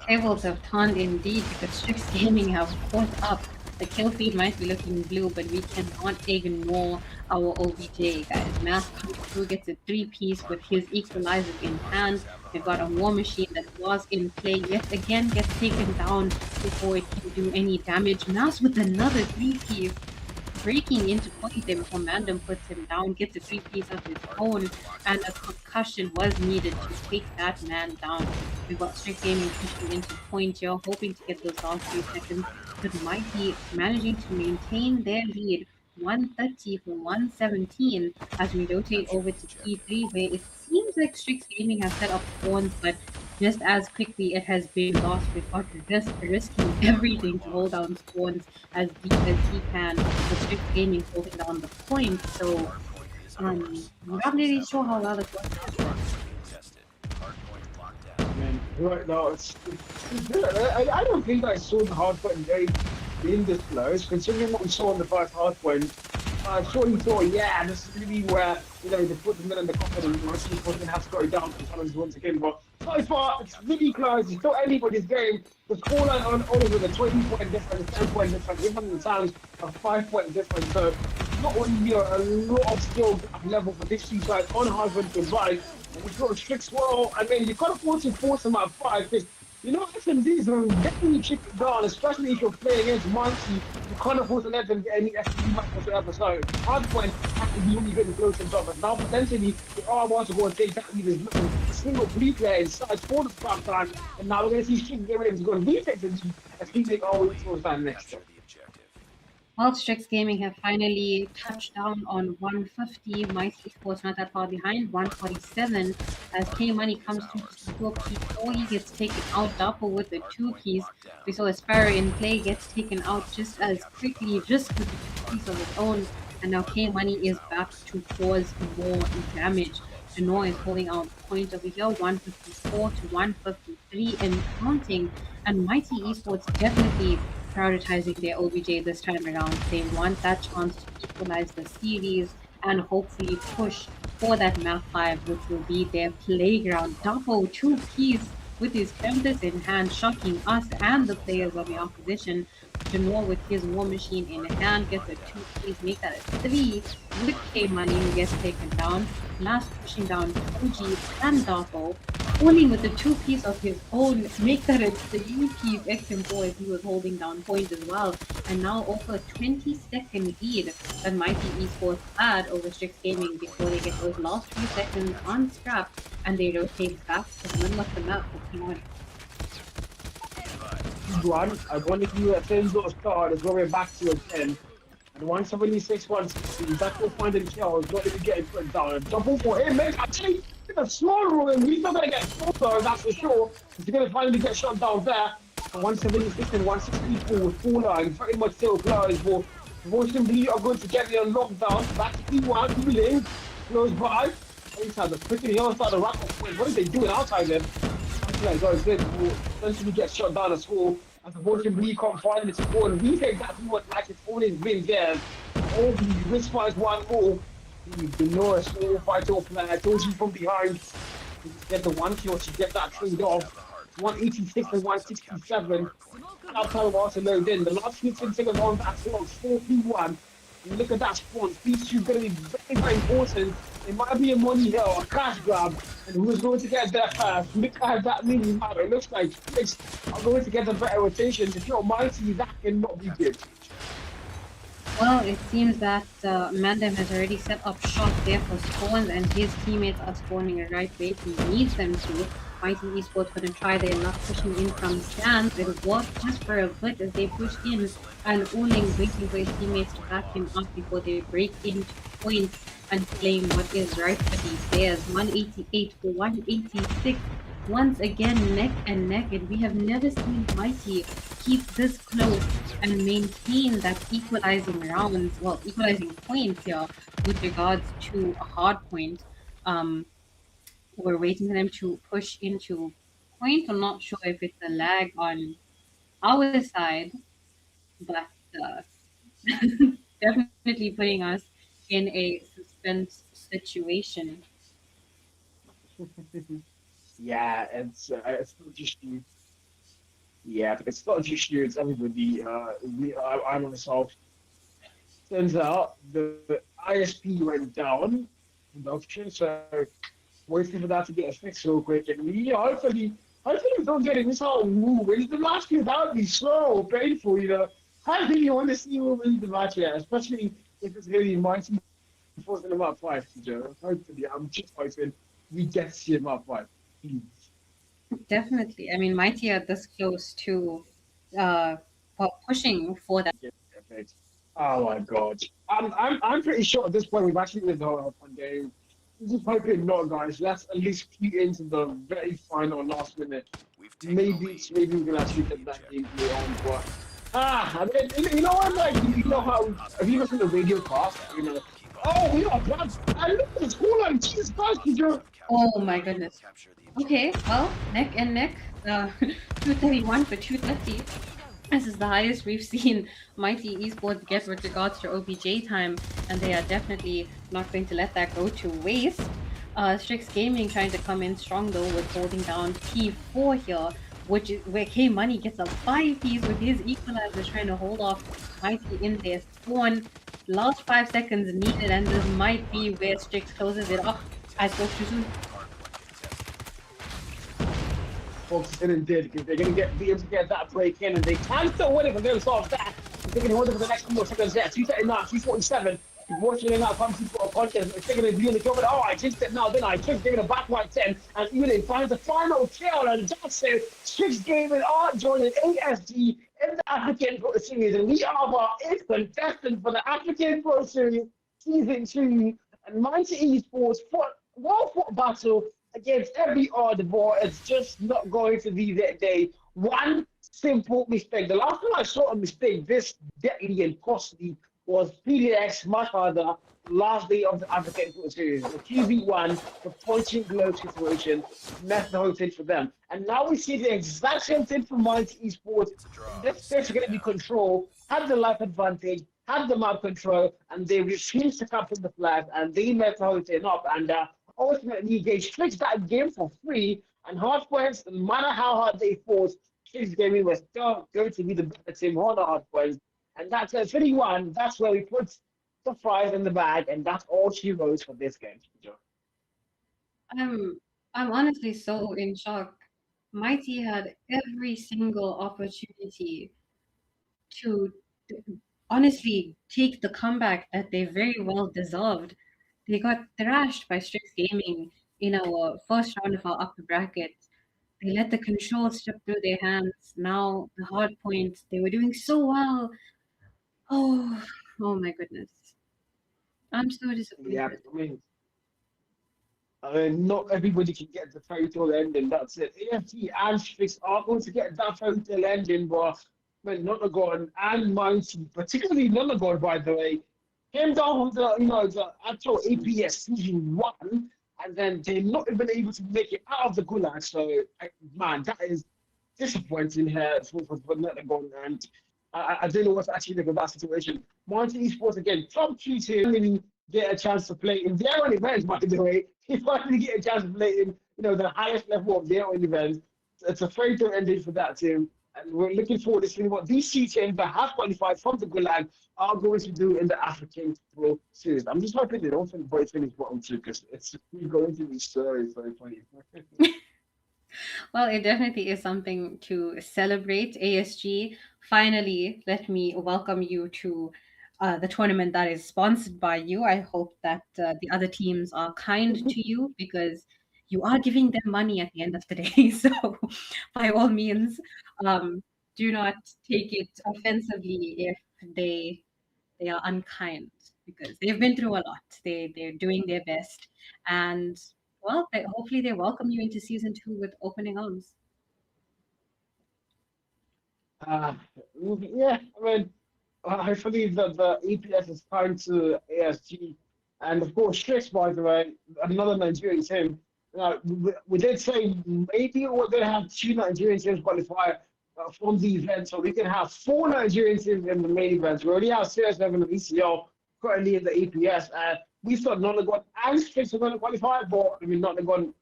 Tables have turned indeed, because Strix Gaming have caught up. The kill feed might be looking blue, but we cannot ignore our OBJ, guys. Mass comes through, gets a 3-piece with his equalizer in hand. We've got a War Machine that was in play, yet again gets taken down before it can do any damage. Mass with another 3-piece. breaking into point there before Mandem puts him down, gets a 3-piece of his own, and a concussion was needed to take that man down. We've got Strict Gaming pushing into point here, hoping to get those last few seconds, but Mighty managing to maintain their lead 130 for 117 as we rotate over to T3, where it seems like Strix Gaming has set up spawns, but just as quickly it has been lost. We've got risking everything to hold down spawns as deep as he can, with Strix Gaming holding down the point. So I'm not really sure how well it's going to happen. Man, right now it's good. I don't think I saw the Hardpoint very in this close, considering what we saw in the first Hardpoint. Sure, you thought, yeah, this is really where, you know, they put the men in the coffin and the rest of the have to go down for the challenge once again. But so far, it's really close. It's still anybody's game. The scoreline on all of the 20-point difference, 10-point difference, even the challenge, a 5-point difference. So, not only a lot of skill level for this two sides on Hardpoint to rise, and we've got a strict well. I mean, you can't afford to force them at 5 because, you know, SMDs are definitely chip it down, especially if you're playing against Mighty. You can't afford to let them get any SMD match whatsoever. So, Hardpoint has to be really good and close and top. But now, potentially, they are about to go and take that lead as single play player inside for the start time. And now we're going to see Strict Gaming going to retake the lead as he take all the towards that next time. While Strix Gaming have finally touched down on 150, Mighty Esports not that far behind, 147, as K Money comes to secure P4, he gets taken out double with the 2-piece. We saw a Sparrow in play gets taken out just as quickly, just with the 2-piece of his own, and now K Money is back to cause more damage. Genoa is holding out point over here, 154 to 153 and counting, and Mighty Esports definitely prioritizing their OBJ this time around. They want that chance to equalize the series and hopefully push for that map 5, which will be their playground. Double 2-piece with his Tempest in hand, shocking us and the players of the opposition. Genoa with his War Machine in hand gets a 2-piece, make that a 3 with K Money who gets taken down. Last pushing down OG and Dapo, only with the 2-piece of his own, make that a 3-piece XM4 as he was holding down point as well. And now over a 20-second lead that Mighty Esports had over Strix Gaming before they get those last few seconds on scrap and they rotate back to the middle of the map for P1. One, I wanted you at 10 start is going back to a 10. And 176, 160, that's what finding kills, not even getting put down. A double for him, man. Actually, in a small room, he's not going to get smaller, that's for sure. He's going to finally get shot down there. And 176 and 164 with 4 lines, very much still close. But Voice and B are going to get their lockdown. Back to P1, healing, close by. Inside the quickly, he outside the rack of point. What are they doing outside them? Like guys did will eventually get shut down at school and unfortunately can't find its score and we take that what like it's all his wins there. All the risk finds one goal. The Norris all fight off and I told you from behind to get the 1 kill to get that trade off. 186 and 167. Outside of Arsenal then the last 15 seconds on that clock, 4-1. And look at that spawn. These two going to be very, very important. It might be a money hill, a cash grab, and who's going to get there first? Look at that mini map. It looks like Twix are going to get a better rotation. If you're Mighty, that cannot be good. Well, it seems that Mandem has already set up shop there for spawns, and his teammates are spawning right where he needs them to. Mighty Esports going to try their luck pushing in from stands. It worked just for a bit as they pushed in, and Uling waiting for his teammates to back him up before they break into points and claim what is right for these players. 188 for 186. Once again, neck and neck, and we have never seen Mighty keep this close and maintain that equalizing rounds, well, equalizing points here with regards to a hard point. We're waiting for them to push into point. I'm not sure if it's a lag on our side, but definitely putting us in a suspense situation. Yeah, it's not just you. Yeah, it's not just you, it's everybody. I myself. Turns out the ISP went down in the auction, so waiting for that to get fixed real quick. And we hopefully we don't get it. This whole move. The last few that would be so painful, you know. I really want to see who wins the match here, especially if it's going to be Mighty Force in the map 5, Joe. Hopefully, I'm just hoping we get to see a map 5. Please. Definitely. I mean, Mighty are this close to pushing for that. Oh my god. I'm pretty sure at this point we've actually been going one game. Just hoping not, guys. Let's at least keep into the very final last minute. Maybe we can actually get that game on. But I mean, you know what? Like, you know how have you listened to radio cast? You know, oh, we are bad. I look at the scoreline. Jesus Christ, you. Oh my goodness. Okay, well, neck and neck. 231 for 230. This is the highest we've seen Mighty Esports get with regards to OBJ time, and they are definitely not going to let that go to waste. Strix Gaming trying to come in strong though with holding down P4 here, which is where K Money gets a 5 piece with his equalizer trying to hold off Mighty in their spawn. Last 5 seconds needed, and this might be where Strix closes it off. I spoke too soon. Folks didn't did because they're going to be able to get that break in, and they can still win it because they're solve that. They're going to hold it for the next couple of seconds there. 239, 247. Unfortunately, now comes to a contest. They're going to be in the cover. Oh, I jinxed it now, then I jinxed it in the back right 10. And even finds the final kill, and that's it. Strix Gaming are joining ASG in the African Pro Series, and we are our 8th contestant for the African Pro Series Season 2. And Mighty Esports well-fought battle against every odd ball. It's just not going to be that day. One simple mistake. The last time I saw a mistake this deadly and costly was PDX Mashada last day of the African Pro Series. The QB1, the punching glow situation, messed the whole thing for them. And now we see the exact same thing from Mighty Esports. This stage is going to be control, had the life advantage, had the map control, and they refused to capture the flag, and they messed the whole thing up. And ultimately, they switched that game for free, and Hardpoint, no matter how hard they fought, Strix Gaming was still going to be the better team on the Hardpoint. And that's at 31, that's where we put the prize in the bag, and that's all she wrote for this game. I'm honestly so in shock. Mighty had every single opportunity to honestly take the comeback that they very well deserved. They got thrashed by Strix Gaming in our first round of our upper bracket. They let the control slip through their hands. Now the hard point, they were doing so well. Oh my goodness. I'm so disappointed. Yeah, I mean, not everybody can get the fatal ending. That's it. AFT and Strix are going to get that fatal ending, but Nonagon and Mighty, particularly Nonagon, by the way, came down from the actual APS season 1, and then they're not even able to make it out of the Gulag. So, man, that is disappointing here for Nonagon, and I don't know what's actually the that situation. Mighty Esports again, top 2 to really get a chance to play in their own events, by the way. They finally get a chance to play in the highest level of their own events. It's a fatal ending for that team. And we're looking forward to seeing what these 2 teams that have qualified from the Gulag are going to do in the African Pro Series. I'm just hoping they don't finish bottom 2 because it's going to be so funny. Well, it definitely is something to celebrate. ASG, finally, let me welcome you to the tournament that is sponsored by you. I hope that the other teams are kind to you because you are giving them money at the end of the day. So by all means, do not take it offensively if they are unkind because they've been through a lot. They're doing their best. And well, hopefully they welcome you into season 2 with opening arms. Yeah, I mean, hopefully the EPS is kind to ASG. And of course, Strix, by the way, another Nigerian team. We did say maybe we're going to have 2 Nigerian teams qualify from the event, so we can have 4 Nigerian teams in the main event. We already have CS7 and ECL currently in the APS. We thought Nonagon and Strix were going to qualify, but I mean, Nonagon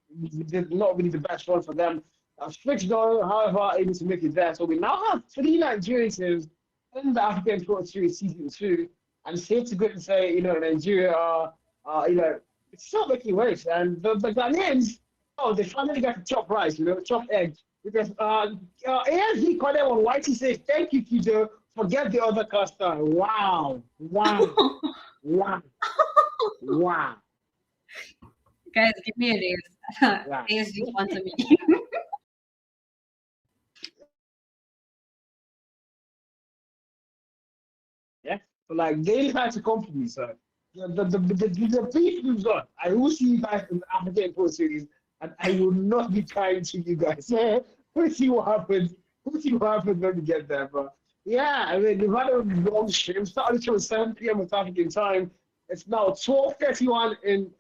did not really the best one for them. Strix, though, however, able to make it there. So we now have 3 Nigerian teams in the African Pro Series Season 2. And it's safe to go and say, Nigeria are, it's still making waves. And the Ghanaians, they finally got the top prize, top edge. Because ASD called them on YT says, thank you, Kido, Forget the other cluster. Wow. Wow. Wow. Wow. Guys, give me a raise. Wow. PSG sponsor me. Yeah. But like they had to come for me, sir. The beef we've got. I will see you guys in the African Pro Series, and I will not be kind to you guys. Yeah. We'll see what happens. We'll see what happens when we get there, bro. Yeah, I mean, they've had a long stream. Started to 7 p.m. West African time. It's now 12:31 in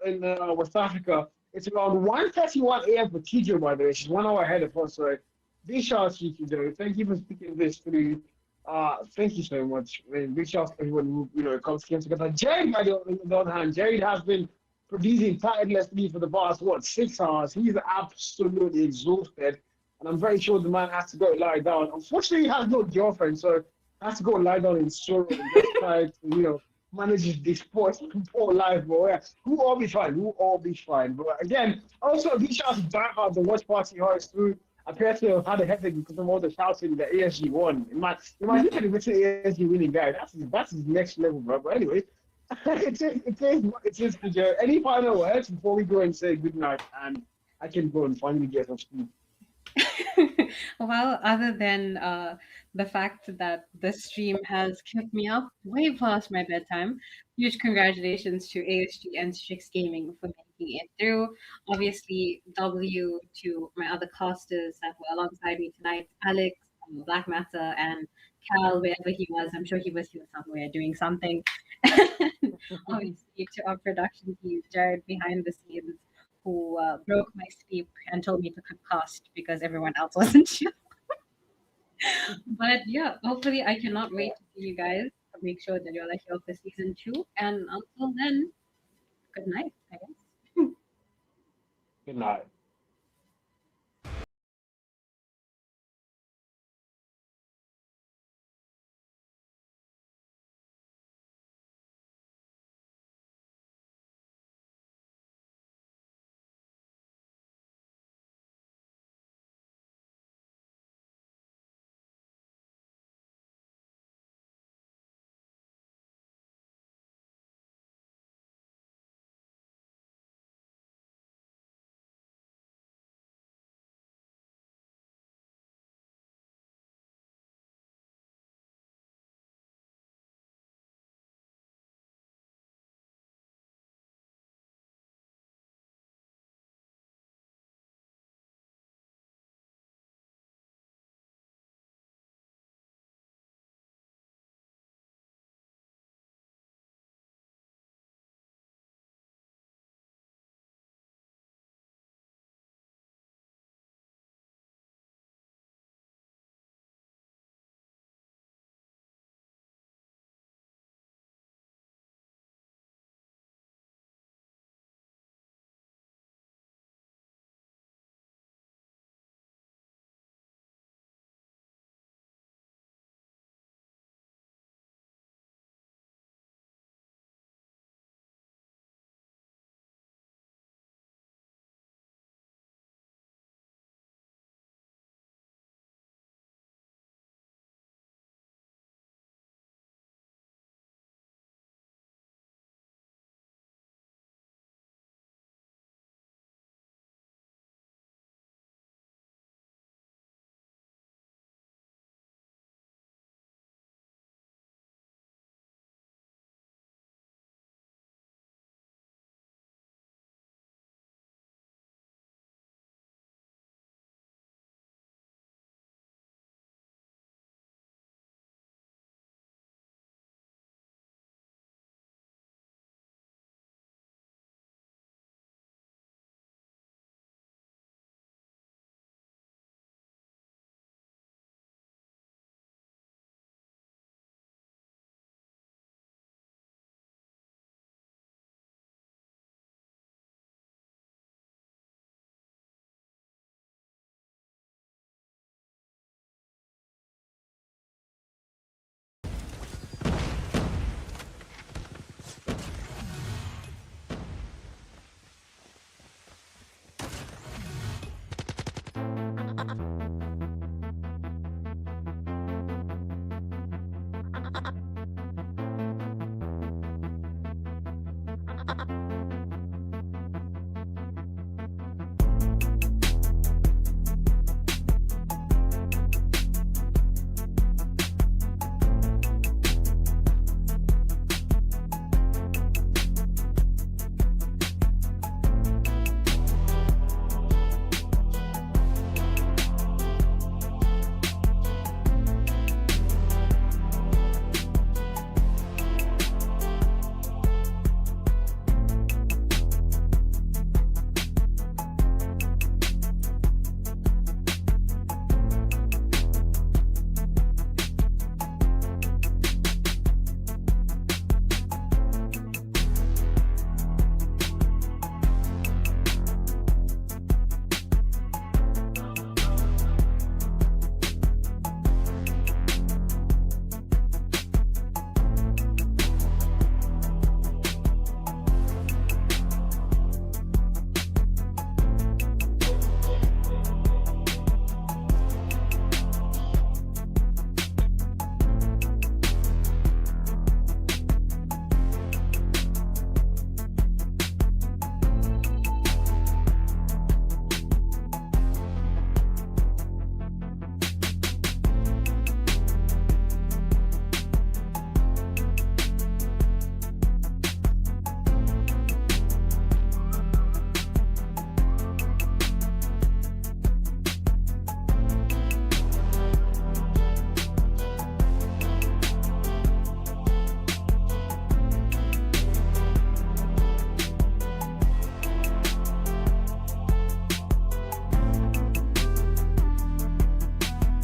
West Africa. It's around 1:31 a.m. for TJ, by the way. She's 1 hour ahead of us. So big shout out to you, TJ. Thank you for speaking this through. Thank you so much. I mean, big shout out to everyone who came together. Jared, by the other hand, Jared has been producing tirelessly for the past 6 hours. He's absolutely exhausted, and I'm very sure the man has to go lie down. Unfortunately, he has no girlfriend, so has to go lie down in sorrow and just try to manage this poor life. But yeah, we'll all be fine. We'll all be fine. But again, also a big shout out to Banter, the watch party host who appears to have had a headache because of all the shouting that ASG won. It might even be ASG winning guy. That's his next level, bro. But anyway, it is good. Any final words before we go and say good night and I can go and finally get some sleep? Well, other than the fact that the stream has kept me up way past my bedtime, huge congratulations to ASG and Strix Gaming for making it through. Obviously, W to my other casters that were alongside me tonight, Alex, Black Matter, and Cal, wherever he was. I'm sure he was here somewhere doing something. Obviously, to our production team, Jared behind the scenes, who broke my sleep and told me to cast because everyone else wasn't sure. But yeah, hopefully I cannot wait to see you guys. Make sure that you're here for season 2. And until then, good night, I guess. Good night.